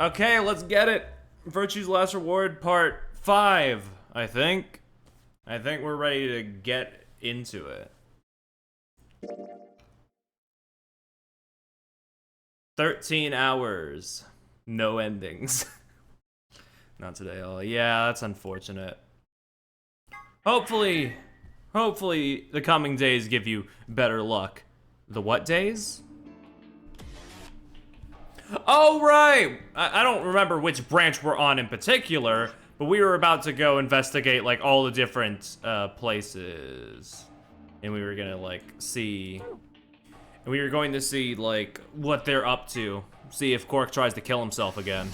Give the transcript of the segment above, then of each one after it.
Okay, let's get it. Virtue's Last Reward, part 5, I think. I think we're ready to get into it. 13 hours. No endings. Not today, oh yeah, that's unfortunate. Hopefully the coming days give you better luck. The what days? Oh, right! I don't remember which branch we're on in particular, but we were about to go investigate, like, all the different, places. And we were gonna, like, see... And we were going to see, like, what they're up to. See if Quark tries to kill himself again.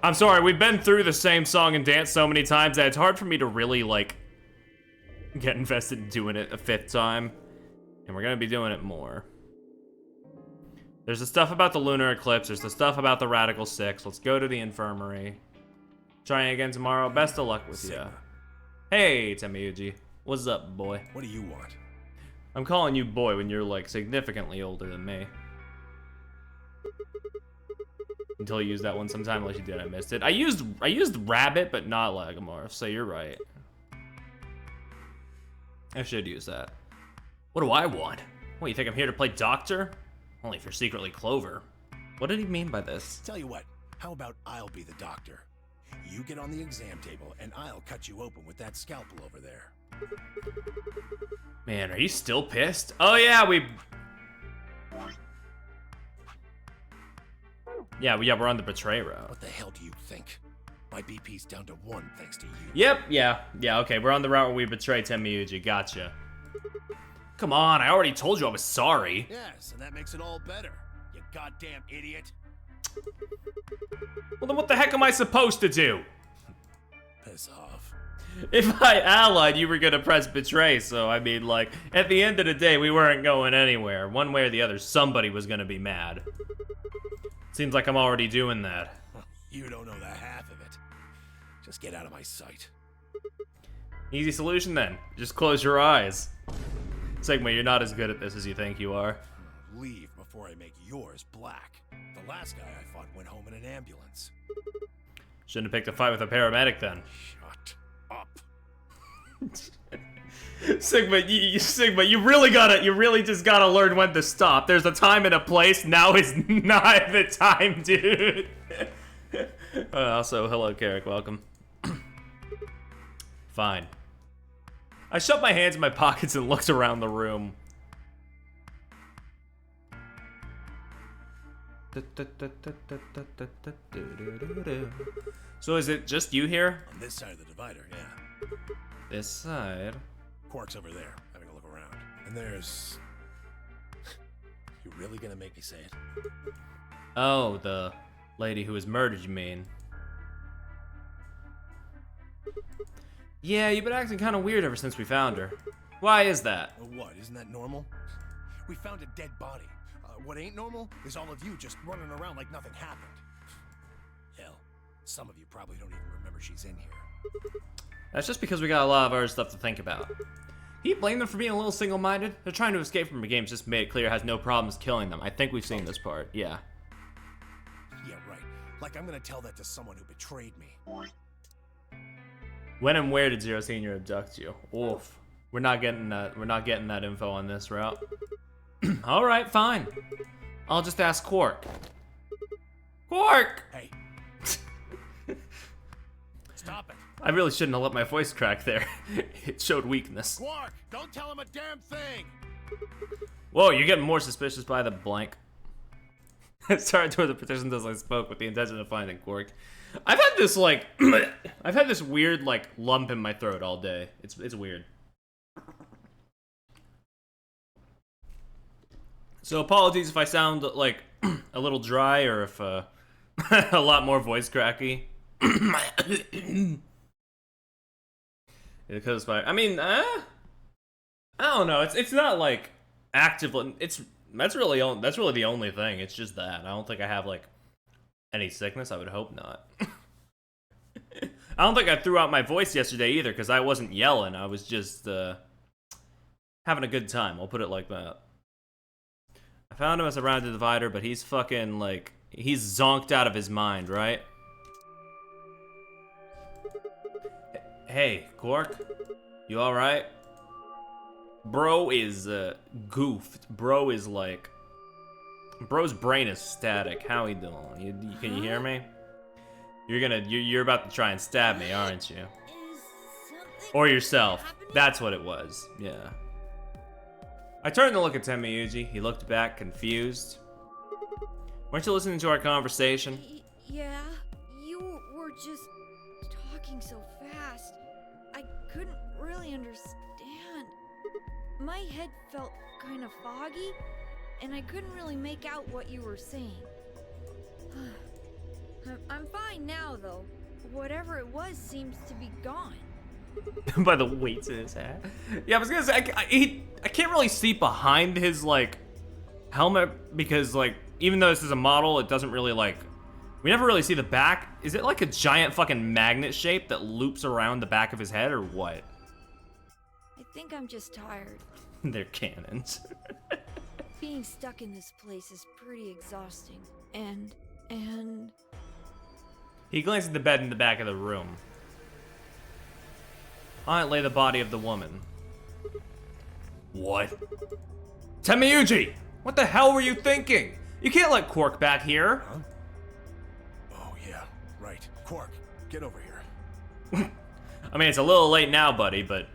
I'm sorry, we've been through the same song and dance so many times that it's hard for me to really, like, get invested in doing it a 5th time. And we're gonna be doing it more. There's the stuff about the lunar eclipse, there's the stuff about the Radical Six. Let's go to the infirmary. Trying again tomorrow, best of luck with ya. Hey, Temiyuji. What's up, boy? What do you want? I'm calling you boy when you're, like, significantly older than me. Until you used that one sometime, unless you did, I missed it. I used rabbit, but not lagomorph, so you're right. I should use that. What do I want? What, you think I'm here to play doctor? Only if you're secretly Clover. What did he mean by this? Tell you what, how about I'll be the doctor? You get on the exam table, and I'll cut you open with that scalpel over there. Man, are you still pissed? Oh yeah, we're on the betray route. What the hell do you think? My BP's down to 1 thanks to you. Yep, yeah, okay, we're on the route where we betray Temiyuji, gotcha. Come on, I already told you I was sorry. Yes, and that makes it all better, you goddamn idiot. Well then what the heck am I supposed to do? Piss off. If I allied, you were gonna press betray, so I mean, like, at the end of the day, we weren't going anywhere. One way or the other, somebody was gonna be mad. Seems like I'm already doing that. You don't know the half of it. Just get out of my sight. Easy solution then. Just close your eyes. Sigma, you're not as good at this as you think you are. Leave before I make yours black. The last guy I fought went home in an ambulance. Shouldn't have picked a fight with a paramedic then. Shut up. Sigma, you really just gotta learn when to stop. There's a time and a place. Now is not the time, dude. Also, hello, Carrick. Welcome. Fine. I shoved my hands in my pockets and looked around the room. So is it just you here? On this side of the divider, yeah. This side? Quark's over there, having a look around. And there's... You really gonna make me say it? Oh, the lady who was murdered, you mean? Yeah, you've been acting kind of weird ever since we found her. Why is that? Well, what, isn't that normal? We found a dead body. What ain't normal is all of you just running around like nothing happened. Hell, some of you probably don't even remember she's in here. That's just because we got a lot of other stuff to think about. Can you blame them for being a little single-minded? They're trying to escape from a game just made it clear it has no problems killing them. I think we've seen this part, yeah. Yeah, right. Like I'm gonna tell that to someone who betrayed me. When and where did Zero Senior abduct you? Oof. We're not getting that info on this route. Alright, fine. I'll just ask Quark. Quark! Hey. Stop it. I really shouldn't have let my voice crack there. It showed weakness. Quark, don't tell him a damn thing! Whoa, you're getting more suspicious by the blank. I started toward the petitions as I spoke with the intention of finding Quark. I've had this, like, I've had this weird, like, lump in my throat all day. It's weird. So apologies if I sound, like, a little dry or if, a lot more voice cracky. Because I mean, I don't know. It's not like actively. That's really the only thing. It's just that I don't think I have like any sickness. I would hope not. I don't think I threw out my voice yesterday either because I wasn't yelling. I was just having a good time. I'll put it like that. I I found him as around the divider, but he's fucking, like, he's zonked out of his mind, right? Hey, Quark? You alright? Bro is, goofed. Bro is, like... Bro's brain is static. How he doing? Can you hear me? You're about to try and stab me, aren't you? Or yourself. That's what it was. Yeah. I turned to look at Temiyuji. He looked back, confused. Weren't you listening to our conversation? Yeah, you were just talking so fast. I couldn't really understand. My head felt kind of foggy, and I couldn't really make out what you were saying. I'm fine now, though. Whatever it was seems to be gone. By the weights in his hat. Yeah, I was gonna say, I can't really see behind his, like, helmet, because, like, even though this is a model, it doesn't really, like, we never really see the back. Is it like a giant fucking magnet shape that loops around the back of his head, or what? I think I'm just tired. They're cannons. Being stuck in this place is pretty exhausting. And... He glanced at the bed in the back of the room. On it lay the body of the woman. What? Temiyuji! What the hell were you thinking? You can't let Quark back here. Huh? Oh, yeah, right. Quark, get over here. I mean, it's a little late now, buddy, but...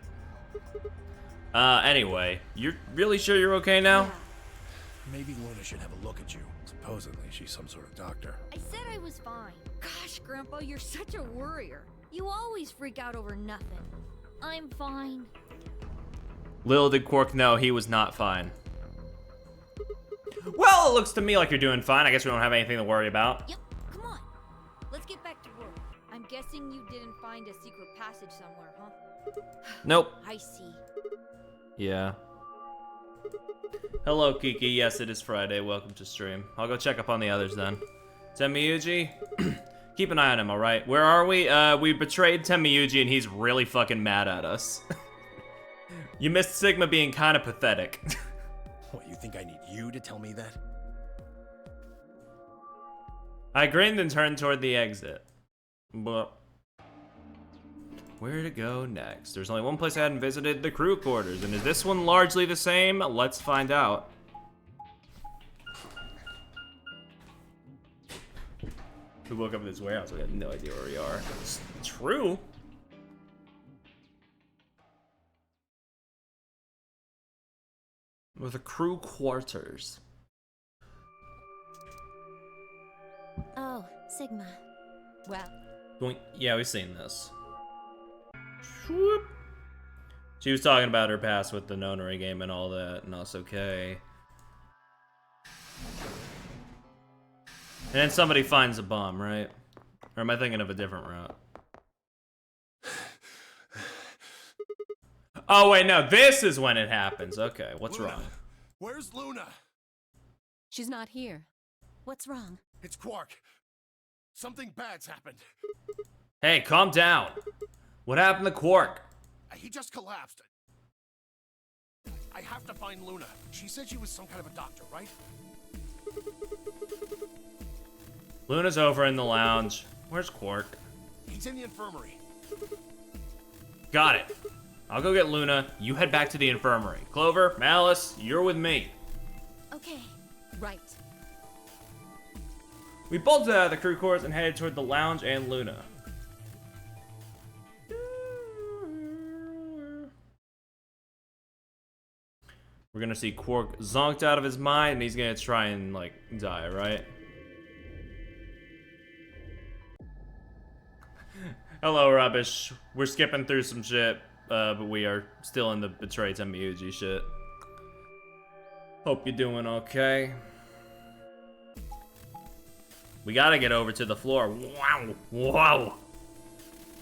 anyway, you're really sure you're okay now? Maybe Luna should have a look at you. Supposedly, she's some sort of doctor. I said I was fine. Gosh, Grandpa, you're such a worrier. You always freak out over nothing. I'm fine. Little did Quark know he was not fine. Well, it looks to me like you're doing fine. I guess we don't have anything to worry about. Yep, come on. Let's get back to work. I'm guessing you didn't find a secret passage somewhere, huh? Nope. I see. Yeah. Hello, Kiki. Yes, it is Friday. Welcome to stream. I'll go check up on the others then. Temiyuji, keep an eye on him, alright? Where are we? We betrayed Temiyuji and he's really fucking mad at us. You missed Sigma being kind of pathetic. What, you think I need you to tell me that? I grinned and turned toward the exit. But where to go next? There's only one place I hadn't visited, the crew quarters. And is this one largely the same? Let's find out. We woke up in this warehouse, we had no idea where we are. It's true. With the crew quarters. Oh, Sigma. Well, Yeah, we've seen this. Swoop. She was talking about her past with the Nonary game and all that, and that's okay. And then somebody finds a bomb, right? Or am I thinking of a different route? Oh, wait, no, this is when it happens. Okay, what's Luna, wrong? Where's Luna? she's not here. What's wrong? It's Quark. Something bad's happened. Hey, calm down. What happened to Quark? He just collapsed. I have to find Luna. She said she was some kind of a doctor, right? Luna's over in the lounge. Where's Quark? He's in the infirmary. Got it. I'll go get Luna. You head back to the infirmary. Clover, Malice, you're with me. Okay, right. We bolted out of the crew quarters and headed toward the lounge and Luna. We're gonna see Quark zonked out of his mind and he's gonna try and, like, die, right? Hello, Rubbish. We're skipping through some shit, but we are still in the Betray Temiyuji shit. Hope you're doing okay. We gotta get over to the floor. Wow. Wow.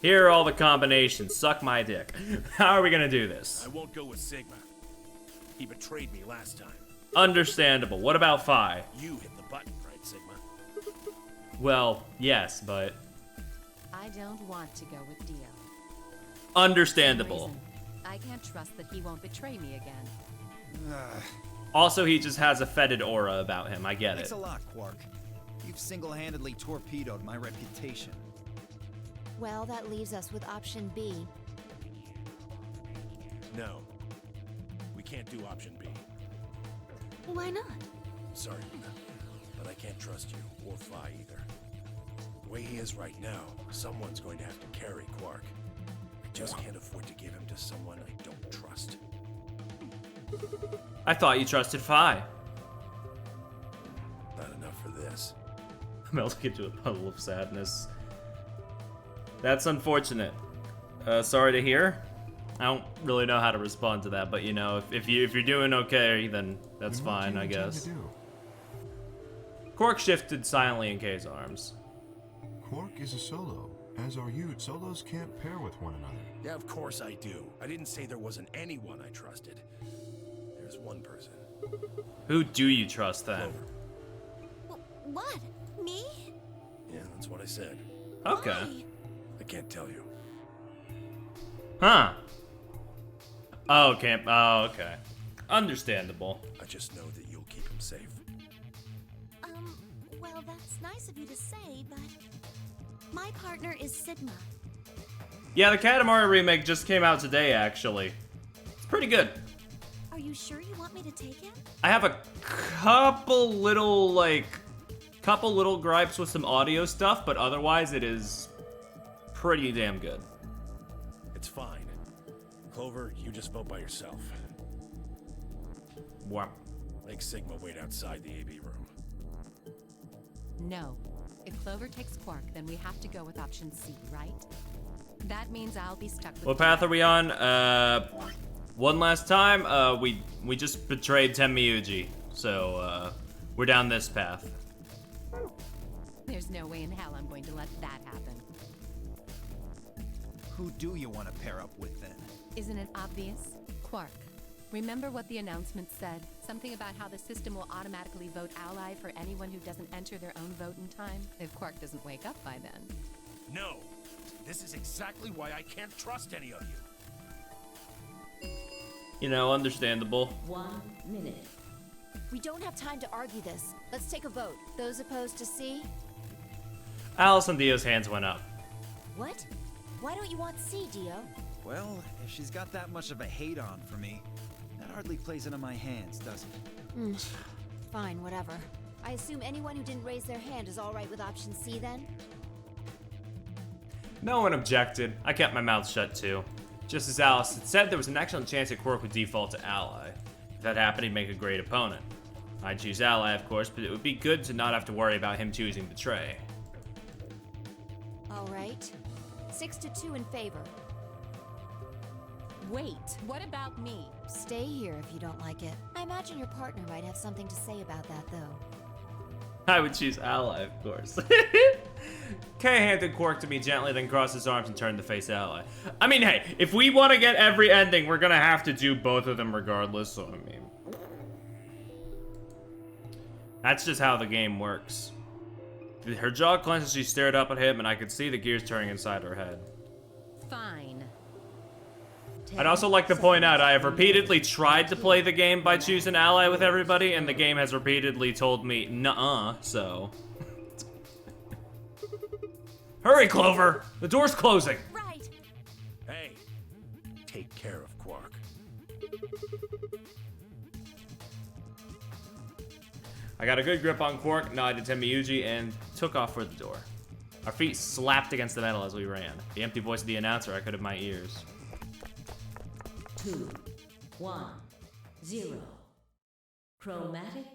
Here are all the combinations. Suck my dick. How are we gonna do this? I won't go with Sigma. He betrayed me last time. Understandable. What about Phi? You hit the button, right, Sigma? Well, yes, but... I don't want to go with Dio. Understandable. Reason. I can't trust that he won't betray me again. Also, he just has a fetid aura about him. I get Thanks it. a lot, Quark. You've single-handedly torpedoed my reputation. Well, that leaves us with option B. No. We can't do option B. Why not? Sorry, but I can't trust you or Phi either. The way he is right now, someone's going to have to carry Quark. I just can't afford to give him to someone I don't trust. I thought you trusted Phi. Not enough for this. Melted into a puddle of sadness. That's unfortunate. Sorry to hear. I don't really know how to respond to that, but you know, if you're doing okay, then that's fine, I guess. Quark shifted silently in Kay's arms. Quark is a solo, as are you. Solos can't pair with one another. Yeah, of course I do. I didn't say there wasn't anyone I trusted. There's one person. Who do you trust then? Clover. What? Me? Yeah, that's what I said. Okay. Why? I can't tell you. Huh. Oh, okay. Understandable. I just know that you'll keep him safe. Well, that's nice of you to say, but my partner is Sigma. Yeah, the Katamari remake just came out today, actually. It's pretty good. Are you sure you want me to take him? I have a couple little gripes with some audio stuff, but otherwise it is pretty damn good. It's fine. Clover, you just vote by yourself. Wow. Make Sigma wait outside the AB room. No. If Clover takes Quark, then we have to go with option C, right? That means I'll be stuck with... What path are we on? One last time, we just betrayed Tenmyuji, so, we're down this path. There's no way in hell I'm going to let that happen. Who do you want to pair up with then? Isn't it obvious? Quark. Remember what the announcement said? Something about how the system will automatically vote ally for anyone who doesn't enter their own vote in time, if Quark doesn't wake up by then. No! This is exactly why I can't trust any of you. You know, understandable. 1 minute. We don't have time to argue this. Let's take a vote. Those opposed to C? Alice and Dio's hands went up. What? Why don't you want C, Dio? Well, if she's got that much of a hate-on for me, that hardly plays into my hands, does it? Fine, whatever. I assume anyone who didn't raise their hand is all right with option C then? No one objected. I kept my mouth shut too. Just as Alice had said, there was an excellent chance that Quark would default to ally. If that happened, he'd make a great opponent. I'd choose ally, of course, but it would be good to not have to worry about him choosing betray. All right. 6-2 in favor. Wait, what about me? Stay here if you don't like it. I imagine your partner might have something to say about that, though. I would choose ally, of course. Kay handed Quark to me gently, then crossed his arms and turned to face ally. I mean, hey, if we want to get every ending, we're gonna have to do both of them regardless, so I mean... That's just how the game works. Her jaw clenched as she stared up at him, and I could see the gears turning inside her head. Fine. I'd also like to point out, I have repeatedly tried to play the game by choosing ally with everybody, and the game has repeatedly told me, nuh-uh, so... Hurry, Clover! The door's closing! Right. Hey, take care of Quark. I got a good grip on Quark, nodded to Tenmyuji, and took off for the door. Our feet slapped against the metal as we ran. The empty voice of the announcer echoed in my ears. 2, 1, 0. Chromatic.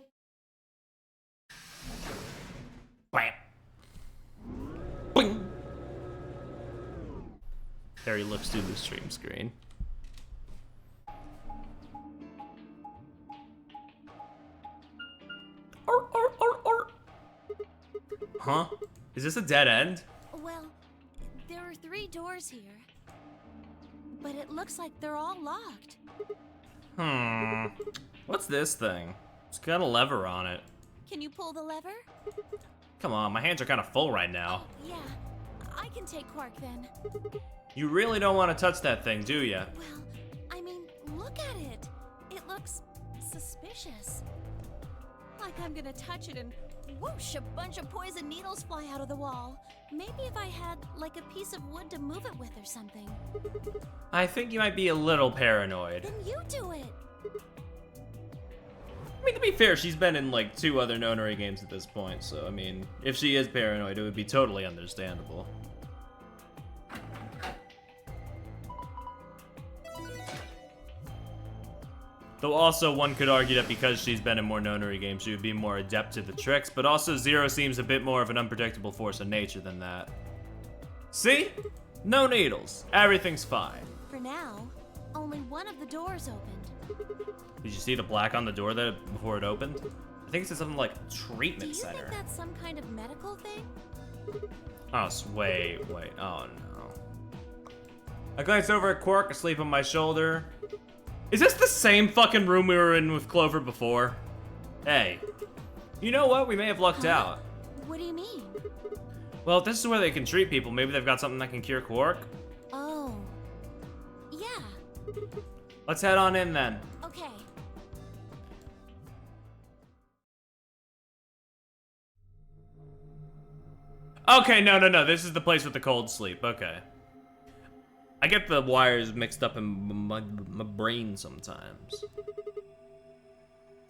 Bam! Boing! There he looks through the stream screen. Huh? Is this a dead end? Well, there are 3 doors here. But it looks like they're all locked. What's this thing? It's got a lever on it. Can you pull the lever? Come on, my hands are kind of full right now. Yeah, I can take Quark then. You really don't want to touch that thing, do ya? Well, I mean, look at it. It looks suspicious. Like I'm gonna touch it and whoosh, a bunch of poison needles fly out of the wall. Maybe if I had, like, a piece of wood to move it with or something. I think you might be a little paranoid. Then you do it. I mean, to be fair, she's been in like 2 other nonary games at this point, so I mean, if she is paranoid, it would be totally understandable. Though also, one could argue that because she's been in more nonary games, she would be more adept to the tricks, but also Zero seems a bit more of an unpredictable force of nature than that. See? No needles. Everything's fine. For now, only one of the doors opened. Did you see the black on the door there before it opened? I think it said something like treatment Do you center. think that's some kind of medical thing? Oh, wait. Oh, no. I glanced over at Quark, asleep on my shoulder. Is this the same fucking room we were in with Clover before? Hey. You know what? We may have lucked out. What do you mean? Well, if this is where they can treat people, maybe they've got something that can cure Quark. Oh. Yeah. Let's head on in then. Okay. Okay, no. This is the place with the cold sleep. Okay. I get the wires mixed up in my brain sometimes.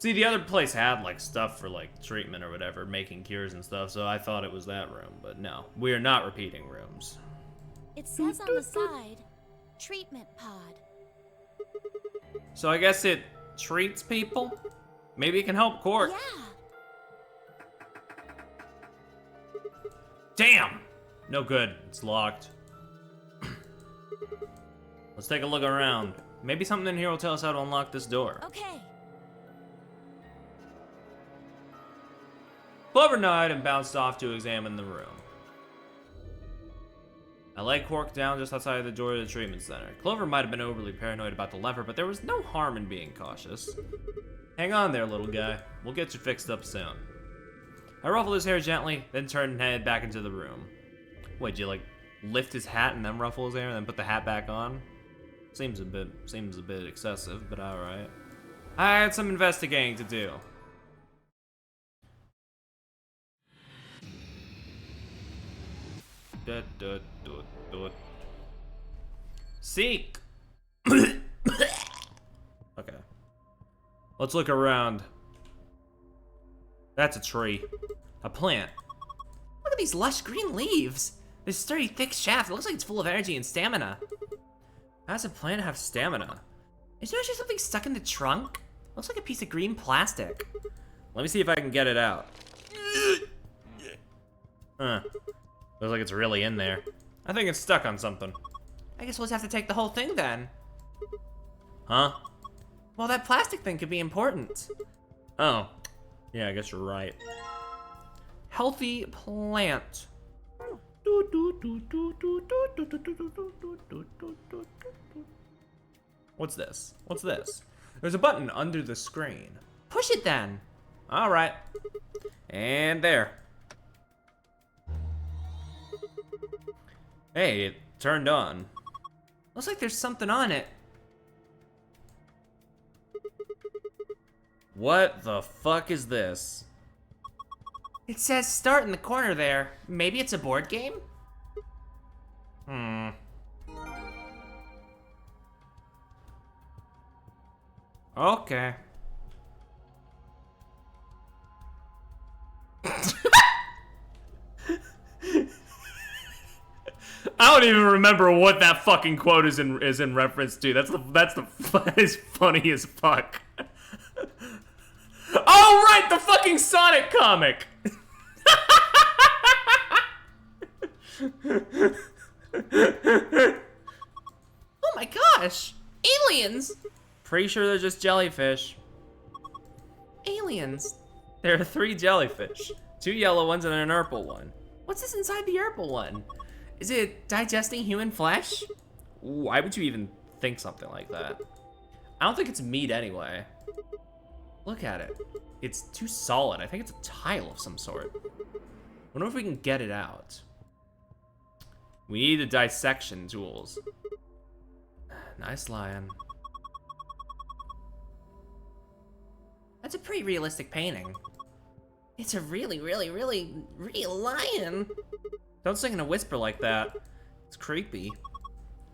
See, the other place had, like, stuff for, like, treatment or whatever, making cures and stuff, so I thought it was that room. But no, we are not repeating rooms. It says on the side, treatment pod. So I guess it treats people? Maybe it can help Quark. Yeah. Damn! No good. It's locked. Let's take a look around. Maybe something in here will tell us how to unlock this door. Okay. Clover nodded and bounced off to examine the room. I laid Quark down just outside of the door of the treatment center. Clover might have been overly paranoid about the lever, but there was no harm in being cautious. Hang on there, little guy. We'll get you fixed up soon. I ruffled his hair gently, then turned and headed back into the room. Wait, did you, like, lift his hat and then ruffle his hair and then put the hat back on? Seems a bit excessive, but alright. I had some investigating to do. Seek! Okay. Let's look around. That's a tree. A plant. Look at these lush green leaves. This sturdy, thick shaft. It looks like it's full of energy and stamina. How does a plant have stamina? Is there actually something stuck in the trunk? Looks like a piece of green plastic. Let me see if I can get it out. Huh. Looks like it's really in there. I think it's stuck on something. I guess we'll just have to take the whole thing then. Huh? Well, that plastic thing could be important. Oh. Yeah, I guess you're right. Healthy plant. What's this? What's this? There's a button under the screen. Push it then. All right. And there. Hey, it turned on. Looks like there's something on it. What the fuck is this? It says start in the corner there. Maybe it's a board game? Okay. I don't even remember what that fucking quote is in reference to. That's it's funny as fuck. Oh right, the fucking Sonic comic. Oh my gosh, aliens! Pretty sure they're just jellyfish. Aliens. There are 3 jellyfish. 2 yellow ones and an purple one. What's this inside the purple one? Is it digesting human flesh? Why would you even think something like that? I don't think it's meat anyway. Look at it. It's too solid. I think it's a tile of some sort. Wonder if we can get it out. We need the dissection tools. Nice lion. That's a pretty realistic painting. It's a really, really, really real lion. Don't sing in a whisper like that. It's creepy. It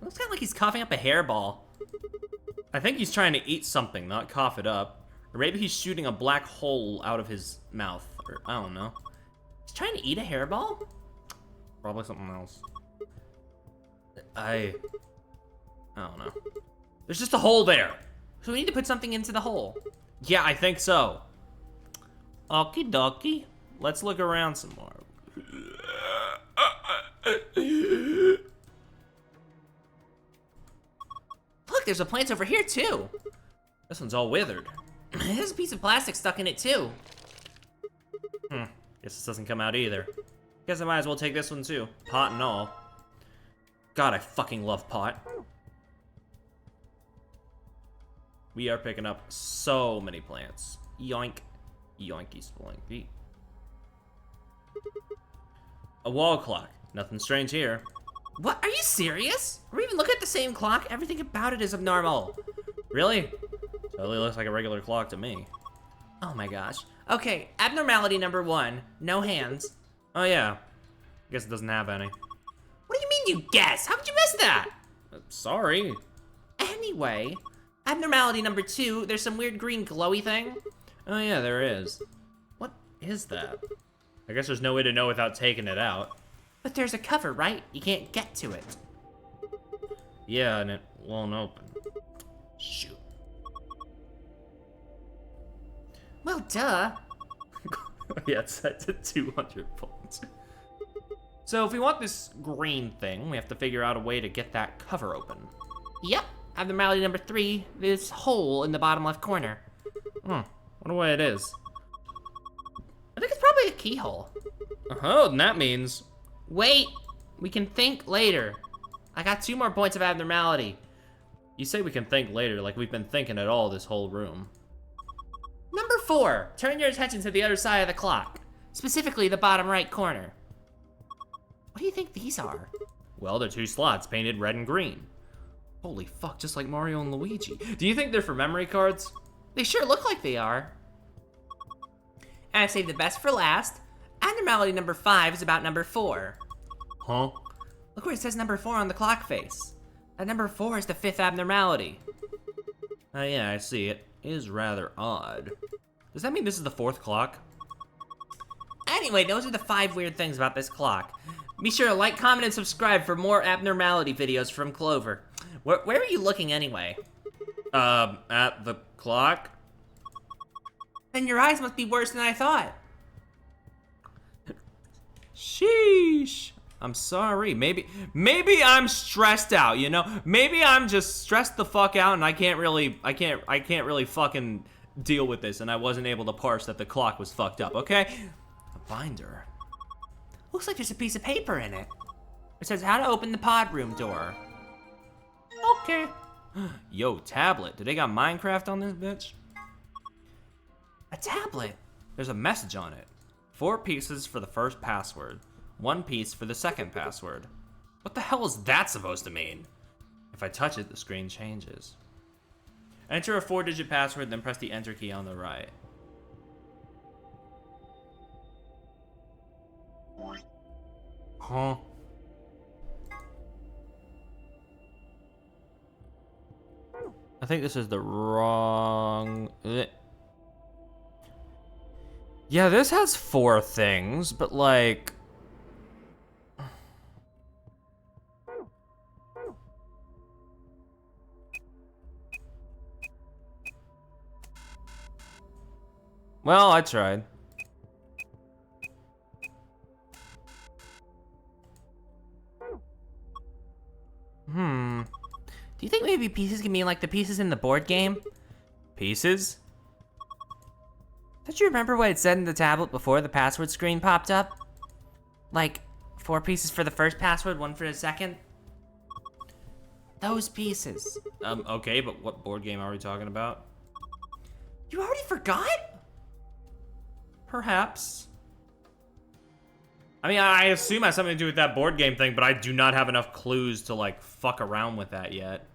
looks kind of like he's coughing up a hairball. I think he's trying to eat something, not cough it up. Or maybe he's shooting a black hole out of his mouth. Or I don't know. He's trying to eat a hairball? Probably something else. I don't know. There's just a hole there. So we need to put something into the hole. Yeah, I think so. Okie dokie. Let's look around some more. Look, there's a plant over here too. This one's all withered. There's a piece of plastic stuck in it too. Guess this doesn't come out either. Guess I might as well take this one too. Pot and all. God, I fucking love pot. We are picking up so many plants. Yoink. Yoinky sploinky. A wall clock. Nothing strange here. What? Are you serious? Are we even looking at the same clock? Everything about it is abnormal. Really? Totally looks like a regular clock to me. Oh my gosh. Okay, abnormality number 1. No hands. Oh yeah. Guess it doesn't have any. What do you mean you guess? How could you miss that? Sorry. Anyway, abnormality number 2, there's some weird green glowy thing. Oh yeah, there is. What is that? I guess there's no way to know without taking it out. But there's a cover, right? You can't get to it. Yeah, and it won't open. Shoot. Well, duh. Yeah, it's set to 200 volts. So if we want this green thing, we have to figure out a way to get that cover open. Yep, abnormality number 3, this hole in the bottom left corner. Wonder what it is. I think it's probably a keyhole. Oh, and that means... Wait, we can think later. I got 2 more points of abnormality. You say we can think later, like we've been thinking at all this whole room. Number 4, turn your attention to the other side of the clock. Specifically, the bottom right corner. What do you think these are? Well, they're 2 slots painted red and green. Holy fuck, just like Mario and Luigi. Do you think they're for memory cards? They sure look like they are. And I saved the best for last. Abnormality number 5 is about number 4. Huh? Look where it says number 4 on the clock face. That number 4 is the 5th abnormality. Oh yeah, I see. It is rather odd. Does that mean this is the 4th clock? Anyway, those are the 5 weird things about this clock. Be sure to like, comment, and subscribe for more abnormality videos from Clover. Where are you looking anyway? At the clock? Then your eyes must be worse than I thought. Sheesh. I'm sorry. Maybe I'm stressed out, you know? Maybe I'm just stressed the fuck out and I can't really fucking deal with this and I wasn't able to parse that the clock was fucked up, okay? A binder. Looks like there's a piece of paper in it. It says how to open the pod room door. Okay. Yo, tablet. Do they got Minecraft on this bitch? A tablet? There's a message on it. 4 pieces for the first password. 1 piece for the second password. What the hell is that supposed to mean? If I touch it, the screen changes. Enter a 4-digit password, then press the enter key on the right. Huh? I think this is the wrong... Yeah, this has 4 things, but like... Well, I tried. Do you think maybe pieces can mean like the pieces in the board game? Pieces? Don't you remember what it said in the tablet before the password screen popped up? Like, 4 pieces for the first password, 1 for the second? Those pieces. Okay, but what board game are we talking about? You already forgot? Perhaps. I mean, I assume it has something to do with that board game thing, but I do not have enough clues to, like, fuck around with that yet.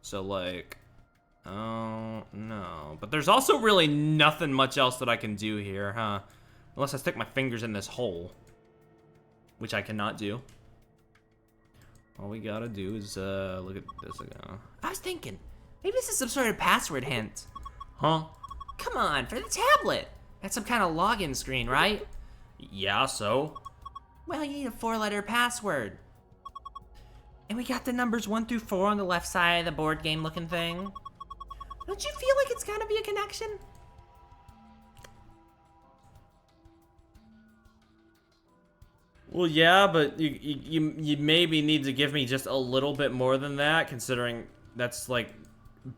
So, like, Oh, no. But there's also really nothing much else that I can do here, huh? Unless I stick my fingers in this hole. Which I cannot do. All we gotta do is, look at this again. I was thinking, maybe this is some sort of password hint. Huh? Come on, for the tablet. That's some kind of login screen, right? Yeah, so? Well, you need a 4-letter password. And we got the numbers 1 through 4 on the left side of the board game looking thing. Don't you feel like it's gotta be a connection? Well, yeah, but you maybe need to give me just a little bit more than that, considering that's, like,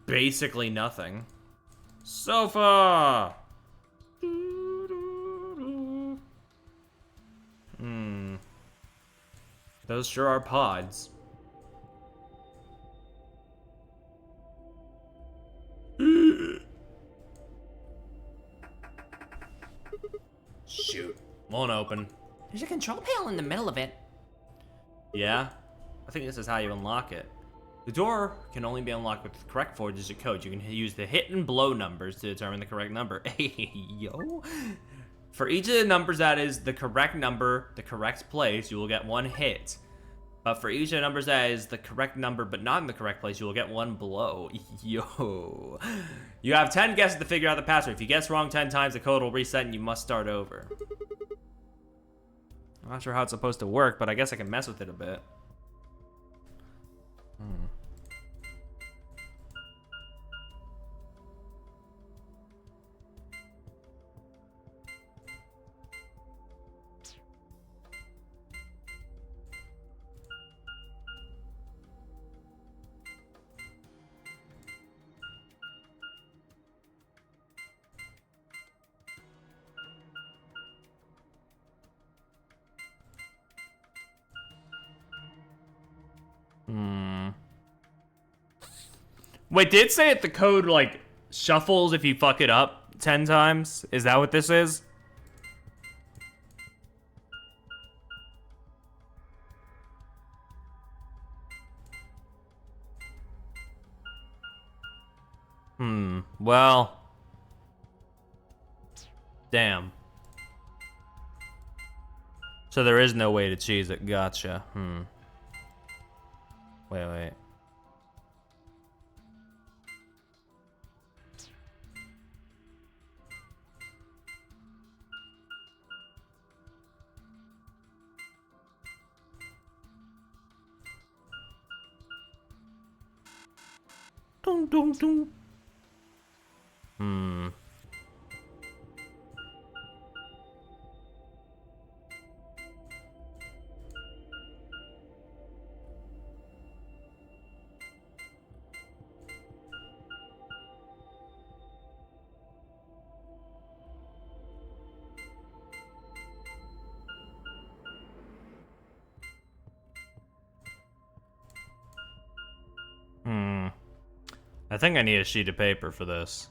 basically nothing. Sofa! Those sure are pods. Shoot. Won't open. There's a control panel in the middle of it. Yeah? I think this is how you unlock it. The door can only be unlocked with the correct 4-digit code. You can use the hit and blow numbers to determine the correct number. Hey, yo. For each of the numbers that is the correct number, the correct place, you will get 1 hit. But for each of the numbers that is the correct number but not in the correct place, you will get 1 blow. Yo. You have 10 guesses to figure out the password. If you guess wrong 10 times, the code will reset and you must start over. I'm not sure how it's supposed to work, but I guess I can mess with it a bit. Wait, did it say that the code, like, shuffles if you fuck it up 10 times? Is that what this is? Well. Damn. So there is no way to cheese it. Gotcha. Wait. Dun, dun, dun. I think I need a sheet of paper for this.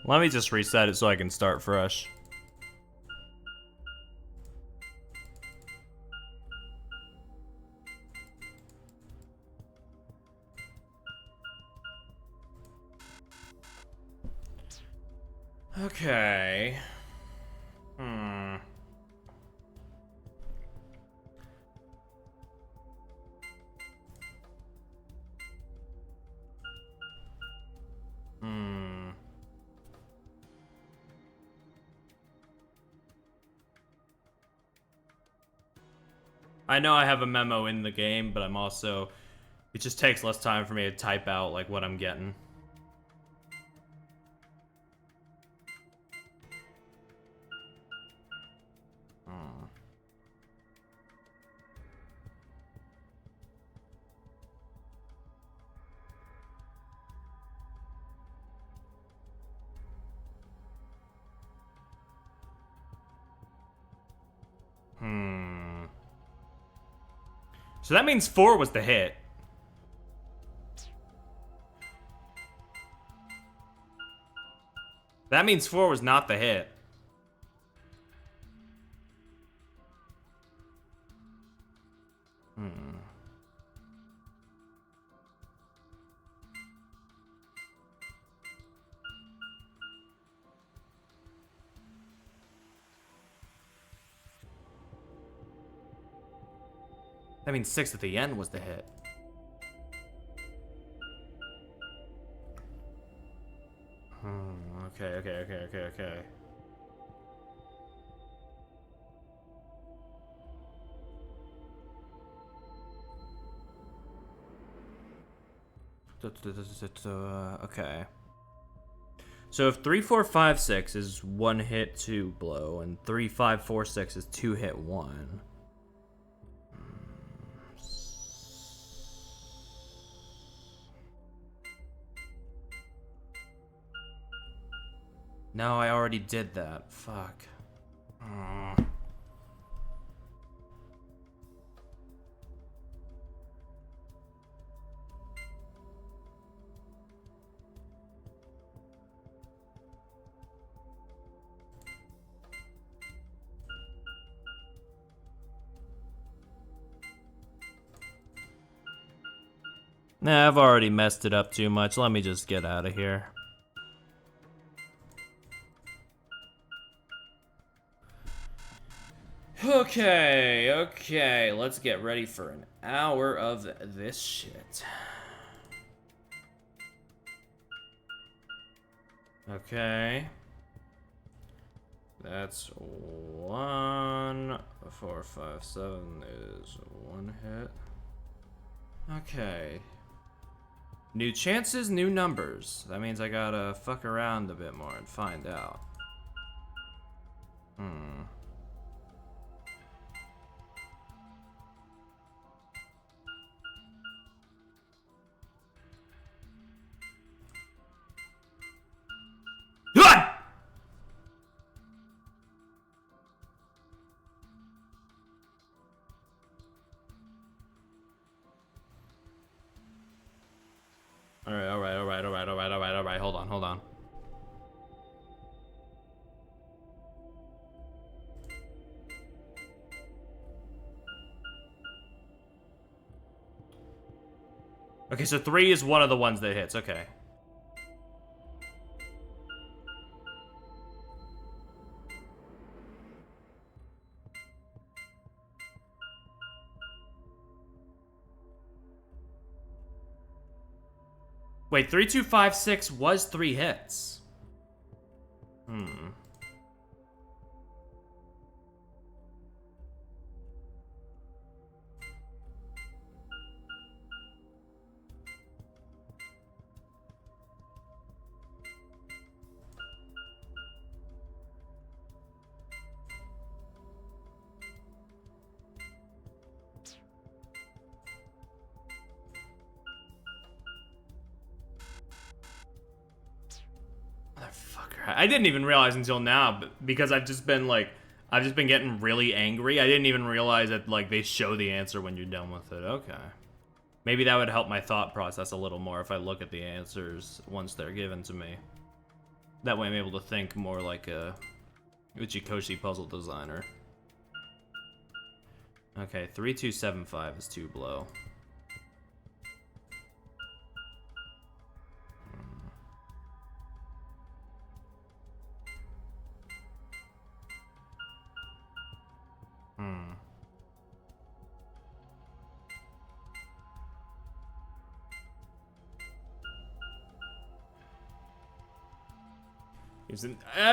Let me just reset it so I can start fresh. Okay. I know I have a memo in the game, but I'm also... It just takes less time for me to type out, like, what I'm getting. So that means 4 was the hit. That means 4 was not the hit. That means 6 at the end was the hit. Okay. Okay. So if 3, 4, 5, 6 is 1 hit, 2 blow, and 3, 5, 4, 6 is 2 hit, 1. No, I already did that. Fuck. Nah, I've already messed it up too much. Let me just get out of here. Okay, let's get ready for an hour of this shit. Okay. That's 1, 4, 5, 7 is 1 hit. Okay. New chances, new numbers. That means I gotta fuck around a bit more and find out. Ah! Alright. Hold on. Okay, so 3 is one of the ones that hits, okay. Wait, 3, 2, 5, 6 was 3 hits. Motherfucker. I didn't even realize until now, because I've just been getting really angry. I didn't even realize that, like, they show the answer when you're done with it. Okay. Maybe that would help my thought process a little more if I look at the answers once they're given to me. That way I'm able to think more like a Uchikoshi puzzle designer. Okay, 3, 2, 7, 5 is 2 blow.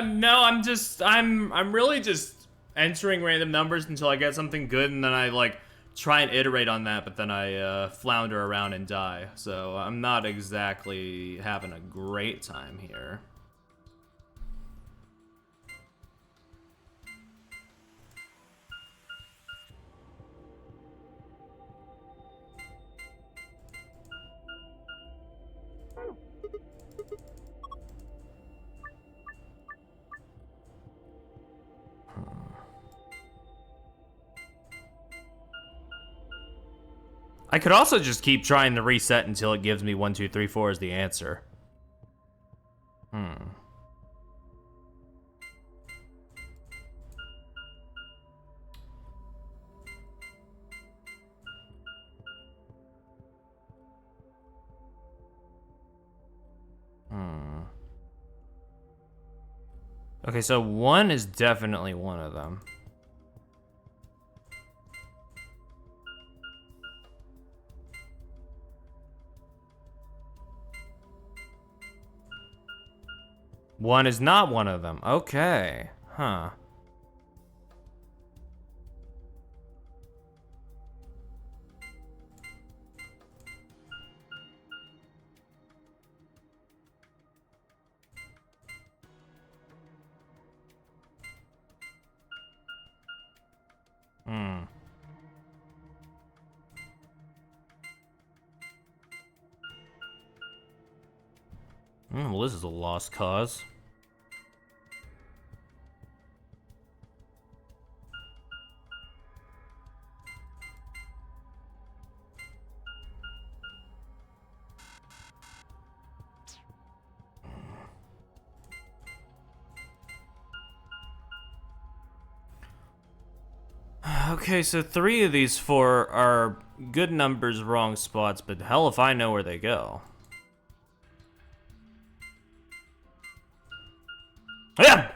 No, I'm really just entering random numbers until I get something good, and then I, like, try and iterate on that, but then I flounder around and die. So I'm not exactly having a great time here. I could also just keep trying to reset until it gives me 1, 2, 3, 4 as the answer. Okay, so 1 is definitely one of them. 1 is not one of them. Okay. Huh. Hmm. Well, this is a lost cause. Okay, so 3 of these 4 are good numbers, wrong spots, but hell if I know where they go. Yeah!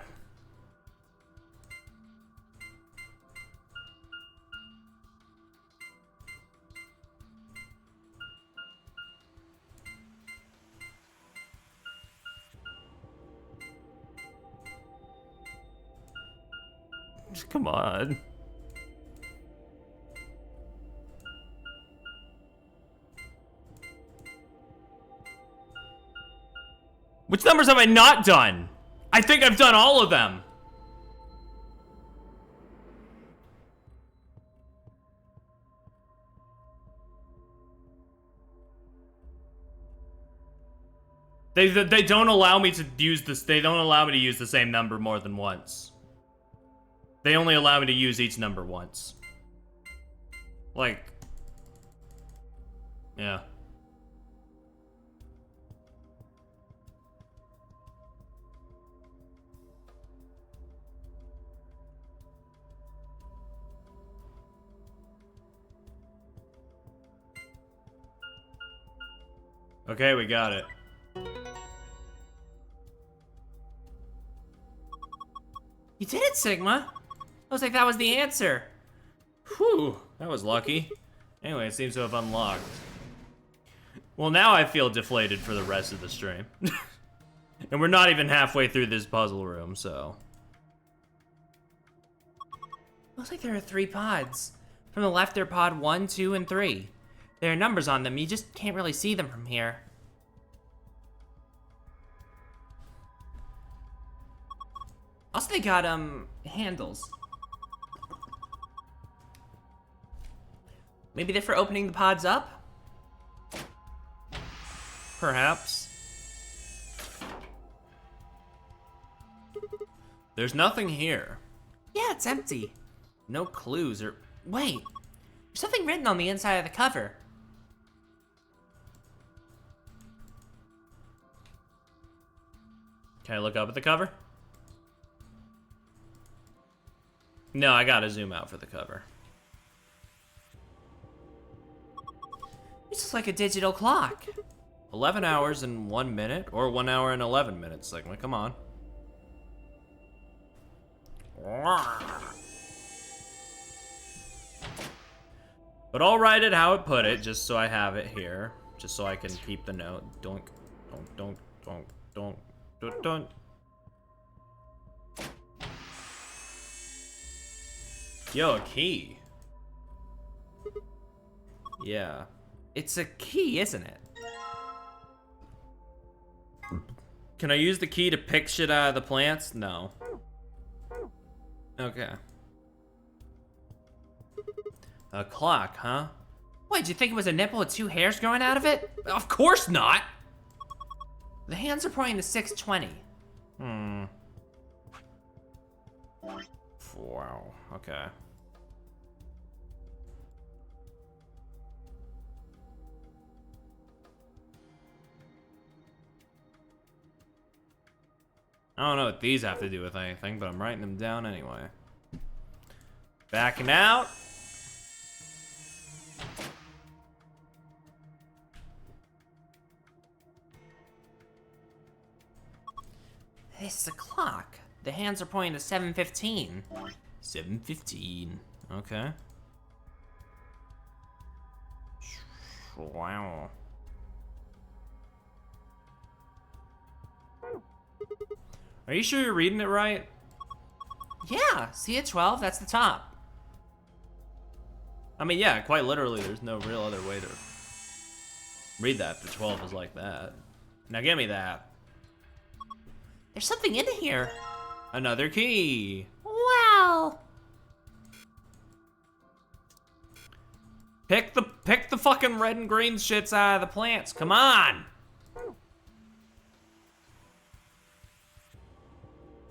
Come on. Which numbers have I not done? I think I've done all of them. They don't allow me to use this. They don't allow me to use the same number more than once. They only allow me to use each number once. Like, yeah. Okay, we got it. You did it, Sigma. Looks like that was the answer. Whew, that was lucky. Anyway, it seems to have unlocked. Well, now I feel deflated for the rest of the stream. And we're not even halfway through this puzzle room, so. Looks like there are 3 pods. From the left, they're pod 1, 2, and 3. There are numbers on them, you just can't really see them from here. Also, they got, handles. Maybe they're for opening the pods up? Perhaps. There's nothing here. Yeah, it's empty. No clues or... Wait! There's something written on the inside of the cover. Can I look up at the cover? No, I gotta zoom out for the cover. This is like a digital clock. 11 hours and 1 minute, or 1 hour and 11 minutes, Sigma, come on. But I'll write it how it put it, just so I have it here. Just so I can keep the note. Donk, donk, donk, donk, donk, donk. Yo, a key. Yeah. It's a key, isn't it? Can I use the key to pick shit out of the plants? No. Okay. A clock, huh? Wait, do you think it was a nipple with 2 hairs growing out of it? Of course not! The hands are pointing to 6:20. Wow, okay. I don't know what these have to do with anything, but I'm writing them down anyway. Backing out. This is a clock. The hands are pointing to 7:15. 7:15. Okay. Wow. Are you sure you're reading it right? Yeah, see at 12, that's the top. I mean, yeah, quite literally, there's no real other way to read that. The 12 is like that. Now give me that. There's something in here. Another key. Wow. Pick the fucking red and green shits out of the plants. Come on.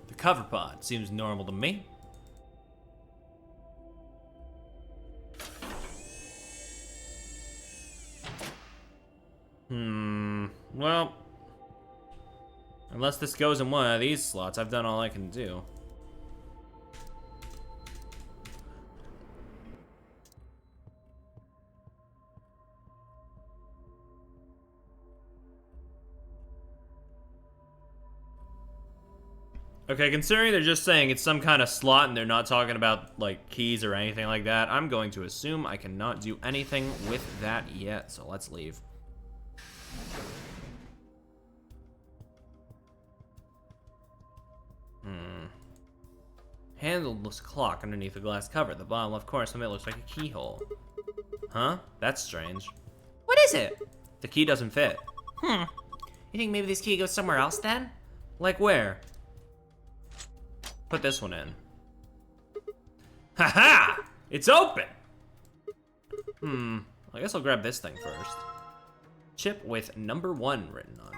The cover pod seems normal to me. Well, unless this goes in one of these slots, I've done all I can do. Okay, considering they're just saying it's some kind of slot and they're not talking about, like, keys or anything like that, I'm going to assume I cannot do anything with that yet, so let's leave. Handleless clock underneath a glass cover. The bottom left corner, something that looks like a keyhole. Huh? That's strange. What is it? The key doesn't fit. You think maybe this key goes somewhere else then? Like where? Put this one in. Haha! It's open! I guess I'll grab this thing first. Chip with number 1 written on it.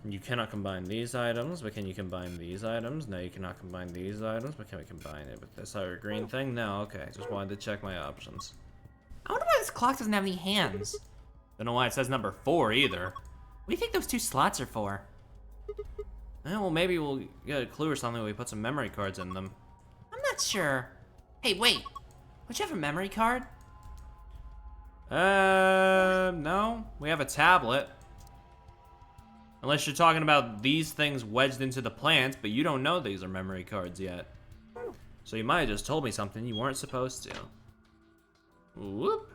You cannot combine these items, but can you combine these items? No, you cannot combine these items, but can we combine it with this other green thing? No, okay, just wanted to check my options. I wonder why this clock doesn't have any hands. Don't know why it says number 4 either. What do you think those 2 slots are for? Well, maybe we'll get a clue or something when we put some memory cards in them. I'm not sure. Hey, wait. Don't you have a memory card? No. We have a tablet. Unless you're talking about these things wedged into the plants, but you don't know these are memory cards yet. So you might have just told me something you weren't supposed to. Whoop.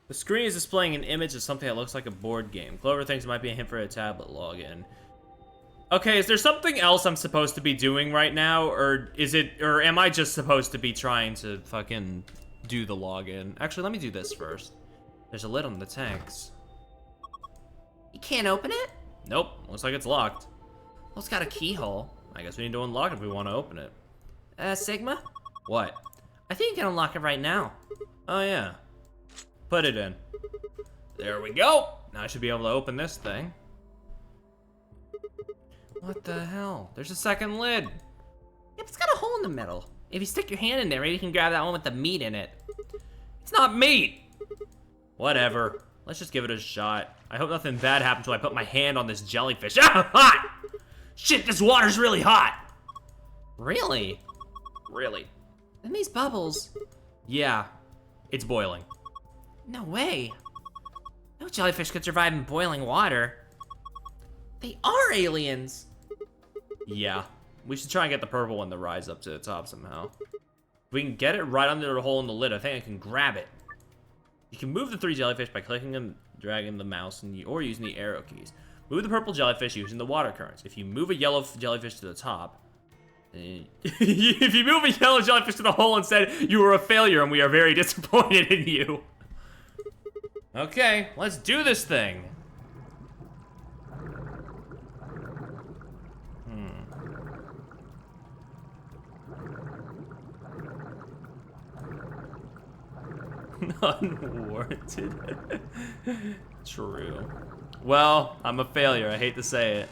The screen is displaying an image of something that looks like a board game. Clover thinks it might be a hint for a tablet login. Okay, is there something else I'm supposed to be doing right now, or am I just supposed to be trying to fucking do the login? Actually, let me do this first. There's a lid on the tanks. You can't open it? Nope, looks like it's locked. Well, it's got a keyhole. I guess we need to unlock it if we want to open it. Sigma? What? I think you can unlock it right now. Oh yeah. Put it in. There we go. Now I should be able to open this thing. What the hell? There's a second lid. Yep, it's got a hole in the middle. If you stick your hand in there, maybe you can grab that one with the meat in it. It's not meat. Whatever. Let's just give it a shot. I hope nothing bad happens until I put my hand on this jellyfish. Ah, hot! Shit, this water's really hot. Really? Really? And these bubbles. Yeah, it's boiling. No way. No jellyfish could survive in boiling water. They are aliens. Yeah, we should try and get the purple one to rise up to the top somehow. If we can get it right under the hole in the lid, I think I can grab it. You can move the 3 jellyfish by clicking and dragging the mouse or using the arrow keys. Move the purple jellyfish using the water currents. If you move a yellow jellyfish to the top, if you move a yellow jellyfish to the hole instead, you are a failure and we are very disappointed in you. Okay, let's do this thing. Unwarranted. True. Well, I'm a failure. I hate to say it.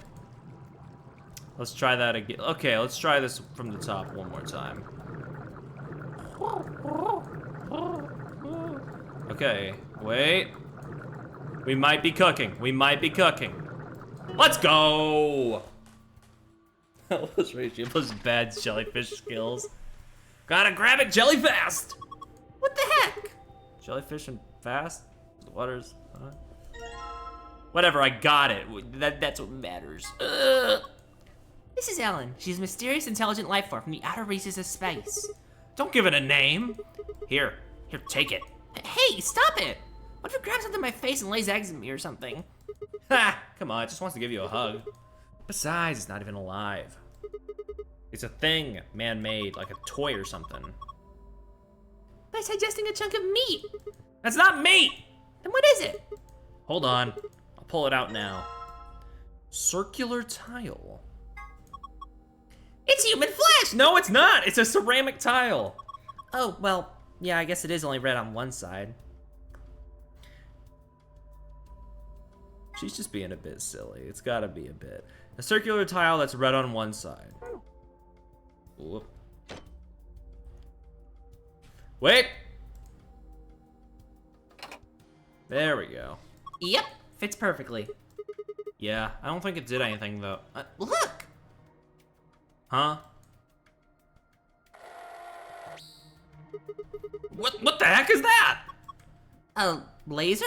Let's try that again. Okay, let's try this from the top one more time. Okay, wait. We might be cooking. We might be cooking. Let's go! That was Rachel. Those bad jellyfish skills. Gotta grab it jelly fast! What the heck? Jellyfish and fast? The water's hot. Whatever, I got it. That's what matters. This is Ellen. She's a mysterious, intelligent life form from the outer reaches of space. Don't give it a name. Here, take it. Hey, stop it! What if it grabs onto my face and lays eggs at me or something? Ha! Come on, it just wants to give you a hug. Besides, it's not even alive. It's a thing, man-made, like a toy or something. By digesting a chunk of meat. That's not meat! Then what is it? Hold on, I'll pull it out now. Circular tile. It's human flesh! No, it's not! It's a ceramic tile. Oh, well, yeah, I guess it is only red on one side. She's just being a bit silly. It's gotta be a bit. A circular tile that's red on one side. Whoop. Wait! There we go. Yep, fits perfectly. Yeah, I don't think it did anything though. Look! Huh? What the heck is that? A laser?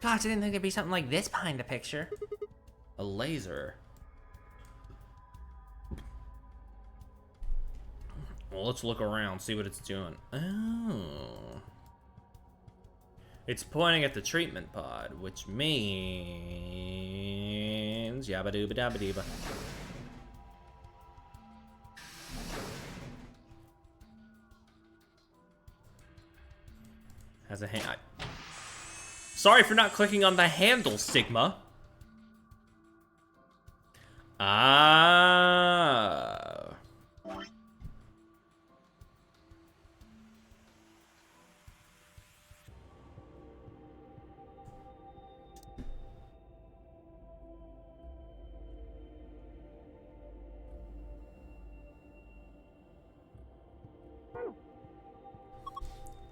Gosh, I didn't think there'd be something like this behind the picture. A laser. Well, let's look around, see what it's doing. Oh. It's pointing at the treatment pod, which means... Yabba dooba dabba dooba. Has a hand. Sorry for not clicking on the handle, Sigma. Ah.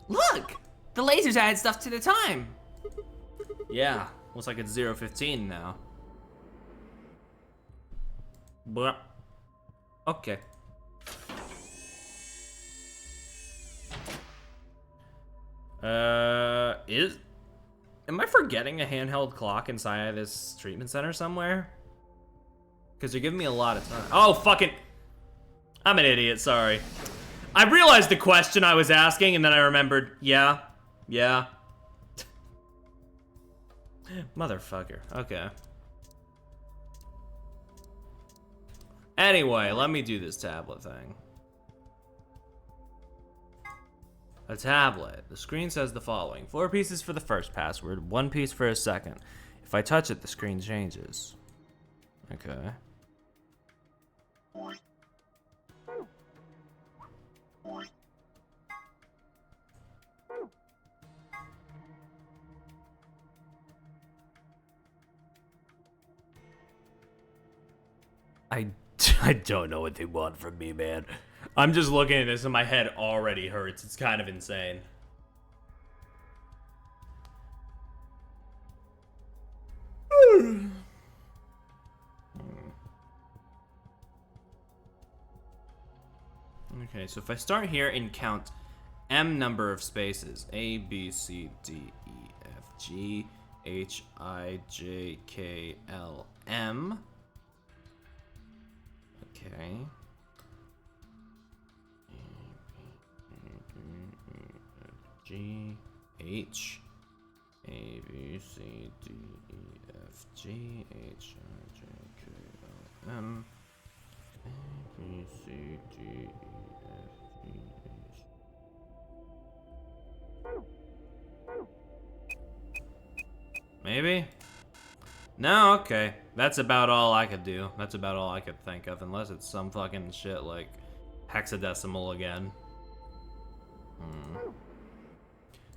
Look! The lasers add stuff to the time. Yeah, looks like it's 0:15 now. But okay. Am I forgetting a handheld clock inside of this treatment center somewhere? Because you're giving me a lot of time. Oh, fucking... I'm an idiot, sorry. I realized the question I was asking, and then I remembered, yeah. Motherfucker, okay. Anyway, let me do this tablet thing. A tablet. The screen says the following. 4 pieces for the first password, 1 piece for a second. If I touch it, the screen changes. Okay. I don't know what they want from me, man. I'm just looking at this and my head already hurts. It's kind of insane. Okay, so if I start here and count M number of spaces, A, B, C, D, E, F, G, H, I, J, K, L, M. Okay. G, H, A, B, C, D, E, F, G, H, I, J, K, L, M, A, B, C, D, E, F, G, H. Maybe? No, okay. That's about all I could do. That's about all I could think of, unless it's some fucking shit like hexadecimal again.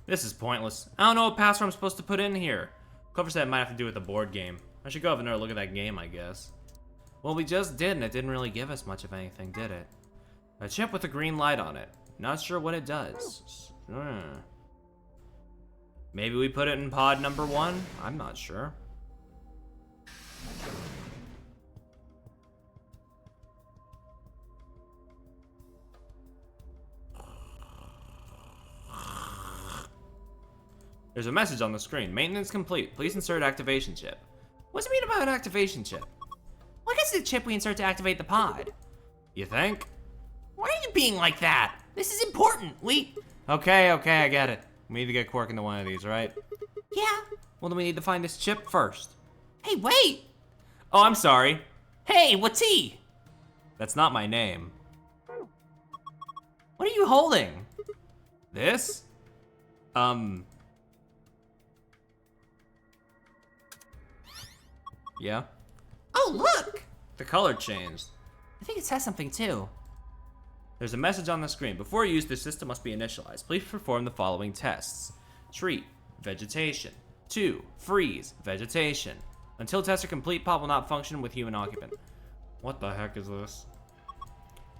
This is pointless. I don't know what password I'm supposed to put in here. Clover said it might have to do with the board game. I should go have another look at that game, I guess. Well, we just did, and it didn't really give us much of anything, did it? A chip with a green light on it. Not sure what it does. Maybe we put it in pod number 1? I'm not sure. There's a message on the screen. Maintenance complete. Please insert activation chip. What's it mean about an activation chip? Well, I guess it's the chip we insert to activate the pod. You think? Why are you being like that? This is important. Okay, I get it. We need to get Quark into one of these, right? Yeah. Well, then we need to find this chip first. Hey, wait. Oh, I'm sorry. Hey, what's he? That's not my name. What are you holding? This? Yeah? Oh, look. The color changed. I think it says something too. There's a message on the screen. Before use, the system must be initialized. Please perform the following tests. Treat, vegetation. 2, freeze, vegetation. Until tests are complete, pod will not function with human occupant. What the heck is this?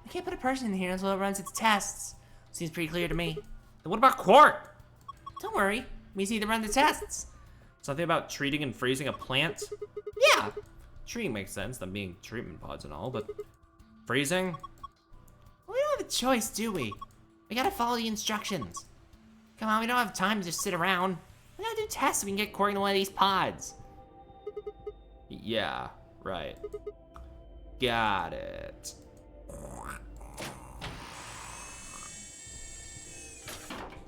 We can't put a person in here until it runs its tests. Seems pretty clear to me. Then what about Quark? Don't worry, we just need to run the tests. Something about treating and freezing a plant? Yeah. Treating makes sense, them being treatment pods and all, but freezing? We don't have a choice, do we? We gotta follow the instructions. Come on, we don't have time to just sit around. We gotta do tests so we can get Quark into one of these pods. Yeah, right. Got it.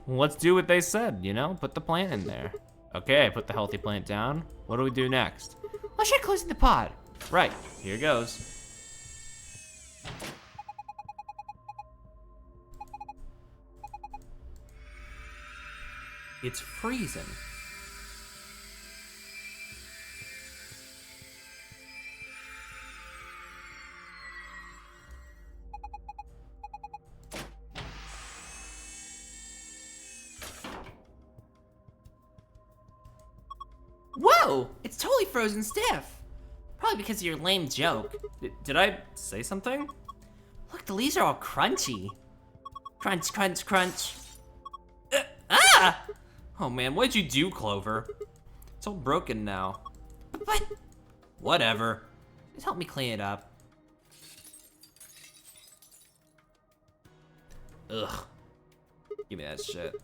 Let's do what they said, you know? Put the plant in there. Okay, I put the healthy plant down. What do we do next? Let's try closing the pod. Right, here goes. It's freezing. Whoa! It's totally frozen stiff. Probably because of your lame joke. Did I say something? Look, the leaves are all crunchy. Crunch, crunch, crunch. Ah! Oh man, what'd you do, Clover? It's all broken now. But Whatever. just help me clean it up. Ugh. Give me that shit.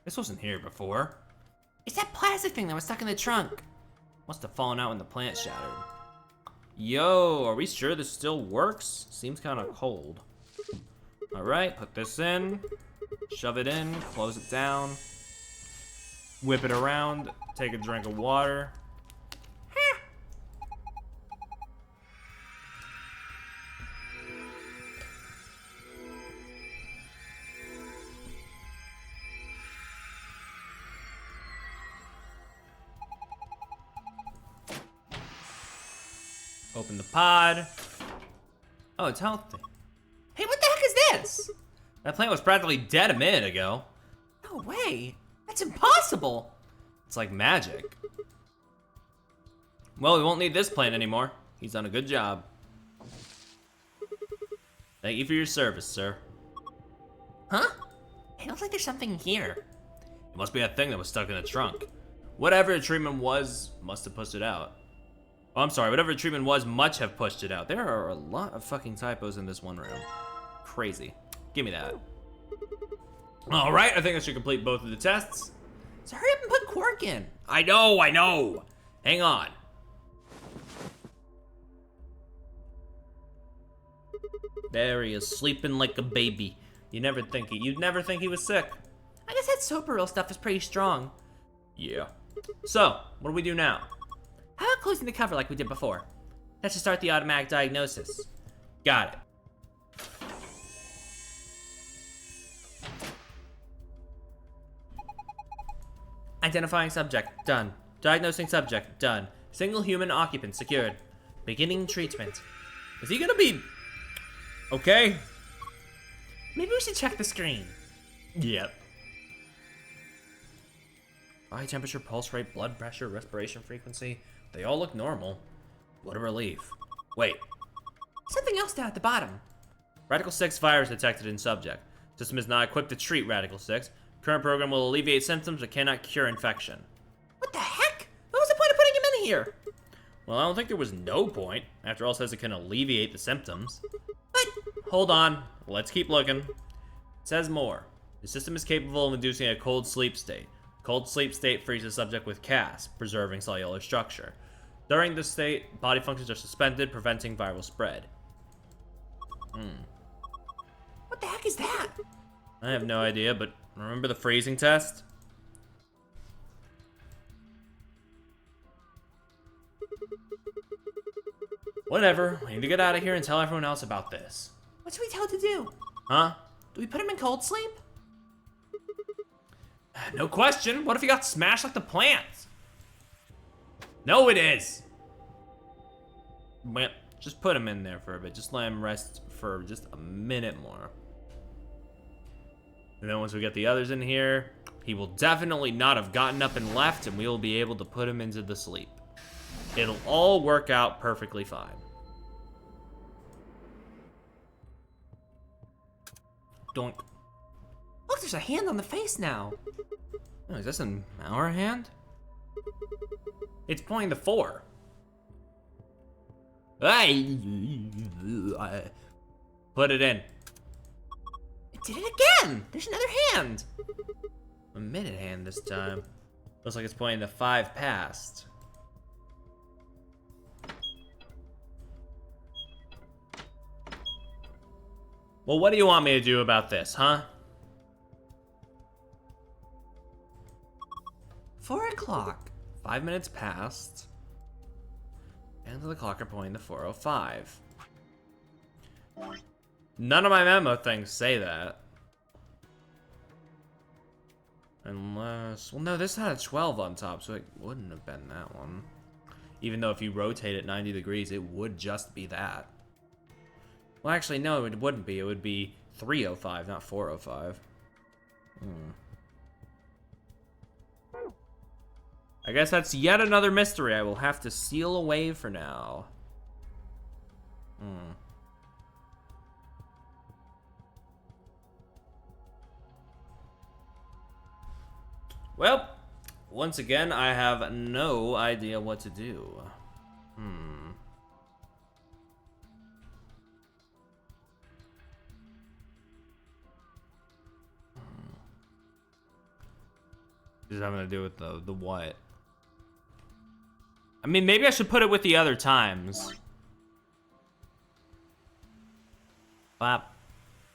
This wasn't here before. It's that plastic thing that was stuck in the trunk. Must have fallen out when the plant shattered. Yo, are we sure this still works? Seems kind of cold. All right, put this in, shove it in, close it down, whip it around, take a drink of water. Open the pod. Oh, it's healthy. Hey, what the heck is this? That plant was practically dead a minute ago. No way. That's impossible. It's like magic. Well, we won't need this plant anymore. He's done a good job. Thank you for your service, sir. Huh? It looks like there's something here. It must be that thing that was stuck in the trunk. Whatever the treatment was, must have pushed it out. Oh, I'm sorry, whatever the treatment was, must have pushed it out. There are a lot of fucking typos in this one room. Crazy. Give me that. All right, I think I should complete both of the tests. So hurry up and put Quark in. I know. Hang on. There he is, sleeping like a baby. You'd never think he was sick. I guess that Soparil stuff is pretty strong. Yeah. So, what do we do now? How about closing the cover like we did before? That should start the automatic diagnosis. Got it. Identifying subject, done. Diagnosing subject, done. Single human occupant secured. Beginning treatment. Is he gonna be okay? Maybe we should check the screen. Yep. Body temperature, pulse rate, blood pressure, respiration frequency. They all look normal. What a relief. Wait. Something else down at the bottom. Radical 6 virus detected in subject. System is not equipped to treat Radical 6. Current program will alleviate symptoms but cannot cure infection. What the heck? What was the point of putting him in here? Well, I don't think there was no point. After all, it says it can alleviate the symptoms. But Hold on. Let's keep looking. It says more. The system is capable of inducing a cold sleep state. Cold sleep state freezes subject with CAS, preserving cellular structure. During this state, body functions are suspended, preventing viral spread. What the heck is that? I have no idea, but remember the freezing test? Whatever, we need to get out of here and tell everyone else about this. What should we tell to do? Huh? Do we put him in cold sleep? No question. What if he got smashed like the plants? No, it is. Well, just put him in there for a bit. Just let him rest for just a minute more. And then once we get the others in here, he will definitely not have gotten up and left, and we will be able to put him into the sleep. It'll all work out perfectly fine. Doink. Look, there's a hand on the face now. Oh, is this an our hand? It's pointing to 4. Hey! Put it in. It did it again! There's another hand! A minute hand this time. Looks like it's pointing to 5 past. Well, what do you want me to do about this, huh? 4 o'clock. 5 minutes past. And the clock are pointing to 4:05. None of my memo things say that. Unless... Well, no, this had a 12 on top, so it wouldn't have been that one. Even though if you rotate it 90 degrees, it would just be that. Well, actually, no, it wouldn't be. It would be 3:05, not 4:05. I guess that's yet another mystery I will have to seal away for now. Well, once again, I have no idea what to do. Just having to do with the what? I mean, maybe I should put it with the other times. Ba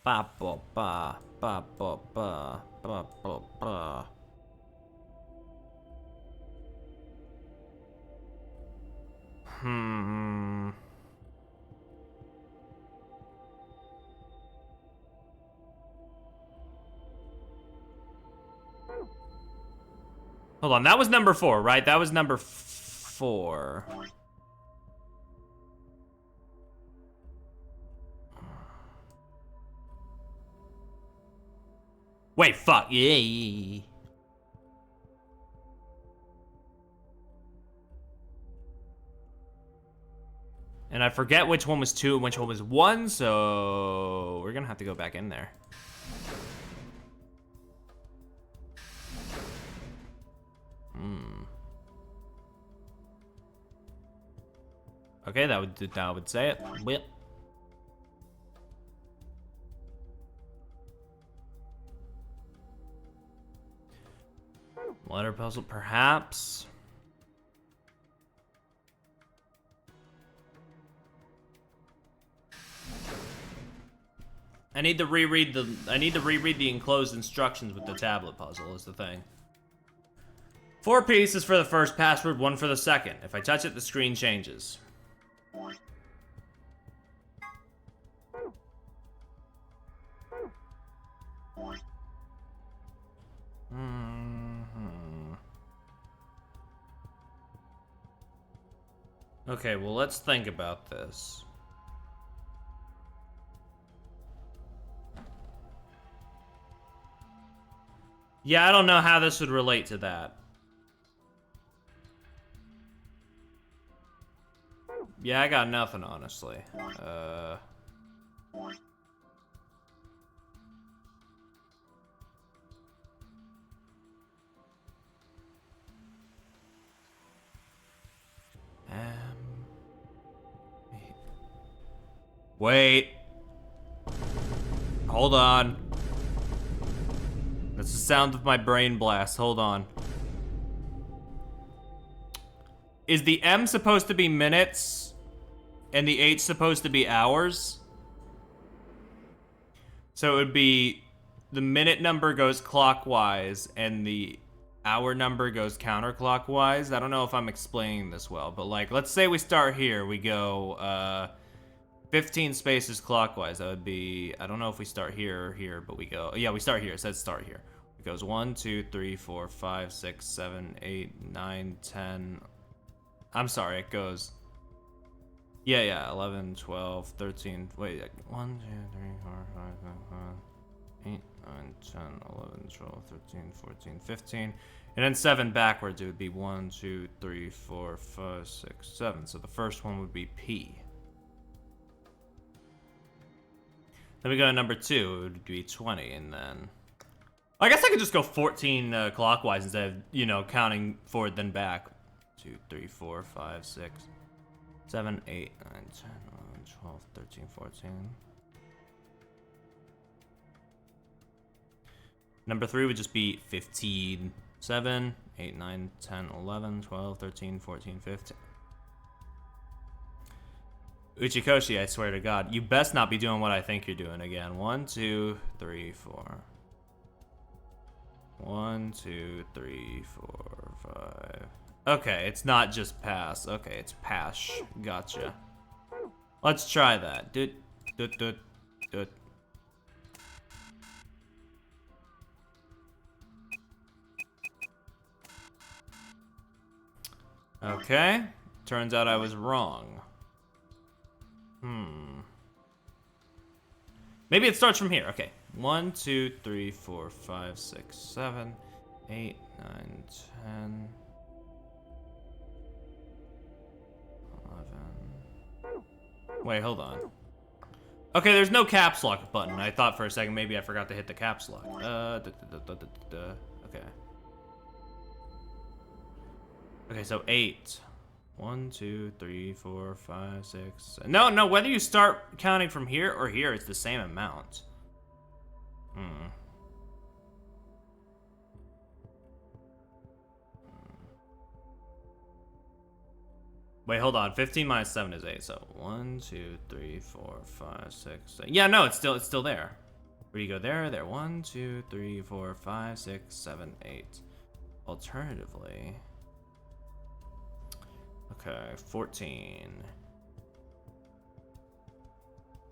ba ba ba ba ba ba ba ba ba. Hold on, that was number 4, right? That was number 4. Wait, fuck. Yeah. And I forget which one was 2 and which one was 1, so we're gonna have to go back in there. Okay, that would say it. Whip. Letter puzzle, perhaps. I need to reread the enclosed instructions with the tablet puzzle is the thing. 4 pieces for the first password, 1 for the second. If I touch it, the screen changes. Okay, well, let's think about this. Yeah, I don't know how this would relate to that. Yeah, I got nothing, honestly. Wait. Hold on. That's the sound of my brain blast. Hold on. Is the M supposed to be minutes and the H supposed to be hours? So it would be the minute number goes clockwise and the hour number goes counterclockwise. I don't know if I'm explaining this well, but like, let's say we start here. We go 15 spaces clockwise. That would be, I don't know if we start here or here, but we go, yeah, we start here. It says start here. It goes 1, 2, 3, 4, 5, 6, 7, 8, 9, 10. I'm sorry, it goes, yeah, 11, 12, 13, wait, 1, 2, 3, 4, 5, 6, 7, 8, 9, 10, 11, 12, 13, 14, 15. And then 7 backwards, it would be 1, 2, 3, 4, 5, 6, 7. So the first one would be P. Then we go to number 2, it would be 20, and then... I guess I could just go 14 clockwise instead of, you know, counting forward then back. 2, 3, 4, 5, 6, 7, 8, 9, 10, 11, 12, 13, 14. Number 3 would just be 15, 7, 8, 9, 10, 11, 12, 13, 14, 15. Uchikoshi, I swear to God, you best not be doing what I think you're doing again. 1, 2, 3, 4. 1, 2, 3, 4, 5. Okay, it's not just pass. Okay, it's pass. Gotcha. Let's try that. Doot. Okay. Turns out I was wrong. Maybe it starts from here. Okay. 1, 2, 3, 4, 5, 6, 7, 8, 9, 10, 11. Wait, hold on. Okay, there's no caps lock button. I thought for a second maybe I forgot to hit the caps lock. Okay. Okay, so 8. 1, 2, 3, 4, 5, 6. No, whether you start counting from here or here, it's the same amount. Wait, hold on. 15 minus 7 is 8. So 1, 2, 3, 4, 5, 6, 7. Yeah, no, it's still there. Where do you go? There. 1, 2, 3, 4, 5, 6, 7, 8. Alternatively, okay, 14.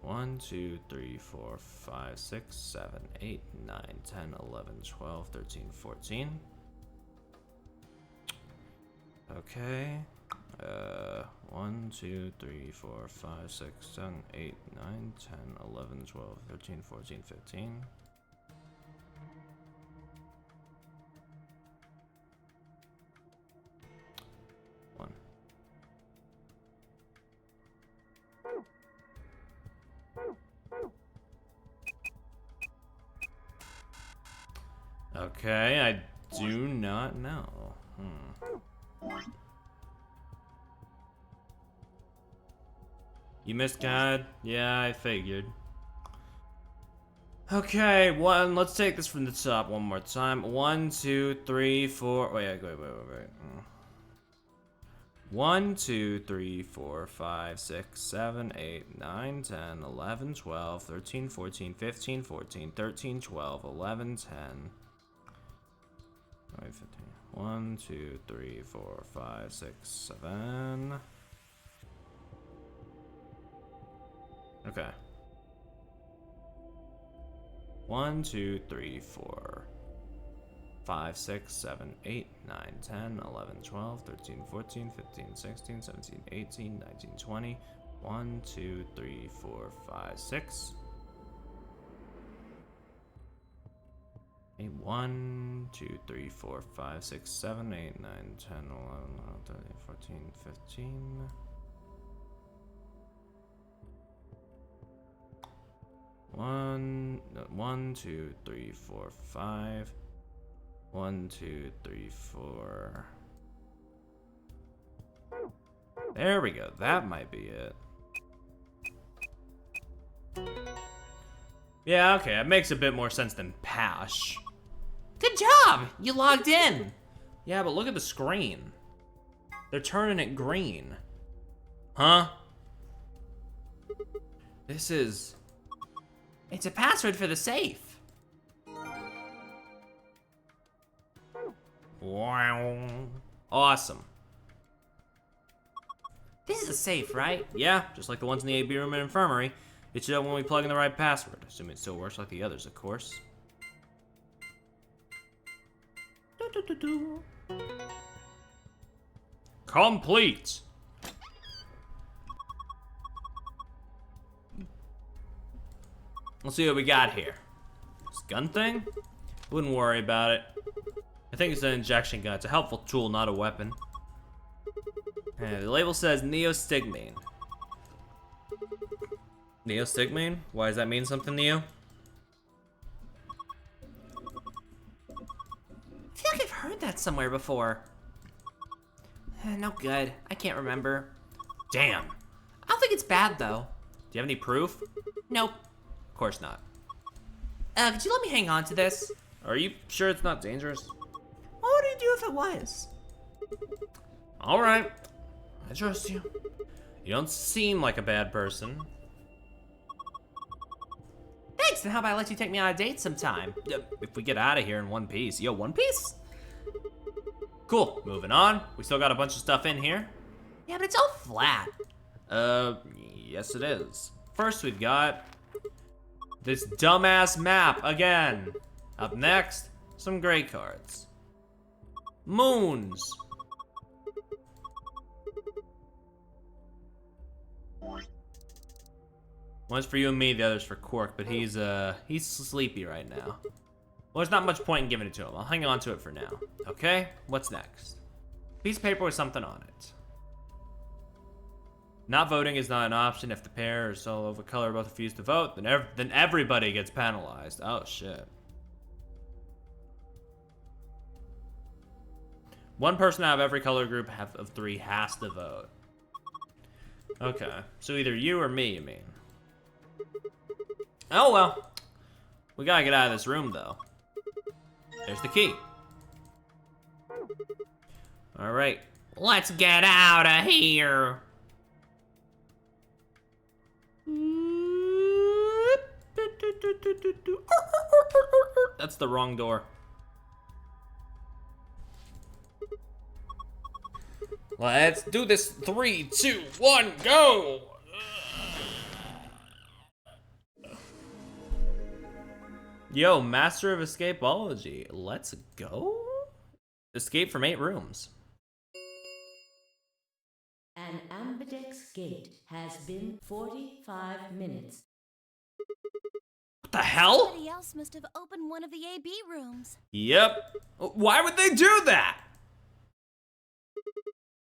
1, 2, 3, 4, 5, 6, 7, 8, 9, 10, 11, 12, 13, 14. Okay. 1, 2, 3, 4, 5, 6, 7, 8, 9, 10, 11, 12, 13, 14, 15. Okay, I do not know. You missed God? Yeah, I figured. Okay, let's take this from the top one more time. 1, 2, 3, 4. Wait. 1, 2, 3, 4, 5, 6, 7, 8, 9, 10, 11, 12, 13, 14, 15, 14, 13, 12, 11, 10. 1, 2, 3, 4, 5, 6, 7. Okay. 1, 2, 3, 4, 5, 6, 7, 8, 9, 10, 11, 12, 13, 14, 15, 16, 17, 18, 19, 20. 1, 2, 3, 4, 5, 6. 1, 2, 3, 4, 5, 6, 7, 8, 9, 10, 11, 12, 13, 14, 15. 1, 2, 3, 4, 5. 1, 2, 3, 4. There we go. That might be it. Yeah, okay. It makes a bit more sense than Pash. Good job! You logged in! Yeah, but look at the screen. They're turning it green. Huh? This is... It's a password for the safe. Wow. Awesome. This is a safe, right? Yeah, just like the ones in the AB room and infirmary. It should up when we plug in the right password. Assuming it still works like the others, of course. Complete. Let's see what we got here. This gun thing? Wouldn't worry about it. I think it's an injection gun. It's a helpful tool, not a weapon. The label says neostigmine. Neostigmine? Why does that mean something to you? I feel like I've heard that somewhere before. No good. I can't remember. Damn. I don't think it's bad, though. Do you have any proof? Nope. Of course not. Could you let me hang on to this? Are you sure it's not dangerous? What would you do if it was? All right. I trust you. You don't seem like a bad person. Thanks, then how about I let you take me on a date sometime? If we get out of here in one piece. Yo, one piece? Cool, moving on. We still got a bunch of stuff in here. Yeah, but it's all flat. Yes it is. First we've got this dumbass map again. Up next, some gray cards. Moons. One's for you and me, the other's for Quark, but he's sleepy right now. Well, there's not much point in giving it to him. I'll hang on to it for now. Okay, what's next? Piece of paper with something on it. Not voting is not an option. If the pair or solo of a color both refuse to vote, then everybody gets penalized. Oh, shit. One person out of every color group of 3 has to vote. Okay, so either you or me, you mean? Oh, well. We gotta get out of this room, though. There's the key. All right, let's get out of here. That's the wrong door. Let's do this. 3, 2, 1, go! Yo, Master of Escapology. Let's go? Escape from 8 rooms. An ambidex gate has been 45 minutes. What the hell? Somebody else must have opened one of the AB rooms. Yep. Why would they do that?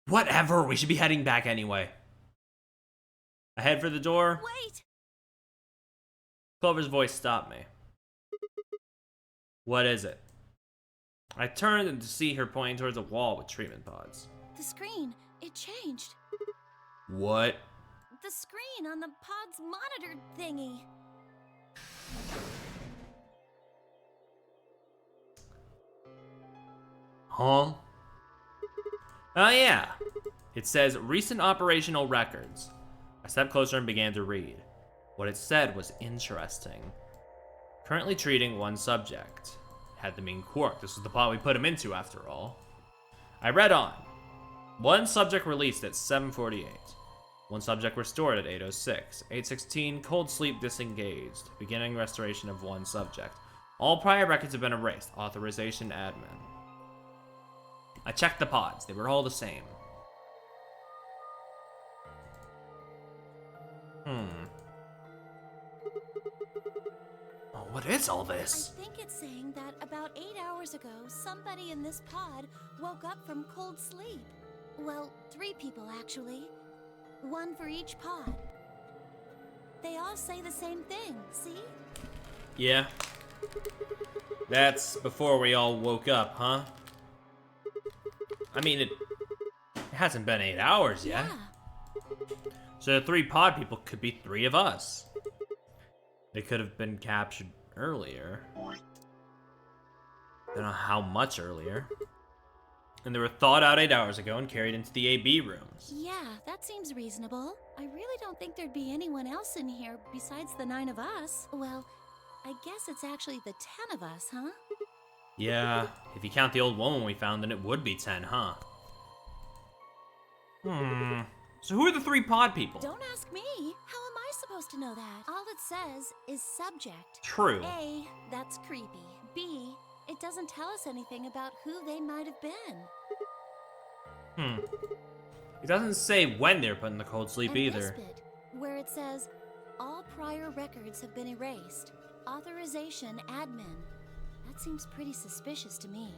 Whatever, we should be heading back anyway. I head for the door. Wait! Clover's voice stopped me. What is it? I turned and to see her pointing towards a wall with treatment pods. The screen, it changed. What? The screen on the pod's monitor thingy. Huh? Oh yeah. It says recent operational records. I stepped closer and began to read. What it said was interesting. Currently treating 1 subject. Had to mean Quark. This was the pod we put him into after all. I read on. 1 subject released at 7:48. 1 subject restored at 8:06. 8:16 cold sleep disengaged. Beginning restoration of 1 subject. All prior records have been erased. Authorization admin. I checked the pods. They were all the same. Oh, what is all this? I think it's saying that about 8 hours ago, somebody in this pod woke up from cold sleep. Well, 3 people actually. 1 for each pod. They all say the same thing, see? Yeah. That's before we all woke up, huh? I mean, it hasn't been 8 hours yet. Yeah. So the 3 pod people could be 3 of us. They could have been captured earlier. I don't know how much earlier. And they were thawed out 8 hours ago and carried into the AB rooms. Yeah, that seems reasonable. I really don't think there'd be anyone else in here besides the 9 of us. Well, I guess it's actually the 10 of us, huh? Yeah, if you count the old woman we found, then it would be 10, huh? So who are the 3 pod people? Don't ask me. How am I supposed to know that? All it says is subject. True. A, that's creepy. B, it doesn't tell us anything about who they might have been. It doesn't say when they're put in the cold sleep And either. this bit, where it says, all prior records have been erased. Authorization admin. That seems pretty suspicious to me.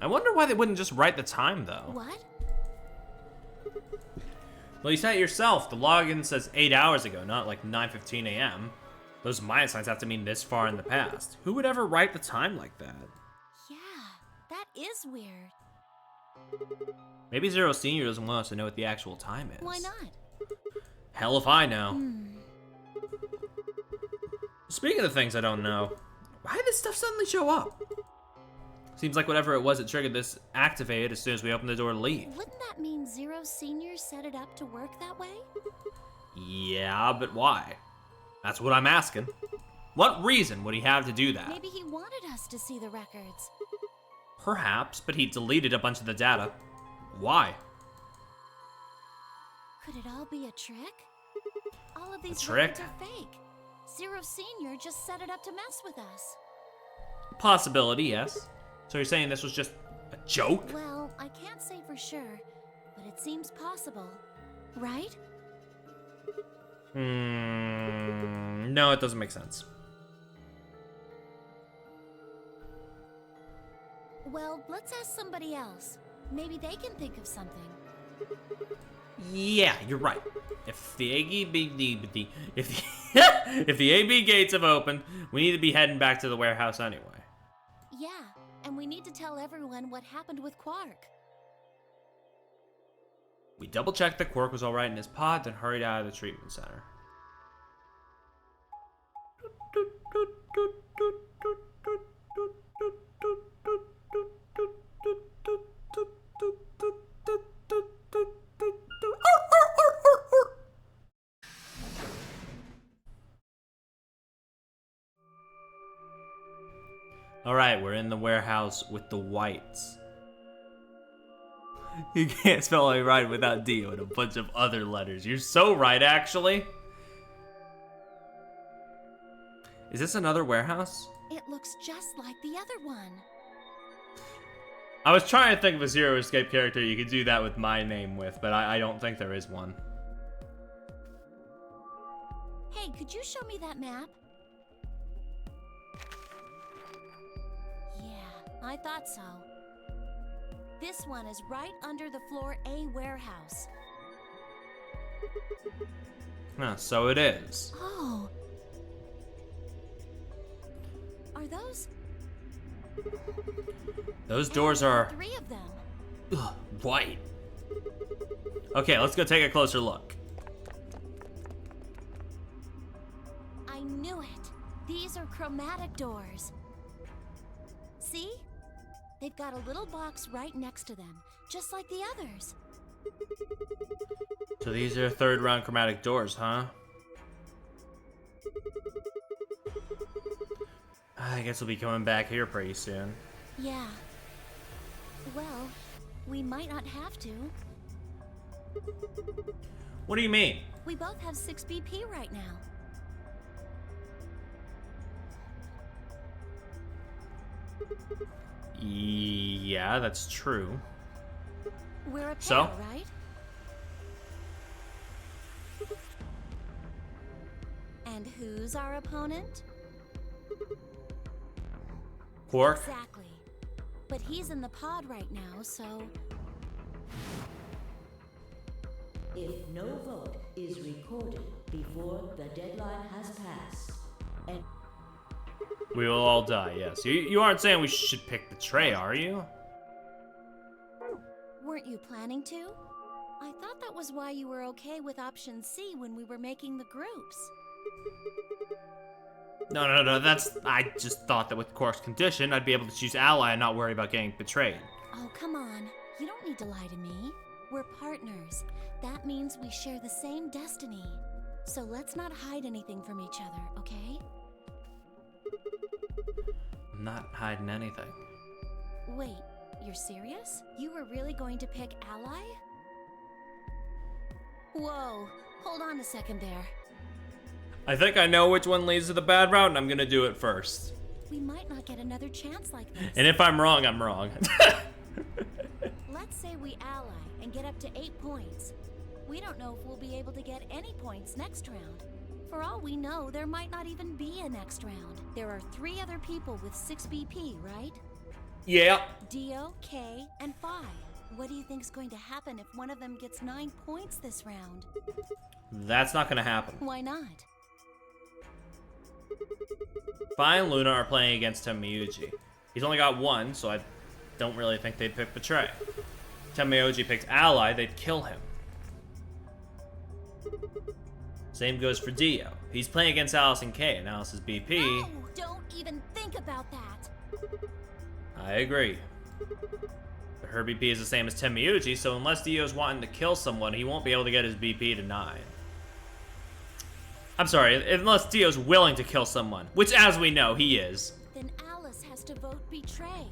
I wonder why they wouldn't just write the time, though. What? Well, you said it yourself. The login says 8 hours ago, not like 9:15 a.m. Those Maya signs have to mean this far in the past. Who would ever write the time like that? Yeah, that is weird. Maybe Zero Senior doesn't want us to know what the actual time is. Why not? Hell if I know. Speaking of things I don't know, why did this stuff suddenly show up? Seems like whatever it was that triggered this activated as soon as we opened the door to leave. Wouldn't that mean Zero Senior set it up to work that way? Yeah, but why? That's what I'm asking. What reason would he have to do that? Maybe he wanted us to see the records. Perhaps, but he deleted a bunch of the data. Why? Could it all be a trick? All of these trick? records are fake. Zero Senior just set it up to mess with us. Possibility, yes. So you're saying this was just a joke? Well, I can't say for sure, but it seems possible. Right? No, it doesn't make sense. Well, let's ask somebody else. Maybe they can think of something. Yeah, you're right. If the if the AB gates have opened, we need to be heading back to the warehouse anyway. Yeah, and we need to tell everyone what happened with Quark. We double-checked that Quark was alright in his pod, then hurried out of the treatment center. Alright, we're in the warehouse with the whites. You can't spell it right without D and a bunch of other letters. You're so right, actually. Is this another warehouse? It looks just like the other one. I was trying to think of a Zero Escape character you could do that with my name with, but I don't think there is one. Hey, could you show me that map? Yeah, I thought so. This one is right under the floor A warehouse. Huh, so it is. Oh. Are those? Those doors are 3 of them. white. Okay, let's go take a closer look. I knew it. These are chromatic doors. See? They've got a little box right next to them, just like the others. So these are third round chromatic doors, huh? I guess we'll be coming back here pretty soon. Yeah. Well, we might not have to. What do you mean? We both have 6 BP right now. Yeah, that's true. We're a pair, So? right? And who's our opponent? Quark? Exactly. But he's in the pod right now, so... If no vote is recorded before the deadline has passed, and We will all die, yes. You aren't saying we should pick the tray, are you? Weren't you planning to? I thought that was why you were okay with option C when we were making the groups. No, that's... I just thought that with Quark's condition, I'd be able to choose ally and not worry about getting betrayed. Oh, come on. You don't need to lie to me. We're partners. That means we share the same destiny. So let's not hide anything from each other, okay? I'm not hiding anything. Wait, you're serious? You were really going to pick Ally? Whoa, hold on a second there. I think I know which one leads to the bad route, and I'm gonna do it first. We might not get another chance like this. And if I'm wrong, I'm wrong. Let's say we ally and get up to 8 points. We don't know if we'll be able to get any points next round. For all we know, there might not even be a next round. There are 3 other people with 6 BP, right? Yeah. Dio, Kay, and Phi. What do you think's going to happen if one of them gets 9 points this round? That's not gonna happen. Why not? Phi and Luna are playing against Tenmyuji. He's only got 1, so I don't really think they'd pick Betray. Tenmyuji picked Ally, they'd kill him. Same goes for Dio. He's playing against Alice and Kay, and Alice's BP. No, don't even think about that. I agree. But her BP is the same as Tenmyuji, so unless Dio's wanting to kill someone, he won't be able to get his BP to 9. I'm sorry, unless Dio's willing to kill someone, which as we know, he is. Then Alice has to vote Betray.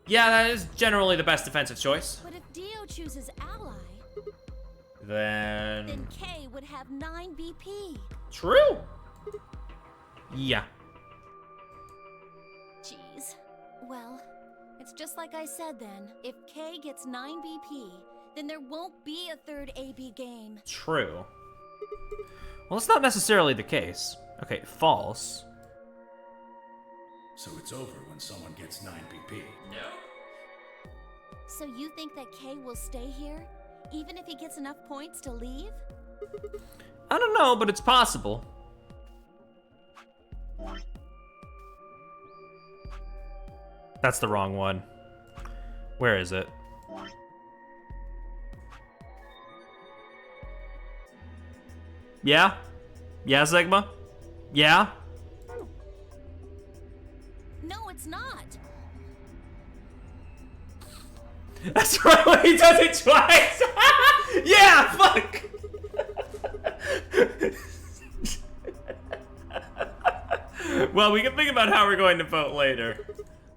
Yeah, that is generally the best defensive choice. But if Dio chooses Ally, Then Kay would have 9 BP. true. Yeah. Jeez. Well, it's just like I said then. If Kay gets 9 BP, then there won't be a third AB game. True. Well, it's not necessarily the case. Okay, false. So it's over when someone gets 9 BP. So you think that Kay will stay here, even if he gets enough points to leave? I don't know, but it's possible. That's the wrong one. Where is it? Yeah? Yeah, Sigma? Yeah? No, it's not. That's right, when he does it twice! Yeah, fuck! Well, we can think about how we're going to vote later.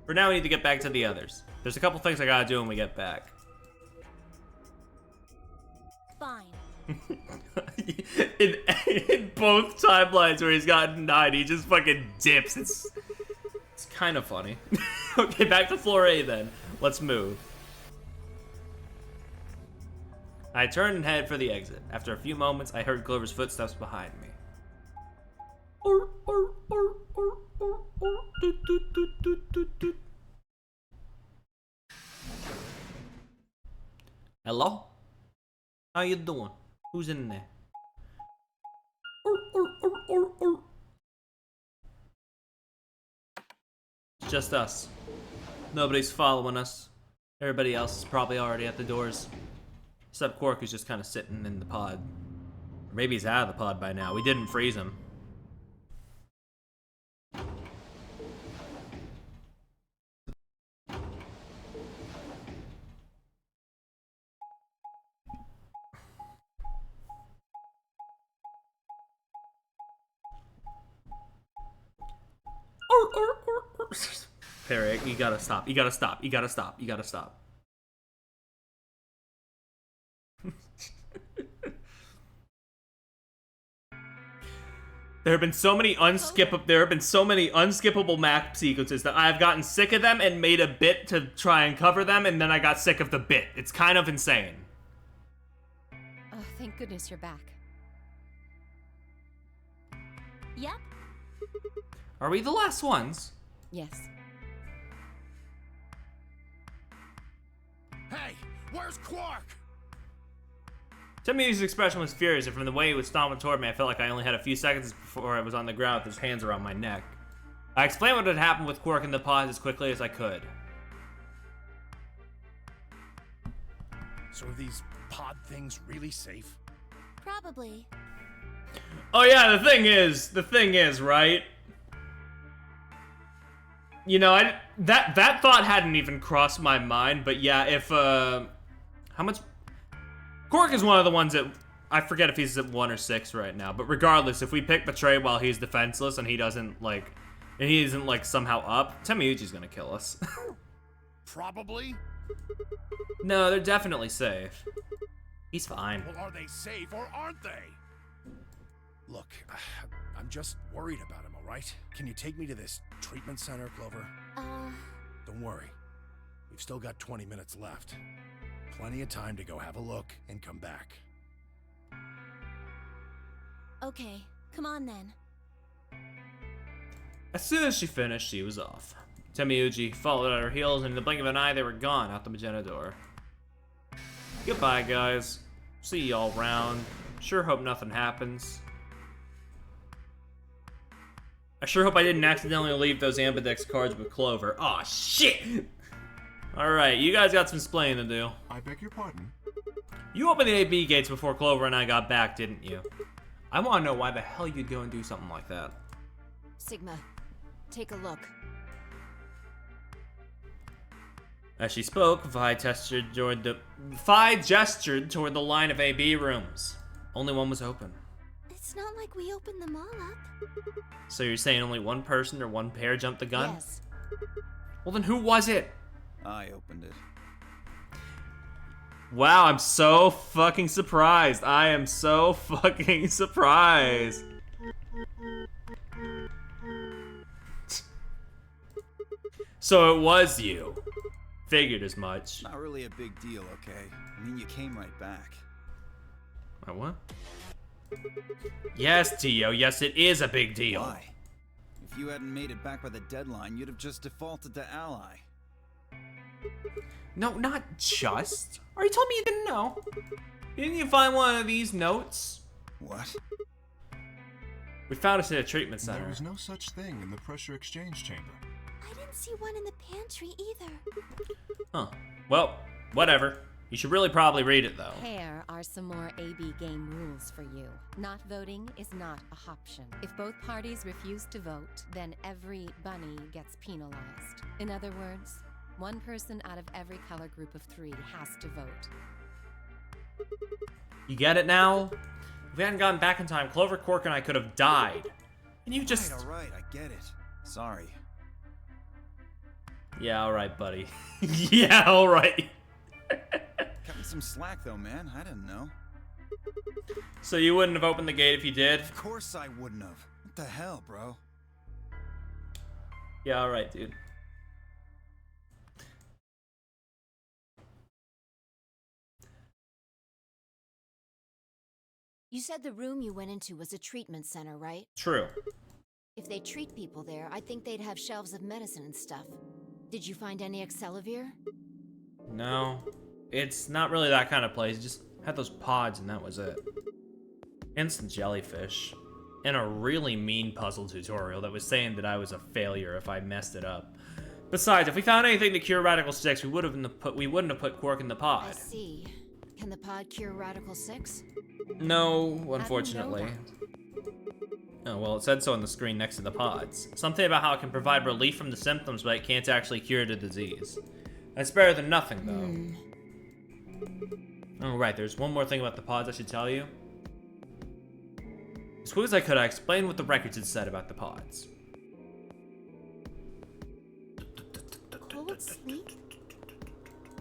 For now, we need to get back to the others. There's a couple things I gotta do when we get back. Fine. in both timelines where he's gotten 9, he just fucking dips. It's kind of funny. Okay, back to floor A then. Let's move. I turned and headed for the exit. After a few moments, I heard Clover's footsteps behind me. Hello? How you doing? Who's in there? It's just us. Nobody's following us. Everybody else is probably already at the doors. Except Quark, who's just kind of sitting in the pod. Or maybe he's out of the pod by now. We didn't freeze him. Perry, you gotta stop. You gotta stop. You gotta stop. You gotta stop. There have been so many unskippable map sequences that I've gotten sick of them and made a bit to try and cover them, and then I got sick of the bit. It's kind of insane. Oh, thank goodness you're back. Yep. Are we the last ones? Yes. Hey, where's Quark? Timmy's expression was furious, and from the way he was stomping toward me, I felt like I only had a few seconds before I was on the ground with his hands around my neck. I explained what had happened with Quark in the pod as quickly as I could. So are these pod things really safe? Probably. Oh yeah, the thing is, right? You know, that thought hadn't even crossed my mind, but yeah, if, how much? Quark is one of the ones that, I forget if he's at 1 or 6 right now, but regardless, if we pick Betray while he's defenseless and he doesn't, like, and he isn't, like, somehow up, Temiuji's gonna kill us. Probably. No, they're definitely safe. He's fine. Well, are they safe or aren't they? Look, I'm just worried about him, all right? Can you take me to this treatment center, Clover? Don't worry. We've still got 20 minutes left. Plenty of time to go have a look and come back. Okay, come on then. As soon as she finished, she was off. Temiuji followed at her heels, and in the blink of an eye, they were gone out the magenta door. Goodbye, guys. See y'all around. Sure hope nothing happens. I sure hope I didn't accidentally leave those Ambidex cards with Clover. Aw, shit! Alright, you guys got some splaining to do. I beg your pardon? You opened the AB gates before Clover and I got back, didn't you? I want to know why the hell you'd go and do something like that. Sigma, take a look. As she spoke, Vi gestured toward the line of AB rooms. Only one was open. It's not like we opened them all up. So you're saying only one person or one pair jumped the gun? Yes. Well, then who was it? I opened it. Wow, I'm so fucking surprised. I am so fucking surprised. So it was you. Figured as much. Not really a big deal, okay? I mean, you came right back. My what? Yes, Tio, yes, it is a big deal. Why? If you hadn't made it back by the deadline, you'd have just defaulted to ally. No, not just. Are you telling me you didn't know? Didn't you find one of these notes? What? We found it in a treatment center. There was no such thing in the pressure exchange chamber. I didn't see one in the pantry either. Huh. Well, whatever. You should really probably read it, though. Here are some more AB game rules for you. Not voting is not a option. If both parties refuse to vote, then every bunny gets penalized. In other words, one person out of every color group of 3 has to vote. You get it now? If we hadn't gotten back in time, Clover, Quark, and I could have died. And you just... All right, I get it. Sorry. Yeah, alright, buddy. Yeah, alright. Cut me some slack, though, man. I didn't know. So you wouldn't have opened the gate if you did? Of course I wouldn't have. What the hell, bro? Yeah, alright, dude. You said the room you went into was a treatment center, right? True. If they treat people there, I think they'd have shelves of medicine and stuff. Did you find any Excelavir? No. It's not really that kind of place. It just had those pods and that was it. And some jellyfish. And a really mean puzzle tutorial that was saying that I was a failure if I messed it up. Besides, if we found anything to cure Radical 6, we wouldn't have put Quark in the pod. I see. Can the pod cure Radical 6? No, unfortunately. How do you know Oh, well, it said so on the screen next to the pods. Something about how it can provide relief from the symptoms, but it can't actually cure the disease. That's better than nothing, though. Oh, right, there's one more thing about the pods I should tell you. As quick as I could, I explained what the records had said about the pods. Cold sleep?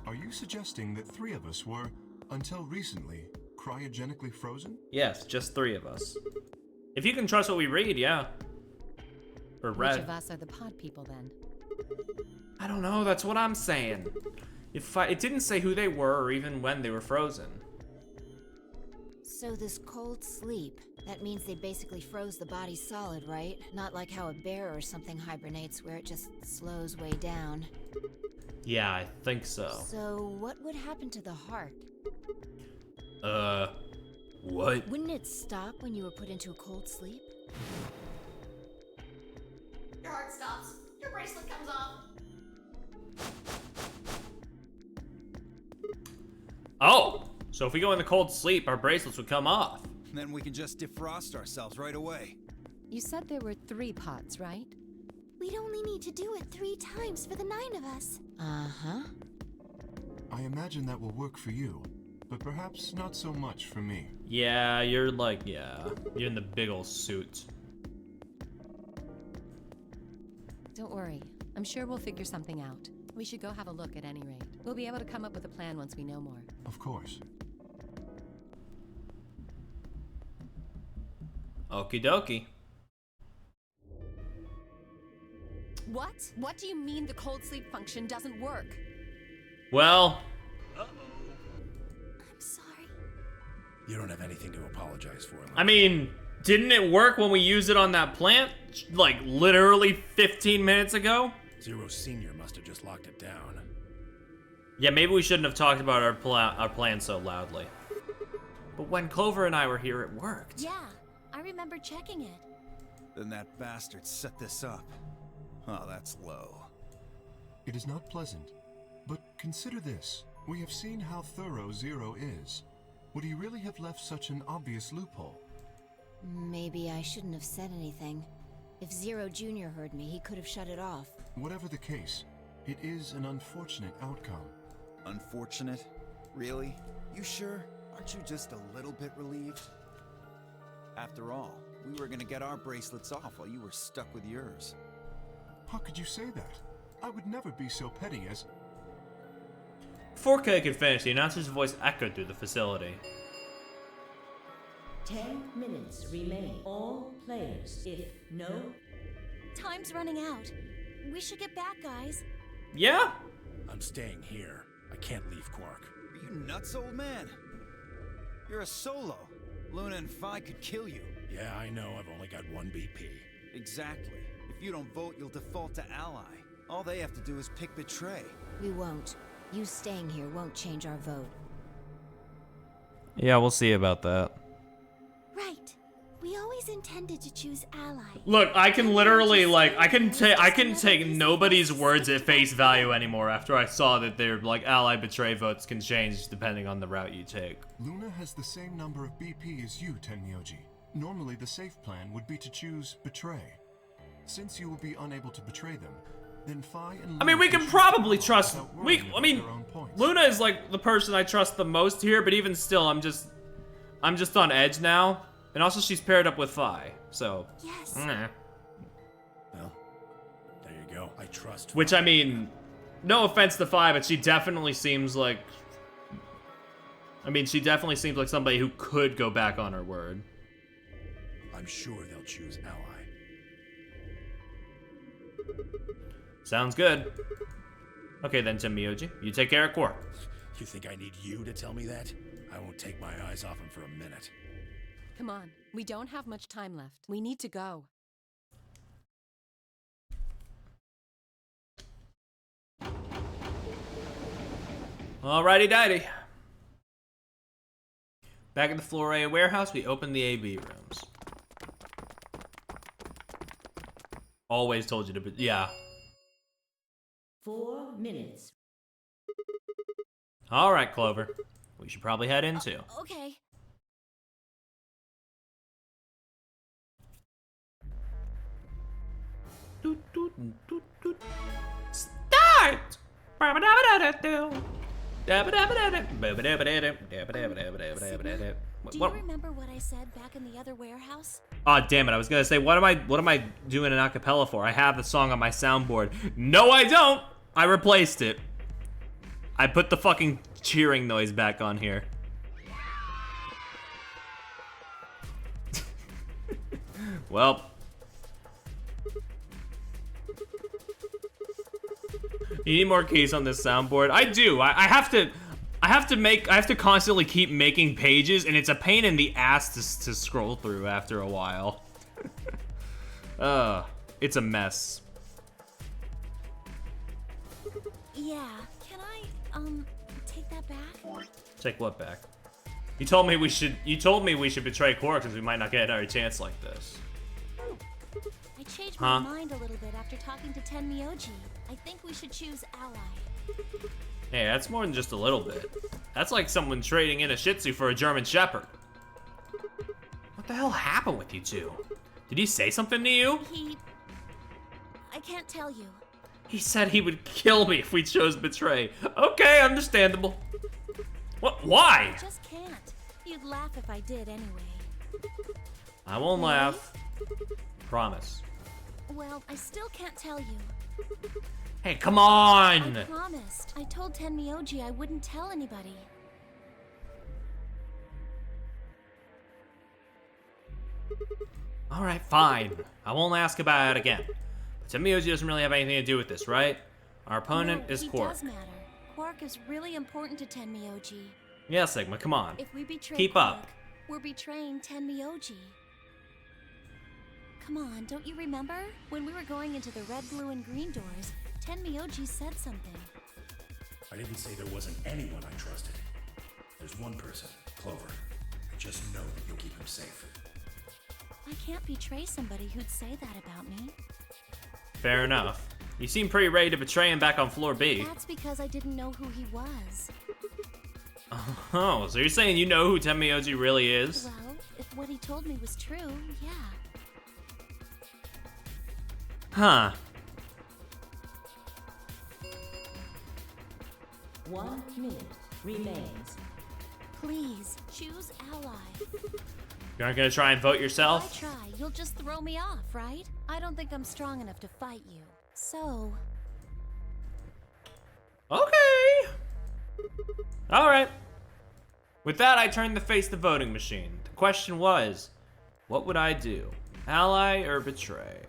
Are you suggesting that 3 of us were, until recently, cryogenically frozen? Yes, just 3 of us. If you can trust what we read, yeah. Or read. Which of us are the pod people then? I don't know, that's what I'm saying. It didn't say who they were or even when they were frozen. So this cold sleep, that means they basically froze the body solid, right? Not like how a bear or something hibernates where it just slows way down. Yeah, I think so. So what would happen to the heart? What? Wouldn't it stop when you were put into a cold sleep? Your heart stops. Your bracelet comes off. Oh! So if we go into cold sleep, our bracelets would come off. Then we can just defrost ourselves right away. You said there were 3 pods, right? We'd only need to do it 3 times for the 9 of us. Uh-huh. I imagine that will work for you, but perhaps not so much for me. Yeah, you're like, yeah. You're in the big ol' suit. Don't worry. I'm sure we'll figure something out. We should go have a look at any rate. We'll be able to come up with a plan once we know more. Of course. Okie dokie. What? What do you mean the cold sleep function doesn't work? Well, I'm sorry. You don't have anything to apologize for. I mean, didn't it work when we used it on that plant? Like, literally 15 minutes ago? Zero Senior must have just locked it down. Yeah, maybe we shouldn't have talked about our plan so loudly. But when Clover and I were here, it worked. Yeah, I remember checking it. Then that bastard set this up. Oh, that's low. It is not pleasant, but consider this. We have seen how thorough Zero is. Would he really have left such an obvious loophole? Maybe I shouldn't have said anything. If Zero Jr. heard me, he could have shut it off. Whatever the case, it is an unfortunate outcome. Unfortunate? Really? You sure? Aren't you just a little bit relieved? After all, we were gonna get our bracelets off while you were stuck with yours. How could you say that? I would never be so petty as... Before Kay could finish, the announcer's voice echoed through the facility. 10 minutes remain. All players, if no... Time's running out. We should get back, guys. Yeah? I'm staying here. I can't leave Quark. Are you nuts, old man? You're a solo. Luna and Phi could kill you. Yeah, I know. I've only got 1 BP. Exactly. If you don't vote, you'll default to ally. All they have to do is pick Betray. We won't. You staying here won't change our vote. Yeah, we'll see about that. Right. We always intended to choose ally. Look, I can literally, like, I can take nobody's words at face value anymore after I saw that their, like, ally betray votes can change depending on the route you take. Luna has the same number of BP as you, Tenmyoji. Normally, the safe plan would be to choose Betray. Since you will be unable to betray them, then Phi and Luna I mean, we can choose probably Phi trust, without worrying about their own points. Luna is, like, the person I trust the most here, but even still, I'm just on edge now. And also, she's paired up with Phi, so. Yes. Nah. Well, there you go. I trust. Which, I mean, no offense to Phi, but she definitely seems like... I mean, she definitely seems like somebody who could go back on her word. I'm sure they'll choose ally. Sounds good. Okay then, Tenmyoji, you take care of Quark. You think I need you to tell me that? I won't take my eyes off him for a minute. Come on. We don't have much time left. We need to go. Alrighty dighty. Back at the Flore warehouse, we open the AB rooms. Always told you to, but yeah. 4 minutes. Alright, Clover. We should probably head into. Okay. Start! Do you remember what I said back in the other warehouse? Oh damn it, I was gonna say, what am I doing an acapella for? I have the song on my soundboard. No, I don't! I replaced it. I put the fucking cheering noise back on here. Well. You need more keys on this soundboard? I do. I have to constantly keep making pages, and it's a pain in the ass to scroll through after a while. It's a mess. Yeah. Can I, take that back? Take what back? You told me we should betray Quark because we might not get another chance like this. I changed my mind a little bit after talking to Tenmyoji. I think we should choose ally. Hey, that's more than just a little bit. That's like someone trading in a Shih Tzu for a German Shepherd. What the hell happened with you two? Did he say something to you? I can't tell you. He said he would kill me if we chose betray. Okay, understandable. What? Why? I just can't. You'd laugh if I did anyway. I won't Really? laugh. Promise. Well, I still can't tell you. Hey, come on! I promised. I told Tenmyoji I wouldn't tell anybody. Alright, fine. I won't ask about it again. Tenmyoji doesn't really have anything to do with this, right? Our opponent No, is he Quark. does matter. Quark is really important to Tenmyoji. Yeah, Sigma, come on. If we betray Keep Quark, up. we're betraying Tenmyoji. Come on, don't you remember? When we were going into the red, blue, and green doors, Tenmyoji said something. I didn't say there wasn't anyone I trusted. There's one person, Clover. I just know that you'll keep him safe. I can't betray somebody who'd say that about me. Fair enough. You seem pretty ready to betray him back on floor B. That's because I didn't know who he was. Oh, so you're saying you know who Tenmyoji really is? Well, if what he told me was true, yeah. Huh. 1 minute remains. Please, choose ally. You aren't gonna try and vote If I yourself? try, you'll just throw me off, right? I don't think I'm strong enough to fight you. So, Okay. Alright. With that, I turned to face the voting machine. The question was, what would I do? Ally or betray?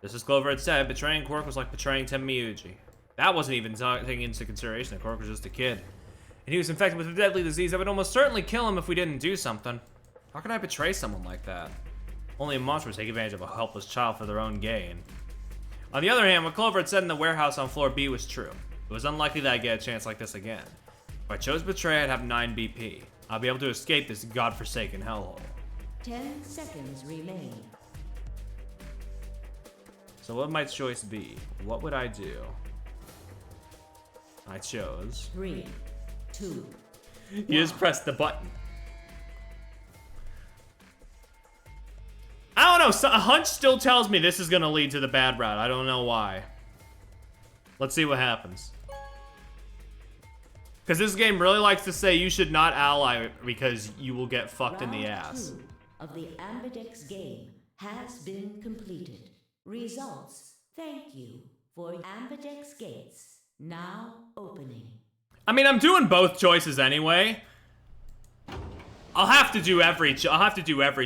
This is Clover had said, betraying Quark was like betraying Tenmyoji. That wasn't even taking into consideration that Quark was just a kid. And he was infected with a deadly disease that would almost certainly kill him if we didn't do something. How could I betray someone like that? Only a monster would take advantage of a helpless child for their own gain. On the other hand, what Clover had said in the warehouse on floor B was true. It was unlikely that I'd get a chance like this again. If I chose betray, I'd have 9 BP. I'll be able to escape this godforsaken hellhole. 10 seconds remain. So what would my choice be? What would I do? I chose. 3, 2. You just pressed the button. I don't know, so a hunch still tells me this is gonna lead to the bad route. I don't know why. Let's see what happens. Because this game really likes to say you should not ally because you will get fucked in the ass. Round 2 of the Ambidex game has been completed. Results. Thank you for Ambidex gates now opening. I mean, I'm doing both choices anyway. I'll have to do every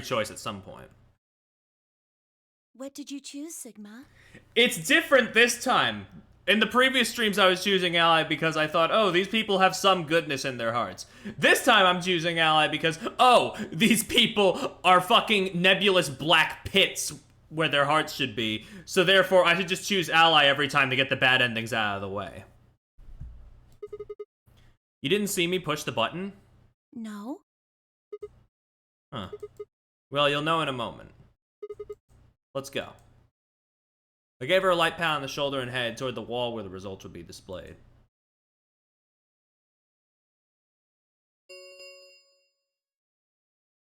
choice at some point. what did you choose, Sigma? It's different this time. In the previous streams, I was choosing ally because I thought, oh, these people have some goodness in their hearts. This time, I'm choosing ally because, oh, these people are fucking nebulous black pits where their hearts should be. So therefore, I should just choose ally every time to get the bad endings out of the way. You didn't see me push the button? No? Huh. Well, you'll know in a moment. Let's go. I gave her a light pat on the shoulder and head toward the wall where the results would be displayed.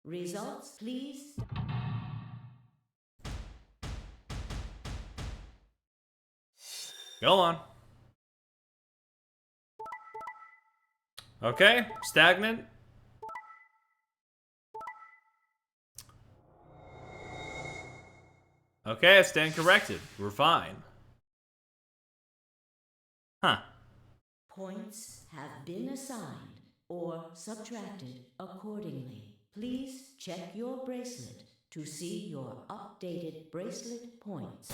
Results, please. Go on. Okay, stagnant. Okay, I stand corrected. We're fine. Huh. Points have been assigned or subtracted accordingly. Please check your bracelet to see your updated bracelet points.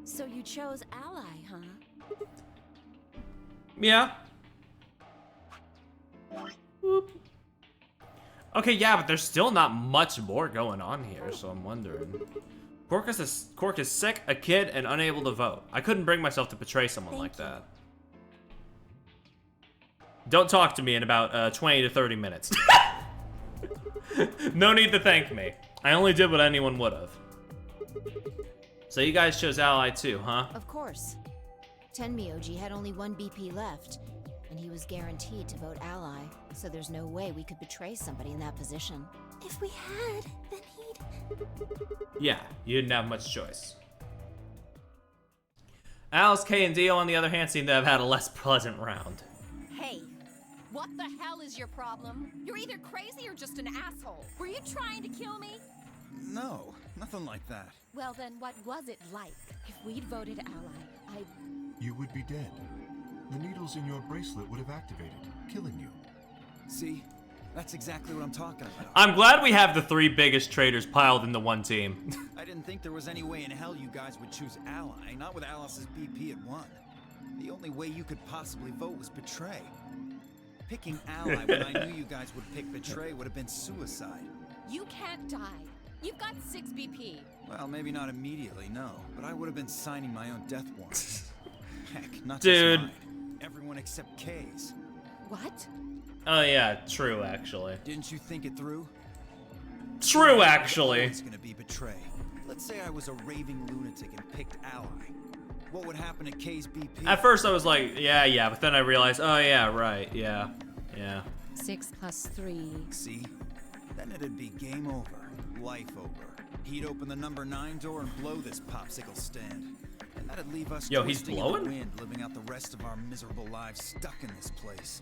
So you chose ally, huh? Yeah. Whoop. Okay, yeah, but there's still not much more going on here, so I'm wondering. Quark is sick, a kid, and unable to vote. I couldn't bring myself to betray someone like that. Don't talk to me in about 20 to 30 minutes. No need to thank me. I only did what anyone would have. So you guys chose ally too, huh? Of course. Tenmyoji had only 1 BP left, and he was guaranteed to vote ally, so there's no way we could betray somebody in that position. If we had, then he'd... Yeah, you didn't have much choice. Alice, Kay, and Dio, on the other hand, seem to have had a less pleasant round. Hey, what the hell is your problem? You're either crazy or just an asshole. Were you trying to kill me? No, nothing like that. Well then, what was it like? If we'd voted ally, You would be dead. The needles in your bracelet would have activated, killing you. See? That's exactly what I'm talking about. I'm glad we have the 3 biggest traitors piled into one team. I didn't think there was any way in hell you guys would choose Ally, not with Alice's BP at 1. The only way you could possibly vote was Betray. Picking Ally when I knew you guys would pick Betray would have been suicide. You can't die. You've got 6 BP. Well, maybe not immediately, no. But I would have been signing my own death warrant. Heck, not Dude. just mine. Everyone except Kay's. What? Oh yeah, true actually. Didn't you think it through? True actually. It's gonna be Betray. Let's say I was a raving lunatic and picked Ally. What would happen to Kay's BP? At first I was like, yeah, but then I realized, oh yeah, right, yeah. 6 plus 3. See? Then it'd be game over. Life over. He'd open the number 9 door and blow this popsicle stand. And that'd leave us Yo, he's twisting in blowing? the wind, living out the rest of our miserable lives stuck in this place.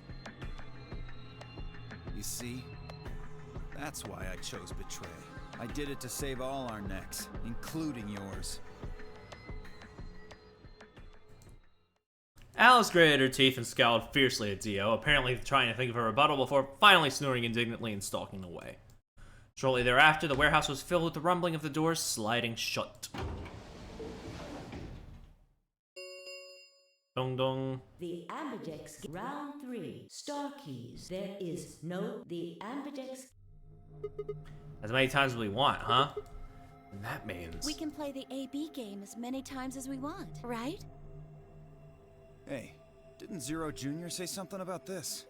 You see? That's why I chose Betray. I did it to save all our necks, including yours. Alice gritted her teeth and scowled fiercely at Dio, apparently trying to think of a rebuttal before finally snoring indignantly and stalking away. Shortly thereafter, the warehouse was filled with the rumbling of the doors sliding shut. Dong dong. The Ambidex round 3. Star keys. There is no the Ambidex. As many times as we want, huh? And that means... We can play the AB game as many times as we want, right? Hey, didn't Zero Jr. say something about this?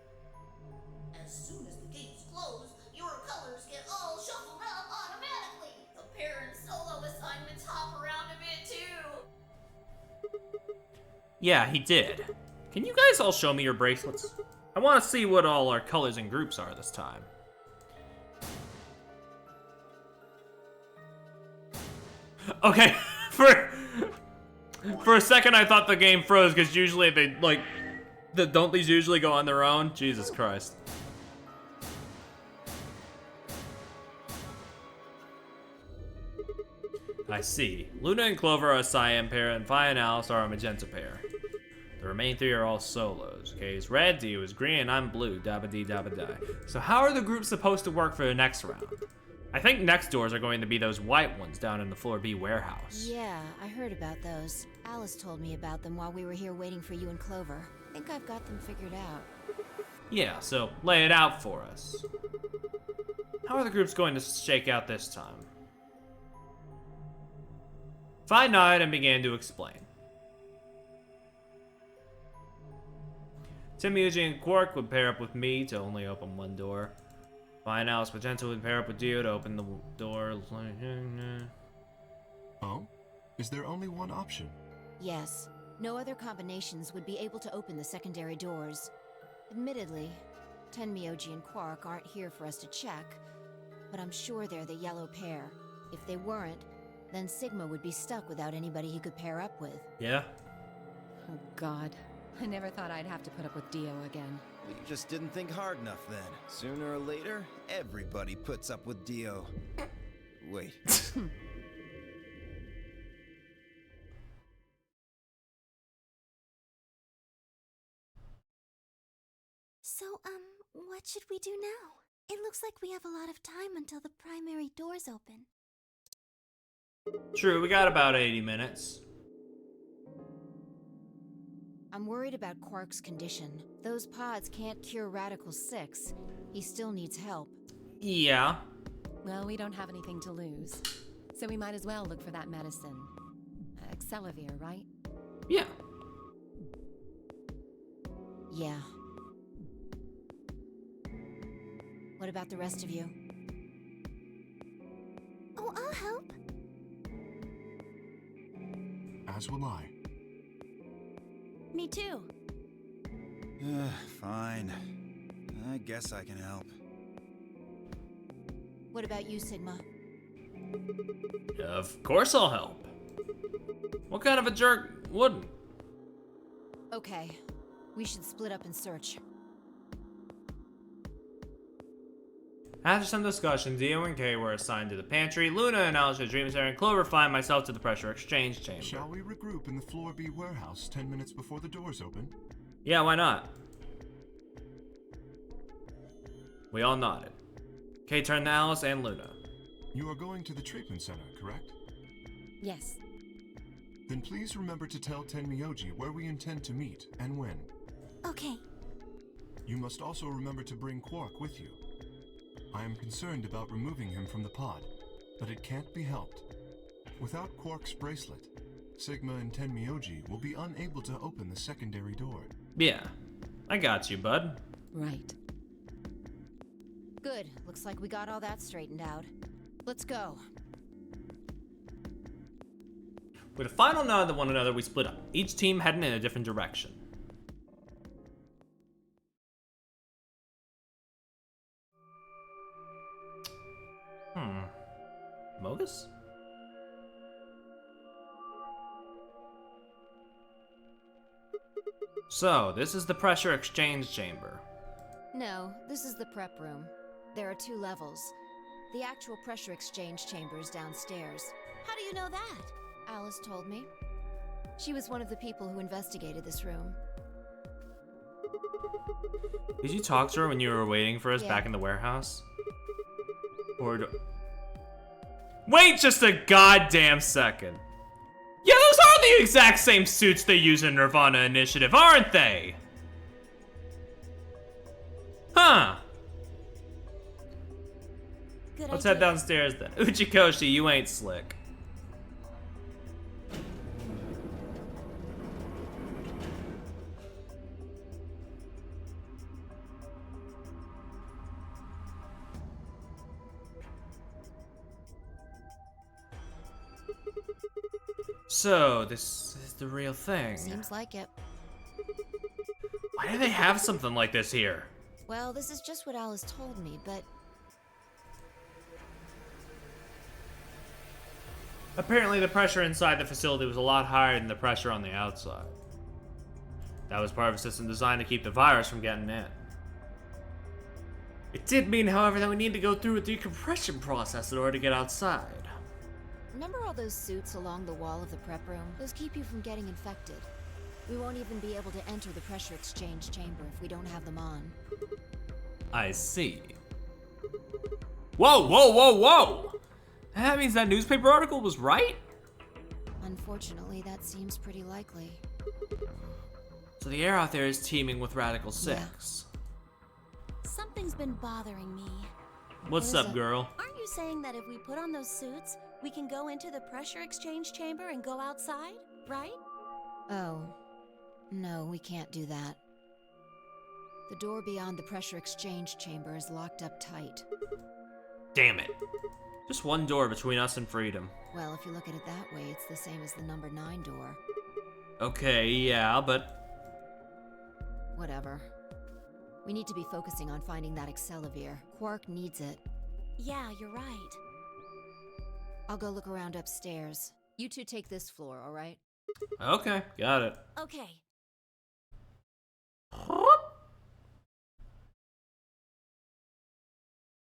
As soon as the gates close, your colors get all shuffled up automatically. The pair and solo assignments hop around a bit too. Yeah, he did. Can you guys all show me your bracelets? I want to see what all our colors and groups are this time. Okay, for a second I thought the game froze because usually they don't these usually go on their own? Jesus Christ. I see. Luna and Clover are a cyan pair, and Vi and Alice are a magenta pair. The remaining 3 are all solos. Kay's red, Dio is green, and I'm blue. Dabba dee dabba die. So how are the groups supposed to work for the next round? I think next doors are going to be those white ones down in the floor B warehouse. Yeah, I heard about those. Alice told me about them while we were here waiting for you and Clover. I think I've got them figured out. Yeah, so lay it out for us. How are the groups going to shake out this time? Vi nodded and began to explain. Tim, Yuji, and Quark would pair up with me to only open one door. Vi and Alice Magenta would pair up with Dio to open the door. Oh? Is there only one option? Yes. No other combinations would be able to open the secondary doors. Admittedly, Tenmyoji and Quark aren't here for us to check, but I'm sure they're the yellow pair. If they weren't, then Sigma would be stuck without anybody he could pair up with. Yeah? Oh God. I never thought I'd have to put up with Dio again. You just didn't think hard enough then. Sooner or later, everybody puts up with Dio. Wait. So, what should we do now? It looks like we have a lot of time until the primary doors open. True, we got about 80 minutes. I'm worried about Quark's condition. Those pods can't cure Radical 6. He still needs help. Yeah. Well, we don't have anything to lose. So we might as well look for that medicine. Excelavir, right? Yeah. Yeah. What about the rest of you? Oh, I'll help. As will I. Me too. Fine. I guess I can help. What about you, Sigma? Of course I'll help. What kind of a jerk wouldn't? Okay. We should split up and search. After some discussion, Dio and Kay were assigned to the pantry, Luna and Alice to Dream Center, and Clover find myself to the pressure exchange chamber. Shall we regroup in the Floor B warehouse 10 minutes before the doors open? Yeah, why not? We all nodded. Kay turned to Alice and Luna. You are going to the treatment center, correct? Yes. Then please remember to tell Tenmyoji where we intend to meet and when. Okay. You must also remember to bring Quark with you. I am concerned about removing him from the pod, but it can't be helped. Without Quark's bracelet, Sigma and Tenmyoji will be unable to open the secondary door. Yeah, I got you, bud. Right. Good. Looks like we got all that straightened out. Let's go. With a final nod to one another, we split up, each team heading in a different direction. Mogus? So, this is the pressure exchange chamber. No, this is the prep room. There are 2 levels. The actual pressure exchange chamber is downstairs. How do you know that? Alice told me. She was one of the people who investigated this room. Did you talk to her when you were waiting for us Yeah. back in the warehouse? Or wait just a goddamn second. Yeah, those are the exact same suits they use in Nirvana Initiative, aren't they? Huh. Good Let's idea. head downstairs then. Uchikoshi, you ain't slick. So, this is the real thing. Seems like it. Why do they have something like this here? Well, this is just what Alice told me, but Apparently the pressure inside the facility was a lot higher than the pressure on the outside. That was part of a system designed to keep the virus from getting in. It did mean, however, that we need to go through a decompression process in order to get outside. remember all those suits along the wall of the prep room? Those keep you from getting infected. We won't even be able to enter the pressure exchange chamber if we don't have them on. I see. Whoa, whoa, whoa, whoa! That means that newspaper article was right? Unfortunately, that seems pretty likely. So the air out there is teeming with Radical 6. Something's been bothering me. What's What is up, it? girl? Aren't you saying that if we put on those suits, we can go into the pressure exchange chamber and go outside, right? Oh. No, we can't do that. The door beyond the pressure exchange chamber is locked up tight. Damn it. Just one door between us and freedom. Well, if you look at it that way, it's the same as the number 9 door. Okay, yeah, but... Whatever. We need to be focusing on finding that Accelavir. Quark needs it. Yeah, you're right. I'll go look around upstairs. You two take this floor, alright? Okay, got it. Okay.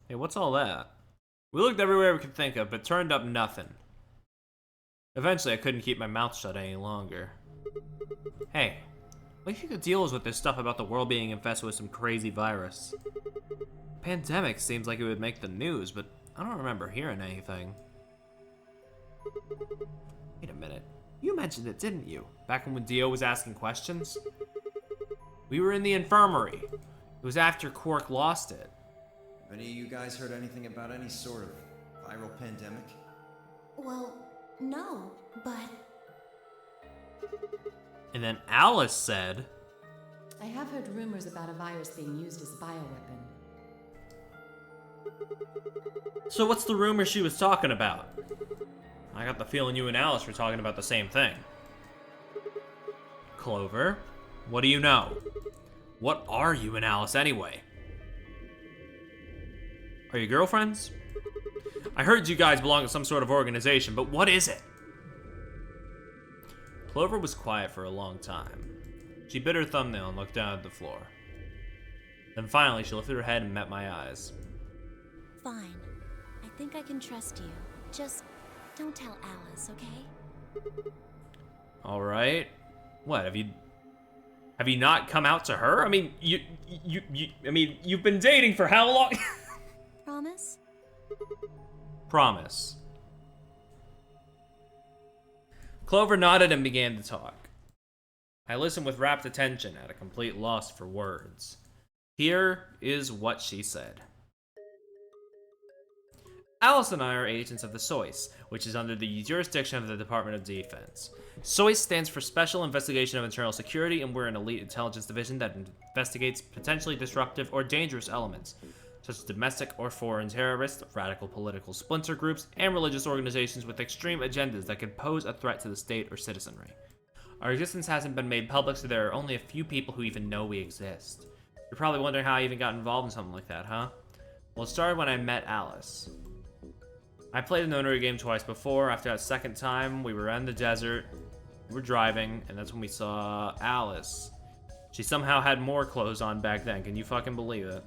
Hey, what's all that? We looked everywhere we could think of, but turned up nothing. Eventually, I couldn't keep my mouth shut any longer. Hey, what do you think the deal is with this stuff about the world being infested with some crazy virus? Pandemic seems like it would make the news, but I don't remember hearing anything. Wait a minute. You mentioned it, didn't you? Back when Dio was asking questions? We were in the infirmary. It was after Quark lost it. Have any of you guys heard anything about any sort of viral pandemic? Well, no, but And then Alice said, I have heard rumors about a virus being used as a bioweapon. so what's the rumor she was talking about? I got the feeling you and Alice were talking about the same thing. Clover, what do you know? What are you and Alice anyway? Are you girlfriends? I heard you guys belong to some sort of organization, but what is it? Clover was quiet for a long time. She bit her thumbnail and looked down at the floor. Then finally, she lifted her head and met my eyes. Fine. I think I can trust you. Just don't tell Alice, okay? All right. What, have you not come out to her? I mean, you've been dating for how long? Promise? Promise. Clover nodded and began to talk. I listened with rapt attention, at a complete loss for words. Here is what she said. Alice and I are agents of the SOIS, which is under the jurisdiction of the Department of Defense. SOIS stands for Special Investigation of Internal Security, and we're an elite intelligence division that investigates potentially disruptive or dangerous elements, such as domestic or foreign terrorists, radical political splinter groups, and religious organizations with extreme agendas that could pose a threat to the state or citizenry. Our existence hasn't been made public, so there are only a few people who even know we exist. You're probably wondering how I even got involved in something like that, huh? Well, it started when I met Alice. I played the notary game twice before. After that second time, we were in the desert, we were driving, and that's when we saw Alice. She somehow had more clothes on back then, can you fucking believe it?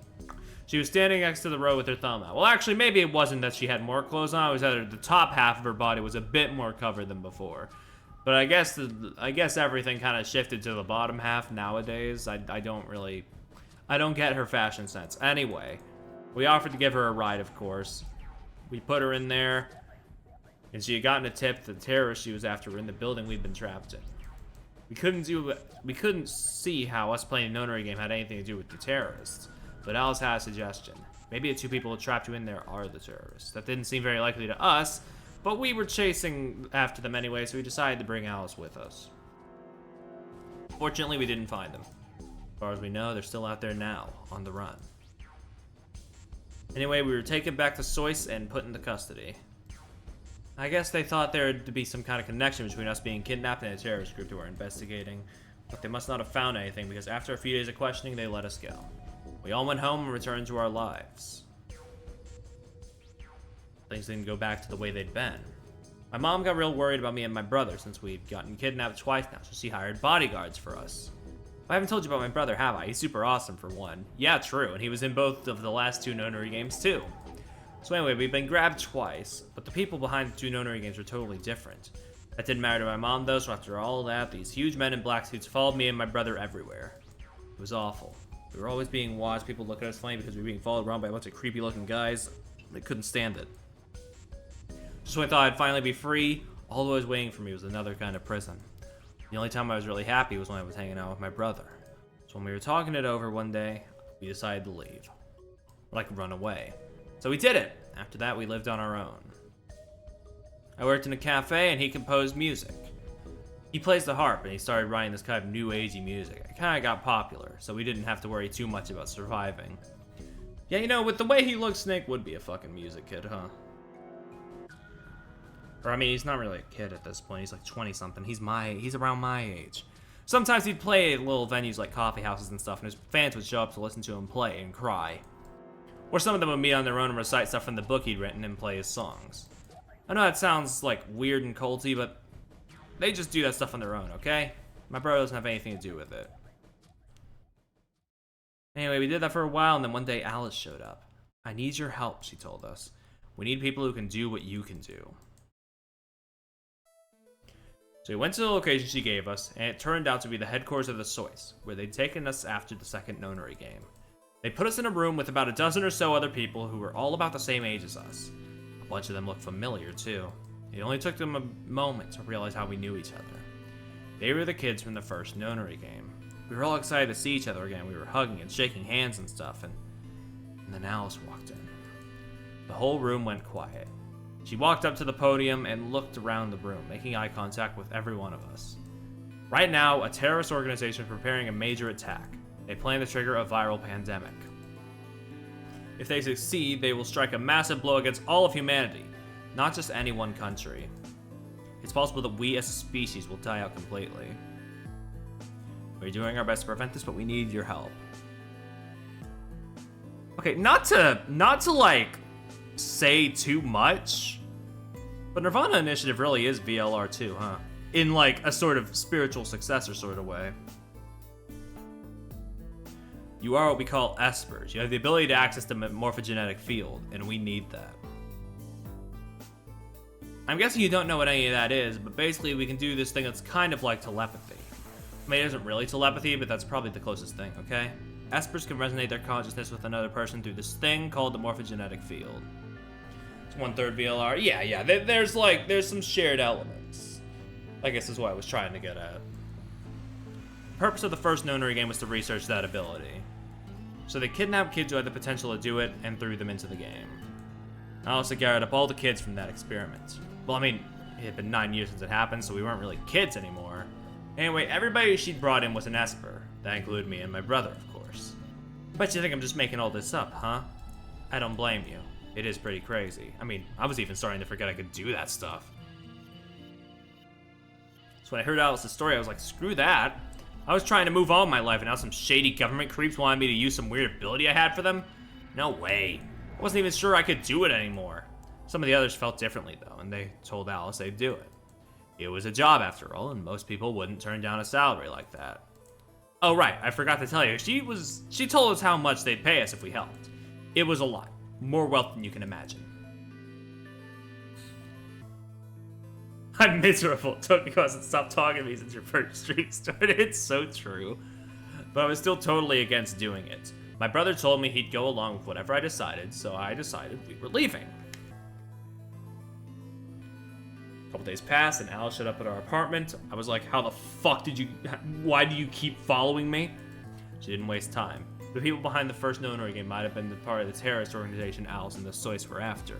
She was standing next to the road with her thumb out. Well, actually, maybe it wasn't that she had more clothes on, it was that the top half of her body was a bit more covered than before. But I guess everything kind of shifted to the bottom half nowadays. I don't get her fashion sense. Anyway, we offered to give her a ride, of course. We put her in there, and she had gotten a tip that the terrorists she was after were in the building we'd been trapped in. We couldn't see how us playing a notary game had anything to do with the terrorists, but Alice had a suggestion. Maybe the two people who trapped you in there are the terrorists. That didn't seem very likely to us, but we were chasing after them anyway, so we decided to bring Alice with us. Fortunately, we didn't find them. As far as we know, they're still out there now, on the run. Anyway, we were taken back to SOIS and put into custody. I guess they thought there to be some kind of connection between us being kidnapped and a terrorist group who were investigating, but they must not have found anything because after a few days of questioning, they let us go. We all went home and returned to our lives. Things didn't go back to the way they'd been. My mom got real worried about me and my brother since we'd gotten kidnapped twice now, so she hired bodyguards for us. I haven't told you about my brother, have I? He's super awesome for one. Yeah, true, and he was in both of the last two notary games too. So anyway, we've been grabbed twice, but the people behind the two notary games were totally different. That didn't matter to my mom though, so after all that, these huge men in black suits followed me and my brother everywhere. It was awful. We were always being watched, people look at us funny because we were being followed around by a bunch of creepy looking guys. They couldn't stand it. Just when I thought I'd finally be free, all that was waiting for me was another kind of prison. The only time I was really happy was when I was hanging out with my brother. So when we were talking it over one day, we decided to leave. Like run away. So we did it. After that, we lived on our own. I worked in a cafe and he composed music. He plays the harp and he started writing this kind of new agey music. It kind of got popular, so we didn't have to worry too much about surviving. Yeah, you know, with the way he looks, Snake would be a fucking music kid, huh? Or I mean, he's not really a kid at this point. He's like 20-something. He's around my age. Sometimes he'd play at little venues like coffee houses and stuff, and his fans would show up to listen to him play and cry. Or some of them would meet on their own and recite stuff from the book he'd written and play his songs. I know that sounds like weird and culty, but they just do that stuff on their own, okay? My brother doesn't have anything to do with it. Anyway, we did that for a while, and then one day Alice showed up. I need your help, she told us. We need people who can do what you can do. So we went to the location she gave us, and it turned out to be the headquarters of the SOIS, where they'd taken us after the second notary game. They put us in a room with about a dozen or so other people who were all about the same age as us. A bunch of them looked familiar, too. It only took them a moment to realize how we knew each other. They were the kids from the first notary game. We were all excited to see each other again. We were hugging and shaking hands and stuff, and then Alice walked in. The whole room went quiet. She walked up to the podium and looked around the room, making eye contact with every one of us. Right now, a terrorist organization is preparing a major attack. They plan to trigger a viral pandemic. If they succeed, they will strike a massive blow against all of humanity, not just any one country. It's possible that we as a species will die out completely. We're doing our best to prevent this, but we need your help. Okay, not to like say too much. But Nirvana Initiative really is VLR too, huh? In like a sort of spiritual successor sort of way. You are what we call espers. You have the ability to access the morphogenetic field, and we need that. I'm guessing you don't know what any of that is, but basically we can do this thing that's kind of like telepathy. I mean, it isn't really telepathy, but that's probably the closest thing, okay? Espers can resonate their consciousness with another person through this thing called the morphogenetic field. It's 1/3 VLR. Yeah, there's some shared elements. I guess is what I was trying to get at. The purpose of the first Nonary game was to research that ability. So they kidnapped kids who had the potential to do it and threw them into the game. I also gathered up all the kids from that experiment. Well, I mean, it had been 9 years since it happened, so we weren't really kids anymore. Anyway, everybody she'd brought in was an Esper. That included me and my brother, of course. Bet you think I'm just making all this up, huh? I don't blame you. It is pretty crazy. I mean, I was even starting to forget I could do that stuff. So when I heard Alice's story, I was like, screw that. I was trying to move on in my life, and now some shady government creeps wanted me to use some weird ability I had for them? No way. I wasn't even sure I could do it anymore. Some of the others felt differently, though, and they told Alice they'd do it. It was a job, after all, and most people wouldn't turn down a salary like that. Oh, right, I forgot to tell you. She told us how much they'd pay us if we helped. It was a lot. More wealth than you can imagine. I'm miserable. Tony hasn't stopped talking to me since your first stream started. It's so true. But I was still totally against doing it. My brother told me he'd go along with whatever I decided, so I decided we were leaving. A couple days passed, and Alice showed up at our apartment. I was like, how the fuck why do you keep following me? She didn't waste time. The people behind the first Nonary game might have been the part of the terrorist organization Alice and the Sois were after.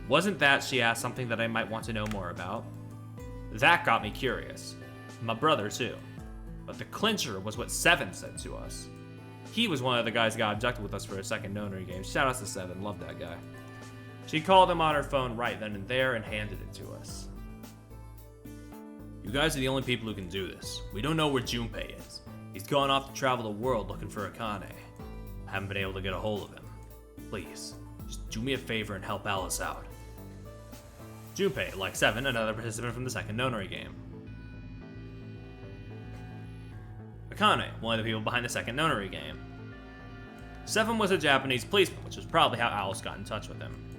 Wasn't that, she asked, something that I might want to know more about? That got me curious. My brother, too. But the clincher was what Seven said to us. He was one of the guys who got abducted with us for a second Nonary game. Shout out to Seven, love that guy. She called him on her phone right then and there and handed it to us. You guys are the only people who can do this. We don't know where Junpei is. He's gone off to travel the world looking for Akane. I haven't been able to get a hold of him. Please, just do me a favor and help Alice out. Junpei, like Seven, another participant from the second Nonary game. Akane, one of the people behind the second Nonary game. Seven was a Japanese policeman, which is probably how Alice got in touch with him.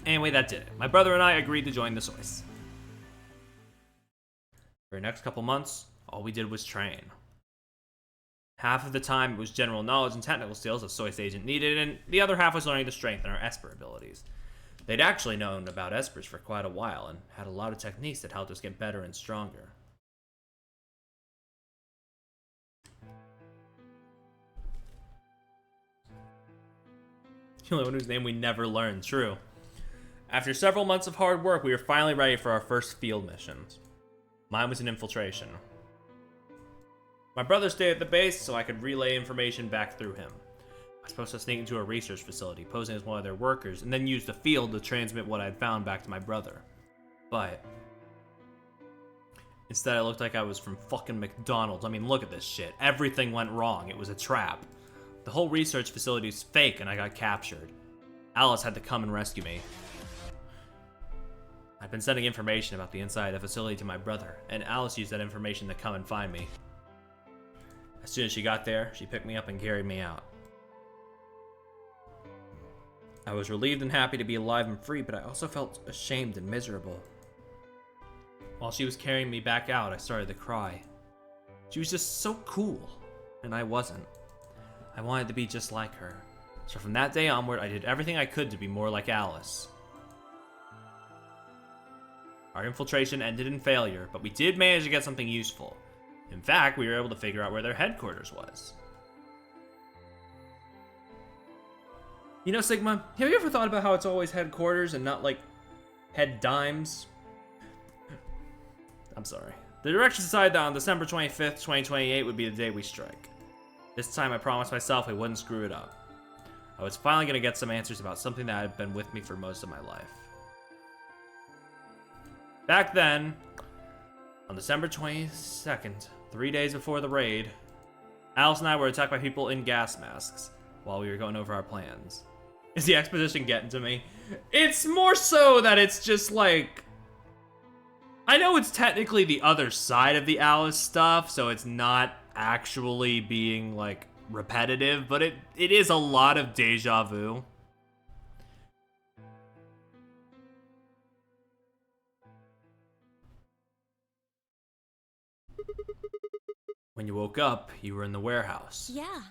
Anyway, that did it. My brother and I agreed to join the Sois. For the next couple months, all we did was train. Half of the time it was general knowledge and technical skills a Sois agent needed, and the other half was learning to strengthen our Esper abilities. They'd actually known about Espers for quite a while, and had a lot of techniques that helped us get better and stronger. The only one whose name we never learned, true. After several months of hard work, we were finally ready for our first field missions. Mine was an infiltration. My brother stayed at the base so I could relay information back through him. I was supposed to sneak into a research facility, posing as one of their workers, and then use the field to transmit what I had found back to my brother. But instead I looked like I was from fucking McDonald's. I mean, look at this shit. Everything went wrong. It was a trap. The whole research facility is fake and I got captured. Alice had to come and rescue me. I'd been sending information about the inside of the facility to my brother, and Alice used that information to come and find me. As soon as she got there, she picked me up and carried me out. I was relieved and happy to be alive and free, but I also felt ashamed and miserable. While she was carrying me back out, I started to cry. She was just so cool, and I wasn't. I wanted to be just like her. So from that day onward, I did everything I could to be more like Alice. Our infiltration ended in failure, but we did manage to get something useful. In fact, we were able to figure out where their headquarters was. You know, Sigma, have you ever thought about how it's always headquarters and not, like, head dimes? I'm sorry. The direction decided that on December 25th, 2028 would be the day we strike. This time I promised myself I wouldn't screw it up. I was finally going to get some answers about something that had been with me for most of my life. Back then, on December 22nd, 3 days before the raid, Alice and I were attacked by people in gas masks while we were going over our plans. Is the exposition getting to me? It's more so that it's just like... I know it's technically the other side of the Alice stuff, so it's not actually being, like, repetitive, but it is a lot of deja vu. When you woke up, you were in the warehouse. Yeah.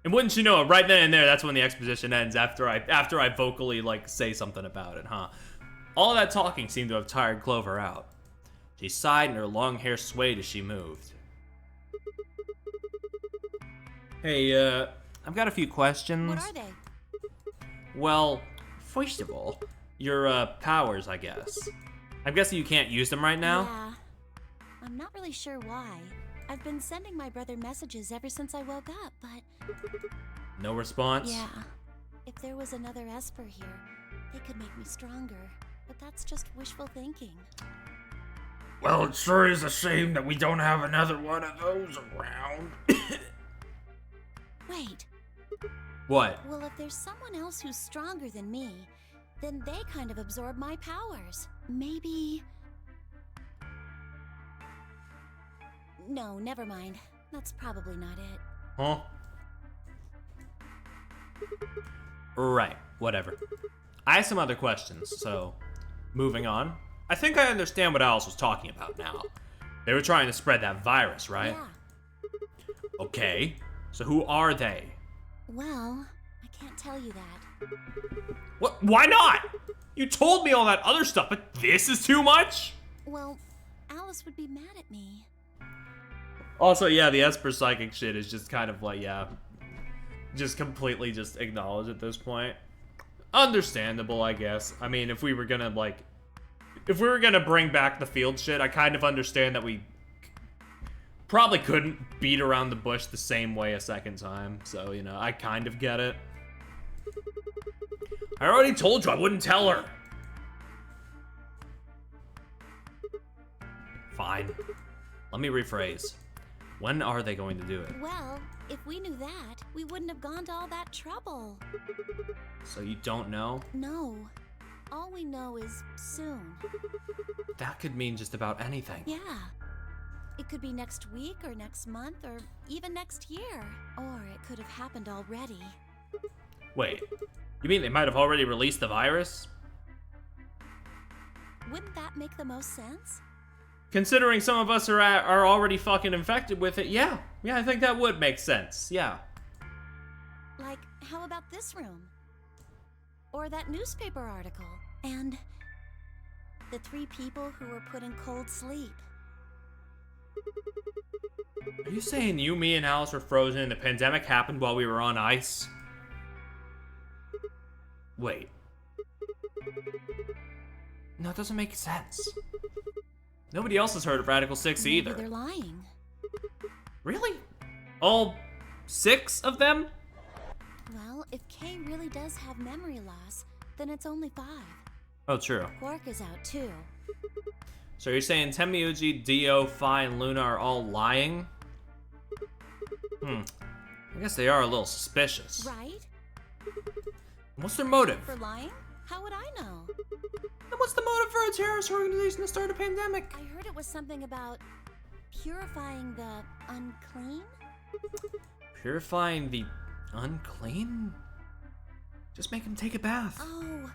And wouldn't you know it, right then and there, that's when the exposition ends, after I vocally, like, say something about it, huh? All that talking seemed to have tired Clover out. She sighed and her long hair swayed as she moved. Hey, I've got a few questions. What are they? Well, first of all, your, powers, I guess. I'm guessing you can't use them right now? Yeah. I'm not really sure why. I've been sending my brother messages ever since I woke up, but... No response? Yeah. If there was another Esper here, they could make me stronger. But that's just wishful thinking. Well, it sure is a shame that we don't have another one of those around. Wait. What? Well, if there's someone else who's stronger than me, then they kind of absorb my powers. Maybe... No, never mind. That's probably not it. Huh? Right, whatever. I have some other questions, so moving on. I think I understand what Alice was talking about now. They were trying to spread that virus, right? Yeah. Okay, so who are they? Well, I can't tell you that. What? Why not? You told me all that other stuff, but this is too much? Well, Alice would be mad at me. Also, yeah, the Esper psychic shit is just kind of like, yeah, just completely just acknowledged at this point. Understandable, I guess. I mean, if we were gonna, like, if we were gonna bring back the field shit, I kind of understand that we probably couldn't beat around the bush the same way a second time. So, you know, I kind of get it. I already told you I wouldn't tell her. Fine. Let me rephrase. When are they going to do it? Well, if we knew that, we wouldn't have gone to all that trouble. So you don't know? No. All we know is soon. That could mean just about anything. Yeah. It could be next week or next month or even next year. Or it could have happened already. Wait, you mean they might have already released the virus? Wouldn't that make the most sense? Considering some of us are already fucking infected with it, yeah. Yeah, I think that would make sense, yeah. Like, how about this room? Or that newspaper article? And the 3 people who were put in cold sleep. Are you saying you, me, and Alice were frozen and the pandemic happened while we were on ice? Wait. No, it doesn't make sense. Nobody else has heard of Radical 6 Maybe either. they're lying. Really? All 6 of them? Well, if Kay really does have memory loss, then it's only 5. Oh, true. Quark is out too. So you're saying Temiuji, Dio, Phi, and Luna are all lying? I guess they are a little suspicious. Right? What's their motive? For lying? How would I know? And what's the motive for a terrorist organization to start a pandemic? I heard it was something about purifying the unclean? Purifying the unclean? Just make them take a bath. Oh,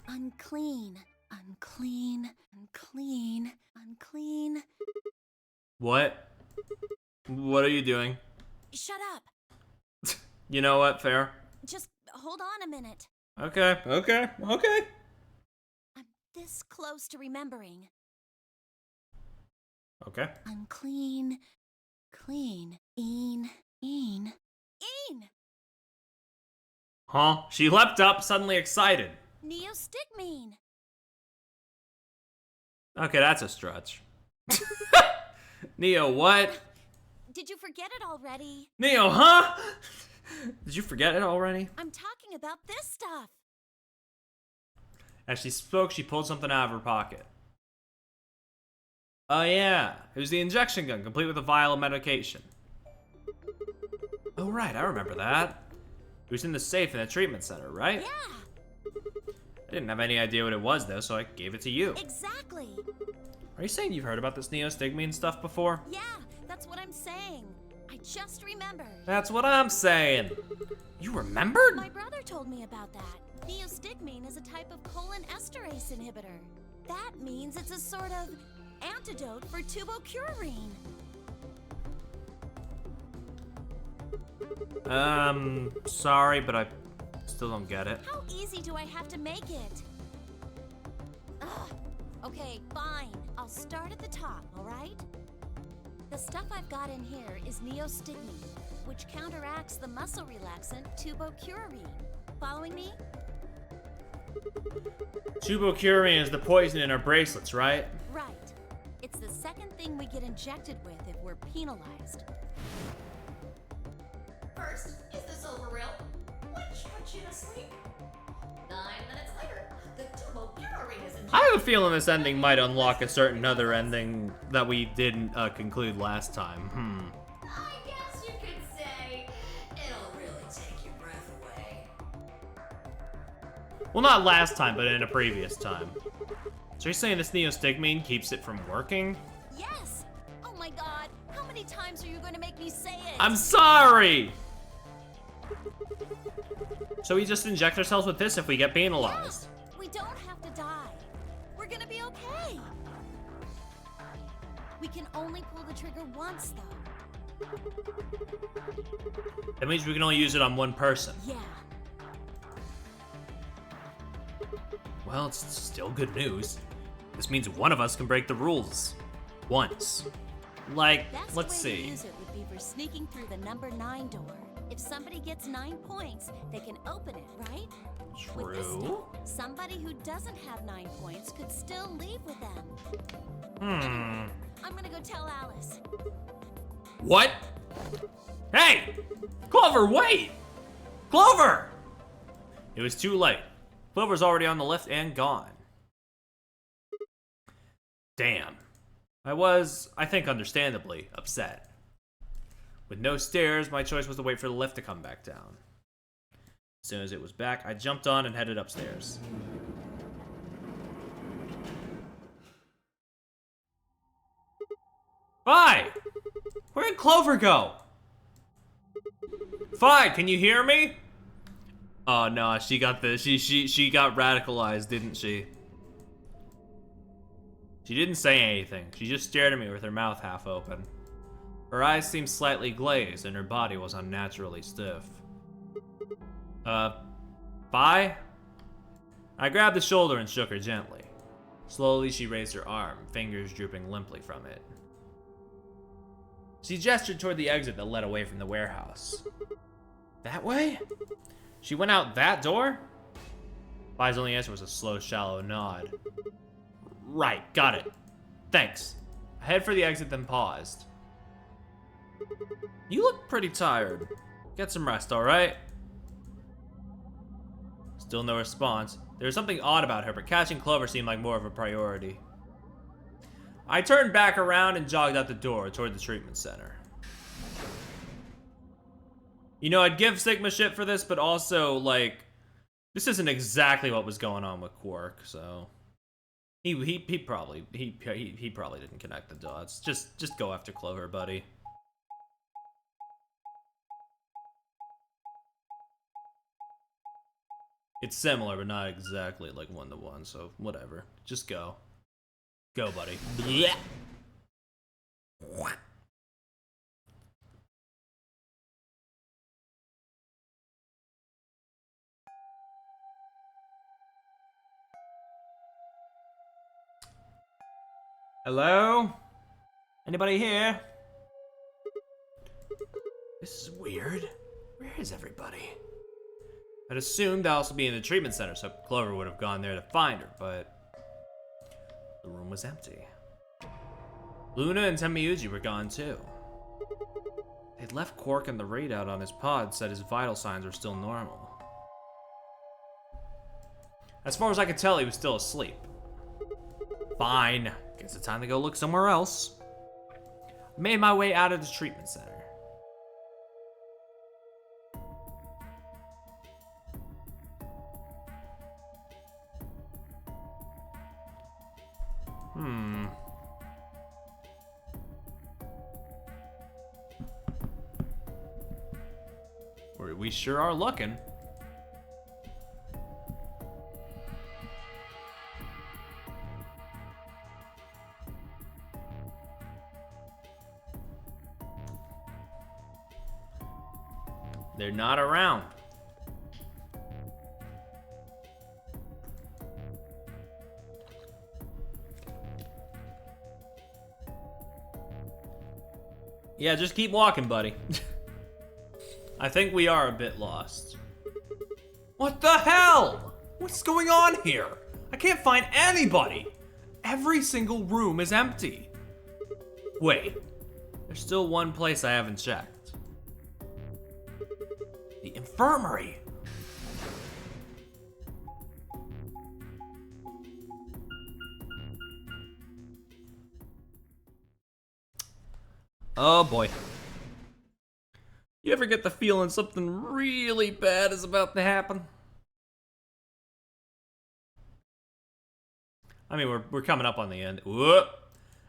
unclean, unclean, unclean, unclean. What? What are you doing? Shut up. You know what? Fair. Just hold on a minute. Okay. I'm this close to remembering. Okay. Unclean, clean, een. Huh? She leapt up, suddenly excited. Neostigmine. Okay, that's a stretch. Neo, what? Did you forget it already? Neo, huh? Did you forget it already? I'm talking about this stuff. As she spoke, she pulled something out of her pocket. Oh yeah, it was the injection gun, complete with a vial of medication. Oh, right, I remember that. It was in the safe in the treatment center, right? Yeah, I didn't have any idea what it was, though, so I gave it to you. exactly. Are you saying you've heard about this neostigmine stuff before? Yeah, that's what I'm saying. I just remembered. That's what I'm saying. You remembered? My brother told me about that. Neostigmine is a type of cholinesterase inhibitor. That means it's a sort of antidote for tubocurarine. Sorry, but I still don't get it. How easy do I have to make it? Ugh. Okay, fine. I'll start at the top, all right? The stuff I've got in here is neostigmine, which counteracts the muscle relaxant tubocurarine. Following me? Tubocurarine is the poison in our bracelets, right? Right. It's the second thing we get injected with if we're penalized. First, is this over real? Which puts you to sleep. 9 minutes later, the tubocurarine is injected. I have a feeling this ending might unlock a certain other ending that we didn't conclude last time. I guess you could say it'll really take your breath away. Well, not last time, but in a previous time. So you're saying this neostigmine keeps it from working? Yes! Oh my god, how many times are you going to make me say it? I'm sorry! So we just inject ourselves with this if we get penalized. Yeah, we don't have to die. We're gonna be okay. We can only pull the trigger once, though. That means we can only use it on one person. Yeah. Well, it's still good news. This means one of us can break the rules. Once. Like, Best let's way to see. use it would be for sneaking through the number 9 door. If somebody gets 9 points, they can open it, right? With this True. stuff, somebody who doesn't have 9 points could still leave with them. I'm gonna go tell Alice. What? Hey! Clover, wait! Clover! It was too late. Clover's already on the lift and gone. Damn. I was, I think understandably, upset. With no stairs, my choice was to wait for the lift to come back down. As soon as it was back, I jumped on and headed upstairs. Fi! Where did Clover go? Fi, can you hear me? Oh no, she got she got radicalized, didn't she? She didn't say anything. She just stared at me with her mouth half open. Her eyes seemed slightly glazed and her body was unnaturally stiff. Fi? I grabbed the shoulder and shook her gently. Slowly, she raised her arm, fingers drooping limply from it. She gestured toward the exit that led away from the warehouse. That way? She went out that door? Fi's only answer was a slow, shallow nod. Right, got it. Thanks. I headed for the exit, then paused. You look pretty tired. Get some rest, alright? Still no response. There was something odd about her, but catching Clover seemed like more of a priority. I turned back around and jogged out the door toward the treatment center. You know, I'd give Sigma shit for this, but also, like, this isn't exactly what was going on with Quark, so he probably didn't connect the dots. Just go after Clover, buddy. It's similar, but not exactly like 1-to-1, so whatever. Just go. Go, buddy. Blech. Hello? Anybody here? This is weird. Where is everybody? I'd assumed Alice would be in the treatment center, so Clover would have gone there to find her, but the room was empty. Luna and Temiuji were gone too. They'd left Quark, and the readout on his pod said his vital signs were still normal. As far as I could tell, he was still asleep. Fine. Guess it's time to go look somewhere else. I made my way out of the treatment center. We sure are looking. They're not around. Yeah, just keep walking, buddy. I think we are a bit lost. What the hell? What's going on here? I can't find anybody. Every single room is empty. Wait, there's still one place I haven't checked. The infirmary. Oh boy. You ever get the feeling something really bad is about to happen? I mean, we're coming up on the end. Whoop!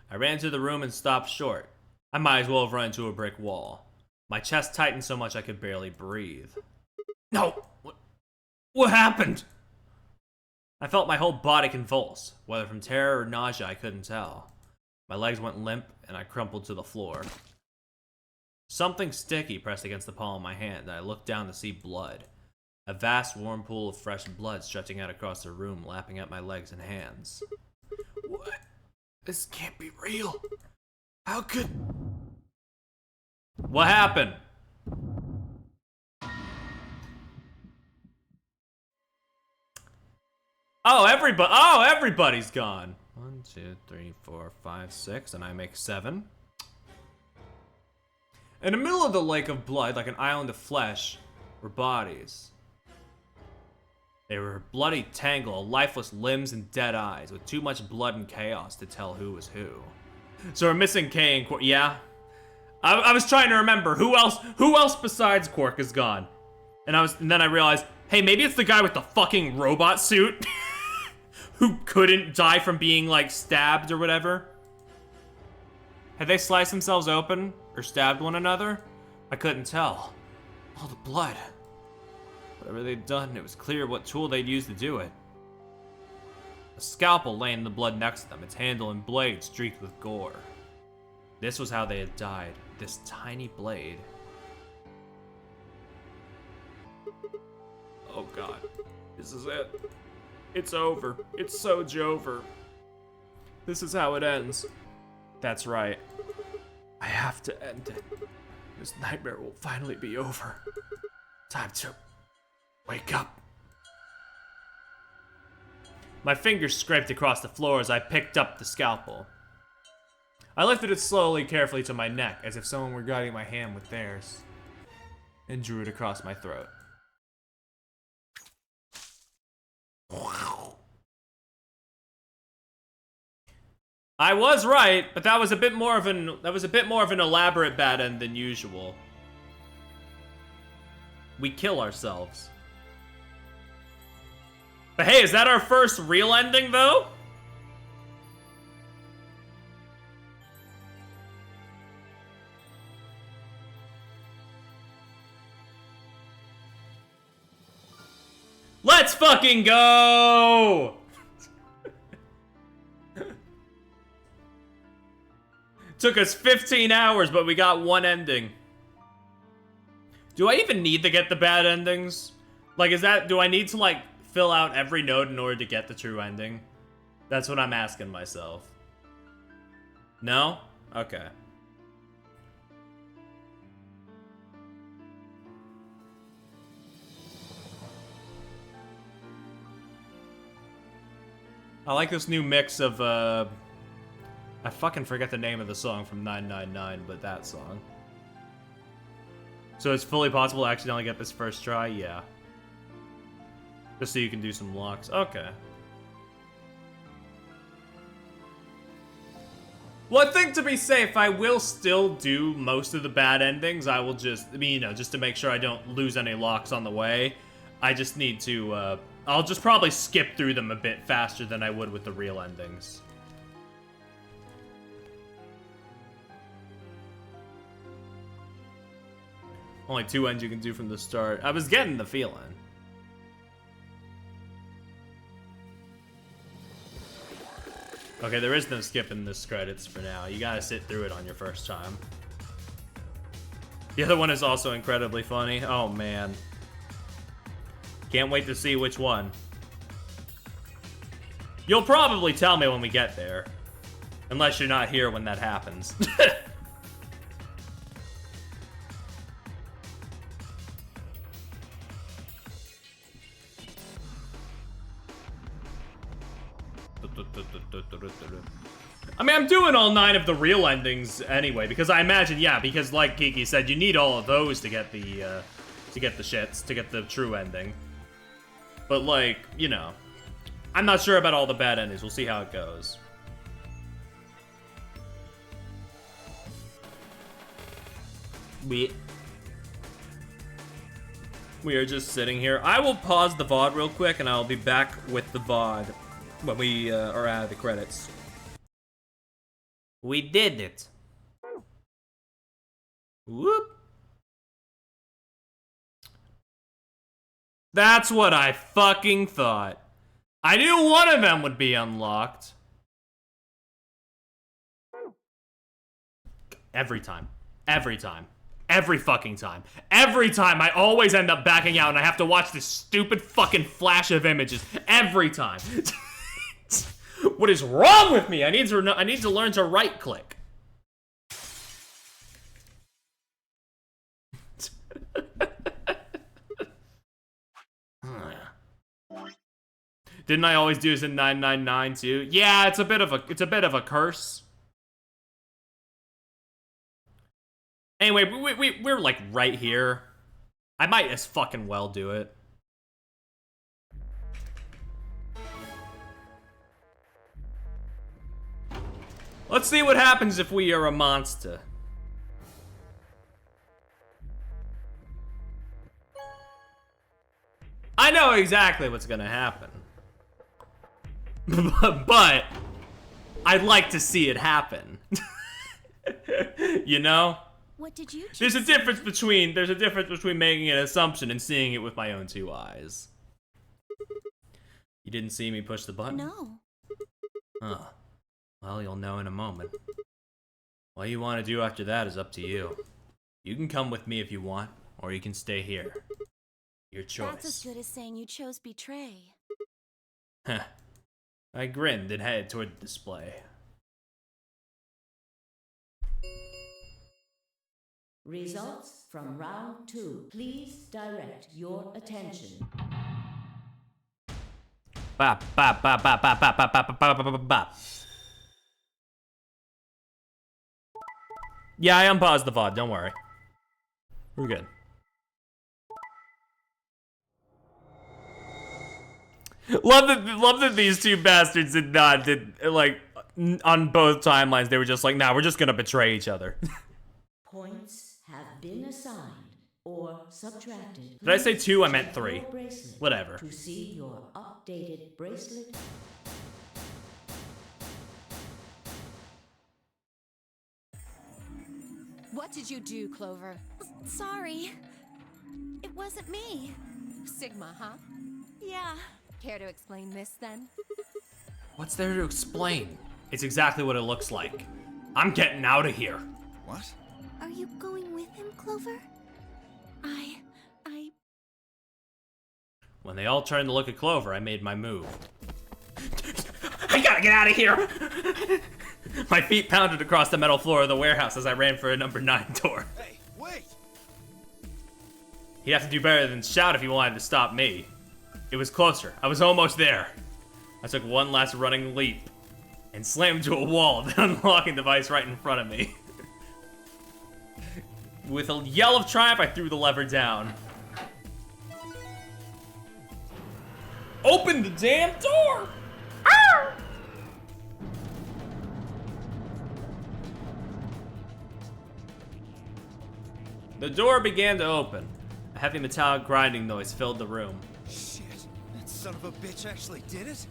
I ran to the room and stopped short. I might as well have run into a brick wall. My chest tightened so much I could barely breathe. No! What happened? I felt my whole body convulse. Whether from terror or nausea, I couldn't tell. My legs went limp, and I crumpled to the floor. Something sticky pressed against the palm of my hand, and I looked down to see blood. A vast, warm pool of fresh blood stretching out across the room, lapping at my legs and hands. What? This can't be real. How could... What happened? Oh, everybody's gone. 1, 2, 3, 4, 5, 6, and I make 7. In the middle of the lake of blood, like an island of flesh, were bodies. They were a bloody tangle of lifeless limbs and dead eyes, with too much blood and chaos to tell who was who. So we're missing Kay and Quark. Yeah, I was trying to remember who else besides Quark is gone, and then I realized, hey, maybe it's the guy with the fucking robot suit. Who couldn't die from being, like, stabbed or whatever. Had they sliced themselves open or stabbed one another? I couldn't tell. All the blood. Whatever they'd done, it was clear what tool they'd used to do it. A scalpel lay in the blood next to them, its handle and blade streaked with gore. This was how they had died. This tiny blade. Oh god. This is it. It's over. It's so Jover. This is how it ends. That's right. I have to end it. This nightmare will finally be over. Time to wake up. My fingers scraped across the floor as I picked up the scalpel. I lifted it slowly, carefully to my neck, as if someone were guiding my hand with theirs, and drew it across my throat. I was right, but that was a bit more of an elaborate bad end than usual. We kill ourselves. But hey, is that our first real ending though? Let's fucking go! Took us 15 hours, but we got one ending. Do I even need to get the bad endings? Like, do I need to, like, fill out every node in order to get the true ending? That's what I'm asking myself. No? Okay. I like this new mix of, I fucking forget the name of the song from 999, but that song. So it's fully possible to accidentally get this first try? Yeah. Just so you can do some locks. Okay. Well, I think to be safe, I will still do most of the bad endings. I will just, I mean, you know, just to make sure I don't lose any locks on the way. I just need to, I'll just probably skip through them a bit faster than I would with the real endings. Only 2 ends you can do from the start. I was getting the feeling. Okay, there is no skipping this credits for now. You gotta sit through it on your first time. The other one is also incredibly funny. Oh, man. Can't wait to see which one. You'll probably tell me when we get there. Unless you're not here when that happens. I mean, I'm doing all 9 of the real endings anyway, because I imagine, yeah, because like Kiki said, you need all of those to get the shits, to get the true ending. But like, you know, I'm not sure about all the bad endings. We'll see how it goes. We are just sitting here. I will pause the VOD real quick, and I'll be back with the VOD when we are out of the credits. We did it. Whoop. That's what I fucking thought. I knew one of them would be unlocked. Every time. Every time. Every fucking time. Every time I always end up backing out and I have to watch this stupid fucking flash of images. Every time. What is wrong with me? I need to learn to right click. Didn't I always do this in 999 too? Yeah, it's a bit of a curse. Anyway, we're like right here. I might as fucking well do it. Let's see what happens if we are a monster. I know exactly what's gonna happen. But I'd like to see it happen. You know? What did you choose? There's a difference between making an assumption and seeing it with my own 2 eyes. You didn't see me push the button? No. Huh. Well, you'll know in a moment. What you want to do after that is up to you. You can come with me if you want, or you can stay here. Your choice. That's as good as saying you chose betray. Huh. I grinned and headed toward the display. Results from round 2. Please direct your attention. Bop, bop, bop, bop, bop, bop, bop, bop, bop, bop, bop. Yeah, I unpaused the VOD, don't worry. We're good. Love that these 2 bastards did like on both timelines they were just like, nah, we're just gonna betray each other. Points have been assigned or subtracted. Did I say 2? I meant 3. Whatever. To see your updated bracelet. What did you do, Clover? Sorry. It wasn't me. Sigma, huh? Yeah. Care to explain this, then? What's there to explain? It's exactly what it looks like. I'm getting out of here. What? Are you going with him, Clover? When they all turned to look at Clover, I made my move. I gotta get out of here! My feet pounded across the metal floor of the warehouse as I ran for a number 9 door. Hey, wait! He'd have to do better than shout if he wanted to stop me. It was closer. I was almost there. I took one last running leap and slammed into a wall, the unlocking device right in front of me. With a yell of triumph, I threw the lever down. Open the damn door! Arr! The door began to open. A heavy metallic grinding noise filled the room. Shit, that son of a bitch actually did it?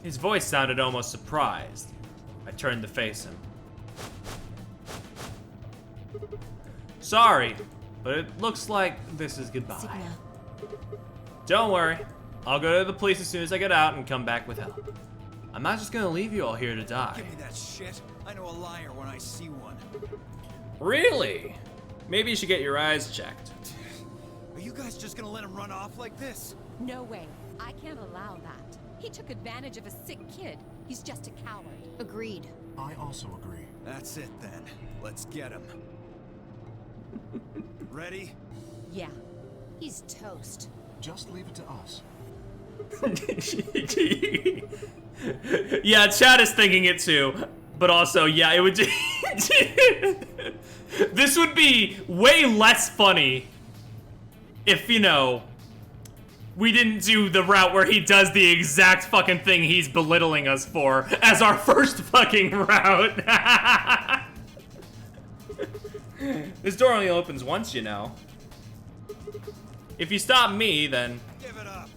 His voice sounded almost surprised. I turned to face him. Sorry, But it looks like this is goodbye. Sigma. Don't worry. I'll go to the police as soon as I get out and come back with help. I'm not just gonna leave you all here to die. Give me that shit. I know a liar when I see one. Really? Maybe you should get your eyes checked. Are you guys just gonna let him run off like this? No way. I can't allow that. He took advantage of a sick kid. He's just a coward. Agreed. I also agree. That's it then. Let's get him. Ready? Yeah. He's toast. Just leave it to us. Yeah, Chad is thinking it too. But also, yeah, it would. This would be way less funny if, you know, we didn't do the route where he does the exact fucking thing he's belittling us for as our first fucking route. This door only opens once, you know. If you stop me, then... Give it up.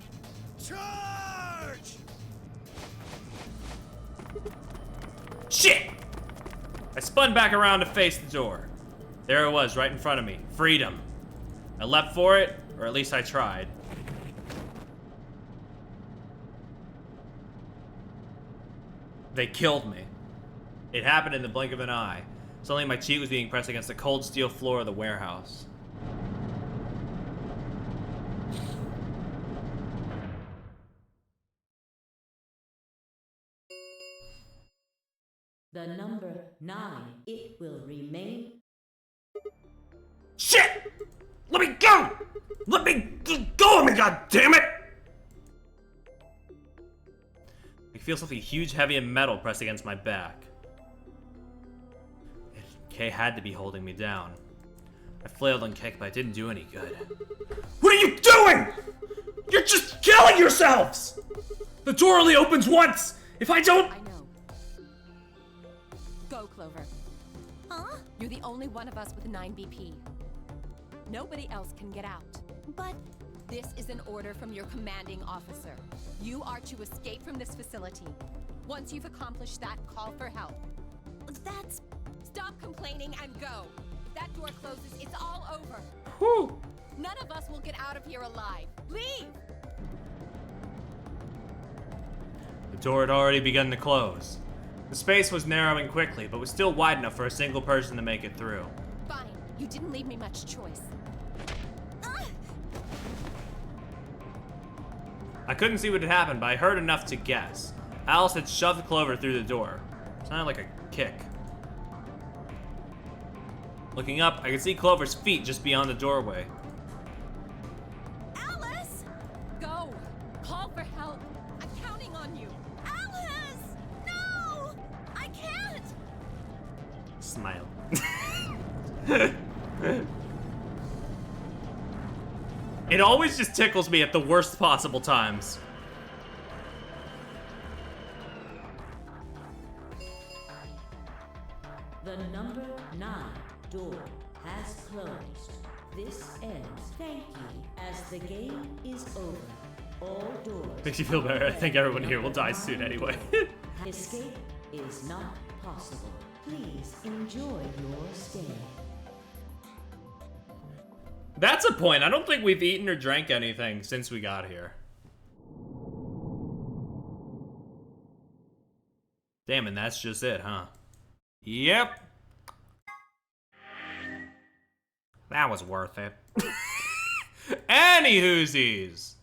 Charge! Shit! I spun back around to face the door. There it was, right in front of me. Freedom. I leapt for it, or at least I tried. They killed me. It happened in the blink of an eye. Suddenly my cheek was being pressed against the cold steel floor of the warehouse. The number 9, it will remain. Shit! Let me go! Let me go of me, goddammit! I feel something huge, heavy, and metal pressed against my back. Kay had to be holding me down. I flailed and kicked, but it didn't do any good. What are you doing? You're just killing yourselves! The door only opens once! If I don't... I know. Go, Clover. Huh? You're the only one of us with 9 BP. Nobody else can get out. But This is an order from your commanding officer. You are to escape from this facility. Once you've accomplished that, call for help. that's... Stop complaining and go. If that door closes, it's all over. Whew. None of us will get out of here alive. Leave! The door had already begun to close. The space was narrowing quickly, but was still wide enough for a single person to make it through. Fine. You didn't leave me much choice. I couldn't see what had happened, but I heard enough to guess. Alice had shoved Clover through the door. It sounded like a kick. Looking up, I could see Clover's feet just beyond the doorway. Alice! Go! Call for help! I'm counting on you! Alice! No! I can't! Smile. It always just tickles me at the worst possible times. The number 9 door has closed. This ends. Thank you. As the game is over, all doors. Makes you feel better. I think everyone here will die soon anyway. Escape is not possible. Please enjoy your stay. That's a point. I don't think we've eaten or drank anything since we got here. Damn, and that's just it, huh? Yep. That was worth it. Anywhoosies.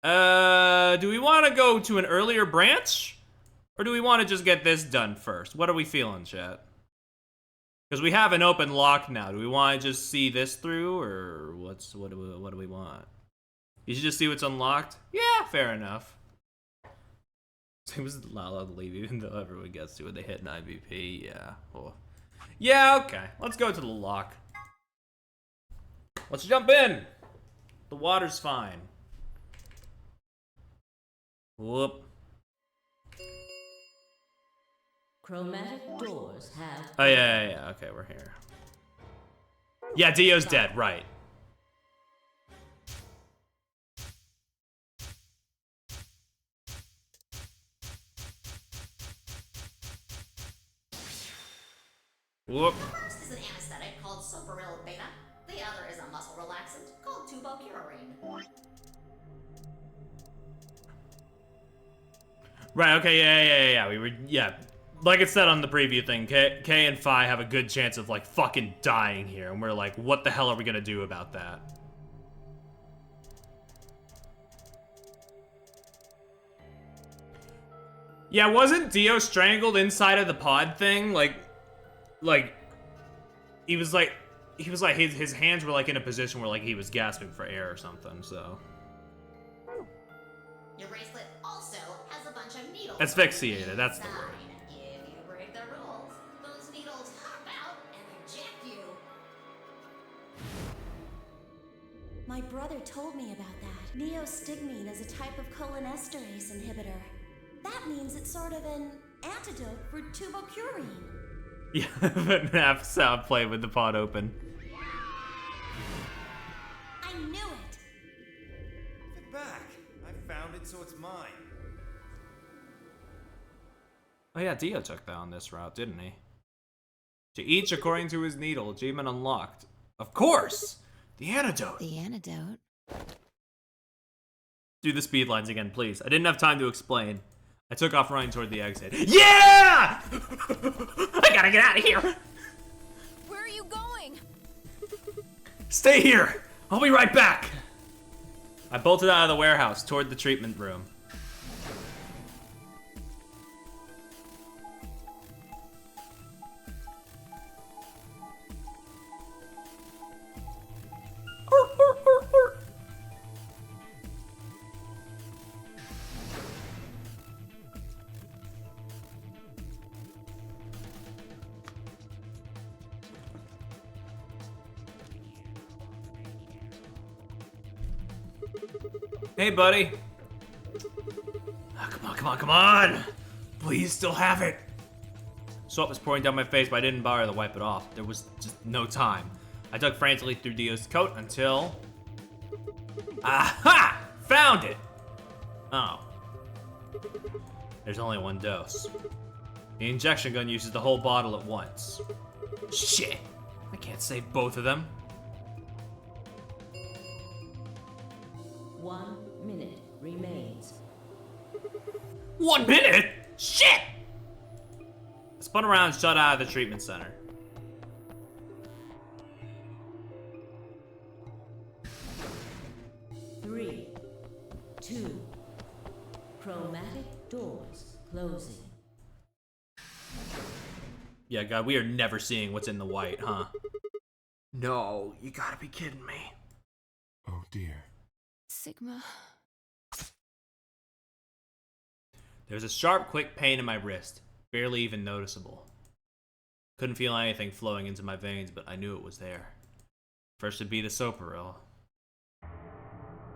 Do we want to go to an earlier branch? Or do we want to just get this done first? What are we feeling, chat? Because we have an open lock now. Do we want to just see this through, or what do we want? You should just see what's unlocked? Yeah, fair enough. It was not allowed to leave even though everyone gets to it. They hit 9 BP, yeah. Well, yeah, okay. Let's go to the lock. Let's jump in. The water's fine. Whoop. Chromatic doors have. Oh, yeah. Okay, we're here. Yeah, Dio's dead, right. Whoop. The first is an anesthetic called Soparil Beta. The other is a muscle relaxant called tubocurarine. Right, okay, yeah. We were, yeah. Like it said on the preview thing, Kay and Phi have a good chance of, like, fucking dying here. And we're like, what the hell are we gonna do about that? Yeah, wasn't Dio strangled inside of the pod thing? Like, he was like, his hands were, like, in a position where, like, he was gasping for air or something, so. Your bracelet also has a bunch of needles. Asphyxiated, that's the word. inside. If you break the rules, those needles hop out and inject you. My brother told me about that. Neostigmine is a type of cholinesterase inhibitor. That means it's sort of an antidote for tubocurarine. Yeah, but half sound play with the pod open. I knew it! Give it back. I found it, so it's mine. Oh yeah, Dio took that on this route, didn't he? To each according to his needle, achievement unlocked. Of course! The antidote! The antidote? Do the speed lines again, please. I didn't have time to explain. I took off running toward the exit. Yeah! I gotta get out of here! Where are you going? Stay here! I'll be right back! I bolted out of the warehouse toward the treatment room. Hey, buddy. Oh, come on. Please still have it. Sweat was pouring down my face, but I didn't bother to wipe it off. There was just no time. I dug frantically through Dio's coat until... Aha! Found it! Oh. There's only one dose. The injection gun uses the whole bottle at once. Shit! I can't save both of them. 1 minute remains. 1 minute? Shit! I spun around and shut out of the treatment center. Three, 2. Chromatic doors closing. Yeah, God, we are never seeing what's in the white, huh? No, you gotta be kidding me. Oh dear. Sigma. There was a sharp, quick pain in my wrist, barely even noticeable. Couldn't feel anything flowing into my veins, but I knew it was there. First it'd be the Soparil.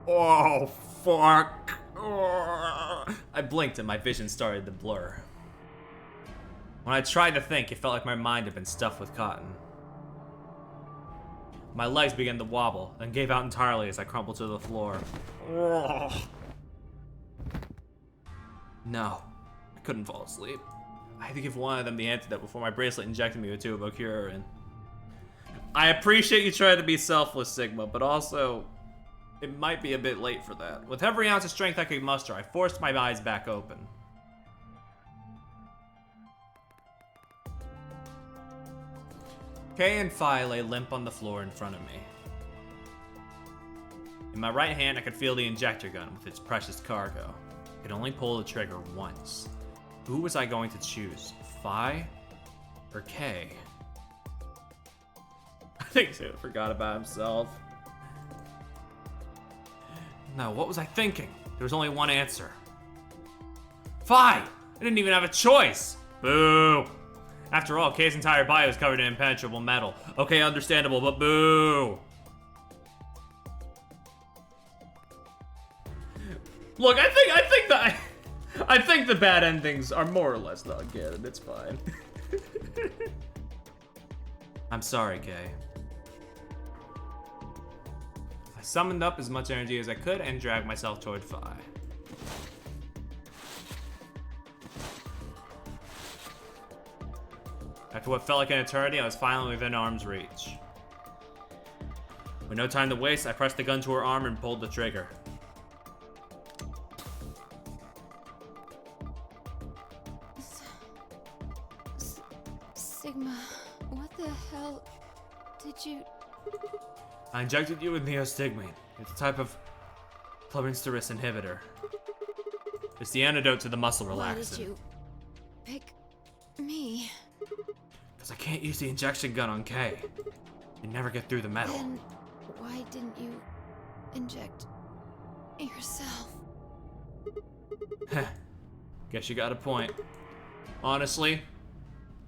Oh, fuck. Oh. I blinked and my vision started to blur. When I tried to think, it felt like my mind had been stuffed with cotton. My legs began to wobble, then gave out entirely as I crumpled to the floor. Oh. No, I couldn't fall asleep. I had to give one of them the antidote before my bracelet injected me with tubocurarine. I appreciate you trying to be selfless, Sigma, but also, it might be a bit late for that. With every ounce of strength I could muster, I forced my eyes back open. Kay and Phi lay limp on the floor in front of me. In my right hand, I could feel the injector gun with its precious cargo. I could only pull the trigger once. Who was I going to choose? Phi or Kay? I think Sam forgot about himself. No, what was I thinking? There was only one answer. Phi! I didn't even have a choice! Boo! After all, Kay's entire body was covered in impenetrable metal. Okay, understandable, but boo! Look, I think the bad endings are more or less not canon. It's fine. I'm sorry, Kay. I summoned up as much energy as I could and dragged myself toward Phi. After what felt like an eternity, I was finally within arm's reach. With no time to waste, I pressed the gun to her arm and pulled the trigger. Sigma, what the hell did you... I injected you with neostigmine. It's a type of Plumminsterus inhibitor. It's the antidote to the muscle relaxant. Why did you pick me? Because I can't use the injection gun on Kay. You never get through the metal. Then why didn't you inject yourself? Heh. Guess you got a point. Honestly,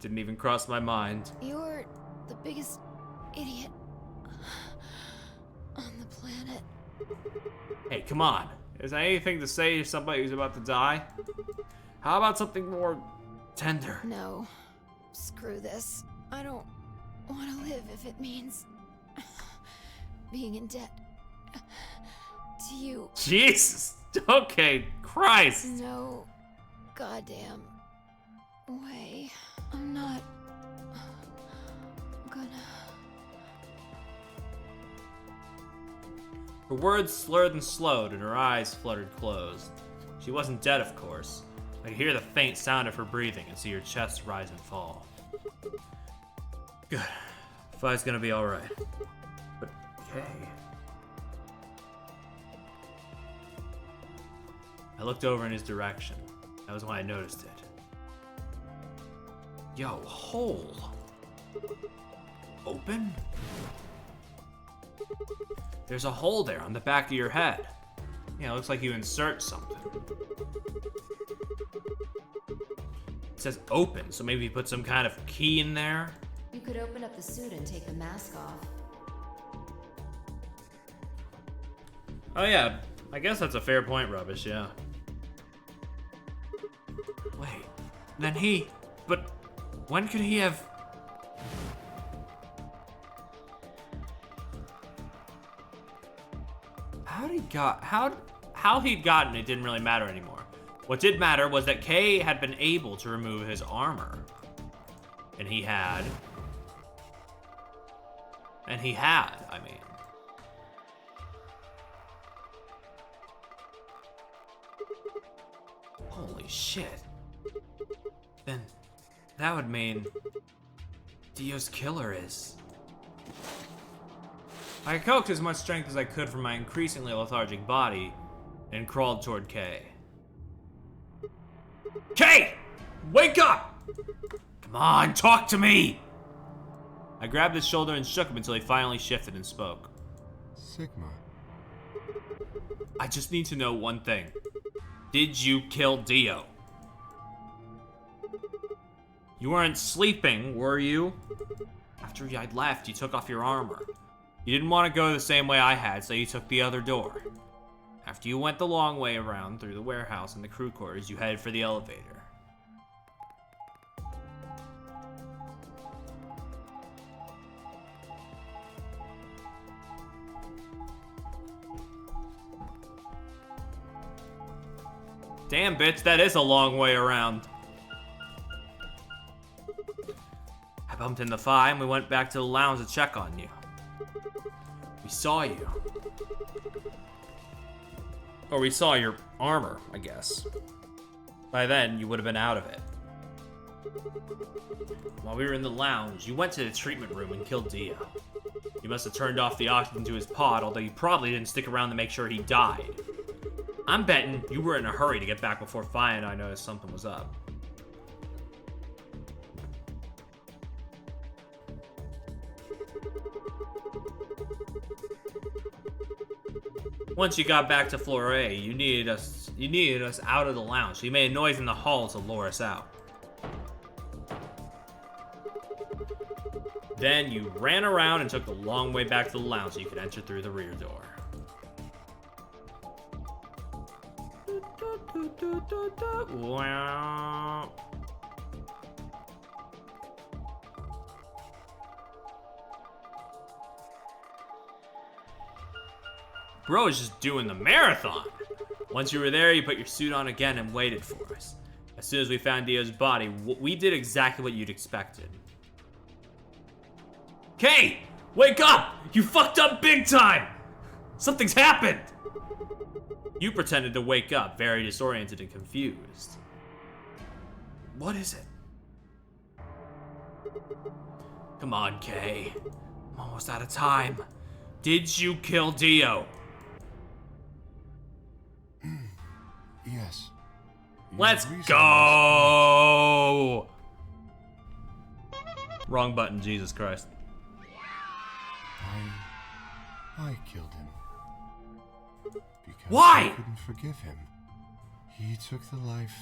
didn't even cross my mind. You're the biggest idiot on the planet. Hey, come on. Is there anything to say to somebody who's about to die? How about something more tender? No. Screw this. I don't want to live if it means being in debt to you. Jesus! Okay, Christ! No goddamn way. I'm not gonna... Her words slurred and slowed, and her eyes fluttered closed. She wasn't dead, of course. I could hear the faint sound of her breathing and see her chest rise and fall. Good. Fi's gonna be alright. But Kay... I looked over in his direction. That was when I noticed it. Yo, hole. Open? There's a hole there on the back of your head. Yeah, it looks like you insert something. It says open, so maybe you put some kind of key in there? You could open up the suit and take the mask off. Oh yeah, I guess that's a fair point, Rubbish, yeah. Wait, then he... But when could he have... How he'd gotten it didn't really matter anymore. What did matter was that Kay had been able to remove his armor. And he had, I mean. Holy shit. Then that would mean Dio's killer is... I coaxed as much strength as I could from my increasingly lethargic body and crawled toward Kay. Kay! Wake up! Come on, talk to me! I grabbed his shoulder and shook him until he finally shifted and spoke. Sigma. I just need to know one thing. Did you kill Dio? You weren't sleeping, were you? After I'd left, you took off your armor. You didn't want to go the same way I had, so you took the other door. After you went the long way around through the warehouse and the crew quarters, you headed for the elevator. Damn, bitch, that is a long way around. I bumped into Fi and we went back to the lounge to check on you. We saw you. Or we saw your armor, I guess. By then, you would have been out of it. While we were in the lounge, you went to the treatment room and killed Dio. You must have turned off the oxygen to his pod, although you probably didn't stick around to make sure he died. I'm betting you were in a hurry to get back before Fi and I noticed something was up. Once you got back to floor A, you needed us out of the lounge, so you made a noise in the hall to lure us out. Then you ran around and took the long way back to the lounge so you could enter through the rear door. Wow. Bro is just doing the marathon. Once you were there, you put your suit on again and waited for us. As soon as we found Dio's body, we did exactly what you'd expected. Kay! Wake up! You fucked up big time! Something's happened! You pretended to wake up, very disoriented and confused. What is it? Come on, Kay. I'm almost out of time. Did you kill Dio? Yes. Let's Your reason go! Wrong button, Jesus Christ. I killed him. Because Why? I couldn't forgive him. He took the life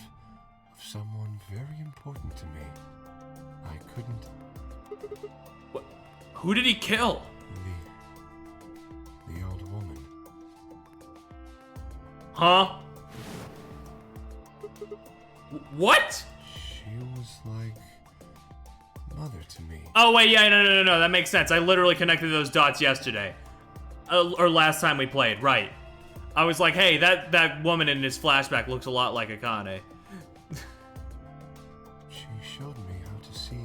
of someone very important to me. I couldn't. What? Who did he kill? The old woman. Huh? What? She was like mother to me. Oh wait, yeah, no, that makes sense. I literally connected those dots yesterday. Or last time we played, right. I was like, hey, that woman in this flashback looks a lot like Akane. She showed me how to see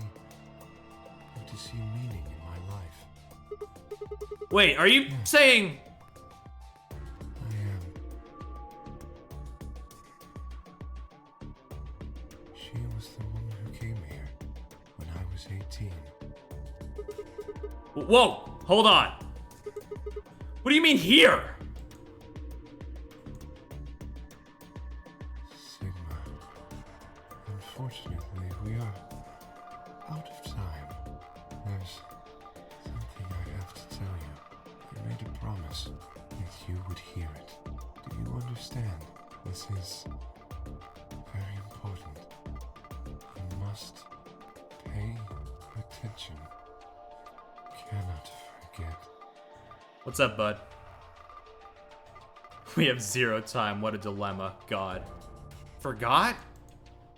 meaning in my life. Wait, are you saying... I am. She was the woman who came here when I was 18. Whoa, hold on. What do you mean here? Sigma. Unfortunately, we are out of time. There's something I have to tell you. I made a promise that you would hear it. Do you understand? This is very important. You must pay attention. Cannot forget. What's up, bud? We have 0 time. What a dilemma. God. Forgot?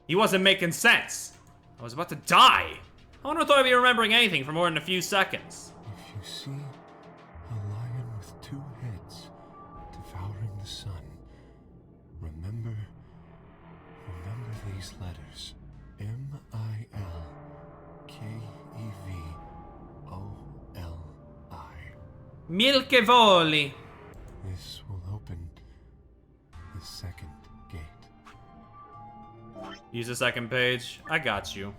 He wasn't making sense. I was about to die. I wonder if I'd be remembering anything for more than a few seconds. If you see a lion with 2 heads devouring the sun, remember these letters. M-I-L-K-E-V-O-L-I. Mil che voli. This will open the second gate. Use the second page. I got you.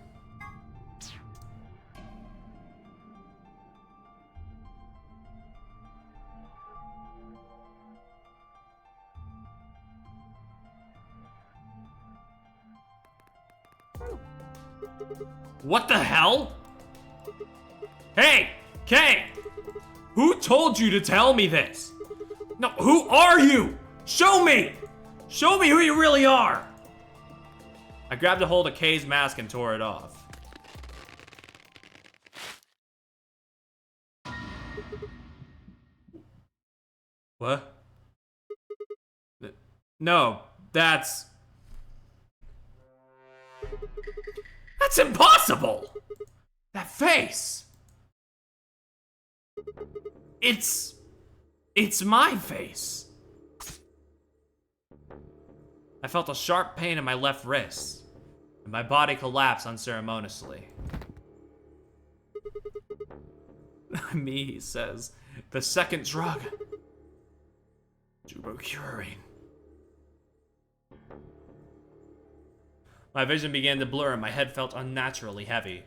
What the hell? Hey, Kay! Who told you to tell me this? No, who are you? Show me! Show me who you really are! I grabbed a hold of Kay's mask and tore it off. What? No, that's impossible! That face! It's my face. I felt a sharp pain in my left wrist, and my body collapsed unceremoniously. Me, he says. The second drug. Deteriorating. My vision began to blur and my head felt unnaturally heavy.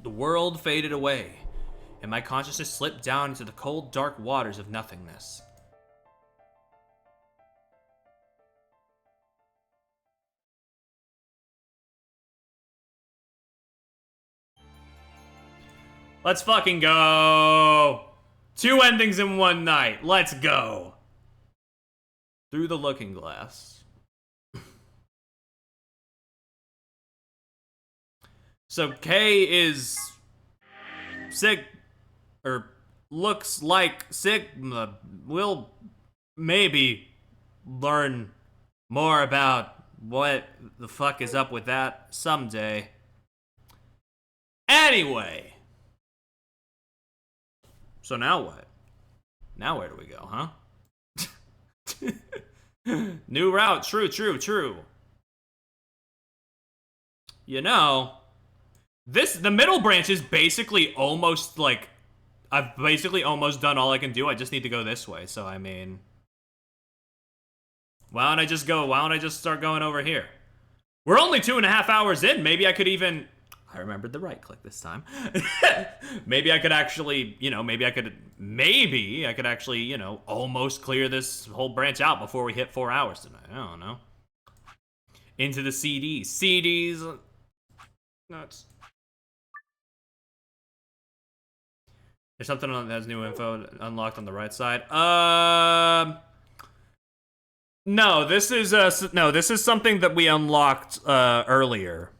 The world faded away, and my consciousness slipped down into the cold, dark waters of nothingness. Let's fucking go! 2 endings in one night. Let's go! Through the looking glass. So Kay is looks like Sigma. We'll maybe learn more about what the fuck is up with that someday. Anyway. So now what? Now where do we go, huh? New route, true. You know, The middle branch is basically almost like, I've basically almost done all I can do. I just need to go this way. So, I mean, why don't I just start going over here? We're only 2.5 hours in. Maybe I could even, I remembered the right click this time. Maybe I could actually, you know, maybe I could actually, you know, almost clear this whole branch out before we hit 4 hours tonight. I don't know. Into the CDs. Nuts. There's something that has new info unlocked on the right side. No, this is something that we unlocked earlier,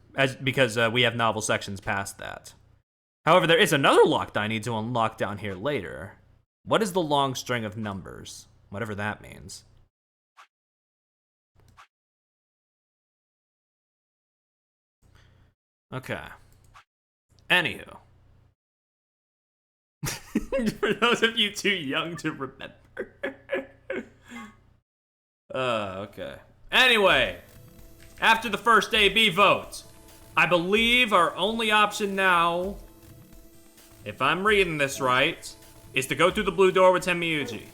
because we have novel sections past that. However, there is another lock that I need to unlock down here later. What is the long string of numbers? Whatever that means. Okay. Anywho. For those of you too young to remember. Okay. Anyway, after the first AB vote, I believe our only option now, if I'm reading this right, is to go through the blue door with Tenmyuji.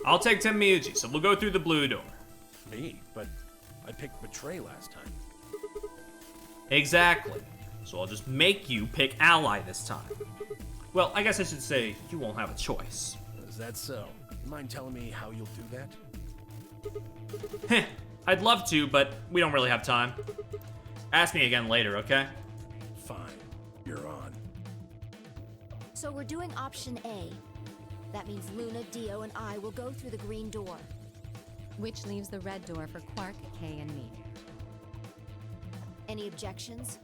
I'll take Tenmyuji, so we'll go through the blue door. Me? But I picked Betray last time. Exactly. So I'll just make you pick Ally this time. Well, I guess I should say you won't have a choice. Is that so? You mind telling me how you'll do that? Heh, I'd love to, but we don't really have time. Ask me again later, okay? Fine. You're on. So we're doing option A. That means Luna, Dio, and I will go through the green door. Which leaves the red door for Quark, Kay, and me. Any objections?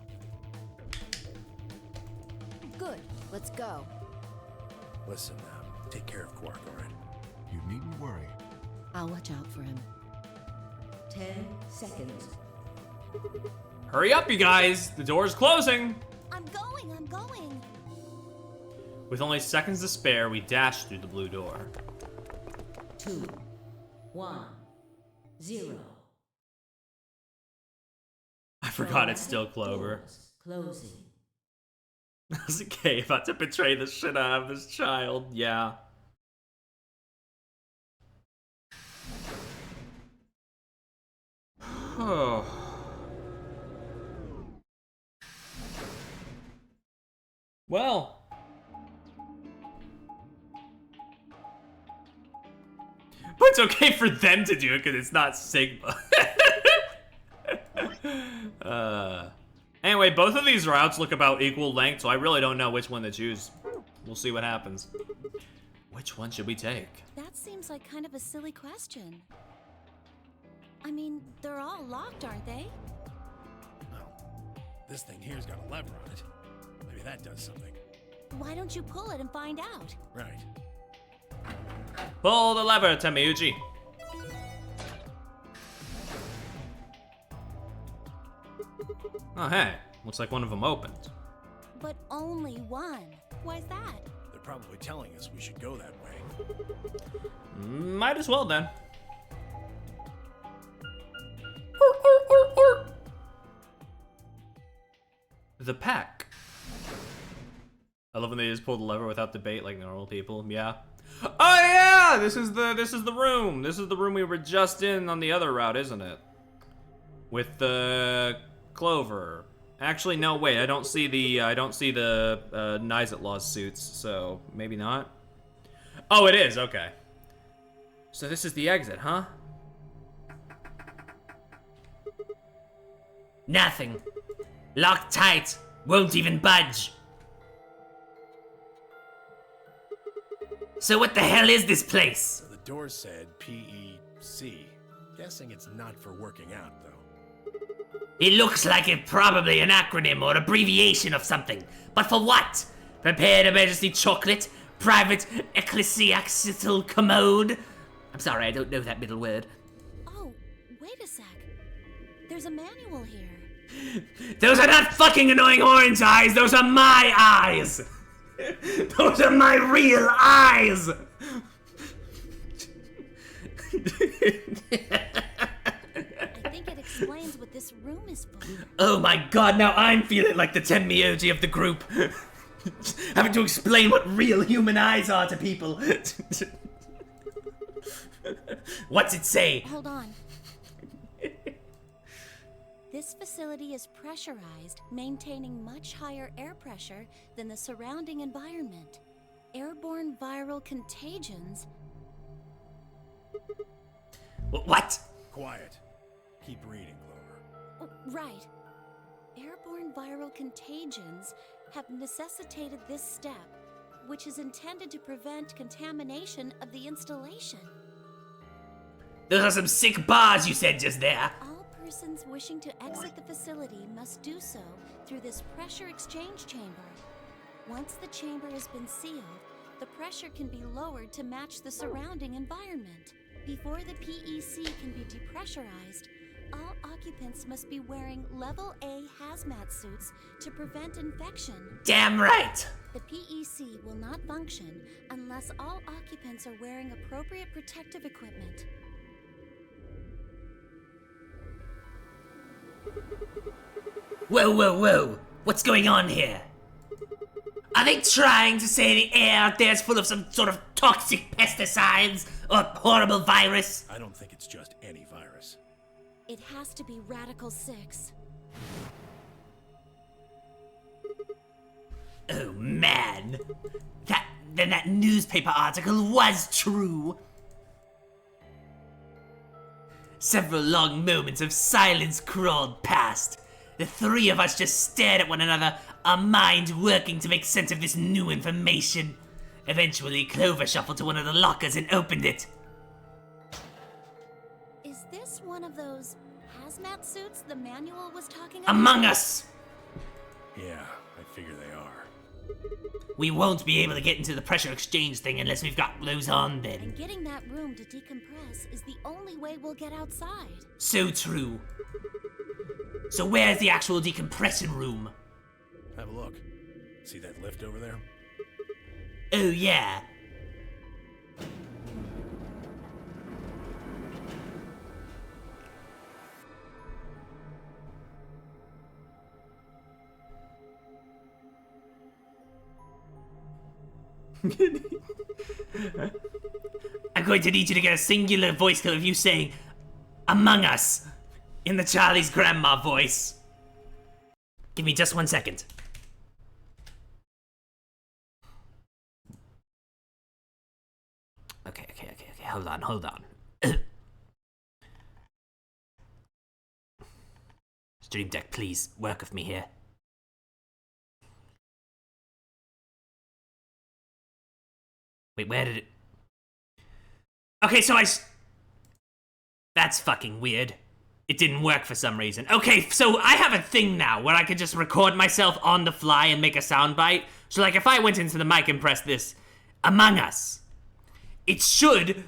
Good, let's go. Listen, take care of Quark, all right? You needn't worry. I'll watch out for him. 10 seconds. Hurry up, you guys! The door's closing! I'm going. With only seconds to spare, we dash through the blue door. 2, 1, 0. I forgot it's still Clover. Closing. I was okay about to betray the shit out of this child, yeah. Oh. Well. But it's okay for them to do it because it's not Sigma. Anyway, both of these routes look about equal length, so I really don't know which one to choose. We'll see what happens. Which one should we take? That seems like kind of a silly question. I mean, they're all locked, aren't they? No. This thing here's got a lever on it. Maybe that does something. Why don't you pull it and find out? Right. Pull the lever, Tenmyuji. Oh, hey. Looks like one of them opened. But only one. Why's that? They're probably telling us we should go that way. Might as well, then. The pack. I love when they just pull the lever without debate like normal people. Yeah. Oh yeah! This is the room. This is the room we were just in on the other route, isn't it? With the Clover. Actually, no, wait. I don't see the Nizet Laws suits, so maybe not. Oh, it is. Okay. So this is the exit, huh? Nothing. Locked tight. Won't even budge. So what the hell is this place? So the door said PEC. Guessing it's not for working out, though. It looks like it probably an acronym or abbreviation of something. But for what? Prepared emergency chocolate? Private ecclesiastical commode? I'm sorry, I don't know that middle word. Oh, wait a sec. There's a manual here. Those are not fucking annoying orange eyes, those are my eyes! Those are my real eyes! I think it explains what Oh my god, now I'm feeling like the Tenmyoji of the group. Having to explain what real human eyes are to people. What's it say? Hold on. This facility is pressurized, maintaining much higher air pressure than the surrounding environment. Airborne viral contagions. What? Quiet. Keep reading, Clover. Oh, right. Airborne viral contagions have necessitated this step, which is intended to prevent contamination of the installation. Those are some sick bars you said just there. All persons wishing to exit the facility must do so through this pressure exchange chamber. Once the chamber has been sealed, the pressure can be lowered to match the surrounding environment. Before the PEC can be depressurized, all occupants must be wearing Level A hazmat suits to prevent infection. Damn right! The PEC will not function unless all occupants are wearing appropriate protective equipment. Whoa, whoa, whoa! What's going on here? Are they trying to say the air out there is full of some sort of toxic pesticides or horrible virus? I don't think it's just any virus. It has to be Radical 6. Oh man! Then that newspaper article was true! Several long moments of silence crawled past. The three of us just stared at one another, our minds working to make sense of this new information. Eventually, Clover shuffled to one of the lockers and opened it. Is this one of those hazmat suits the manual was talking about? Among Us! Yeah, I figure they are. We won't be able to get into the pressure exchange thing unless we've got those on then. And getting that room to decompress is the only way we'll get outside. So true. So where's the actual decompression room? Have a look. See that lift over there? Oh yeah. I'm going to need you to get a singular voice clip of you saying, "Among Us," in the Charlie's grandma voice. Give me just 1 second. Okay. Hold on. Stream Deck, please, work with me here. Wait, where did it... Okay, so that's fucking weird. It didn't work for some reason. Okay, so I have a thing now where I could just record myself on the fly and make a soundbite. So like if I went into the mic and pressed this, Among Us, it should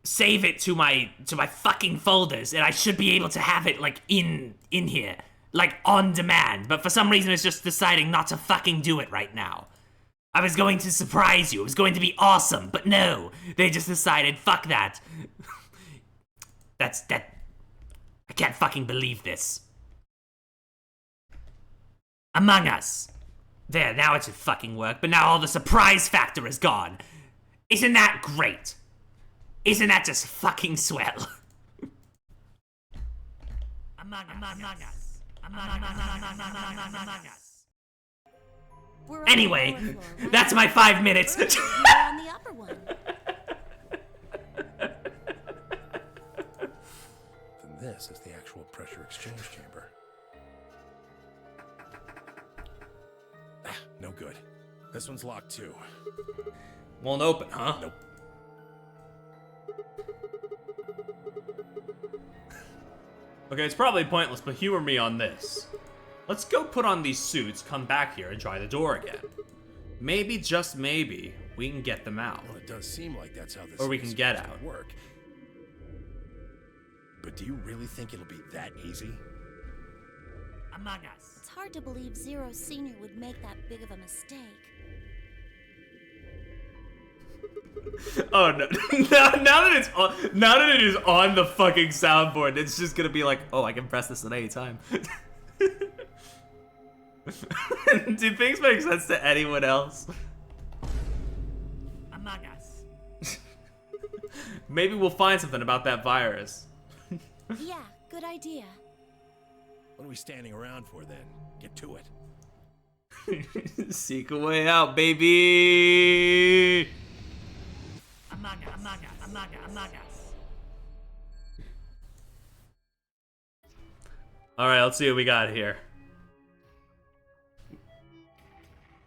save it to my fucking folders, and I should be able to have it like in here, like on demand. But for some reason it's just deciding not to fucking do it right now. I was going to surprise you. It was going to be awesome, but no. They just decided, fuck that. I can't fucking believe this. Among Us. There, now it should fucking work, but now all the surprise factor is gone. Isn't that great? Isn't that just fucking swell? Among Us. Anyway, that's my 5 minutes. On the upper one. Then this is the actual pressure exchange chamber. No good. This one's locked too. Won't open, huh? Nope. Okay, it's probably pointless, but humor me on this. Let's go put on these suits, come back here, and try the door again. Maybe, just maybe, we can get them out. Well, it does seem like that's how this Or we is can get supposed out. to work. But do you really think it'll be that easy? Among Us. It's hard to believe Zero Senior would make that big of a mistake. Oh no! now that it is on the fucking soundboard, it's just gonna be like, oh, I can press this at any time. Do things make sense to anyone else? Among Us. Maybe we'll find something about that virus. Yeah, good idea. What are we standing around for then? Get to it. Seek a way out, baby! Among Us. Alright, let's see what we got here.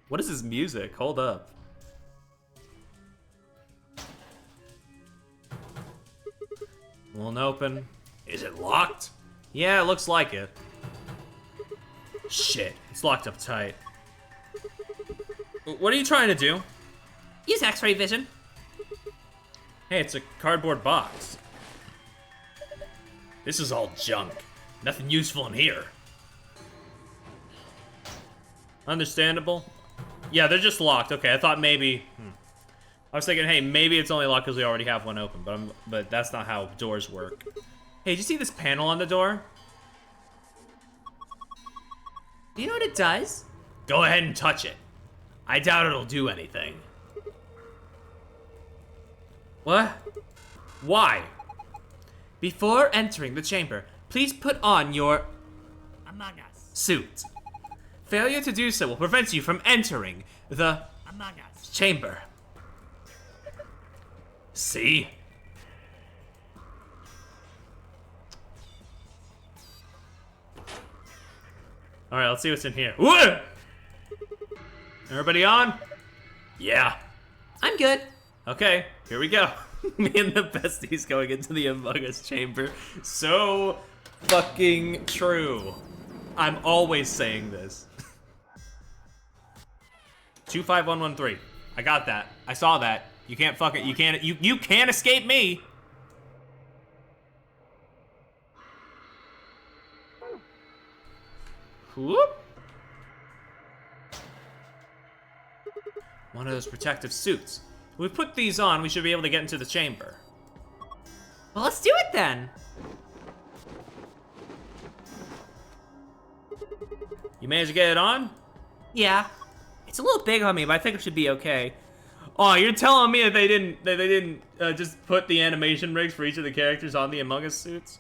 What is this music? Hold up. Won't open. Is it locked? Yeah, it looks like it. Shit, it's locked up tight. What are you trying to do? Use X-ray vision. Hey, it's a cardboard box. This is all junk. Nothing useful in here. Understandable. Yeah, they're just locked. Okay, I thought maybe... I was thinking, hey, maybe it's only locked because we already have one open, but that's not how doors work. Hey, did you see this panel on the door? Do you know what it does? Go ahead and touch it. I doubt it'll do anything. What? Why? Before entering the chamber, please put on your Among Us suit. Failure to do so will prevent you from entering the Among Us chamber. See? Alright, let's see what's in here. Whoa! Everybody on? Yeah. I'm good. Okay, here we go. Me and the besties going into the Among Us chamber. So fucking true. I'm always saying this. 25113. I got that. I saw that. You can't fucking you can't escape me. Whoop. One of those protective suits. If we put these on, we should be able to get into the chamber. Well, let's do it then. You managed to get it on? Yeah. It's a little big on me, but I think it should be okay. Oh, you're telling me that they didn't just put the animation rigs for each of the characters on the Among Us suits?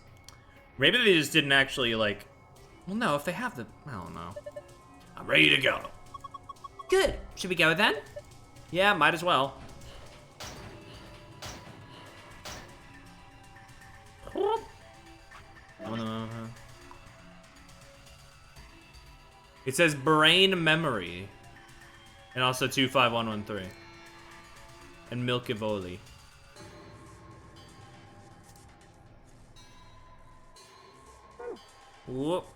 Maybe they just didn't actually, like... Well, no, if they have the... I don't know. I'm ready to go. Good. Should we go then? Yeah, might as well. It says brain memory. And also 25113. And Milkivoli. Whoop.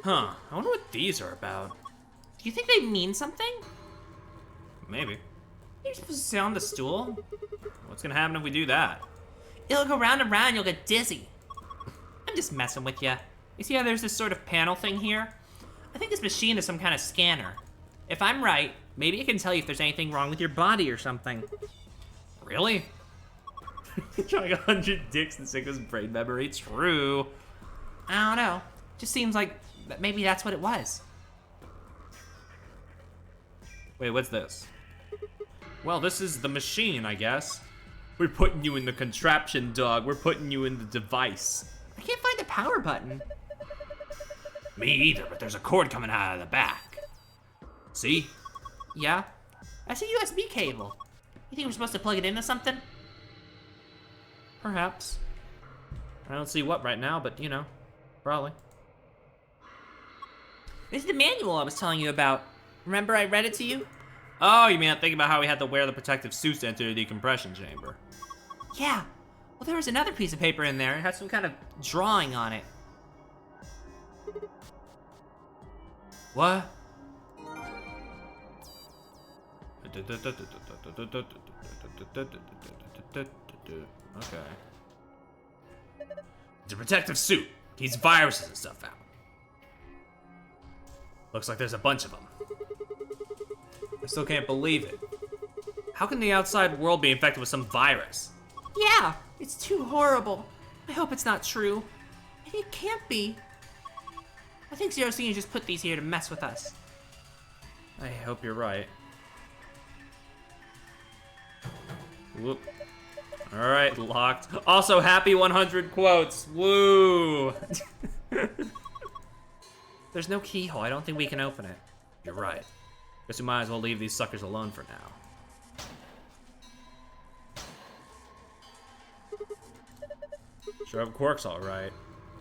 Huh, I wonder what these are about. Do you think they mean something? Maybe. You're supposed to sit on the stool. What's gonna happen if we do that? It'll go round and round, you'll get dizzy. I'm just messing with you. You see how there's this sort of panel thing here? I think this machine is some kind of scanner. If I'm right, maybe it can tell you if there's anything wrong with your body or something. Really? Trying 100 dicks in Sigma's brain memory. True. I don't know. Just seems like maybe that's what it was. Wait, what's this? Well, this is the machine, I guess. We're putting you in the contraption, dog. We're putting you in the device. I can't find the power button. Me either, but there's a cord coming out of the back. See? Yeah? That's a USB cable. You think we're supposed to plug it into something? Perhaps. I don't see what right now, but you know, probably. This is the manual I was telling you about. Remember I read it to you? Oh, you mean I'm thinking about how we had to wear the protective suits to enter the decompression chamber. Yeah. Well, there was another piece of paper in there. It had some kind of drawing on it. What? Okay. It's a protective suit. Keeps viruses and stuff out. Looks like there's a bunch of them. I still can't believe it. How can the outside world be infected with some virus? Yeah, it's too horrible. I hope it's not true. It can't be. I think Zero Senior just put these here to mess with us. I hope you're right. Whoop. Alright, locked. Also, happy 100 quotes. Woo! There's no keyhole. I don't think we can open it. You're right. Guess we might as well leave these suckers alone for now. Sure, Quark's alright.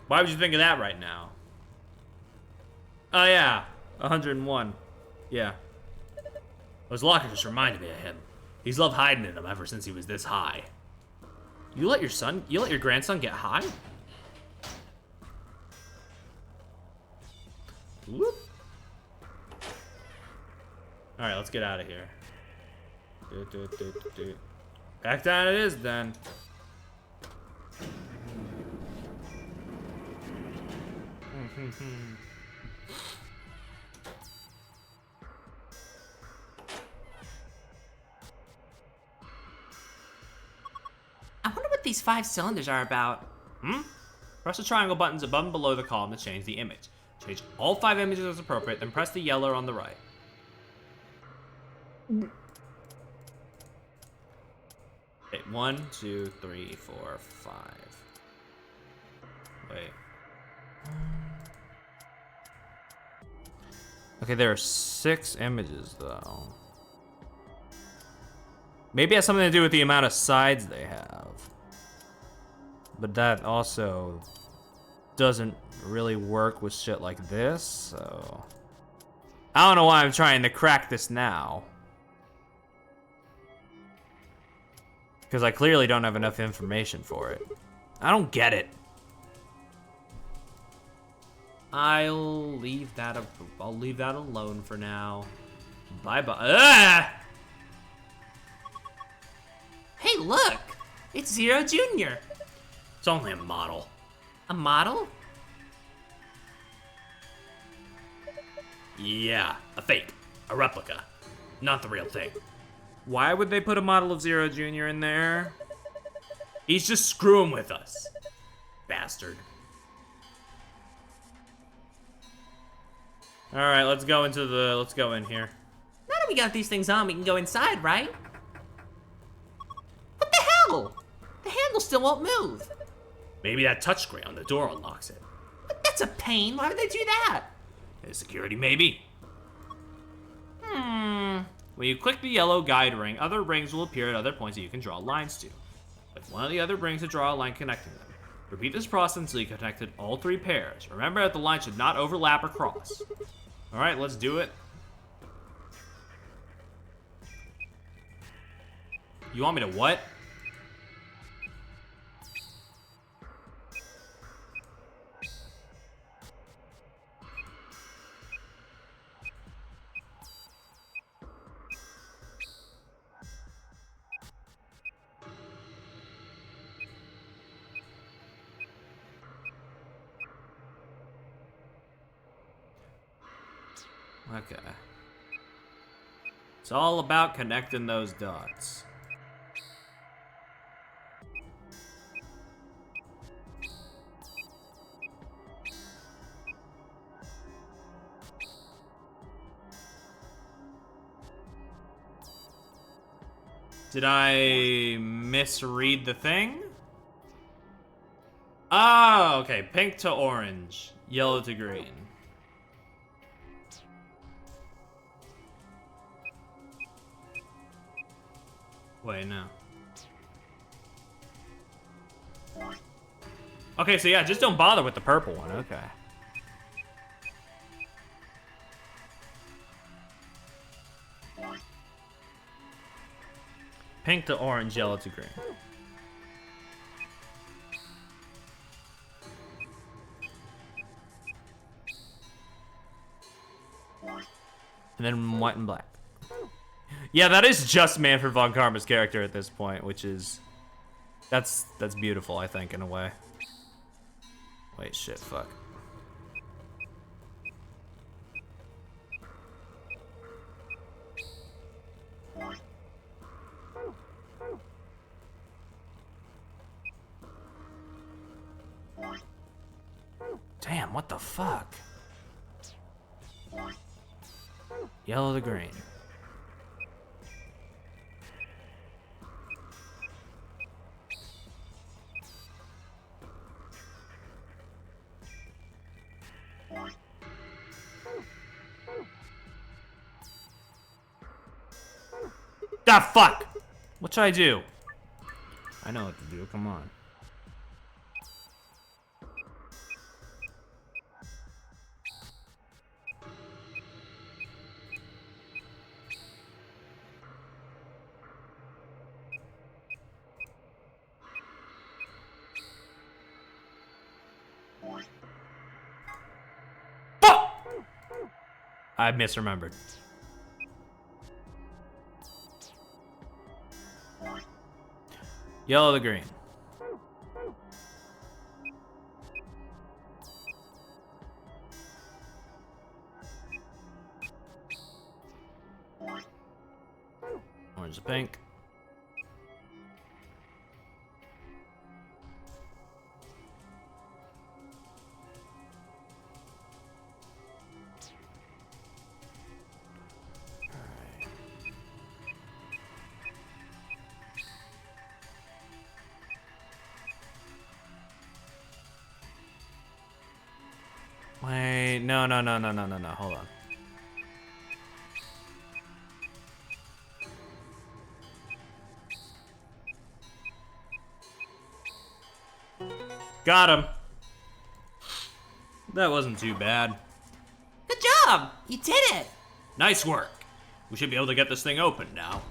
Why would you think of that right now? Oh yeah, 101. Yeah. Those lockers just reminded me of him. He's loved hiding in them ever since he was this high. You let your grandson get high? Whoop. Alright, let's get out of here. Back down it is then. I wonder what these 5 cylinders are about. Press the triangle buttons above and below the column to change the image. Change all 5 images as appropriate, then press the yellow on the right. Okay, 1, 2, 3, 4, 5. Wait. Okay, there are 6 images though. Maybe it has something to do with the amount of sides they have. But that also doesn't really work with shit like this, so... I don't know why I'm trying to crack this now. Because I clearly don't have enough information for it. I don't get it. I'll leave that alone for now. Bye-bye. Ah! Hey, look! It's Zero Jr. It's only a model. A model? Yeah, a fake. A replica. Not the real thing. Why would they put a model of Zero Jr. in there? He's just screwing with us. Bastard. Alright, let's go in here. Now that we got these things on, we can go inside, right? What the hell? The handle still won't move. Maybe that touchscreen on the door unlocks it. But that's a pain. Why would they do that? Security, maybe. When you click the yellow guide ring, other rings will appear at other points that you can draw lines to. Click one of the other rings to draw a line connecting them. Repeat this process until you connected all 3 pairs. Remember that the line should not overlap or cross. Alright, let's do it. You want me to what? Okay. It's all about connecting those dots. Did I misread the thing? Oh, okay. Pink to orange, yellow to green. Wait, no. Okay, so yeah, just don't bother with the purple one, okay. Pink to orange, yellow to green. And then white and black. Yeah, that is just Manfred von Karma's character at this point, which is... That's beautiful, I think, in a way. Wait, shit, fuck. Damn, what the fuck? Yellow to green. Ah, fuck! What should I do? I know what to do, come on. Fuck! I misremembered. Yellow to green. Orange to pink. Wait, no, hold on. Got him. That wasn't too bad. Good job! You did it! Nice work. We should be able to get this thing open now.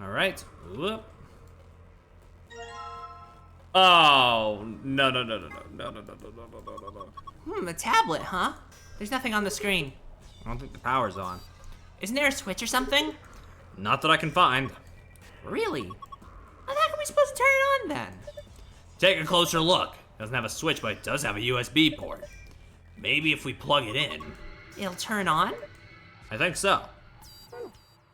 All right. Whoop. Oh, no. A tablet, huh? There's nothing on the screen. I don't think the power's on. Isn't there a switch or something? Not that I can find. Really? Well, how are we supposed to turn it on then? Take a closer look. It doesn't have a switch, but it does have a USB port. Maybe if we plug it in. It'll turn on? I think so.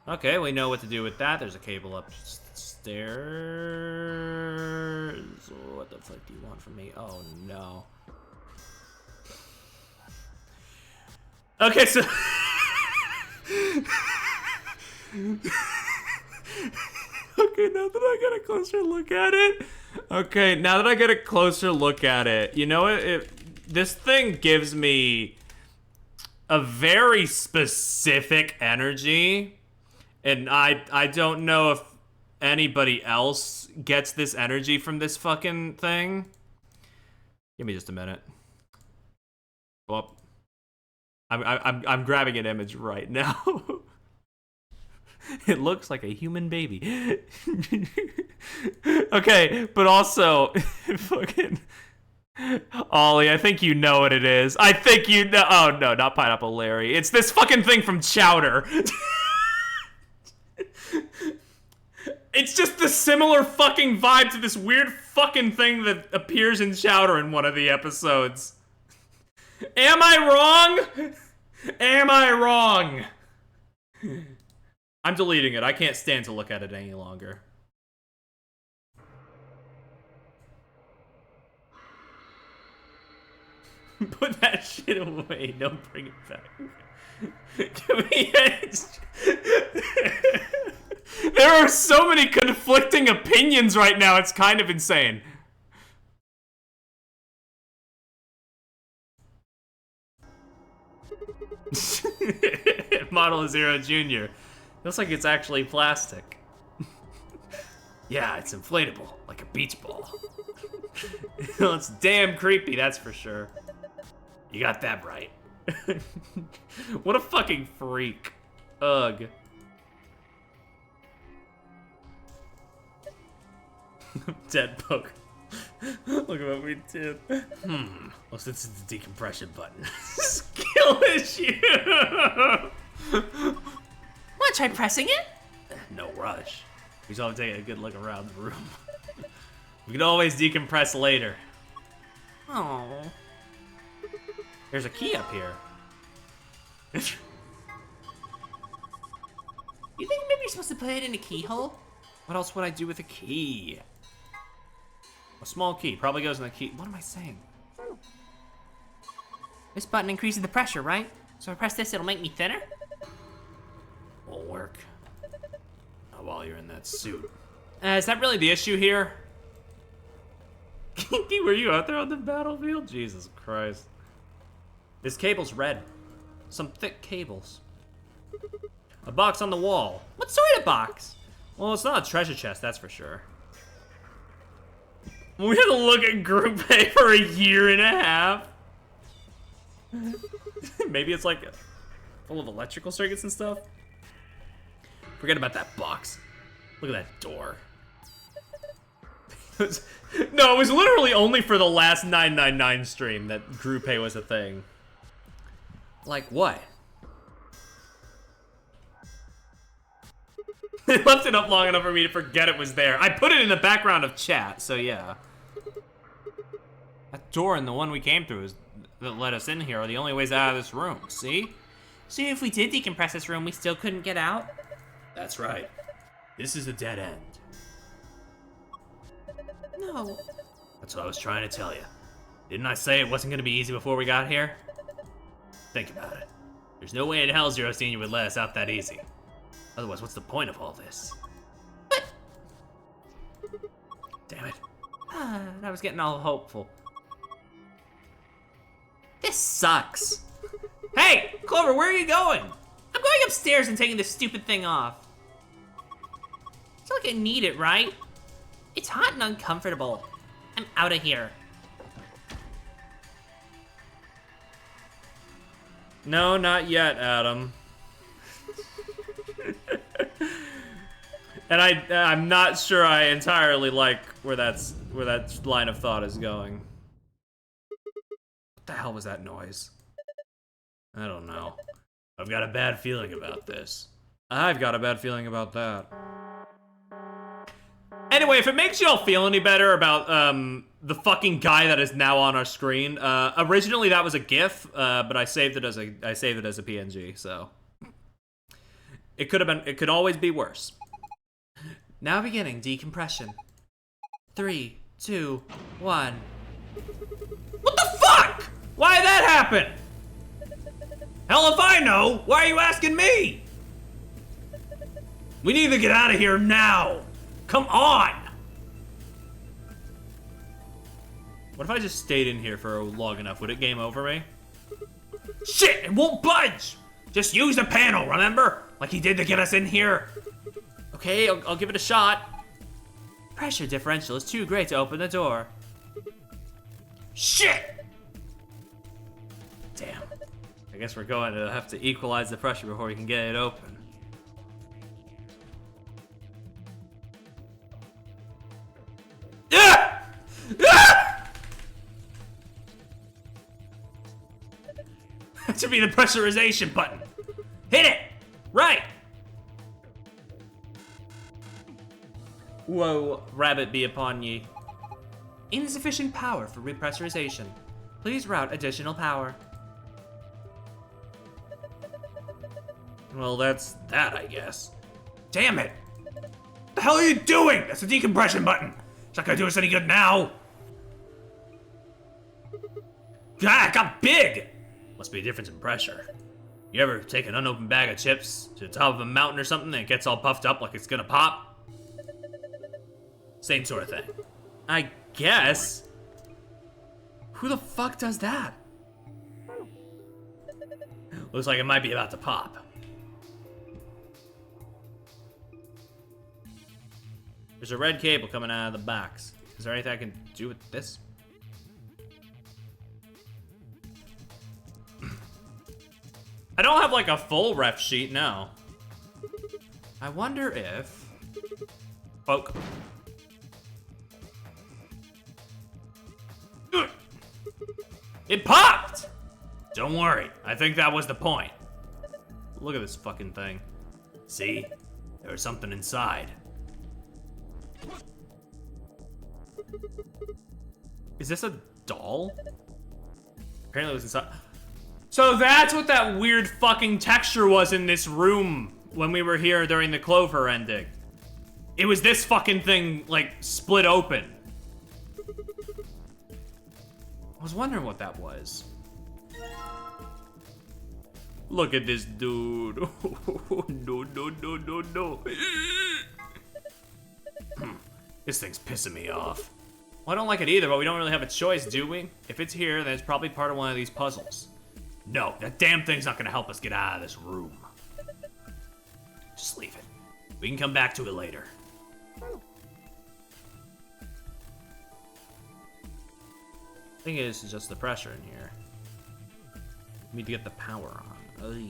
Okay, we know what to do with that. There's a cable upstairs. What the fuck do you want from me? Oh, no. Okay, so... Okay, now that I get a closer look at it. Okay, now that I get a closer look at it, you know what? This thing gives me a very specific energy, and I don't know if anybody else gets this energy from this fucking thing. Give me just a minute. Well, I'm grabbing an image right now. It looks like a human baby. Okay, but also, fucking Ollie, I think you know what it is. I think you know. Oh no, not Pineapple Larry. It's this fucking thing from Chowder. It's just the similar fucking vibe to this weird fucking thing that appears in Chowder in one of the episodes. Am I wrong? Am I wrong? I'm deleting it. I can't stand to look at it any longer. Put that shit away. Don't bring it back. Give me it. There are so many conflicting opinions right now. It's kind of insane. Model Zero Jr. Looks like it's actually plastic. Yeah, it's inflatable, like a beach ball. It's damn creepy, that's for sure. You got that right. What a fucking freak. Ugh. Dead poke. Look at what we did. Well, since it's the decompression button. Skill issue! Wanna try pressing it? No rush. We just want to take a good look around the room. We can always decompress later. Oh. There's a key up here. You think maybe supposed to put it in a keyhole? What else would I do with a key? A small key, probably goes in the key. What am I saying? This button increases the pressure, right? So if I press this, it'll make me thinner? Won't work. Not while you're in that suit. Is that really the issue here? Kinky, were you out there on the battlefield? Jesus Christ. This cable's red. Some thick cables. A box on the wall. What sort of box? Well, it's not a treasure chest, that's for sure. We had to look at Group A for a year and a half. Maybe it's like full of electrical circuits and stuff. Forget about that box. Look at that door. No, it was literally only for the last 999 stream that Group A was a thing. Like what? It left it up long enough for me to forget it was there. I put it in the background of chat, so yeah. That door and the one we came through is that let us in here are the only ways out of this room, see? So if we did decompress this room, we still couldn't get out? That's right. This is a dead end. No. That's what I was trying to tell you. Didn't I say it wasn't gonna be easy before we got here? Think about it. There's no way in hell Zero Senior would let us out that easy. Otherwise, what's the point of all this? But... Damn it. I was getting all hopeful. This sucks. Hey, Clover, where are you going? I'm going upstairs and taking this stupid thing off. It's not like I need it, right? It's hot and uncomfortable. I'm out of here. No, not yet, Adam. And I'm not sure I entirely like where that line of thought is going. What the hell was that noise? I don't know. I've got a bad feeling about this. I've got a bad feeling about that. Anyway, if it makes y'all feel any better about the fucking guy that is now on our screen, originally that was a GIF, but I saved it as a PNG. So it could always be worse. Now beginning decompression. 3, 2, 1. What the fuck? Why did that happen? Hell if I know. Why are you asking me? We need to get out of here now. Come on! What if I just stayed in here for long enough? Would it game over me? Shit, it won't budge! Just use the panel, remember? Like he did to get us in here. Okay, I'll give it a shot. Pressure differential is too great to open the door. Shit! Damn. I guess we're going to have to equalize the pressure before we can get it open. That should be the pressurization button. Hit it! Right! Whoa, rabbit be upon ye. Insufficient power for repressurization. Please route additional power. Well, that's that, I guess. Damn it! What the hell are you doing? That's the decompression button. It's not gonna do us any good now. God, it got big! Must be a difference in pressure. You ever take an unopened bag of chips to the top of a mountain or something and it gets all puffed up like it's gonna pop? Same sort of thing. I guess. Who the fuck does that? Looks like it might be about to pop. There's a red cable coming out of the box. Is there anything I can do with this? I don't have like a full ref sheet, no. I wonder if... Poke. It popped! Don't worry, I think that was the point. Look at this fucking thing. See? There was something inside. Is this a doll? Apparently it was inside. So that's what that weird fucking texture was in this room when we were here during the Clover ending. It was this fucking thing, like, split open. I was wondering what that was. Look at this dude. No. This thing's pissing me off. Well, I don't like it either, but we don't really have a choice, do we? If it's here, then it's probably part of one of these puzzles. No, that damn thing's not gonna help us get out of this room. Just leave it. We can come back to it later. Thing is just the pressure in here. We need to get the power on. Oy.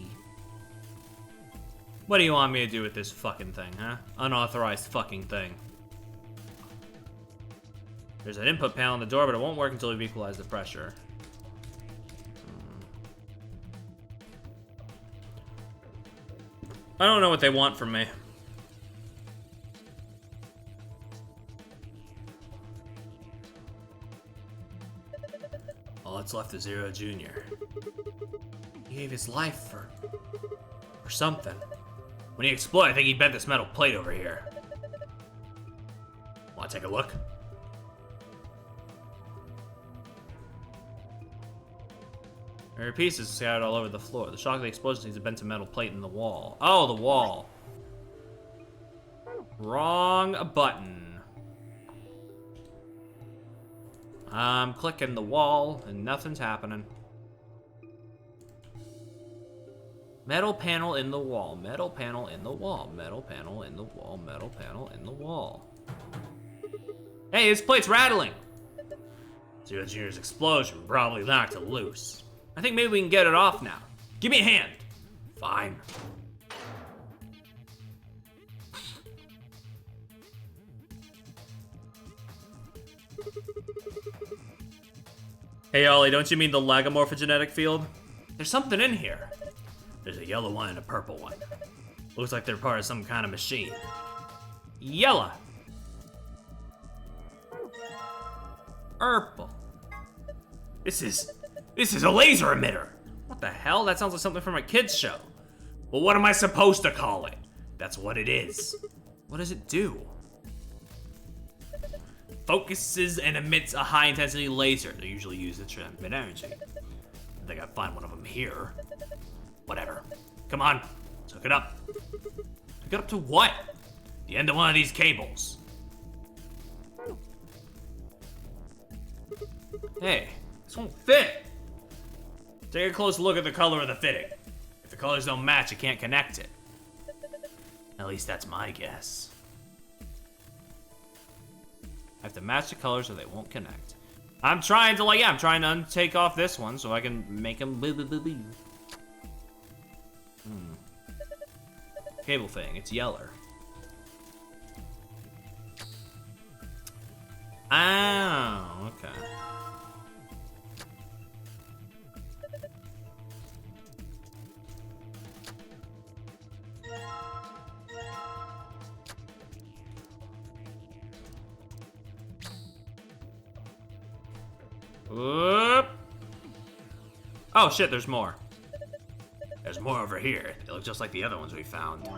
What do you want me to do with this fucking thing, huh? Unauthorized fucking thing. There's an input panel on the door, but it won't work until we've equalized the pressure. I don't know what they want from me. All that's left is Zero Jr. He gave his life for something. When he exploded, I think he bent this metal plate over here. Wanna take a look? There are pieces scattered all over the floor. The shock of the explosion seems to bent a metal plate in the wall. Oh, the wall. Wrong button. I'm clicking the wall and nothing's happening. Metal panel in the wall. Metal panel in the wall. Metal panel in the wall. Metal panel in the wall. Hey, this plate's rattling. Zero Jr.'s explosion probably knocked it loose. I think maybe we can get it off now. Give me a hand. Fine. Hey, Ollie, don't you mean the lagomorphogenetic field? There's something in here. There's a yellow one and a purple one. Looks like they're part of some kind of machine. Yellow. Purple. This is a laser emitter. What the hell? That sounds like something from a kid's show. Well, what am I supposed to call it? That's what it is. What does it do? Focuses and emits a high-intensity laser. They usually use to transmit energy. I think I'd find one of them here. Whatever. Come on. Let's hook it up. Hook it up to what? The end of one of these cables. Hey, this won't fit. Take a close look at the color of the fitting. If the colors don't match, you can't connect it. At least that's my guess. I have to match the colors or they won't connect. I'm trying to, I'm trying to take off this one so I can make them boo. Cable thing, it's yeller. Oh, okay. Whoop. Oh shit, there's more. There's more over here. They look just like the other ones we found.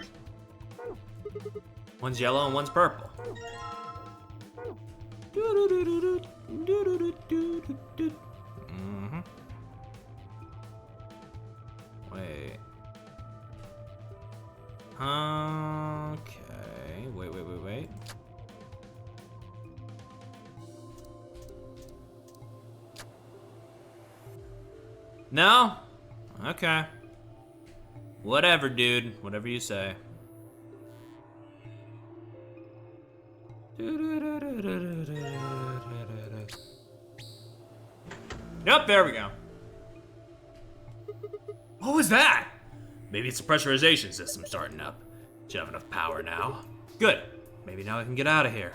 One's yellow and one's purple. Mm-hmm. Wait. Okay. Wait. No? Okay. Whatever, dude. Whatever you say. Yep, there we go. What was that? Maybe it's the pressurization system starting up. Should have enough power now. Good. Maybe now I can get out of here.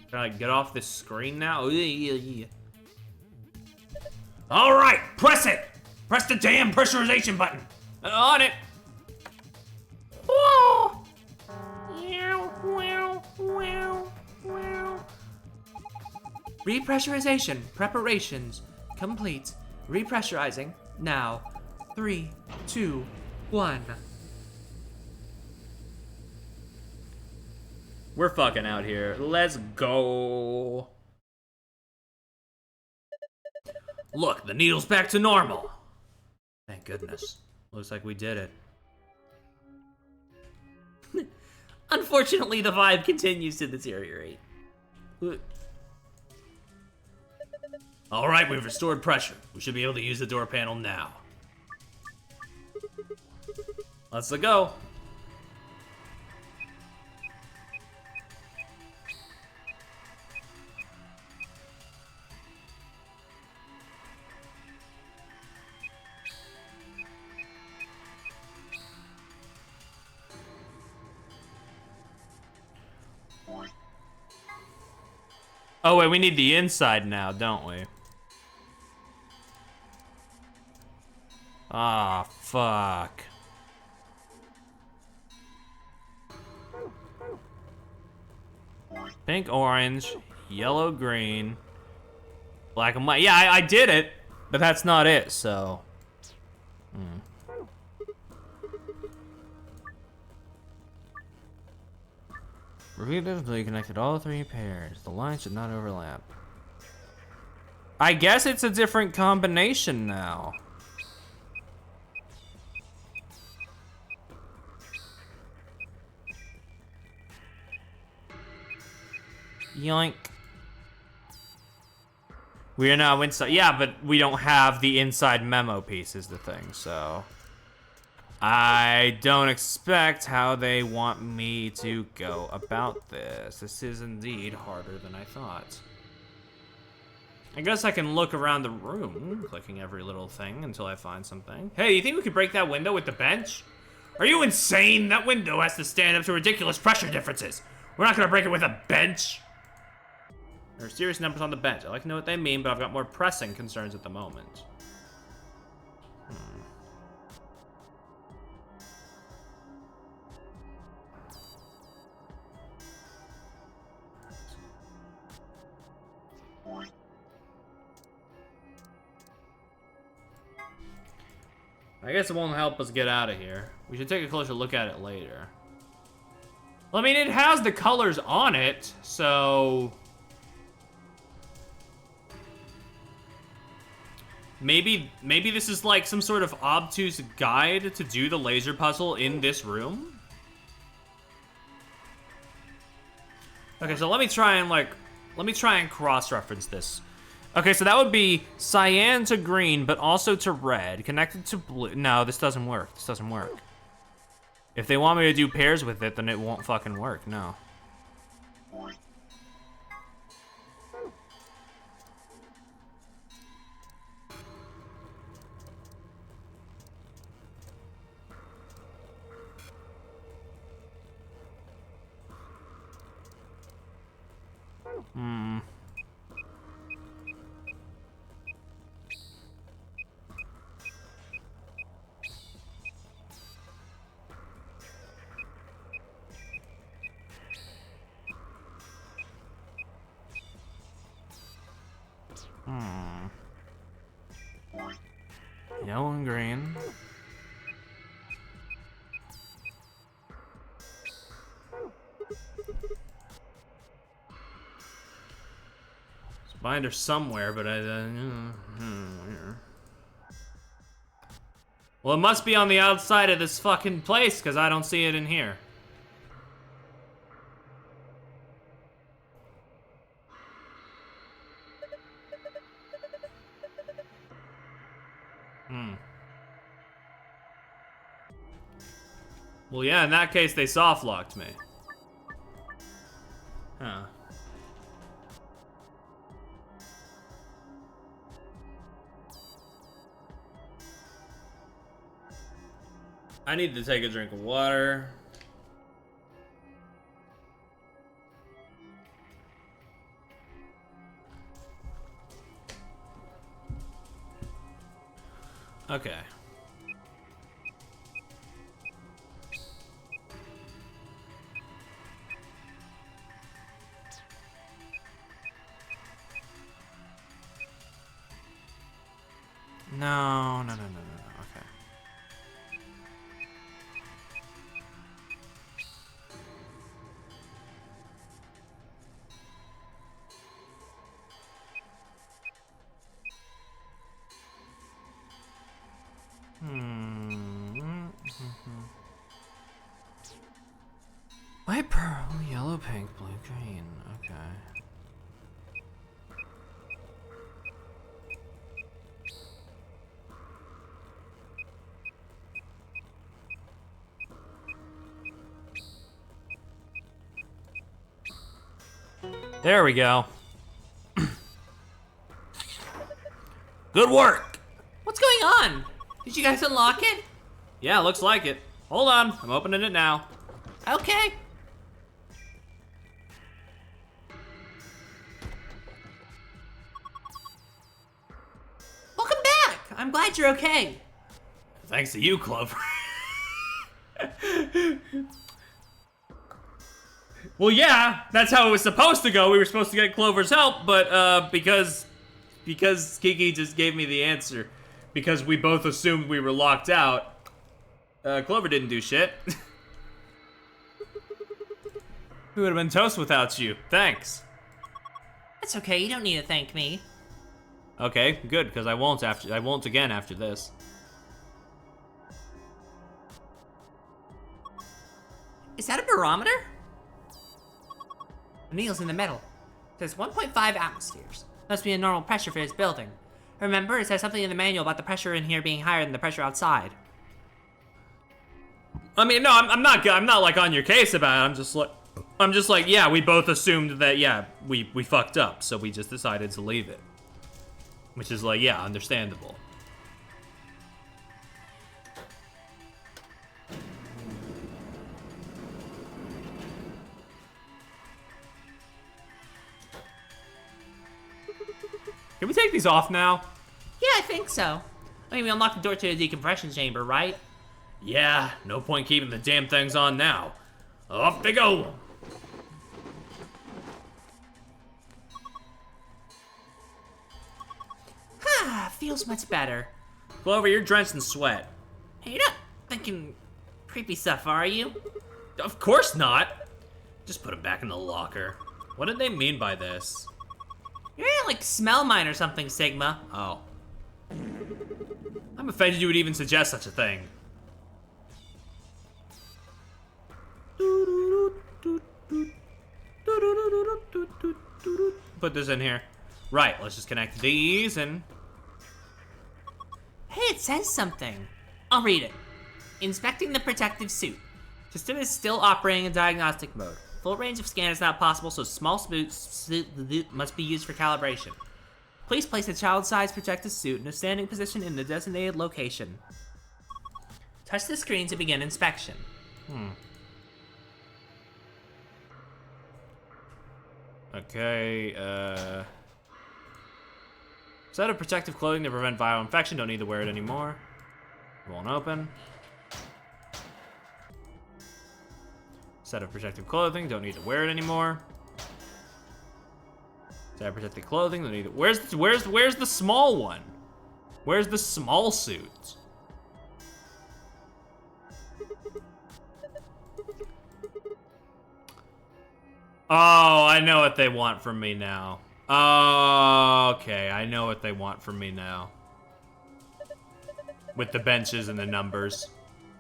Can I get off this screen now? All right, press it. Press the damn pressurization button. On it. Repressurization preparations complete. Repressurizing Now. 3, 2, 1. We're fucking out here. Let's go. Look, the needle's back to normal. Thank goodness. Looks like we did it. Unfortunately, the vibe continues to deteriorate. Alright, we've restored pressure. We should be able to use the door panel now. Let's go. Oh wait, we need the inside now, don't we? Ah, fuck. Pink, orange, yellow, green, black and white. Yeah, I did it, but that's not it, so. Repeatedly connected all 3 pairs. The lines should not overlap. I guess it's a different combination now. Yoink. We are now inside. Yeah, but we don't have the inside memo piece is the thing, so. I don't expect how they want me to go about this. This is indeed harder than I thought. I guess I can look around the room, clicking every little thing until I find something. Hey, you think we could break that window with the bench? Are you insane? That window has to stand up to ridiculous pressure differences. We're not gonna break it with a bench. There are serious numbers on the bench. I like to know what they mean, but I've got more pressing concerns at the moment. I guess it won't help us get out of here. We should take a closer look at it later. Well, I mean, it has the colors on it, so... Maybe this is like some sort of obtuse guide to do the laser puzzle in this room? Okay, so let me try and cross-reference this. Okay, so that would be cyan to green, but also to red, connected to blue. No, this doesn't work. This doesn't work. If they want me to do pairs with it, then it won't fucking work, no. Yellow and green. It's a binder somewhere, but well, it must be on the outside of this fucking place, because I don't see it in here. Well, yeah, in that case, they soft-locked me. Huh. I need to take a drink of water. Okay. No, no, no, no, no, no. Okay. White, purple, yellow, pink, blue, green. Okay. There we go. Good work. What's going on? Did you guys unlock it? Yeah, looks like it. Hold on, I'm opening it now. Okay. Welcome back. I'm glad you're okay. Thanks to you, Clover. Well, yeah, that's how it was supposed to go. We were supposed to get Clover's help, but because Kiki just gave me the answer, because we both assumed we were locked out, Clover didn't do shit. We would have been toast without you. Thanks. That's okay. You don't need to thank me. Okay, good, because I won't again after this. Is that a barometer? The needle's in the middle. There's 1.5 atmospheres. Must be a normal pressure for this building. Remember, it says something in the manual about the pressure in here being higher than the pressure outside. I mean, no, I'm not like on your case about it. I'm just like, yeah, we both assumed that, yeah, we fucked up, so we just decided to leave it. Which is like, yeah, understandable. Can we take these off now? Yeah, I think so. I mean, we unlocked the door to the decompression chamber, right? Yeah, no point keeping the damn things on now. Off they go. Feels much better. Clover, you're drenched in sweat. Hey, you're not thinking creepy stuff, are you? Of course not. Just put him back in the locker. What did they mean by this? You're gonna, like, smell mine or something, Sigma. Oh. I'm offended you would even suggest such a thing. Put this in here. Right, let's just connect these and... Hey, it says something. I'll read it. Inspecting the protective suit. System is still operating in diagnostic mode. Full range of scan is not possible, so small suit must be used for calibration. Please place a child-sized protective suit in a standing position in the designated location. Touch the screen to begin inspection. Okay, set of protective clothing to prevent viral infection. Don't need to wear it anymore. It won't open. Set of protective clothing. Don't need to wear it anymore. Set of protective clothing. Don't need it. Where's the small one? Where's the small suit? Oh, I know what they want from me now. Oh, okay, I know what they want from me now. With the benches and the numbers.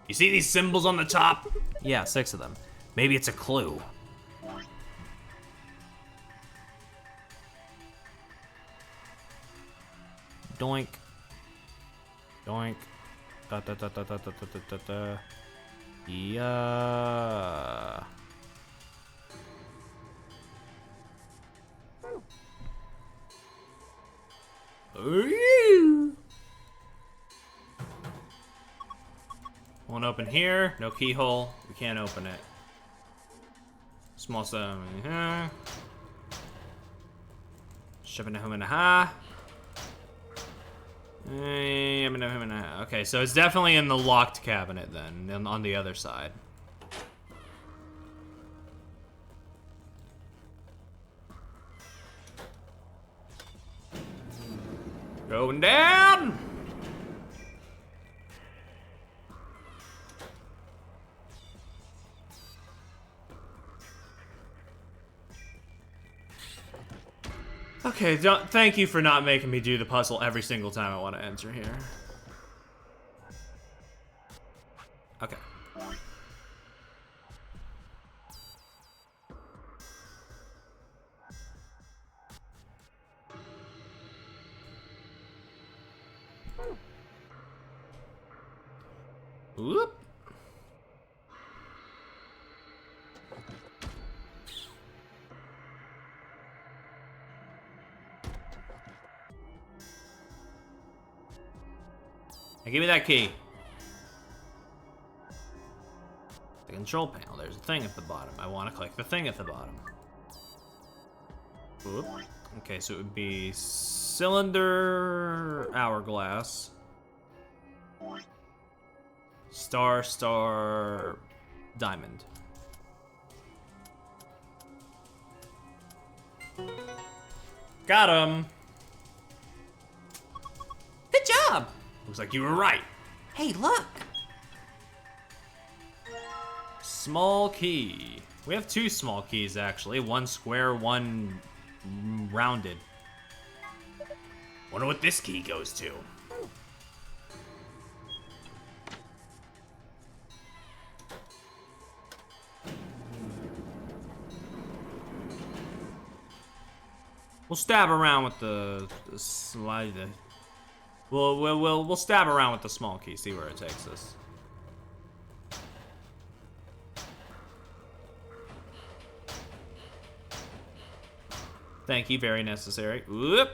You see these symbols on the top? Yeah, 6 of them. Maybe it's a clue. Doink. Doink. Da da da da da da da da da. Yeah. Ooh. Won't open here. No keyhole. We can't open it. Small stuff. Shoving a hum and a ha. Okay, so it's definitely in the locked cabinet then, on the other side. Going down! Okay, thank you for not making me do the puzzle every single time I want to enter here. Okay. Whoop. Now give me that key. The control panel. There's a thing at the bottom. I want to click the thing at the bottom. Whoop. Okay, so it would be cylinder, hourglass, star, star, diamond. Got him. Good job. Looks like you were right. Hey, look! Small key. We have two small keys, actually. One square, one rounded. Wonder what this key goes to. We'll stab around with the slide. We'll stab around with the small key, see where it takes us. Thank you, very necessary. Whoop.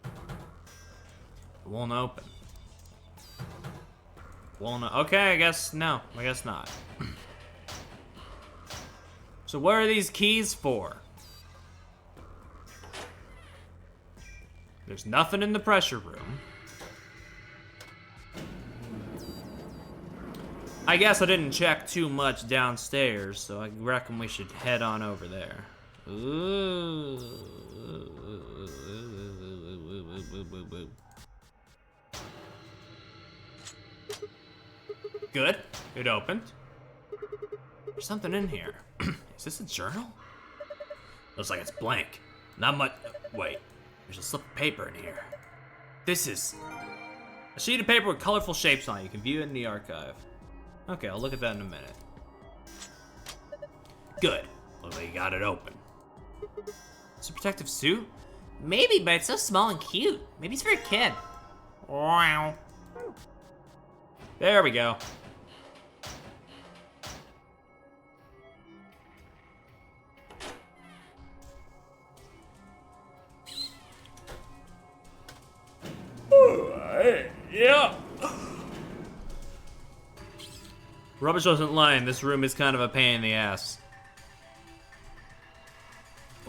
It won't open. Won't. Okay, I guess no. I guess not. So what are these keys for? There's nothing in the pressure room. I guess I didn't check too much downstairs, so I reckon we should head on over there. Ooh. Good. It opened. There's something in here. Is this a journal? Looks like it's blank. Not much. Wait. There's a slip of paper in here. This is a sheet of paper with colorful shapes on it. You can view it in the archive. Okay, I'll look at that in a minute. Good. Looks like you got it open. It's a protective suit? Maybe, but it's so small and cute. Maybe it's for a kid. Wow. There we go. Yeah. Rubbish wasn't lying. This room is kind of a pain in the ass.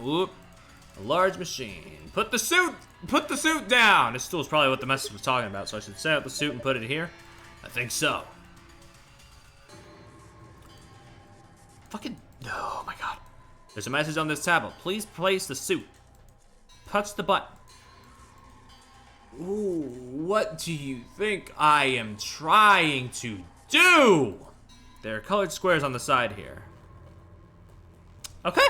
Oop. A large machine. Put the suit down! This stool is probably what the message was talking about, so I should set up the suit and put it here? I think so. Fucking, oh my god. There's a message on this tablet. Please place the suit. Touch the button. Ooh, what do you think I am trying to do? There are colored squares on the side here. Okay.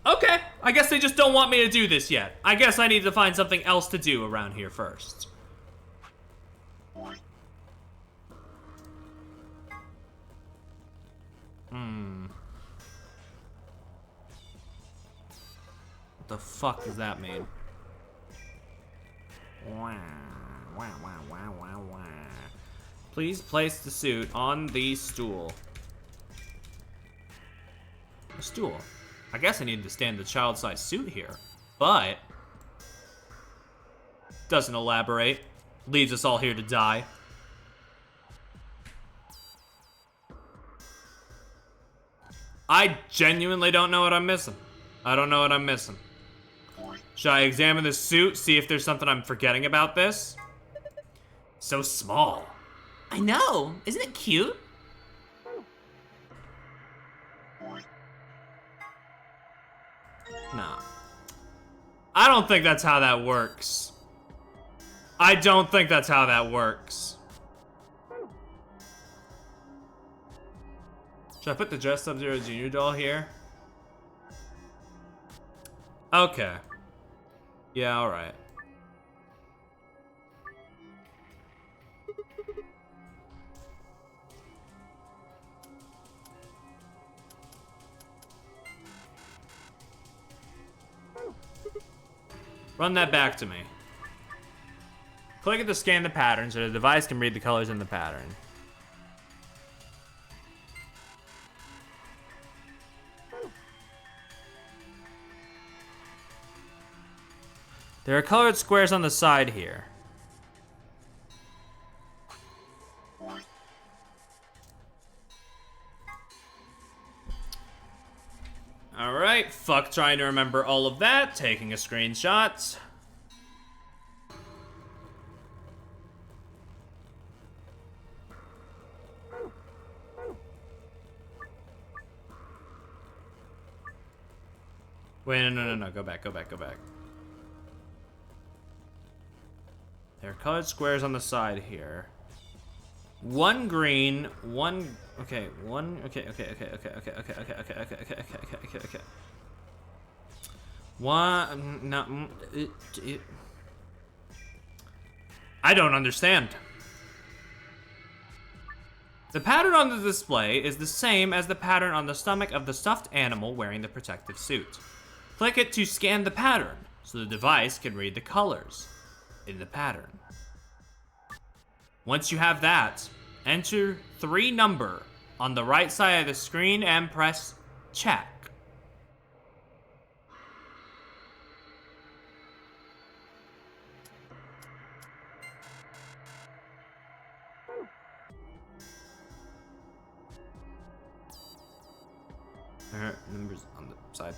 Okay. I guess they just don't want me to do this yet. I guess I need to find something else to do around here first. What the fuck does that mean? Please place the suit on the stool. A stool. I guess I need to stand the child-sized suit here, but doesn't elaborate. Leaves us all here to die. I genuinely don't know what I'm missing. I don't know what I'm missing. Should I examine the suit, see if there's something I'm forgetting about this? So small. I know. Isn't it cute? Nah. I don't think that's how that works. I don't think that's how that works. Should I put the Just Sub-Zero Junior doll here? Okay. Yeah, alright. Run that back to me. Click it to scan the pattern so the device can read the colors in the pattern. There are colored squares on the side here. Alright, fuck trying to remember all of that, taking a screenshot. Wait, no, go back. There are colored squares on the side here. One green, one, okay. One, no, I don't understand. The pattern on the display is the same as the pattern on the stomach of the stuffed animal wearing the protective suit. Click it to scan the pattern so the device can read the colors in the pattern. Once you have that, enter 3 number on the right side of the screen and press check. Alright, numbers on the side.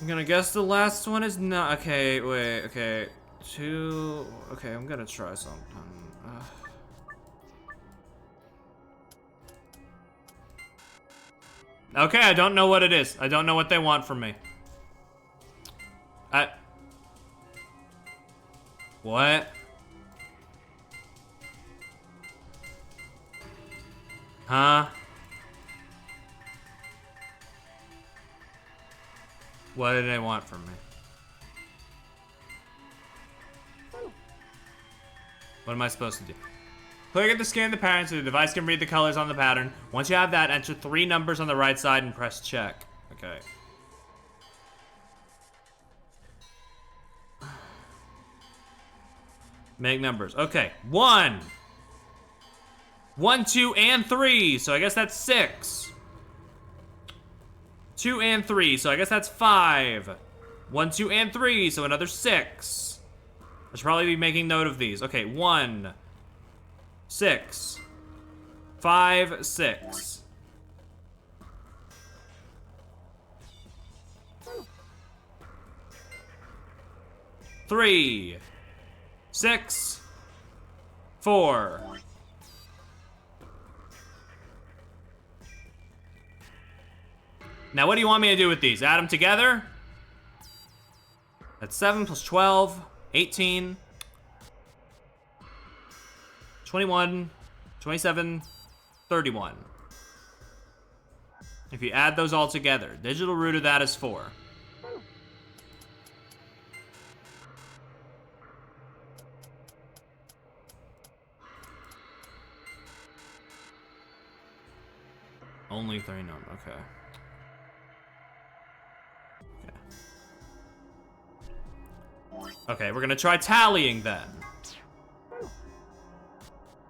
I'm gonna guess the last one is not. Okay, wait, okay. 2. Okay, I'm gonna try something. Okay, I don't know what it is. I don't know what they want from me. What? Huh? What do they want from me? What am I supposed to do? Click it to scan the pattern so the device can read the colors on the pattern. Once you have that, enter 3 numbers on the right side and press check. Okay. Make numbers. Okay. 1. 1, 2, and 3. So I guess that's 6. 2 and 3, so I guess that's 5. 1, 2, and 3, so another 6. I should probably be making note of these. Okay, 1, 6, 5, 6. Three, 6, 4. Now, what do you want me to do with these? Add them together? That's 7 plus 12, 18, 21, 27, 31. If you add those all together, digital root of that is 4. Only 3 numbers, okay. Okay, we're gonna try tallying then.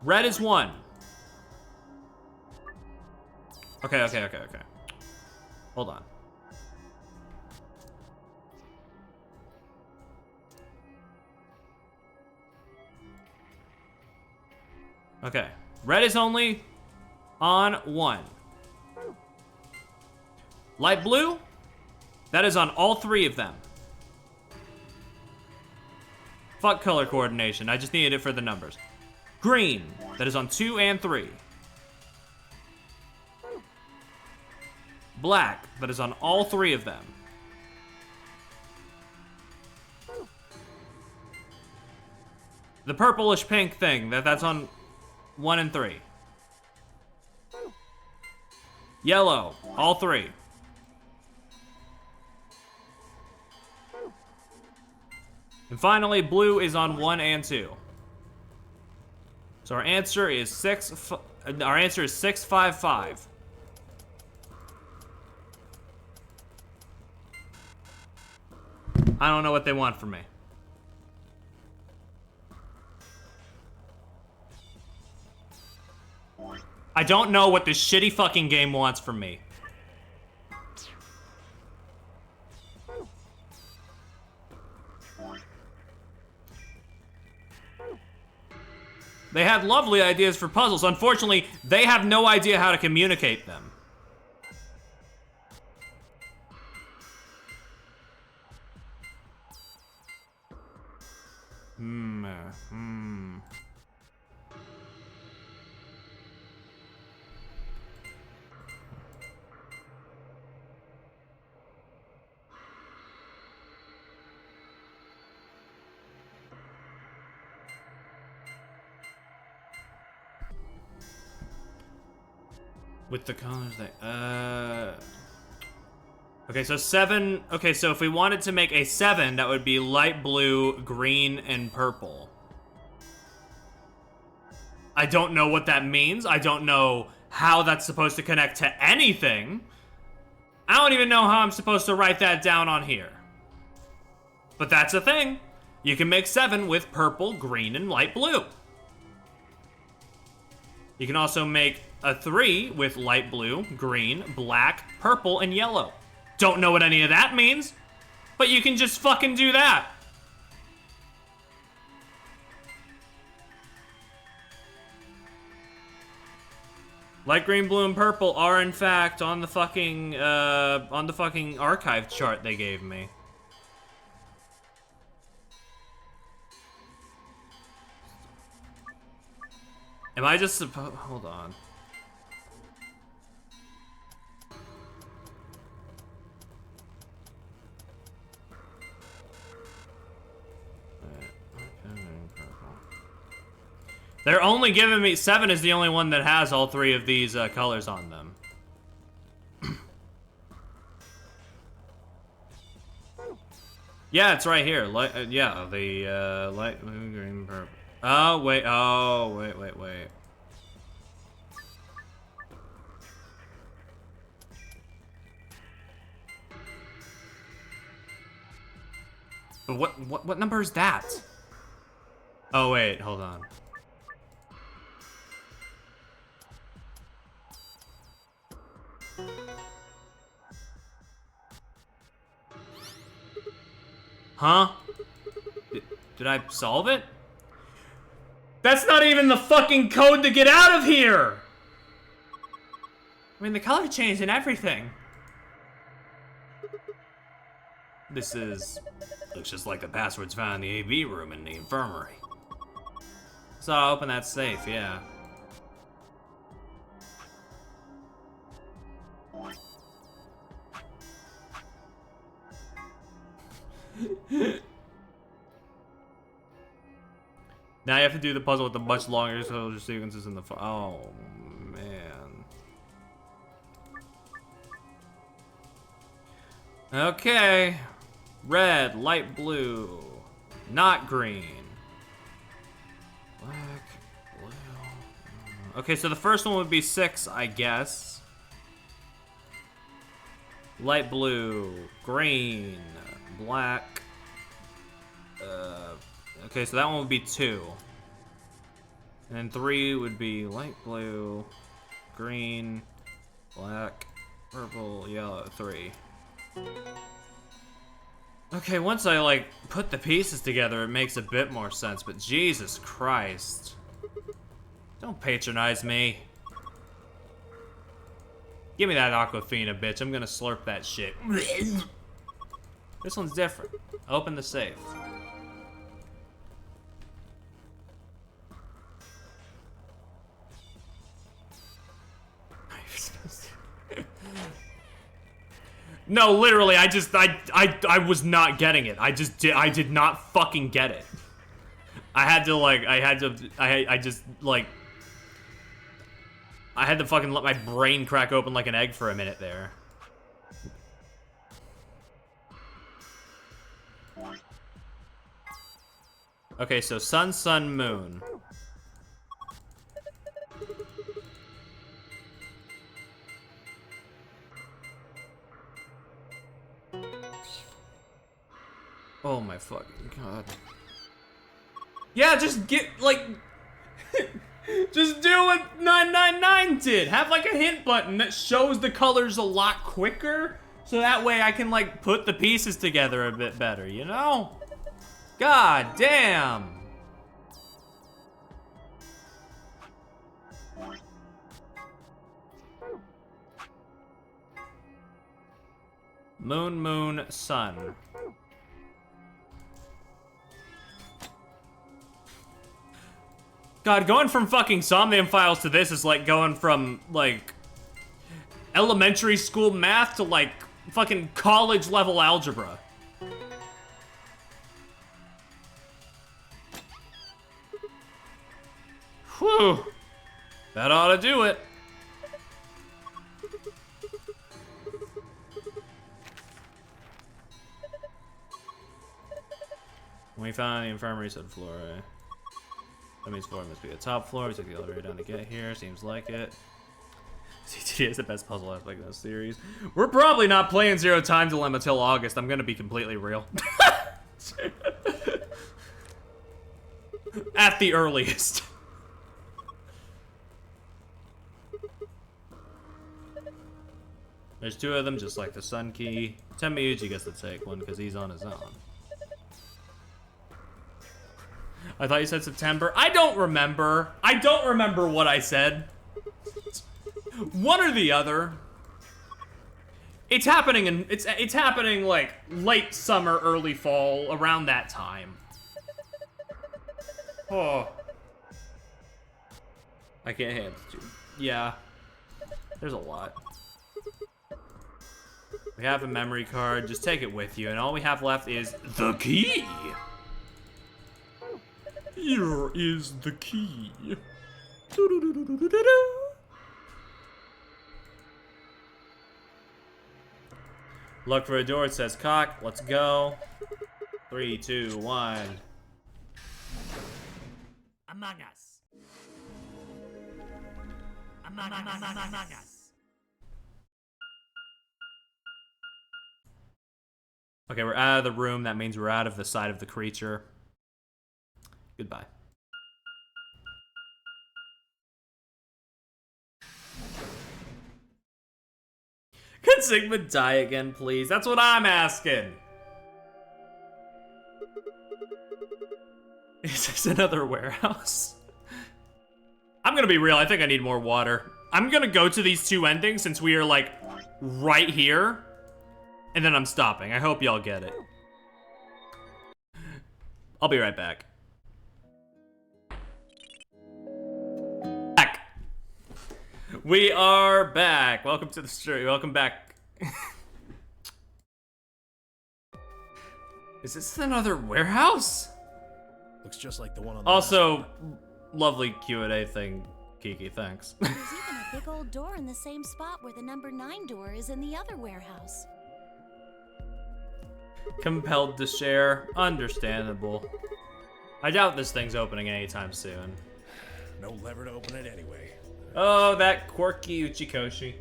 Red is 1. Okay. Hold on. Okay, red is only on 1. Light blue, that is on all 3 of them. Fuck color coordination, I just needed it for the numbers. Green, that is on 2 and 3. Black, that is on all 3 of them. The purplish pink thing, that's on 1 and 3. Yellow, all 3. And finally, blue is on 1 and 2. So our answer is 655. I don't know what they want from me. I don't know what this shitty fucking game wants from me. They had lovely ideas for puzzles. Unfortunately, they have no idea how to communicate them. With the colors they, okay, so 7, okay, so if we wanted to make a 7, that would be light blue, green, and purple. I don't know what that means. I don't know how that's supposed to connect to anything. I don't even know how I'm supposed to write that down on here. But that's a thing. You can make 7 with purple, green, and light blue. You can also make a 3 with light blue, green, black, purple, and yellow. Don't know what any of that means, but you can just fucking do that. Light green, blue, and purple are in fact on the fucking archive chart they gave me. Am I just supposed? Hold on. They're only giving me 7 is the only one that has all 3 of these colors on them. Yeah, it's right here. Yeah, the light blue, green, purple. Oh wait, wait. But what number is that? Oh wait, hold on. Huh? Did I solve it? That's not even the fucking code to get out of here! I mean, the color changed and everything. This looks just like the passwords found in the AV room in the infirmary. So I'll open that safe, yeah. Now you have to do the puzzle with the much longer sequences in the oh man. Okay. Red, light blue, not green. Black, blue. Okay, so the first one would be 6, I guess. Light blue, green, black. Okay, so that one would be 2. And then 3 would be light blue, green, black, purple, yellow, 3. Okay, once I, like, put the pieces together, it makes a bit more sense, but Jesus Christ. Don't patronize me. Give me that Aquafina, bitch. I'm gonna slurp that shit. This one's different. Open the safe. No, literally, I was not getting it. I did not fucking get it. I just, like... I had to fucking let my brain crack open like an egg for a minute there. Okay, so sun, sun, moon. Oh my fucking god. Yeah, just get, like... just do what 999 did! Have, like, a hint button that shows the colors a lot quicker, so that way I can, like, put the pieces together a bit better, you know? God damn! Moon, moon, sun. God, going from fucking Somnium Files to this is like going from, like, elementary school math to, like, fucking college-level algebra. Whew. That ought to do it. When we found the infirmary, said Flora. That means floor must be the top floor. We took the elevator down to get here. Seems like it. CTD is the best puzzle aspect of this series. We're probably not playing Zero Time Dilemma till August. I'm gonna be completely real. At the earliest. There's two of them, just like the Sun Key. Tenmyuji gets to take one because he's on his own. I thought you said September. I don't remember. I don't remember what I said. One or the other. It's happening in it's happening like late summer, early fall, around that time. Oh. I can't handle it. Yeah. There's a lot. We have a memory card. Just take it with you, and all we have left is the key. Here is the key. Look for a door, it says cock. Let's go. 3, 2, 1. Among Us. Among Us. Okay, we're out of the room. That means we're out of the sight of the creature. Goodbye. Could Sigma die again, please? That's what I'm asking. Is this another warehouse? I'm gonna be real, I think I need more water. I'm gonna go to these two endings since we are like right here. And then I'm stopping. I hope y'all get it. I'll be right back. We are back. Welcome to the stream. Welcome back. Is this another warehouse? Looks just like the one on the Also, lovely Q&A thing, Kiki. Thanks. There's even a big old door in the same spot where the number 9 door is in the other warehouse. Compelled to share. Understandable. I doubt this thing's opening anytime soon. No lever to open it anyway. Oh, that quirky Uchikoshi.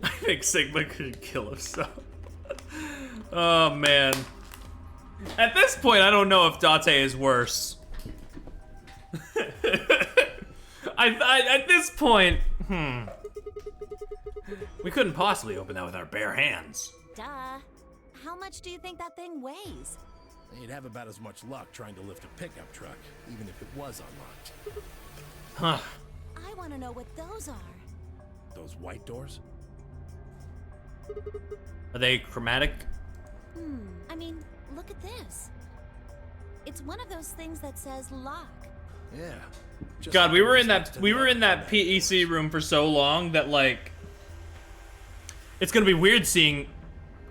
I think Sigma could kill himself. Oh, man. At this point, I don't know if Date is worse. At this point, we couldn't possibly open that with our bare hands. Duh. How much do you think that thing weighs? You'd have about as much luck trying to lift a pickup truck, even if it was unlocked. Huh. I want to know what those are. Those white doors? Are they chromatic? I mean, look at this. It's one of those things that says lock. Yeah. God, we were in that PEC room for so long that like it's gonna be weird seeing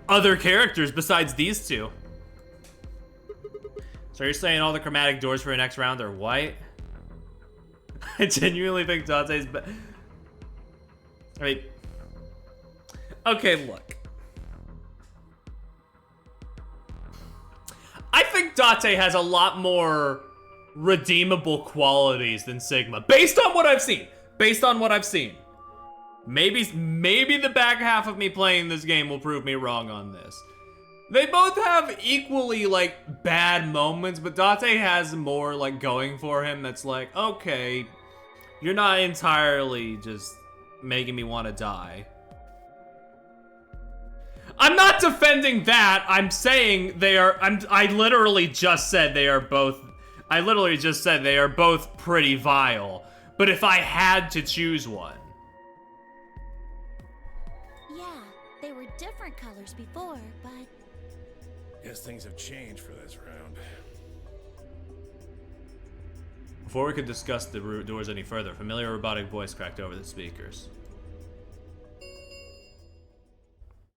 other characters besides these two. So you're saying all the chromatic doors for your next round are white? I genuinely think Dante's I mean... Okay, look. I think Date has a lot more redeemable qualities than Sigma, based on what I've seen. Based on what I've seen. Maybe the back half of me playing this game will prove me wrong on this. They both have equally, like, bad moments, but Date has more, like, going for him that's like, okay, you're not entirely just making me want to die. I'm not defending that. I'm saying they are, I literally just said they are both pretty vile. But if I had to choose one. Yeah, they were different colors before, but... Guess things have changed for this round. Before we could discuss the doors any further, a familiar robotic voice cracked over the speakers.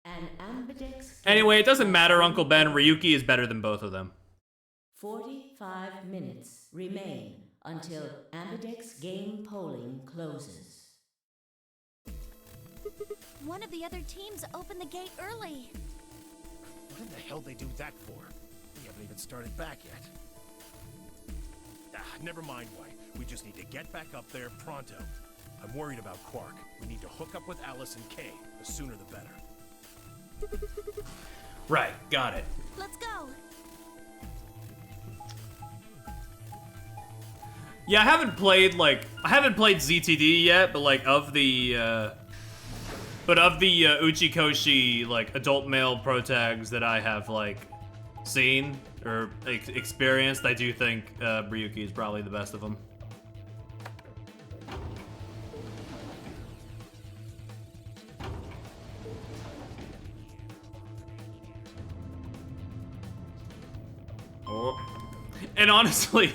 An ambidex. Anyway, it doesn't matter, Uncle Ben. Ryuki is better than both of them. 45 minutes remain until ambidex game polling closes. One of the other teams opened the gate early. What in the hell they do that for? We haven't even started back yet. Never mind, White. We just need to get back up there pronto. I'm worried about Quark. We need to hook up with Alice and Kay. The sooner the better. Right, got it. Let's go. Yeah, I haven't played ZTD yet, but like of the Uchikoshi like adult male protags that I have like seen or experienced, I do think Ryuki is probably the best of them. Oh. And honestly,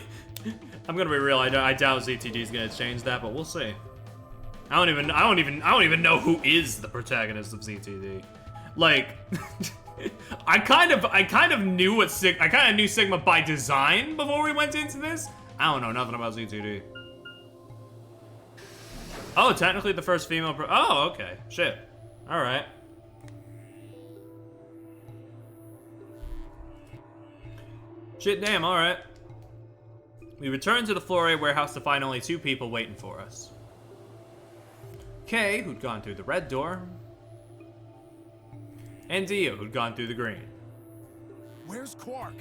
I'm gonna be real. I doubt ZTD is gonna change that, but we'll see. I don't even know who is the protagonist of ZTD. Like, I kind of knew Sigma by design before we went into this. I don't know nothing about ZTD. Oh, technically the first female oh, okay. Shit. All right. Shit, damn, all right. We return to the Flore warehouse to find only 2 people waiting for us. Kay, who'd gone through the red door, and Dio, who'd gone through the green. Where's Quark?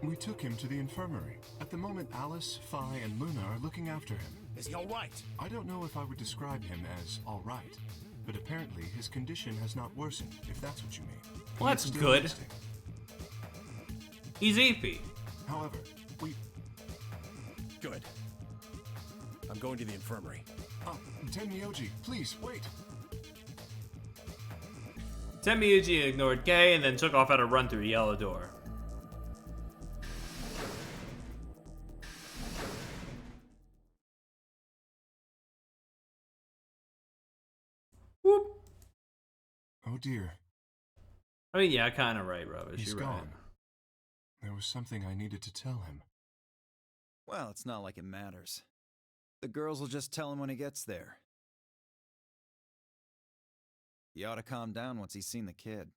We took him to the infirmary. At the moment, Alice, Phi, and Luna are looking after him. Is he all right? I don't know if I would describe him as all right, but apparently his condition has not worsened, if that's what you mean. Well, that's He's still good. resting. He's EP. However, we... Good. I'm going to the infirmary. Tenmyoji, please, wait! Tenmyuji ignored Kay and then took off at a run through a yellow door. Whoop. Oh dear. I mean, yeah, kind of right, Rubbish. He's You're gone. right. There was something I needed to tell him. Well, it's not like it matters. The girls will just tell him when he gets there. He ought to calm down once he's seen the kid.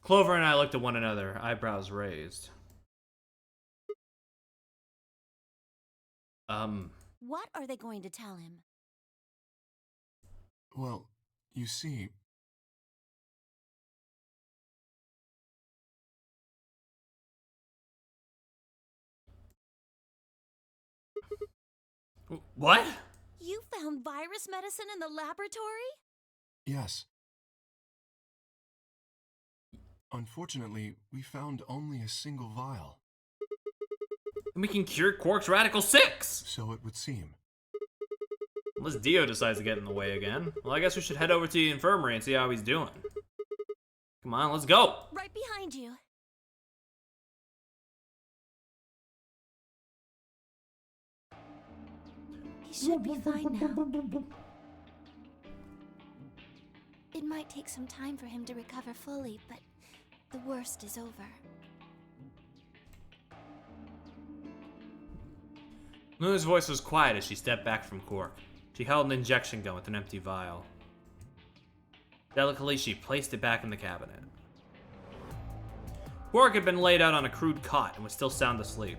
Clover and I looked at one another, eyebrows raised. What are they going to tell him? Well, you see... What? You found virus medicine in the laboratory? Yes. Unfortunately, we found only a single vial. We can cure Quark's Radical 6! So it would seem. Unless Dio decides to get in the way again. Well, I guess we should head over to the infirmary and see how he's doing. Come on, let's go! Right behind you. He should be fine now. It might take some time for him to recover fully, but the worst is over. Luna's voice was quiet as she stepped back from Quark. She held an injection gun with an empty vial. Delicately, she placed it back in the cabinet. Quark had been laid out on a crude cot and was still sound asleep.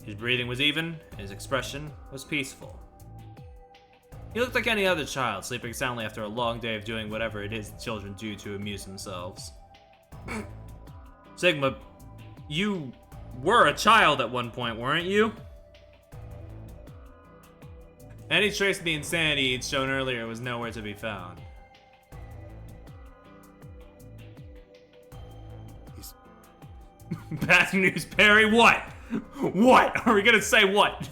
His breathing was even, and his expression was peaceful. He looked like any other child, sleeping soundly after a long day of doing whatever it is children do to amuse themselves. Sigma, you were a child at one point, weren't you? Any trace of the insanity he'd shown earlier was nowhere to be found. Bad news, Perry. What? What? Are we gonna say what?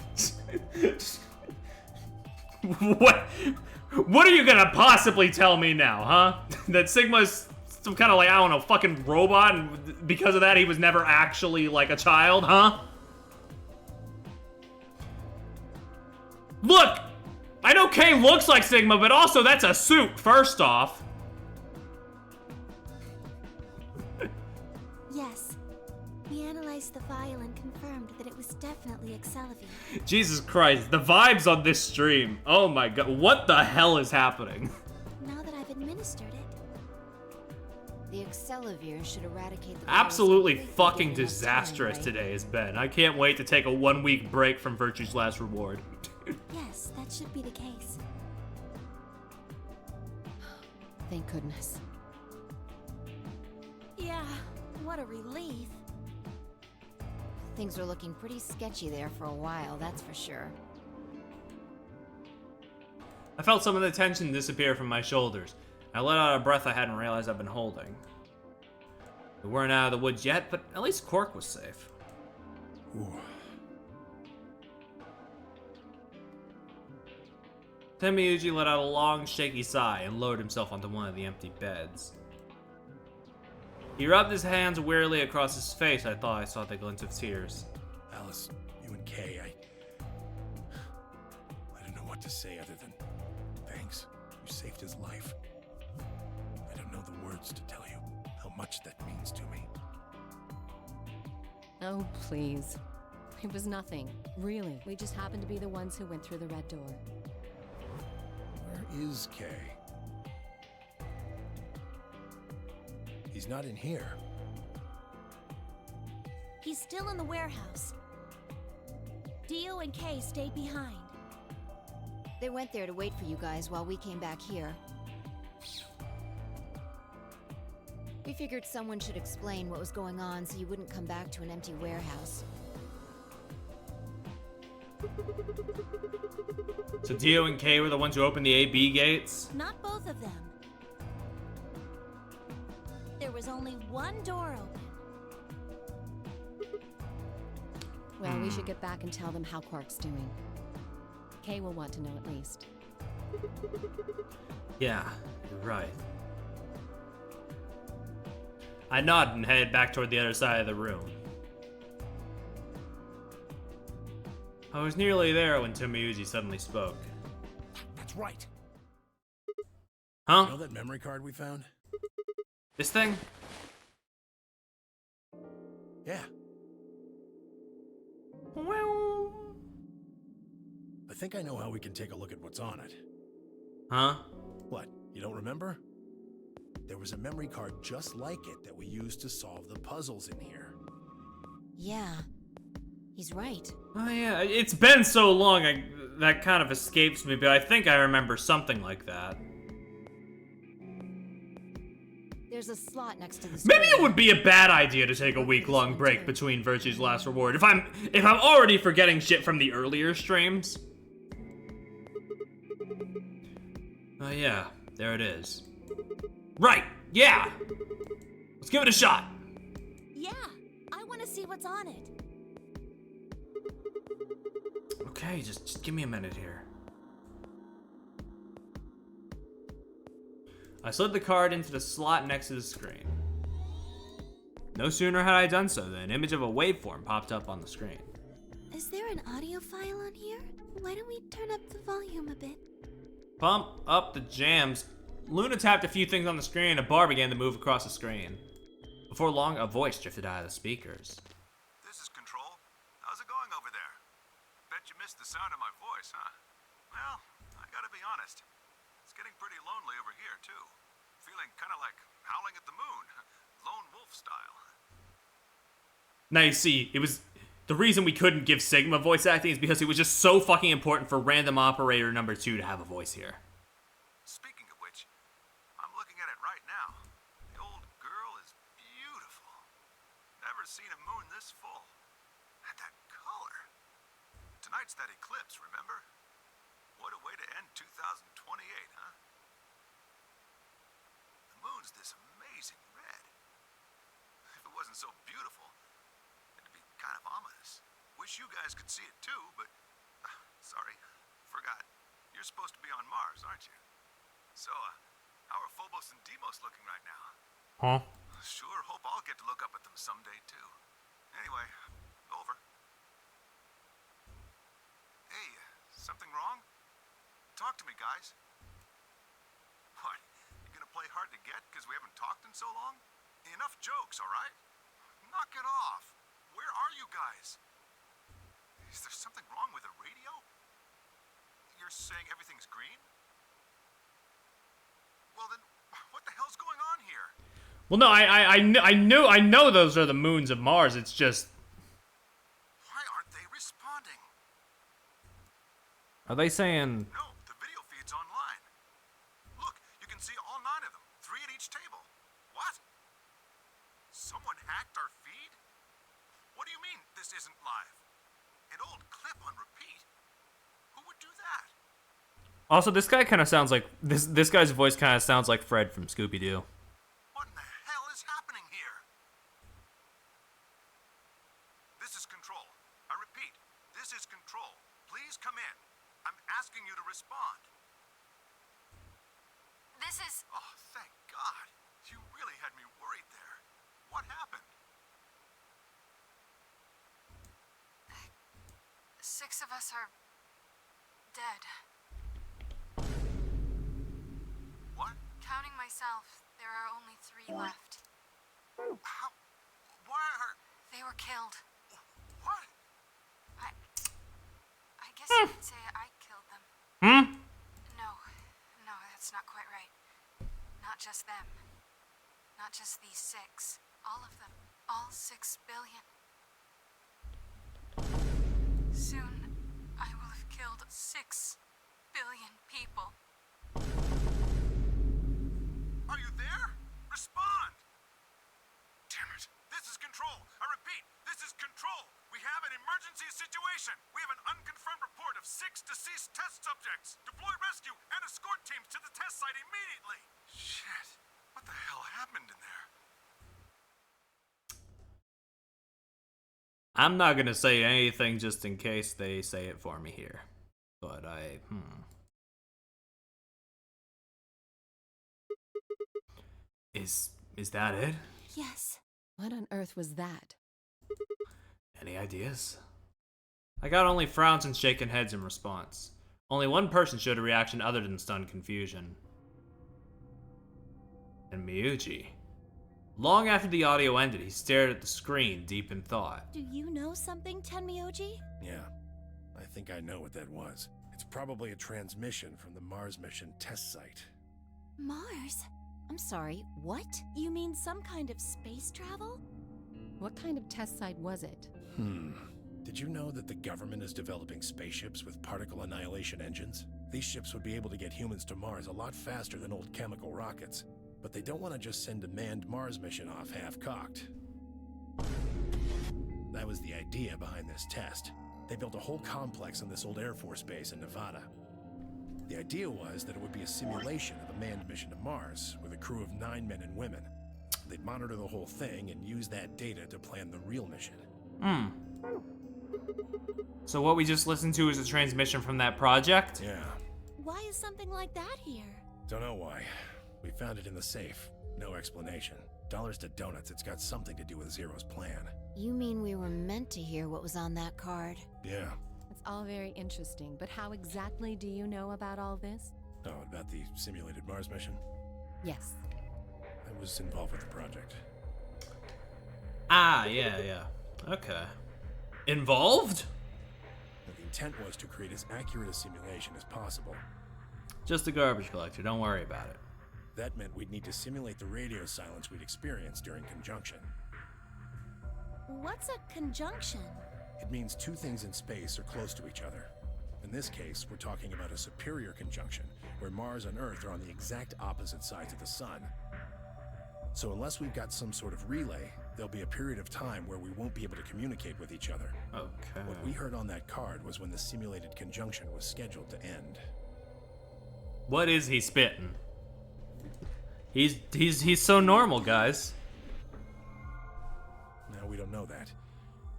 What are you gonna possibly tell me now, huh? That Sigma's some kind of like, I don't know, fucking robot, and because of that he was never actually like a child, huh? Look! I know Kay looks like Sigma, but also that's a suit, first off. Yes. We analyzed the vial and confirmed that it was definitely Excelivir. Jesus Christ, the vibes on this stream. Oh my god, what the hell is happening? Now that I've administered it. The Excelivir should eradicate the Absolutely virus fucking completely, given enough time, disastrous right? today has been. I can't wait to take a 1-week break from Virtue's Last Reward. Yes, that should be the case. Thank goodness. Yeah, what a relief. Things were looking pretty sketchy there for a while, that's for sure. I felt some of the tension disappear from my shoulders. I let out a breath I hadn't realized I'd been holding. We weren't out of the woods yet, but at least Quark was safe. Ooh. Temiyuji let out a long, shaky sigh and lowered himself onto one of the empty beds. He rubbed his hands wearily across his face. I thought I saw the glint of tears. Alice, you and Kay, I don't know what to say other than thanks. You saved his life. I don't know the words to tell you how much that means to me. Oh, please. It was nothing. Really. We just happened to be the ones who went through the red door. Where is Kay? He's not in here. He's still in the warehouse. Dio and Kay stayed behind. They went there to wait for you guys while we came back here. We figured someone should explain what was going on so you wouldn't come back to an empty warehouse. So Dio and Kay were the ones who opened the AB gates? Not both of them. There was only one door open. Well, we should get back and tell them how Quark's doing. Kay will want to know at least. Yeah, you're right. I nodded and headed back toward the other side of the room. I was nearly there when Temiyuji suddenly spoke. That's right. Huh? You know that memory card we found? This thing? Yeah. I think I know how we can take a look at what's on it. Huh? What, you don't remember? There was a memory card just like it that we used to solve the puzzles in here. Yeah, he's right. Oh yeah, it's been so long, that kind of escapes me, but I think I remember something like that. There's a slot next to the Maybe screen. it would be a bad idea to take a week-long break between Virtue's Last Reward if I'm already forgetting shit from the earlier streams. Oh yeah, there it is. Right, yeah! Let's give it a shot! Yeah, I want to see what's on it. Okay, just give me a minute here. I slid the card into the slot next to the screen. No sooner had I done so than an image of a waveform popped up on the screen. Is there an audio file on here? Why don't we turn up the volume a bit? Pump up the jams. Luna tapped a few things on the screen and a bar began to move across the screen. Before long, a voice drifted out of the speakers. This is Control. How's it going over there? Bet you missed the sound of my voice, huh? Well, I gotta be honest. It's getting pretty lonely over here, too. Feeling kind of like howling at the moon. Lone wolf style. Now you see, it was the reason we couldn't give Sigma voice acting is because it was just so fucking important for random operator number 2 to have a voice here. Speaking of which, I'm looking at it right now. The old girl is beautiful. Never seen a moon this full. And that color. Tonight's that eclipse, remember? What a way to end 2028, huh? The moon's this amazing red. If it wasn't so beautiful, it'd be kind of ominous. Wish you guys could see it too, but... sorry, forgot. You're supposed to be on Mars, aren't you? So, how are Phobos and Deimos looking right now? Huh? Sure hope I'll get to look up at them someday, too. Anyway, over. Hey, something wrong? Talk to me, guys. What? You gonna play hard to get because we haven't talked in so long? Enough jokes, all right? Knock it off. Where are you guys? Is there something wrong with the radio? You're saying everything's green? Well then, what the hell's going on here? Well, no, I know those are the moons of Mars. It's just, Why aren't they responding? are they saying? No, the video feed's online. Look, you can see all 9 of them, 3 at each table. What? Someone hacked our feed? What do you mean this isn't live? An old clip on repeat? Who would do that? Also, this guy kind of sounds like this guy's voice kind of sounds like Fred from Scooby-Doo. What in the hell is happening here? This is Control. I repeat, this is Control. Please come in. I'm asking you to respond. This is. Oh, thank God. You really had me worried there. What happened? 6 of us are dead. What? Counting myself, there are only 3 left. How? Why are... They were killed. What? I guess you could say I killed them. Hmm? No, that's not quite right. Not just them. Not just these 6. All of them. All 6 billion. Soon, I will have killed 6 billion people. Are you there? Respond! Damn it. This is Control. I repeat, this is Control. We have an emergency situation. We have an unconfirmed report of 6 deceased test subjects. Deploy rescue and escort teams to the test site immediately. Shit. What the hell happened in there? I'm not gonna say anything just in case they say it for me here, but Is that it? Yes. What on earth was that? Any ideas? I got only frowns and shaken heads in response. Only one person showed a reaction other than stunned confusion. And Miyuji. Long after the audio ended, he stared at the screen, deep in thought. Do you know something, Tenmyoji? Yeah, I think I know what that was. It's probably a transmission from the Mars mission test site. Mars? I'm sorry, what? You mean some kind of space travel? What kind of test site was it? Did you know that the government is developing spaceships with particle annihilation engines? These ships would be able to get humans to Mars a lot faster than old chemical rockets. But they don't want to just send a manned Mars mission off half-cocked. That was the idea behind this test. They built a whole complex on this old Air Force base in Nevada. The idea was that it would be a simulation of a manned mission to Mars with a crew of 9 men and women. They'd monitor the whole thing and use that data to plan the real mission. So what we just listened to is a transmission from that project? Yeah. Why is something like that here? Don't know why. We found it in the safe. No explanation. Dollars to donuts, it's got something to do with Zero's plan. You mean we were meant to hear what was on that card? Yeah. It's all very interesting, but how exactly do you know about all this? Oh, about the simulated Mars mission? Yes. I was involved with the project. Ah, yeah. Okay. Involved? The intent was to create as accurate a simulation as possible. Just a garbage collector, don't worry about it. That meant we'd need to simulate the radio silence we'd experienced during conjunction. What's a conjunction? It means two things in space are close to each other. In this case, we're talking about a superior conjunction, where Mars and Earth are on the exact opposite sides of the Sun. So unless we've got some sort of relay, there'll be a period of time where we won't be able to communicate with each other. Okay. What we heard on that card was when the simulated conjunction was scheduled to end. What is he spitting? He's so normal, guys. Now we don't know that.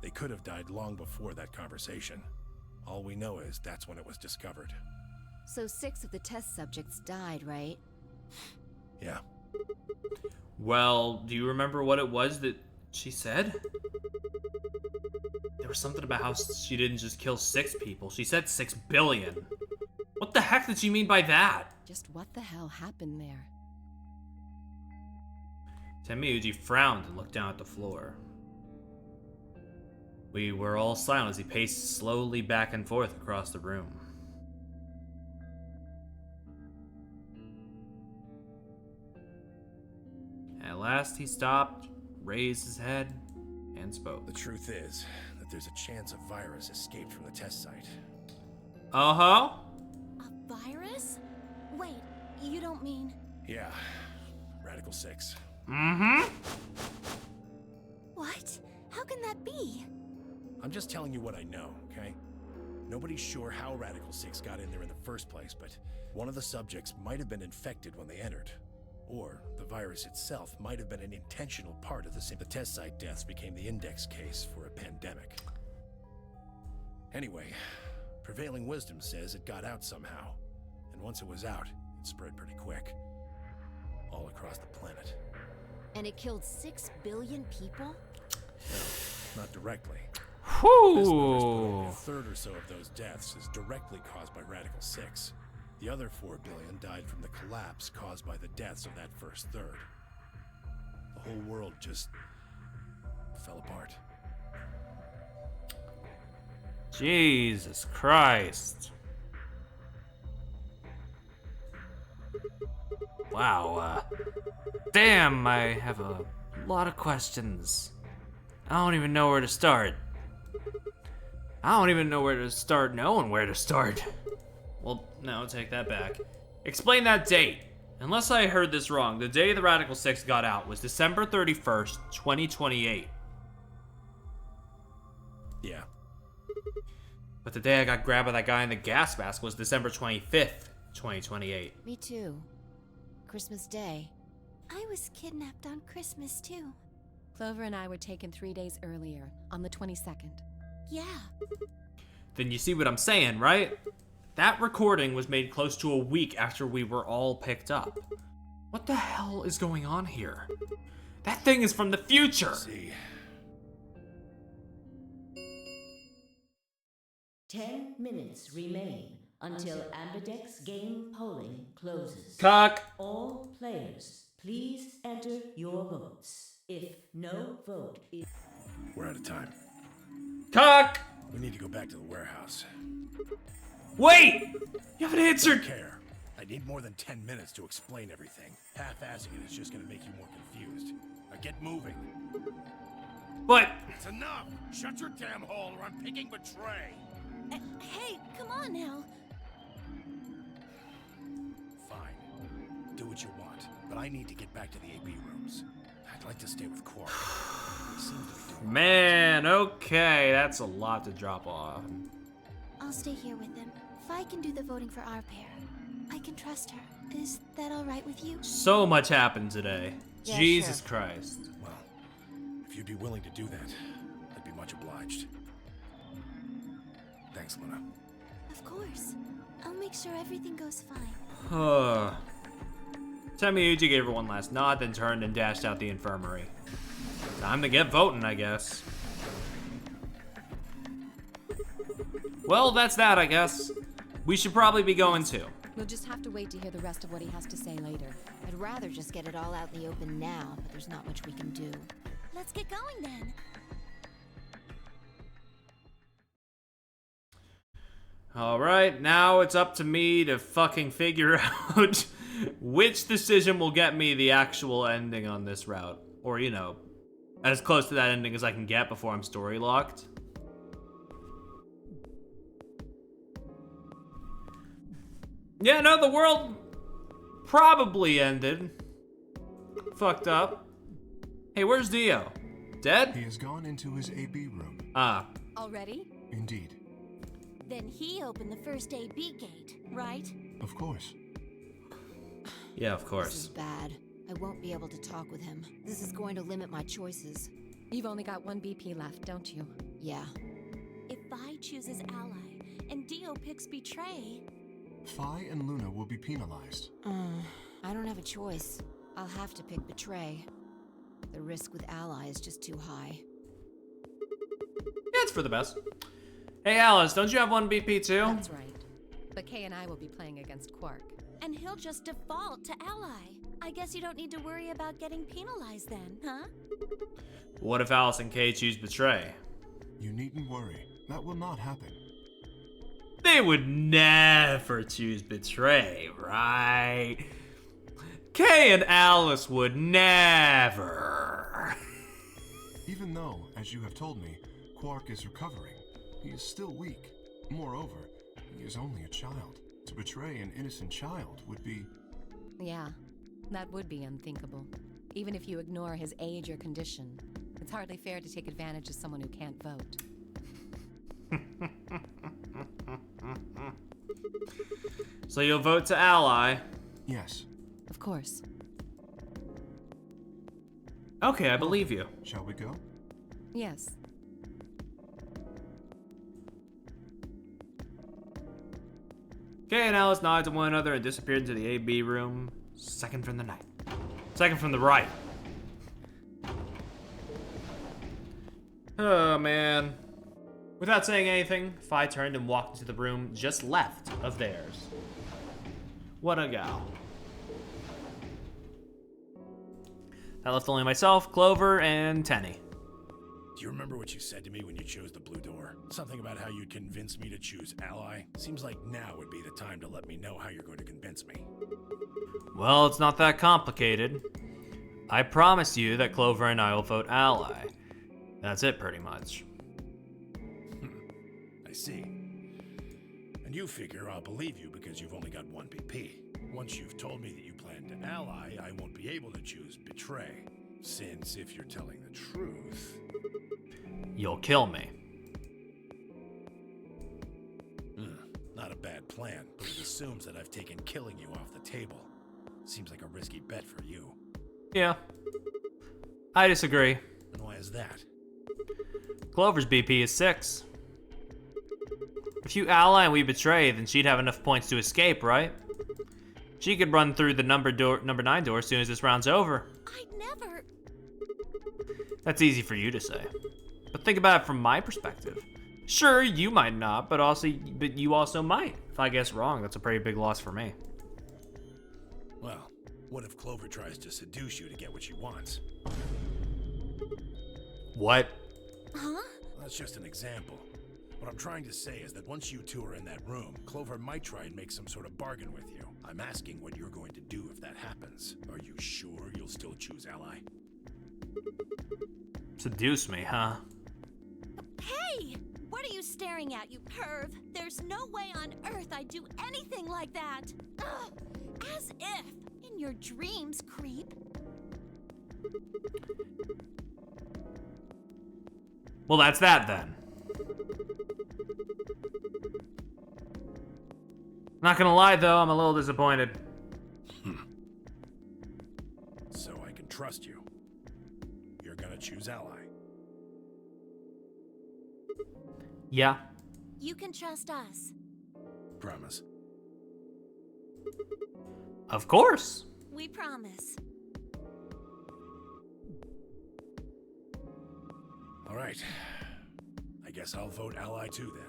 They could have died long before that conversation. All we know is that's when it was discovered. So 6 of the test subjects died, right? Yeah. Well, do you remember what it was that she said? There was something about how she didn't just kill 6 people. She said 6 billion. What the heck did she mean by that? Just what the hell happened there? Tenmyuji frowned and looked down at the floor. We were all silent as he paced slowly back and forth across the room. At last he stopped, raised his head, and spoke. The truth is that there's a chance a virus escaped from the test site. Uh-huh. A virus? Wait, you don't mean... Yeah. Radical 6. Mm-hmm. What? How can that be? I'm just telling you what I know, okay? Nobody's sure how Radical 6 got in there in the first place, but one of the subjects might have been infected when they entered. Or the virus itself might have been an intentional part of the test site deaths became the index case for a pandemic. Anyway, prevailing wisdom says it got out somehow. And once it was out, it spread pretty quick. All across the planet. And it killed 6 billion people? No, not directly. Whew. A third or so of those deaths is directly caused by Radical 6. The other 4 billion died from the collapse caused by the deaths of that first third. The whole world just fell apart. Jesus Christ. Wow, damn, I have a lot of questions. I don't even know where to start. I don't even know where to start knowing where to start. Well, no, take that back. Explain that date. Unless I heard this wrong, the day the Radical 6 got out was December 31st, 2028. Yeah. But the day I got grabbed by that guy in the gas mask was December 25th, 2028. Me too. Christmas Day. I was kidnapped on Christmas too. Clover and I were taken 3 days earlier, on the 22nd. Yeah. Then you see what I'm saying, right? That recording was made close to a week after we were all picked up. What the hell is going on here? That thing is from the future! See. 10 minutes remain until Ambidex game polling closes. Cock! All players, please enter your votes. If no vote is... We're out of time. Cock! We need to go back to the warehouse. Wait! You haven't answered! Care. I need more than 10 minutes to explain everything. Half-assing it is just gonna make you more confused. Now get moving. But... It's enough! Shut your damn hole or I'm picking Betray! Hey, come on now. Fine. Do what you want, but I need to get back to the AB rooms. I'd like to stay with Quark. He seems to be doing Man, okay, that's a lot to drop off. I'll stay here with them. Fi can do the voting for our pair. I can trust her. Is that all right with you? So much happened today. Yeah, Jesus sure. Christ. well. If you'd be willing to do that, I'd be much obliged. Thanks, Luna. Of course. I'll make sure everything goes fine. Tenmyuji gave her one last nod, then turned and dashed out the infirmary. Time to get voting, I guess. Well, that's that, I guess. We should probably be going too. We'll just have to wait to hear the rest of what he has to say later. I'd rather just get it all out in the open now, but there's not much we can do. Let's get going then. Alright, now it's up to me to fucking figure out which decision will get me the actual ending on this route. Or, you know, as close to that ending as I can get before I'm story locked. Yeah, no, the world probably ended. Fucked up. Hey, where's Dio? Dead? He has gone into his AB room. Ah. Already? Indeed. Then he opened the first AB gate, right? Of course. Yeah, of This is course. bad. I won't be able to talk with him. This is going to limit my choices. You've only got 1 BP left, don't you? Yeah. If Vi chooses Ally and Dio picks Betray, Phi and Luna will be penalized. I don't have a choice. I'll have to pick Betray. The risk with Ally is just too high. Yeah, it's for the best. Hey, Alice, don't you have 1 BP too? That's right. But Kay and I will be playing against Quark. and he'll just default to Ally. I guess you don't need to worry about getting penalized then, huh? What if Alice and Kay choose Betray? You needn't worry. That will not happen. They would never choose Betray, right? Kay and Alice would never. Even though, as you have told me, Quark is recovering, he is still weak. Moreover, he is only a child. To betray an innocent child would be... Yeah, that would be unthinkable. Even if you ignore his age or condition, it's hardly fair to take advantage of someone who can't vote. So you'll vote to Ally? Yes. Of course. Okay, I believe you. Shall we go? Yes. Kay and Alice nodded to one another and disappeared into the AB room. Second from the night. Second from the right. Oh, man. Without saying anything, Phi turned and walked into the room just left of theirs. What a gal. That left only myself, Clover, and Tenny. Do you remember what you said to me when you chose the blue door? Something about how you'd convince me to choose Ally? Seems like now would be the time to let me know how you're going to convince me. Well, it's not that complicated. I promise you that Clover and I will vote Ally. That's it, pretty much. I see. And you figure I'll believe you because you've only got 1 BP. Once you've told me that you plan to ally, I won't be able to choose Betray. Since if you're telling the truth... You'll kill me. Not a bad plan, but it assumes that I've taken killing you off the table. Seems like a risky bet for you. Yeah. I disagree. And why is that? Clover's BP is 6. If you ally and we betray, then she'd have enough points to escape, right? She could run through the number 9 door as soon as this round's over. I'd never... That's easy for you to say. But think about it from my perspective. Sure, you might not, but you also might. If I guess wrong, that's a pretty big loss for me. Well, what if Clover tries to seduce you to get what she wants? What? Huh? That's just an example. What I'm trying to say is that once you two are in that room, Clover might try and make some sort of bargain with you. I'm asking what you're going to do if that happens. Are you sure you'll still choose Ally? Seduce me, huh? Hey! What are you staring at, you perv? There's no way on earth I'd do anything like that! Ugh! As if! In your dreams, creep! Well, that's that then. Not gonna lie though, I'm a little disappointed. So I can trust you. You're gonna choose Ally. Yeah. You can trust us. Promise. Of course. We promise. All right. I guess I'll vote Ally too then.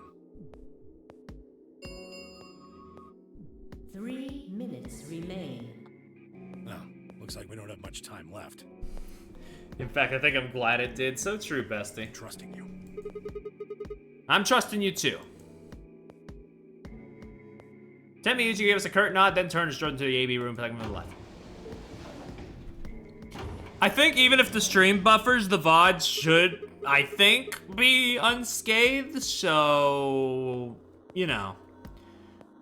3 minutes remain. Well, looks like we don't have much time left. In fact, I think I'm glad it did. So true, bestie. Trusting you. I'm trusting you too. Temmyuji gave us a curt nod, then turned straight into the AB room, plugging from the left. I think even if the stream buffers, the VOD should, I think, be unscathed. So, you know,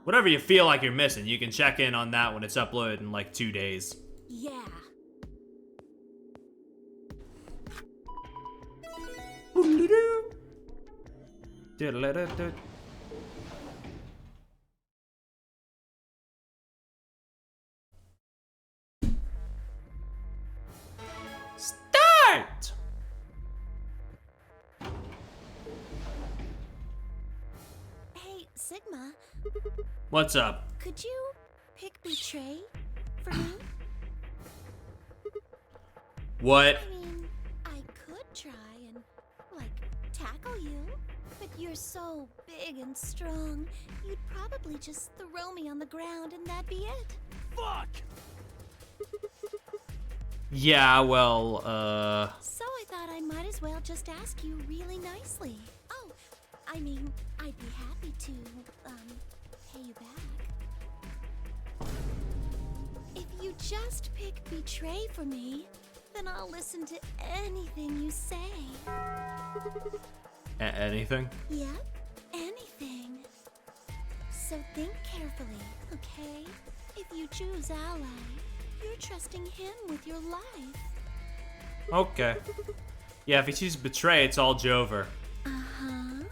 whatever you feel like you're missing, you can check in on that when it's uploaded in like 2 days. Yeah. Start! Hey, Sigma, What's up? could you pick Betray for me? What? I mean, I could try and, like, tackle you, but you're so big and strong, you'd probably just throw me on the ground and that'd be it. Fuck! Yeah, well, So I thought I might as well just ask you really nicely. Oh, I mean, I'd be happy to, pay you back. If you just pick Betray for me, then I'll listen to anything you say. anything? Yep, anything. So think carefully, okay? If you choose Ally, you're trusting him with your life. Okay. Yeah, if he chooses Betray, it's all Jover. Uh-huh.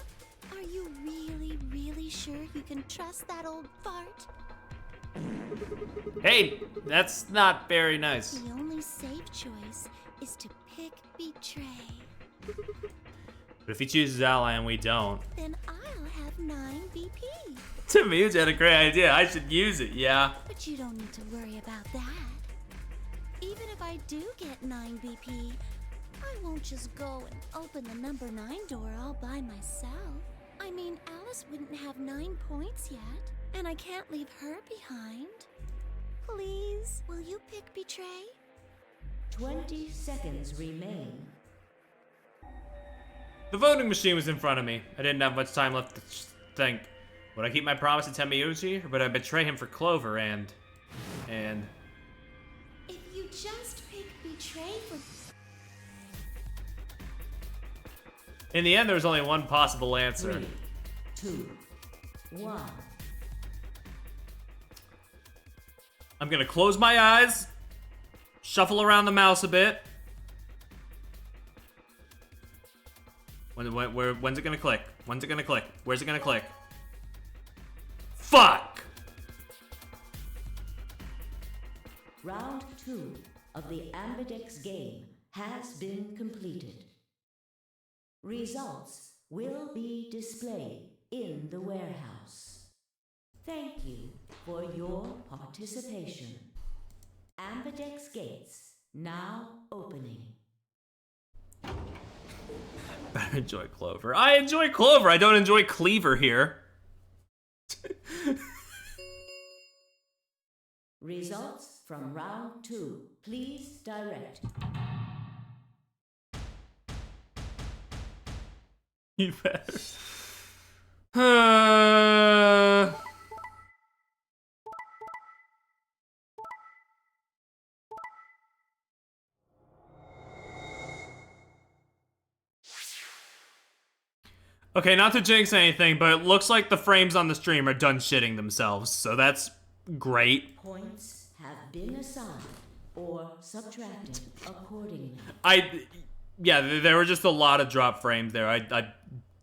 Are you really, really sure you can trust that old fart? Hey, that's not very nice. The only safe choice is to pick Betray. But if he chooses Ally and we don't, Then I'll have 9 BP. Temmyuji had a great idea. I should use it, yeah. But you don't need to worry about that. Even if I do get 9 BP, I won't just go and open the number 9 door all by myself. I mean, Alice wouldn't have 9 points yet, and I can't leave her behind. Please, will you pick Betray? 20 seconds remain. The voting machine was in front of me. I didn't have much time left to think. Would I keep my promise to Temmyuji, or would I betray him for Clover and... If you just pick Betray for... In the end, there was only one possible answer. 3, 2, 1. I'm gonna close my eyes, shuffle around the mouse a bit. When's it gonna click? When's it gonna click? Where's it gonna click? Fuck! Round 2 of the Ambidex game has been completed. Results will be displayed in the warehouse. Thank you for your participation. Ambidex gates now opening. Better enjoy Clover. I enjoy Clover. I don't enjoy Cleaver here. Results from round 2. Please direct. You better. Okay, not to jinx anything, but it looks like the frames on the stream are done shitting themselves, so that's great. Points have been assigned or subtracted accordingly. Yeah, there were just a lot of drop frames there. I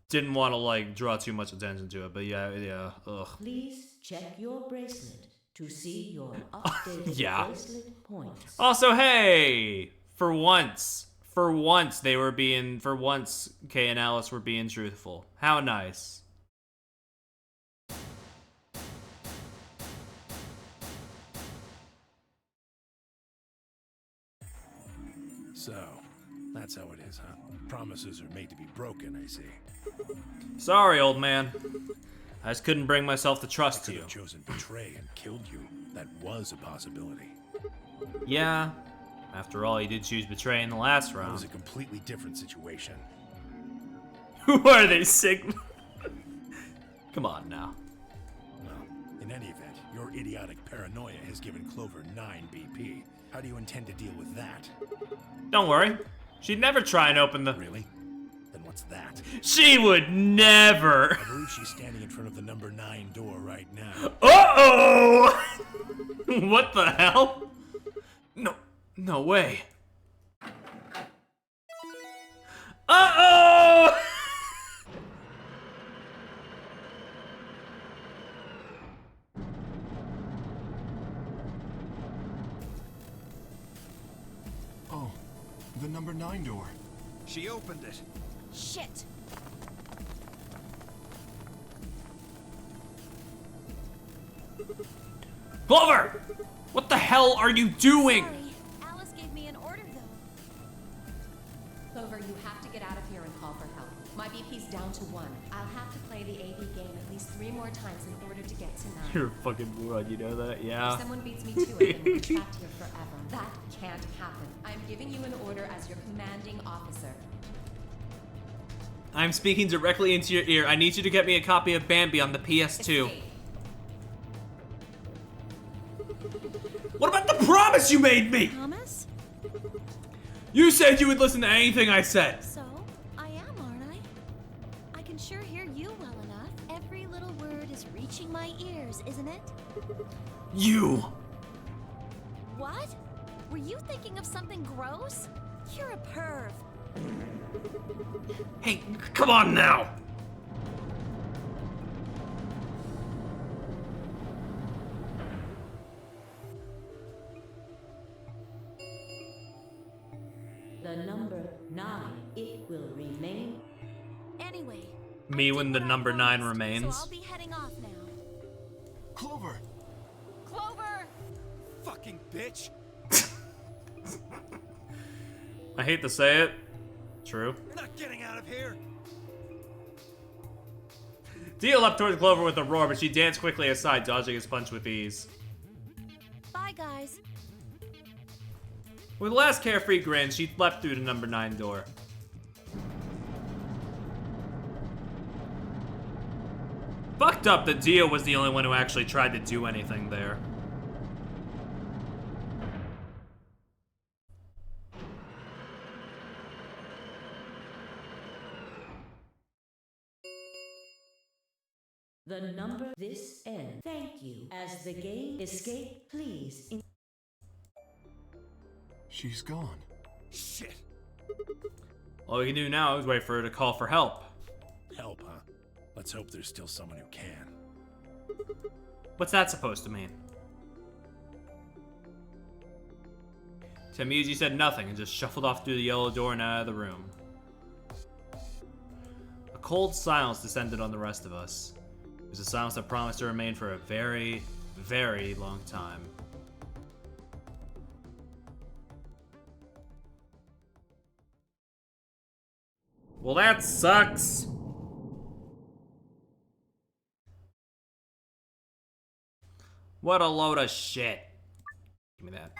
didn't want to, like, draw too much attention to it, but yeah, ugh. Please check your bracelet to see your updated Yeah. bracelet points. Also, hey, for once, Kay and Alice were being truthful. How nice. So, that's how it is, huh? Promises are made to be broken, I see. Sorry, old man. I just couldn't bring myself to trust Could you. have chosen betray and killed you. That was a possibility. Yeah. After all, you did choose betray in the last That was round. a completely different situation. Who are they, Sigma? Come on now. Well, in any event, your idiotic paranoia has given Clover 9 BP. How do you intend to deal with that? Don't worry. She'd never try and open the... Really? Then what's that? She would never! I believe she's standing in front of the number 9 door right now. Uh-oh! What the hell? No way. Uh-oh! Oh, the number 9 door. She opened it. Shit! Clover! What the hell are you doing? Sorry, Alice gave me an order though. Clover, you have to get out of here and call for help. My BP's down to 1. I'll have to play the AB game at least 3 more times in order to get to 9. You're a fucking moron, you know that? If Yeah. someone beats me to it, then we're trapped here forever. That can't happen. I'm giving you an order as your commanding officer. I'm speaking directly into your ear. I need you to get me a copy of Bambi on the PS2. Escape. What about the promise you made me? Thomas? You said you would listen to anything I said. So, I am, aren't I? I can sure hear you well enough. Every little word is reaching my ears, isn't it? You. What? Were you thinking of something gross? You're a perv. Hey, come on now. The number 9, it will remain. Anyway. Me I when did the what I number 9 promised, remains. So I'll be heading off now. Clover! Clover! Fucking bitch! I hate to say it. True. You're not getting out of here! Dio leapt towards Clover with a roar, but she danced quickly aside, dodging his punch with ease. Bye, guys. With a last carefree grin, she leapt through the number 9 door. Fucked up that Dio was the only one who actually tried to do anything there. The number this end. Thank you. As the game escape, please. She's gone. Shit! All we can do now is wait for her to call for help. Help, huh? Let's hope there's still someone who can. What's that supposed to mean? Tamuji said nothing and just shuffled off through the yellow door and out of the room. A cold silence descended on the rest of us. It was a silence that promised to remain for a very, very long time. Well, that sucks. What a load of shit. Give me that.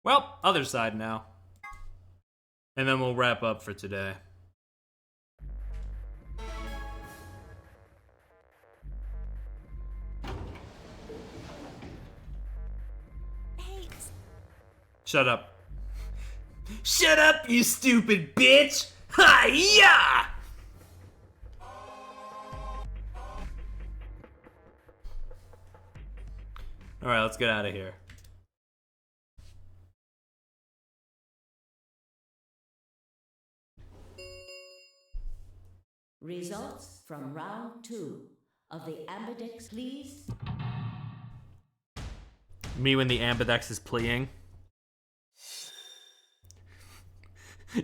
Well, other side now. And then we'll wrap up for today. Hey, Shut up. Shut up, you stupid bitch! Hi-ya! Alright, let's get out of here. Results from round 2 of the Ambidex, please. Me when the Ambidex is pleading.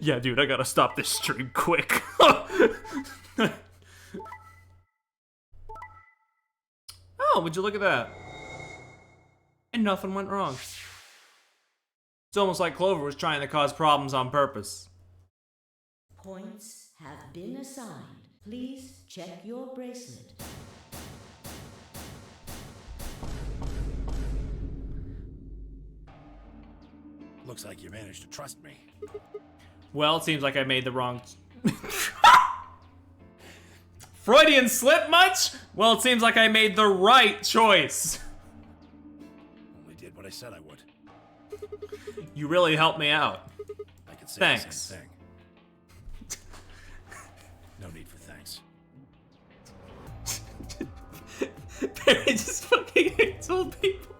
Yeah, dude, I gotta stop this stream quick. Oh, would you look at that? And nothing went wrong. It's almost like Clover was trying to cause problems on purpose. Points have been assigned. Please check your bracelet. Looks like you managed to trust me. Well, it seems like I made the wrong... Freudian slip much? Well, it seems like I made the right choice. Only did what I said I would. You really helped me out. I could say Thanks. the same thing. No need for thanks. Barry just fucking hates old people.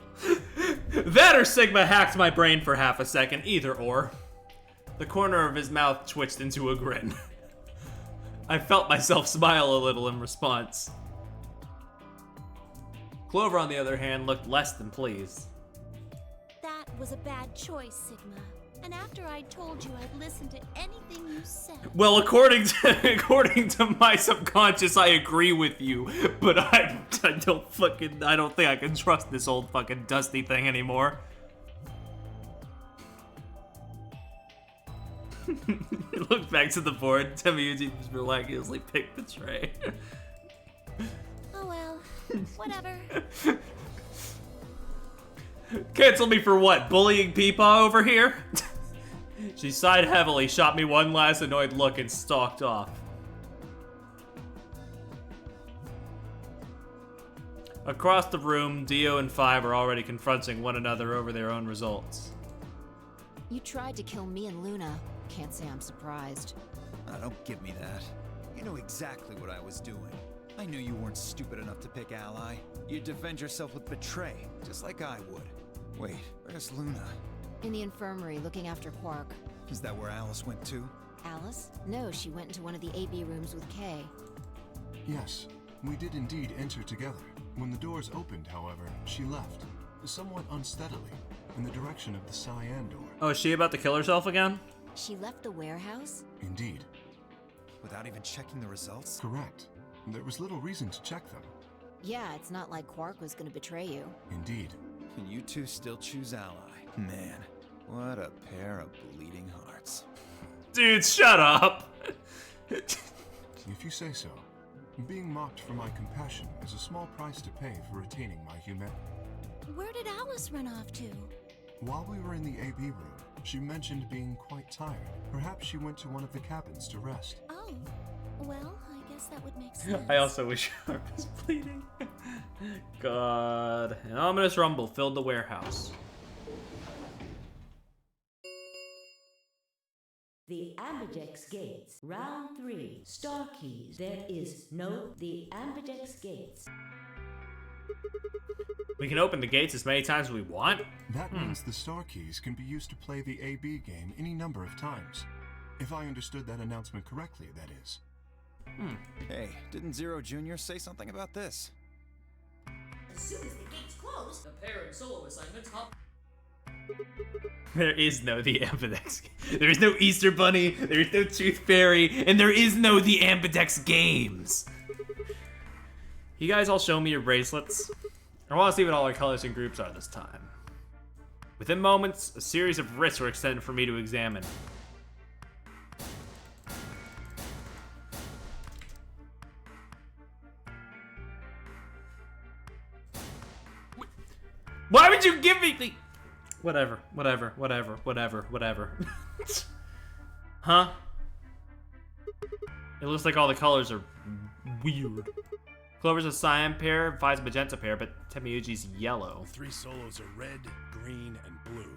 That or Sigma hacked my brain for half a second, either or. The corner of his mouth twitched into a grin. I felt myself smile a little in response. Clover, on the other hand, looked less than pleased. That was a bad choice, Sigma. And after I told you I'd listen to anything you said. Well, according to my subconscious, I agree with you, but I don't think I can trust this old fucking dusty thing anymore. Look back to the board. Temiyuji was miraculously picked the tray. Oh well, whatever. Cancel me for what? Bullying Peepaw over here? She sighed heavily, shot me one last annoyed look, and stalked off. Across the room, Dio and Five are already confronting one another over their own results. You tried to kill me and Luna. Can't say I'm surprised. Oh, don't give me that. You know exactly what I was doing. I knew you weren't stupid enough to pick Ally. You'd defend yourself with Betray, just like I would. Wait, where's Luna? In the infirmary, looking after Quark. Is that where Alice went to? Alice? No, she went into one of the AB rooms with Kay. Yes, we did indeed enter together. When the doors opened, however, she left, somewhat unsteadily, in the direction of the cyan door. Oh, is she about to kill herself again? She left the warehouse? Indeed. Without even checking the results? Correct. There was little reason to check them. Yeah, it's not like Quark was gonna betray you. Indeed. And you two still choose Ally. Man, what a pair of bleeding hearts. Dude, shut up! If you say so. Being mocked for my compassion is a small price to pay for retaining my humanity. Where did Alice run off to? While we were in the AB room, she mentioned being quite tired. Perhaps she went to one of the cabins to rest. Oh, well, I guess that would make sense. I also wish Sharp was bleeding. God. An ominous rumble filled the warehouse. The Ambidex Gates. Round 3. Star keys. There is no... The Ambidex Gates. We can open the gates as many times as we want? That means the star keys can be used to play the AB game any number of times. If I understood that announcement correctly, that is. Hey, didn't Zero Jr. say something about this? As soon as the gates close, the parent solo assignments hop. There is no the Ambidex. There is no Easter Bunny, there is no Tooth Fairy, and there is no the Ambidex games. You guys all show me your bracelets? I want to see what all our colors and groups are this time. Within moments, a series of wrists were extended for me to examine. Why would you give me the... Whatever. Huh? It looks like all the colors are weird. Clover's a cyan pair, Vi's a magenta pair, but Temiyuji's yellow. The 3 solos are red, green, and blue.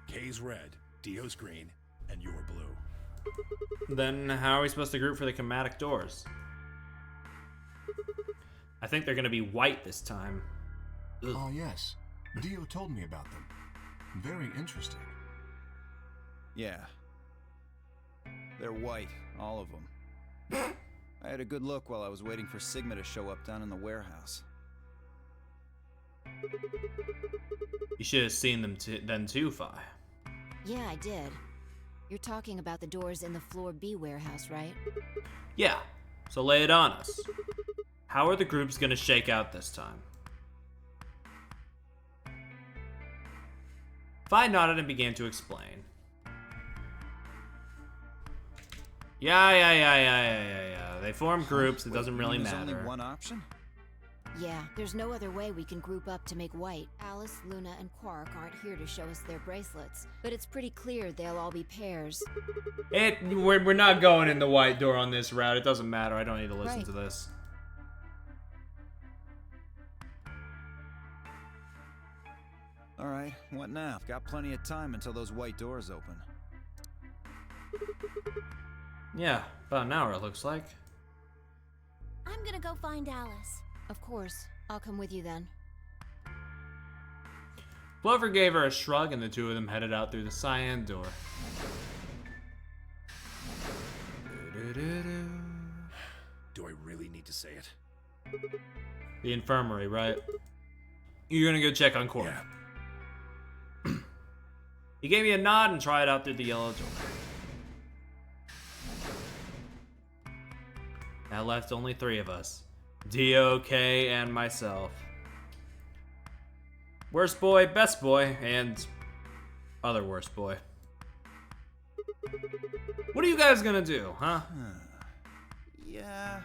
K's red, Dio's green, and you're blue. Then how are we supposed to group for the chromatic doors? I think they're gonna be white this time. Ah, yes. Dio told me about them. Very interesting. Yeah. They're white, all of them. I had a good look while I was waiting for Sigma to show up down in the warehouse. You should have seen them then too, Fi. Yeah, I did. You're talking about the doors in the Floor B warehouse, right? Yeah, so lay it on us. How are the groups gonna shake out this time? Fi nodded and began to explain. Yeah. They form groups. It doesn't really There's matter. only one option? Yeah, there's no other way we can group up to make white. Alice, Luna, and Quark aren't here to show us their bracelets, but it's pretty clear they'll all be pairs. We're not going in the white door on this route. It doesn't matter. I don't need to listen Right. to this. Alright, what now? Got plenty of time until those white doors open. Yeah, about an hour it looks like. I'm gonna go find Alice. Of course, I'll come with you then. Clover gave her a shrug, and the two of them headed out through the cyan door. Do I really need to say it? The infirmary, right? You're gonna go check on Quark. Yeah. He gave me a nod and tried out through the yellow door. That left only 3 of us. DOK and myself. Worst boy, best boy, and other worst boy. What are you guys gonna do, huh? Yeah,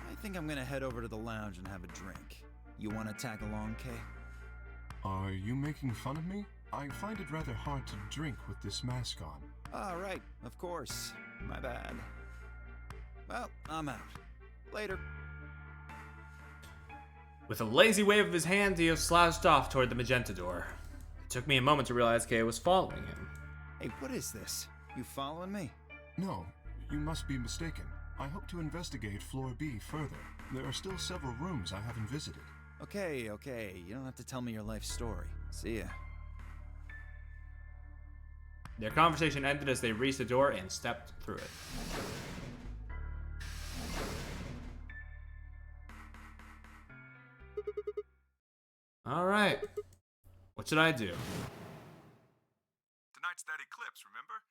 I think I'm gonna head over to the lounge and have a drink. You wanna tag along, Kay? Are you making fun of me? I find it rather hard to drink with this mask on. Ah, right, of course. My bad. Well, I'm out. Later. With a lazy wave of his hand, Dio slouched off toward the magenta door. It took me a moment to realize Kay was following him. Hey, what is this? You following me? No, you must be mistaken. I hope to investigate Floor B further. There are still several rooms I haven't visited. Okay. You don't have to tell me your life story. See ya. Their conversation ended as they reached the door and stepped through it. Alright. What should I do? Tonight's that eclipse, remember?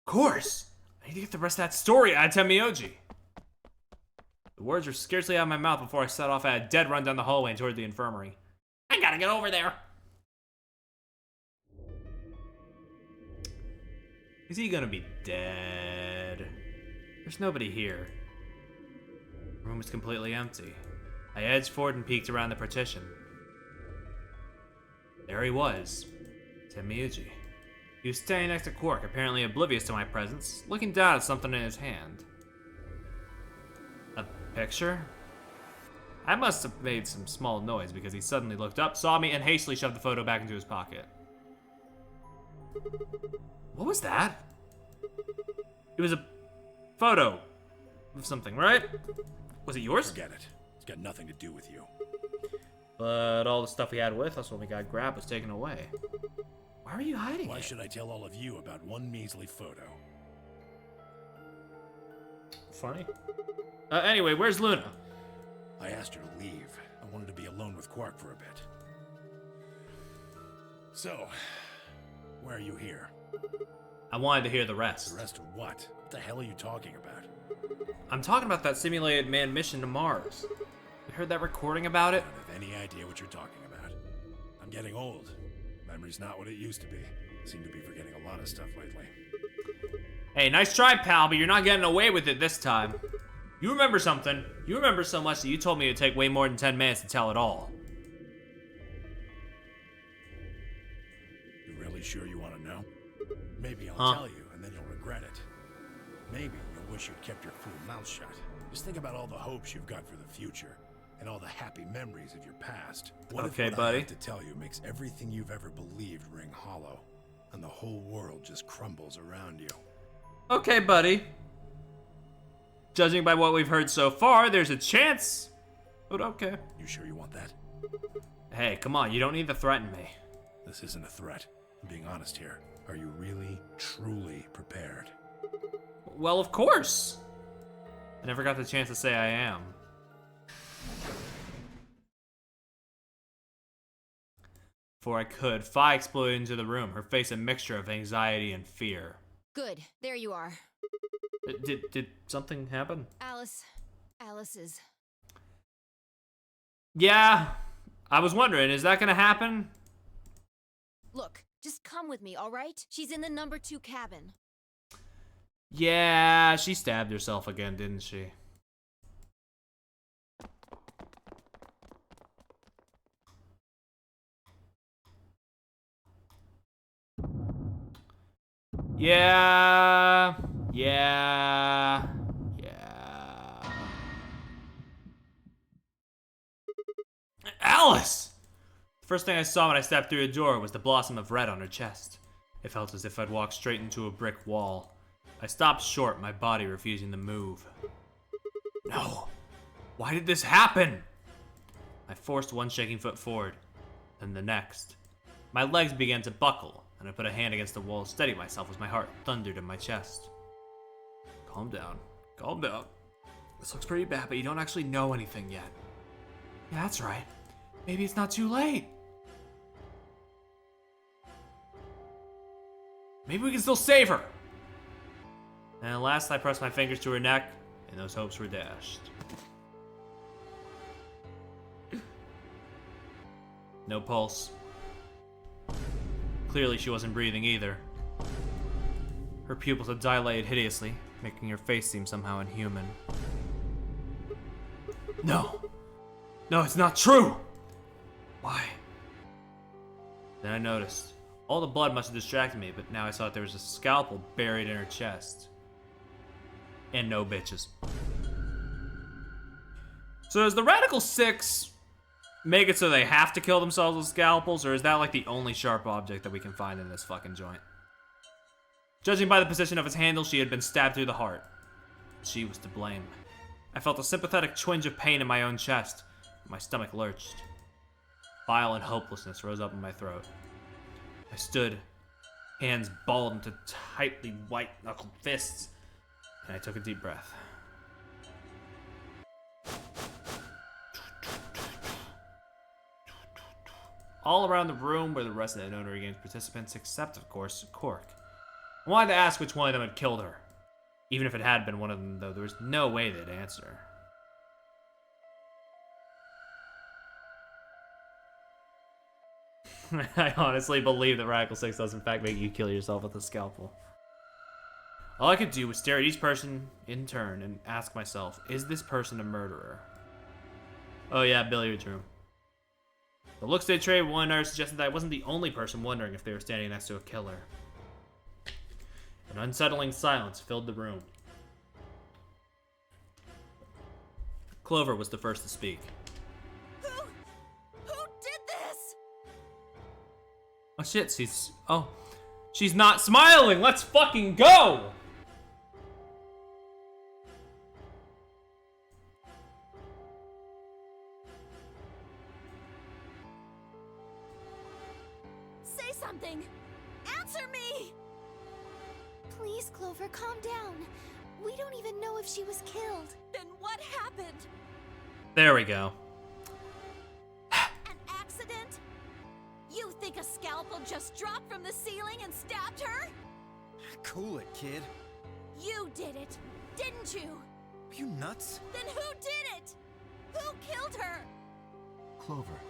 Of course! I need to get the rest of that story out of Temioji. The words were scarcely out of my mouth before I set off at a dead run down the hallway and toward the infirmary. I gotta get over there! Is he gonna be dead? There's nobody here. The room is completely empty. I edged forward and peeked around the partition. There he was, Temiyuji. He was standing next to Quark, apparently oblivious to my presence, looking down at something in his hand. A picture? I must have made some small noise because he suddenly looked up, saw me, and hastily shoved the photo back into his pocket. What was that? It was a photo of something, right? Was it yours? Forget it. It's got nothing to do with you. But all the stuff we had with us when we got grabbed was taken away. Why were you hiding Why it? should I tell all of you about one measly photo? Funny. Anyway, where's Luna? I asked her to leave. I wanted to be alone with Quark for a bit. So, why are you here? I wanted to hear the rest. The rest of what? What the hell are you talking about? I'm talking about that simulated manned mission to Mars. You heard that recording about I it? don't have any idea what you're talking about. I'm getting old. Memory's not what it used to be. Seem to be forgetting a lot of stuff lately. Hey, nice try, pal, but you're not getting away with it this time. You remember something. You remember so much that you told me it would take way more than 10 minutes to tell it all. You really sure you want to know? Maybe I'll tell you, and then you'll regret it. Maybe you'll wish you'd kept your fool mouth shut. Just think about all the hopes you've got for the future, and all the happy memories of your past. What Okay, if what buddy. I have to tell you makes everything you've ever believed ring hollow, and the whole world just crumbles around you? Okay, buddy. Judging by what we've heard so far, there's a chance. But okay. You sure you want that? Hey, come on, you don't need to threaten me. This isn't a threat. I'm being honest here. Are you really, truly prepared? Well, of course. I never got the chance to say I am. Before I could, Fi exploded into the room, her face a mixture of anxiety and fear. Good, there you are. Did something happen? Alice is... Yeah, I was wondering, is that gonna happen? Look, just come with me, alright? She's in the number 2 cabin. Yeah, she stabbed herself again, didn't she? Yeah. Yeah. Yeah. Alice! The first thing I saw when I stepped through the door was the blossom of red on her chest. It felt as if I'd walked straight into a brick wall. I stopped short, my body refusing to move. No. Why did this happen? I forced one shaking foot forward, then the next. My legs began to buckle, and I put a hand against the wall to steady myself as my heart thundered in my chest. Calm down. Calm down. This looks pretty bad, but you don't actually know anything yet. Yeah, that's right. Maybe it's not too late. Maybe we can still save her. And at last I pressed my fingers to her neck, and those hopes were dashed. No pulse. Clearly she wasn't breathing either. Her pupils had dilated hideously, making her face seem somehow inhuman. No. No, it's not true! Why? Then I noticed. All the blood must have distracted me, but now I saw that there was a scalpel buried in her chest. And no bitches. So does the Radical 6 make it so they have to kill themselves with scalpels, or is that like the only sharp object that we can find in this fucking joint? Judging by the position of its handle, she had been stabbed through the heart. She was to blame. I felt a sympathetic twinge of pain in my own chest. My stomach lurched. Bile and hopelessness rose up in my throat. I stood, hands balled into tightly white-knuckled fists, and I took a deep breath. All around the room were the rest of the Deteriorating Games participants, except, of course, Cork. I wanted to ask which one of them had killed her. Even if it had been one of them, though, there was no way they'd answer. I honestly believe that Radical 6 does in fact make you kill yourself with a scalpel. All I could do was stare at each person in turn and ask myself, is this person a murderer? Oh yeah, billiards room. The looks they traded one another suggested that I wasn't the only person wondering if they were standing next to a killer. An unsettling silence filled the room. Clover was the first to speak. Who did this? Oh shit, she's not smiling! Let's fucking go! Say something! Answer me! Please, Clover, calm down. We don't even know if she was killed. Then what happened? There we go. An accident? You think a scalpel just dropped from the ceiling and stabbed her? Cool it, kid. You did it, didn't you? Are you nuts? Then who did it? Who killed her? Clover,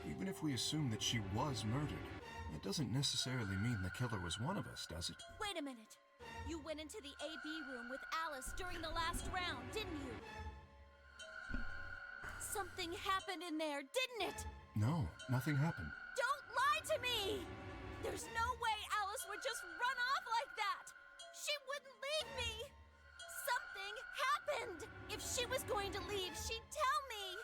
even if we assume that she was murdered, it doesn't necessarily mean the killer was one of us, does it? Wait a minute. You went into the AB room with Alice during the last round, didn't you? Something happened in there, didn't it? No, nothing happened. Don't lie to me! There's no way Alice would just run off like that! She wouldn't leave me! Something happened! If she was going to leave, she'd tell me!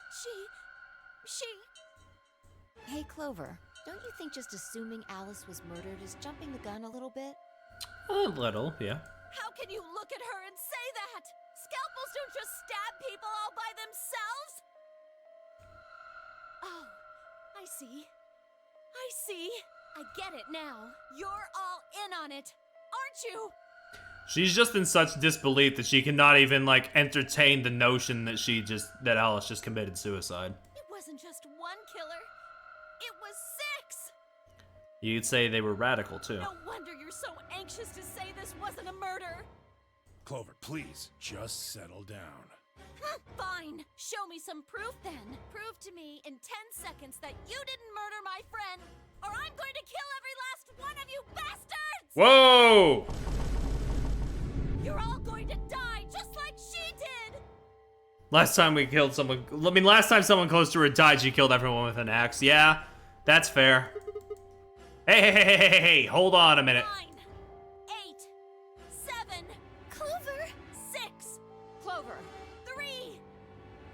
Hey, Clover, don't you think just assuming Alice was murdered is jumping the gun a little bit? A little, yeah. How can you look at her and say that? Scalpels don't just stab people all by themselves! Oh, I see. I get it now. You're all in on it, aren't you? She's just in such disbelief that she cannot even, like, entertain the notion that that Alice just committed suicide. It wasn't just one killer. It was 6! You'd say they were radical, too. No wonder you're so anxious to say this wasn't a murder. Clover, please, just settle down. Fine. Show me some proof then. Prove to me in 10 seconds that you didn't murder my friend, or I'm going to kill every last one of you bastards! Whoa! You're all Last time we killed someone... I mean, last time someone close to her died, she killed everyone with an axe. Yeah, that's fair. Hey, hold on a minute. 9, 8, 7, Clover, 6, Clover. 3,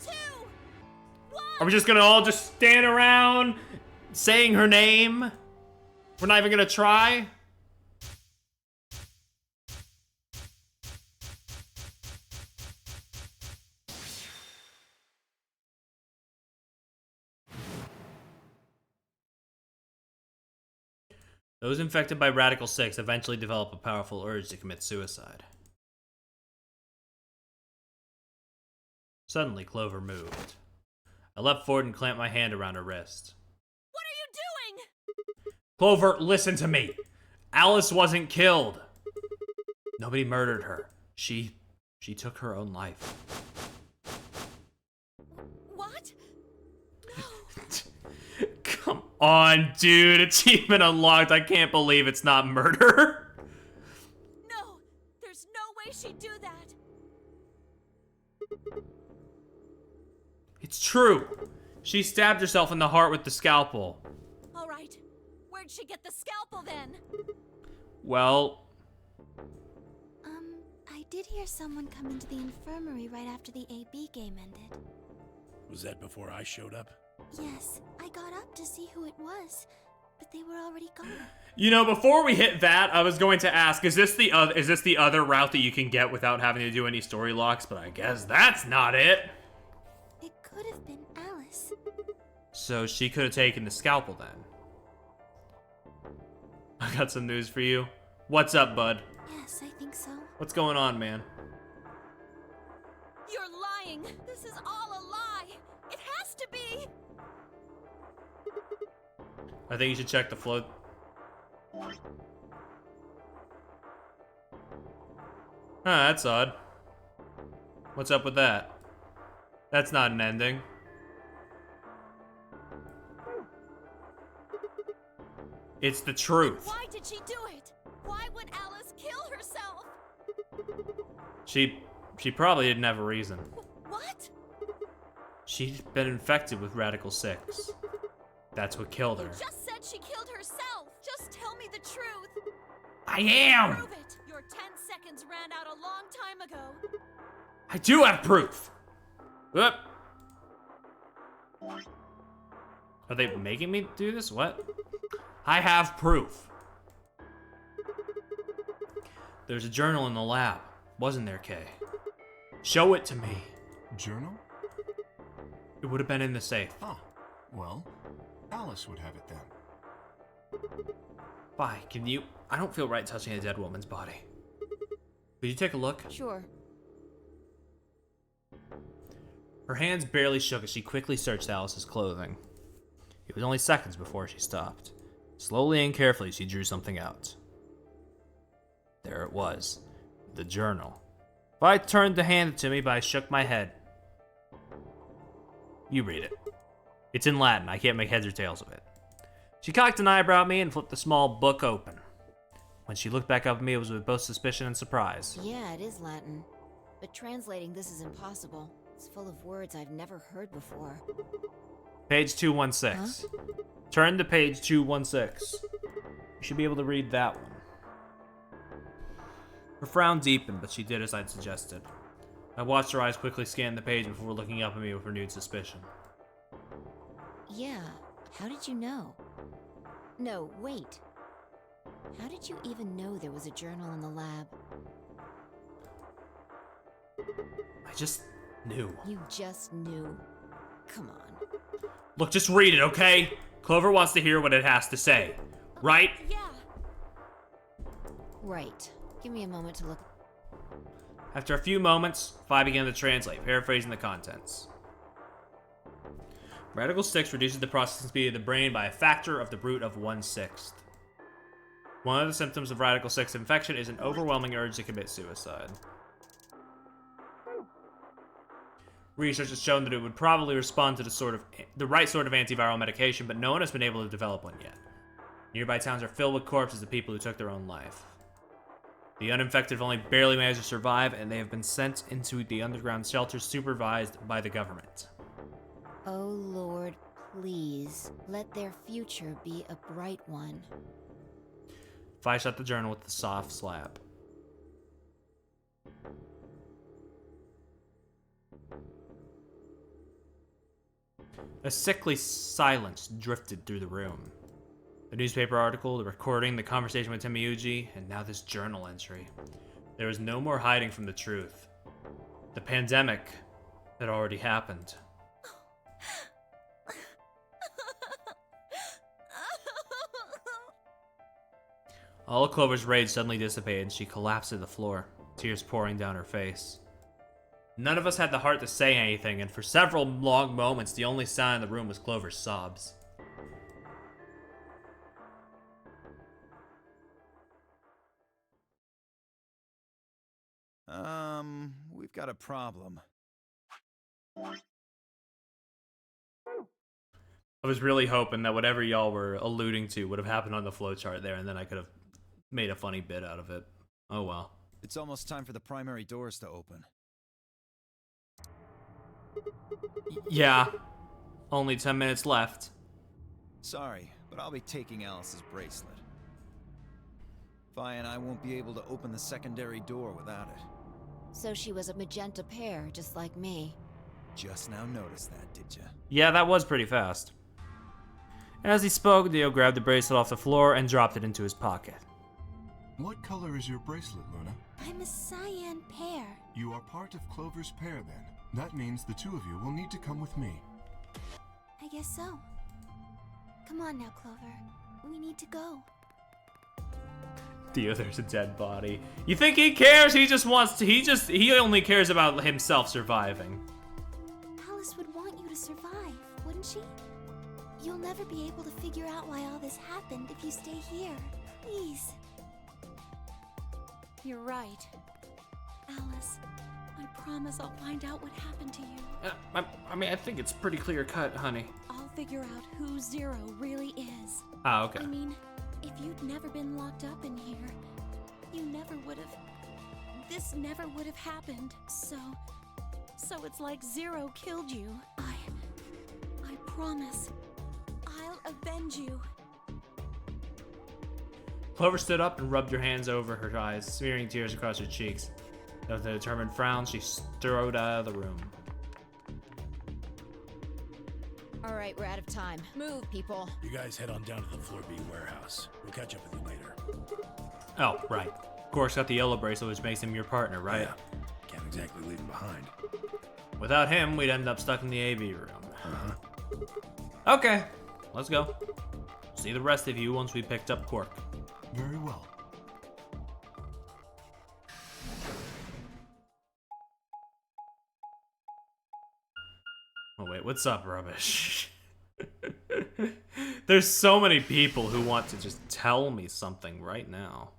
2, 1. Are we just gonna all just stand around saying her name? We're not even gonna try? Those infected by Radical 6 eventually develop a powerful urge to commit suicide. Suddenly, Clover moved. I leapt forward and clamped my hand around her wrist. What are you doing? Clover, listen to me. Alice wasn't killed. Nobody murdered her. She took her own life. What? Come on, dude. Achievement unlocked. I can't believe it's not murder. No, there's no way she'd do that. It's true. She stabbed herself in the heart with the scalpel. All right, where'd she get the scalpel then? Well, I did hear someone come into the infirmary right after the AB game ended. Was that before I showed up? Yes, I got up to see who it was, but they were already gone. you know, before we hit that, I was going to ask, is this the other route that you can get without having to do any story locks? But I guess that's not it. It could have been Alice. So she could have taken the scalpel then. I got some news for you. What's up, bud? Yes, I think so. What's going on, man? You're lying. This is all a lie. It has to be. I think you should check the float. That's odd. What's up with that? That's not an ending. It's the truth. Why did she do it? Why would Alice kill herself? She probably didn't have a reason. What? She'd been infected with Radical 6. That's what killed her. You just said she killed herself. Just tell me the truth. I am! Prove it. Your 10 seconds ran out a long time ago. I do have proof! Whoop. Are they making me do this? What? I have proof. There's a journal in the lab. Wasn't there, Kay? Show it to me. Journal? It would have been in the safe. Ah, well, Alice would have it then. Bye, can you? I don't feel right touching a dead woman's body. Could you take a look? Sure. Her hands barely shook as she quickly searched Alice's clothing. It was only seconds before she stopped. Slowly and carefully, she drew something out. There it was. The journal. I turned to hand it to me, but I shook my head. You read it. It's in Latin. I can't make heads or tails of it. She cocked an eyebrow at me and flipped the small book open. When she looked back up at me, it was with both suspicion and surprise. Yeah, it is Latin. But translating this is impossible. It's full of words I've never heard before. Page 216. Huh? Turn to page 216. You should be able to read that one. Her frown deepened, but she did as I'd suggested. I watched her eyes quickly scan the page before looking up at me with renewed suspicion. Yeah, how did you know? No, wait. How did you even know there was a journal in the lab? I just knew. You just knew. Come on. Look, just read it, okay? Clover wants to hear what it has to say. Right? Yeah. Right. Give me a moment to look. After a few moments, Phi began to translate, paraphrasing the contents. Radical 6 reduces the processing speed of the brain by a factor of the root of 1/6. One of the symptoms of Radical 6 infection is an overwhelming urge to commit suicide. Research has shown that it would probably respond to the right sort of antiviral medication, but no one has been able to develop one yet. Nearby towns are filled with corpses of people who took their own life. The uninfected have only barely managed to survive, and they have been sent into the underground shelter supervised by the government. Oh Lord, please, let their future be a bright one. Fi shut the journal with a soft slap. A sickly silence drifted through the room. The newspaper article, the recording, the conversation with Temiyuji, and now this journal entry. There was no more hiding from the truth. The pandemic had already happened. All of Clover's rage suddenly dissipated and she collapsed to the floor, tears pouring down her face. None of us had the heart to say anything, and for several long moments, the only sound in the room was Clover's sobs. We've got a problem. I was really hoping that whatever y'all were alluding to would have happened on the flowchart there, and then I could have made a funny bit out of it. Oh well. It's almost time for the primary doors to open. Yeah. Only 10 minutes left. Sorry, but I'll be taking Alice's bracelet. Vi and I won't be able to open the secondary door without it. So she was a magenta pair, just like me. Just now noticed that, did ya? Yeah, that was pretty fast. As he spoke, Dio grabbed the bracelet off the floor and dropped it into his pocket. What color is your bracelet, Luna? I'm a cyan pair. You are part of Clover's pair, then. That means the two of you will need to come with me. I guess so. Come on now, Clover. We need to go. Dio, there's a dead body. You think he cares? He just wants to, he only cares about himself surviving. Alice would want you to survive, wouldn't she? You'll never be able to figure out why all this happened if you stay here. Please. You're right. Alice, I promise I'll find out what happened to you. I mean, I think it's pretty clear cut, honey. I'll figure out who Zero really is. Ah, okay. I mean, if you'd never been locked up in here, you never would have... This never would have happened. So it's like Zero killed you. I promise. I'll avenge you. Clover stood up and rubbed her hands over her eyes, smearing tears across her cheeks. With a determined frown, she strode out of the room. All right, we're out of time. Move, people. You guys head on down to the Floor B warehouse. We'll catch up with you later. Oh, right. Quark's got the yellow bracelet, which makes him your partner, right? Yeah. Can't exactly leave him behind. Without him, we'd end up stuck in the AB room. Uh-huh. Okay, let's go. See the rest of you once we picked up Quark. Very well. Oh wait, what's up, rubbish? There's so many people who want to just tell me something right now.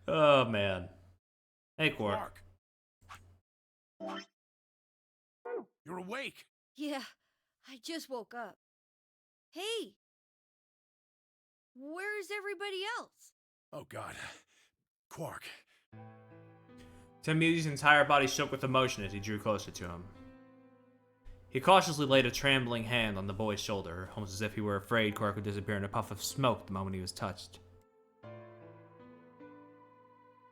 Oh man. Hey, Quark. You're awake. Yeah, I just woke up. Hey! Where's everybody else? Oh god. Quark. Temiyuji's entire body shook with emotion as he drew closer to him. He cautiously laid a trembling hand on the boy's shoulder, almost as if he were afraid Quark would disappear in a puff of smoke the moment he was touched.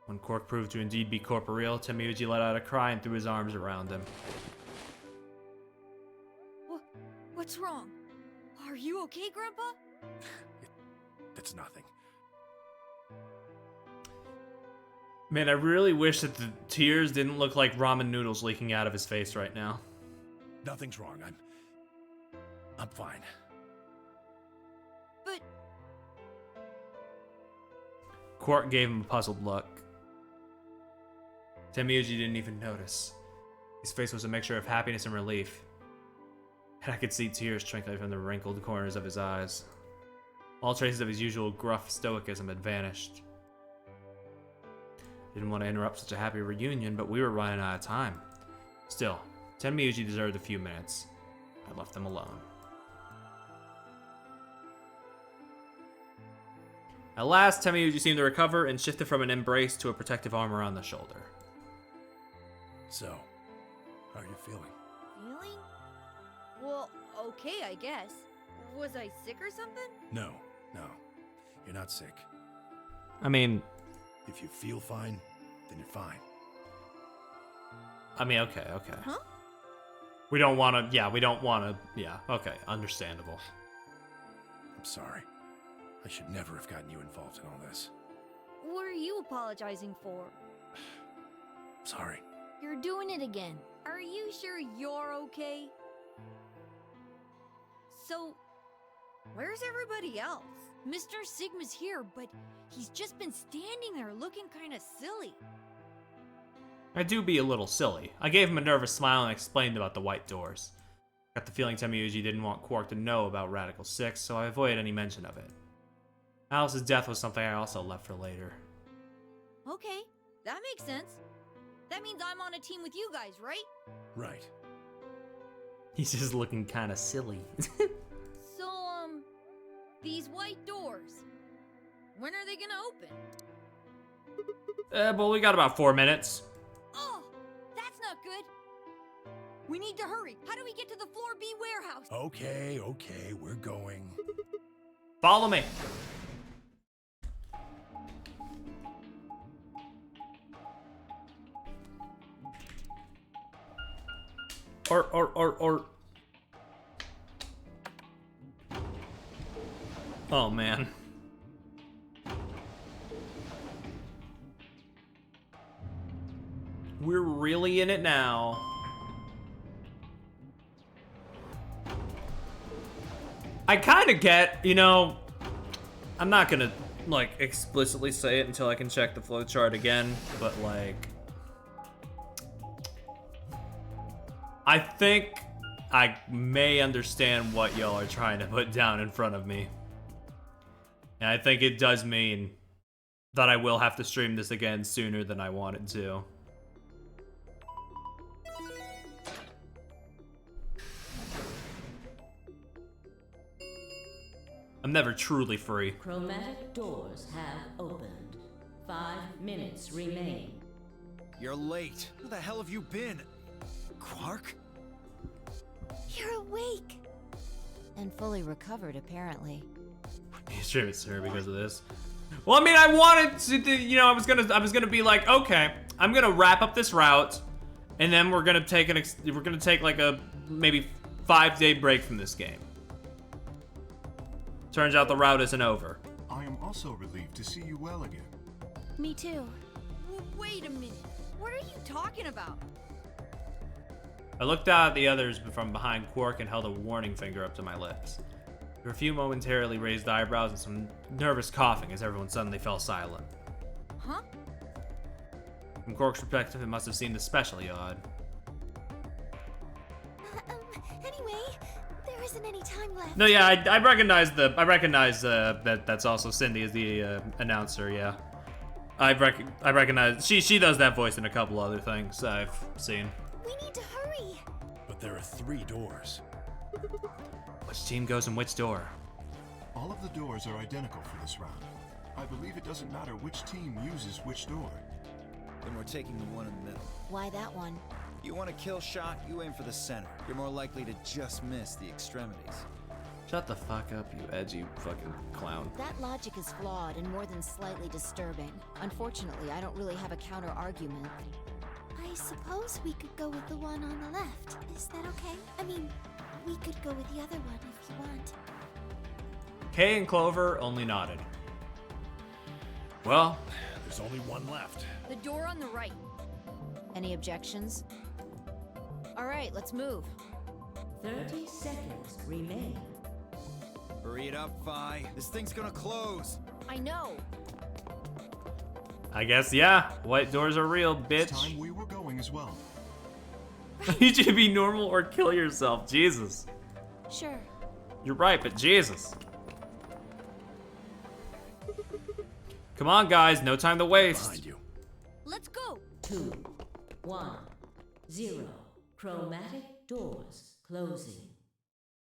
When Quark proved to indeed be corporeal, Temiyuji let out a cry and threw his arms around him. What's wrong? Are you okay, Grandpa? It's nothing. Man, I really wish that the tears didn't look like ramen noodles leaking out of his face right now. Nothing's wrong. I'm fine. But... Quark gave him a puzzled look. Temiyuji didn't even notice. His face was a mixture of happiness and relief. And I could see tears trickling from the wrinkled corners of his eyes. All traces of his usual gruff stoicism had vanished. Didn't want to interrupt such a happy reunion, but we were running out of time. Still, Temiyuji deserved a few minutes. I left them alone. At last, Temiyuji seemed to recover and shifted from an embrace to a protective arm around the shoulder. So, how are you feeling? Feeling? Well, okay, I guess. Was I sick or something? No. You're not sick. I mean, If you feel fine, then you're fine. okay. Huh? We don't want to, yeah, okay, understandable. I'm sorry. I should never have gotten you involved in all this. What are you apologizing for? Sorry. You're doing it again. Are you sure you're okay? So, where's everybody else? Mr. Sigma's here, but he's just been standing there looking kind of silly. I do be a little silly. I gave him a nervous smile and explained about the white doors. Got the feeling Temiyuji didn't want Quark to know about Radical 6, so I avoided any mention of it. Alice's death was something I also left for later. Okay, that makes sense. That means I'm on a team with you guys, right? Right. He's just looking kind of silly. So, these white doors, when are they gonna open? Well, we got about 4 minutes. Oh, that's not good. We need to hurry. How do we get to the Floor B warehouse? Okay, we're going. Follow me. Or. Oh, man. We're really in it now. I kind of get, I'm not gonna, explicitly say it until I can check the flowchart again, but, I think I may understand what y'all are trying to put down in front of me. And I think it does mean that I will have to stream this again sooner than I wanted to. I'm never truly free. Chromatic doors have opened. 5 minutes remain. You're late. Where the hell have you been? Quark? You're awake! And fully recovered, apparently. He's streaming sooner because of this. Well, I mean, I wanted to, I was gonna be like, okay, I'm gonna wrap up this route, and then we're gonna take like a maybe 5-day break from this game. Turns out the route isn't over. I am also relieved to see you well again. Me too. Wait a minute. What are you talking about? I looked out at the others from behind Quark and held a warning finger up to my lips. There were a few momentarily raised eyebrows and some nervous coughing as everyone suddenly fell silent. Huh? From Quark's perspective, it must have seemed especially odd. Anyway, there isn't any time left. No, yeah, I recognize that that's also Cindy as the announcer. Yeah, I recognize she does that voice in a couple other things I've seen. We need to hurry. But there are 3 doors. Which team goes in which door? All of the doors are identical for this round. I believe it doesn't matter which team uses which door. Then we're taking the one in the middle. Why that one? You want a kill shot, you aim for the center. You're more likely to just miss the extremities. Shut the fuck up, you edgy fucking clown. That logic is flawed and more than slightly disturbing. Unfortunately, I don't really have a counter-argument. I suppose we could go with the one on the left. Is that okay? I mean, we could go with the other one if you want. Kay and Clover only nodded. Well, There's only one left. The door on the right. Any objections? All right, let's move. 30 seconds remain. Hurry it up, Vi. This thing's gonna close. I know. I guess, yeah. White doors are real, It's bitch. time we were going as well. I need you to be normal or kill yourself. Jesus. Sure. You're right, but Jesus. Come on, guys. No time to waste. Behind you. Let's go. 2, 1, 0. Chromatic doors closing.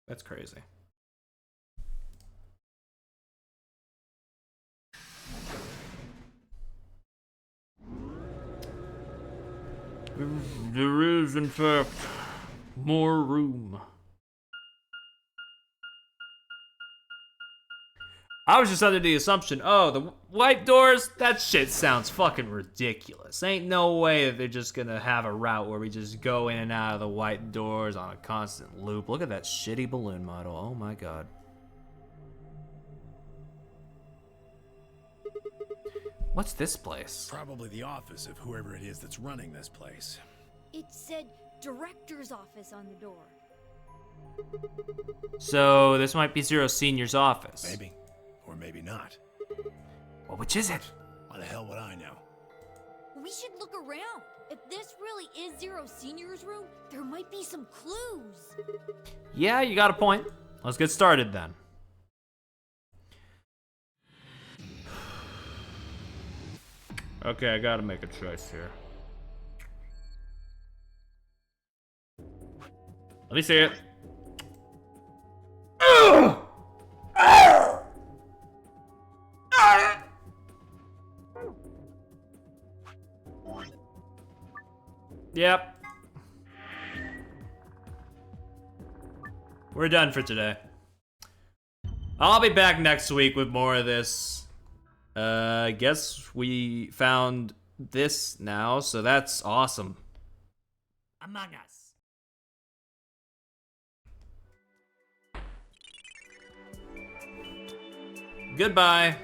That's crazy. There is, in fact, more room. I was just under the assumption, oh, the white doors? That shit sounds fucking ridiculous. Ain't no way that they're just gonna have a route where we just go in and out of the white doors on a constant loop. Look at that shitty balloon model. Oh my god. What's this place? Probably the office of whoever it is that's running this place. It said director's office on the door. So this might be Zero Senior's office. Maybe. Or maybe not. Well, which is it? Why the hell would I know? We should look around. If this really is Zero Senior's room, there might be some clues. Yeah, you got a point. Let's get started then. Okay, I gotta make a choice here. Let me see it. Yep. We're done for today. I'll be back next week with more of this. I guess we found this now, so that's awesome. Among Us. Goodbye.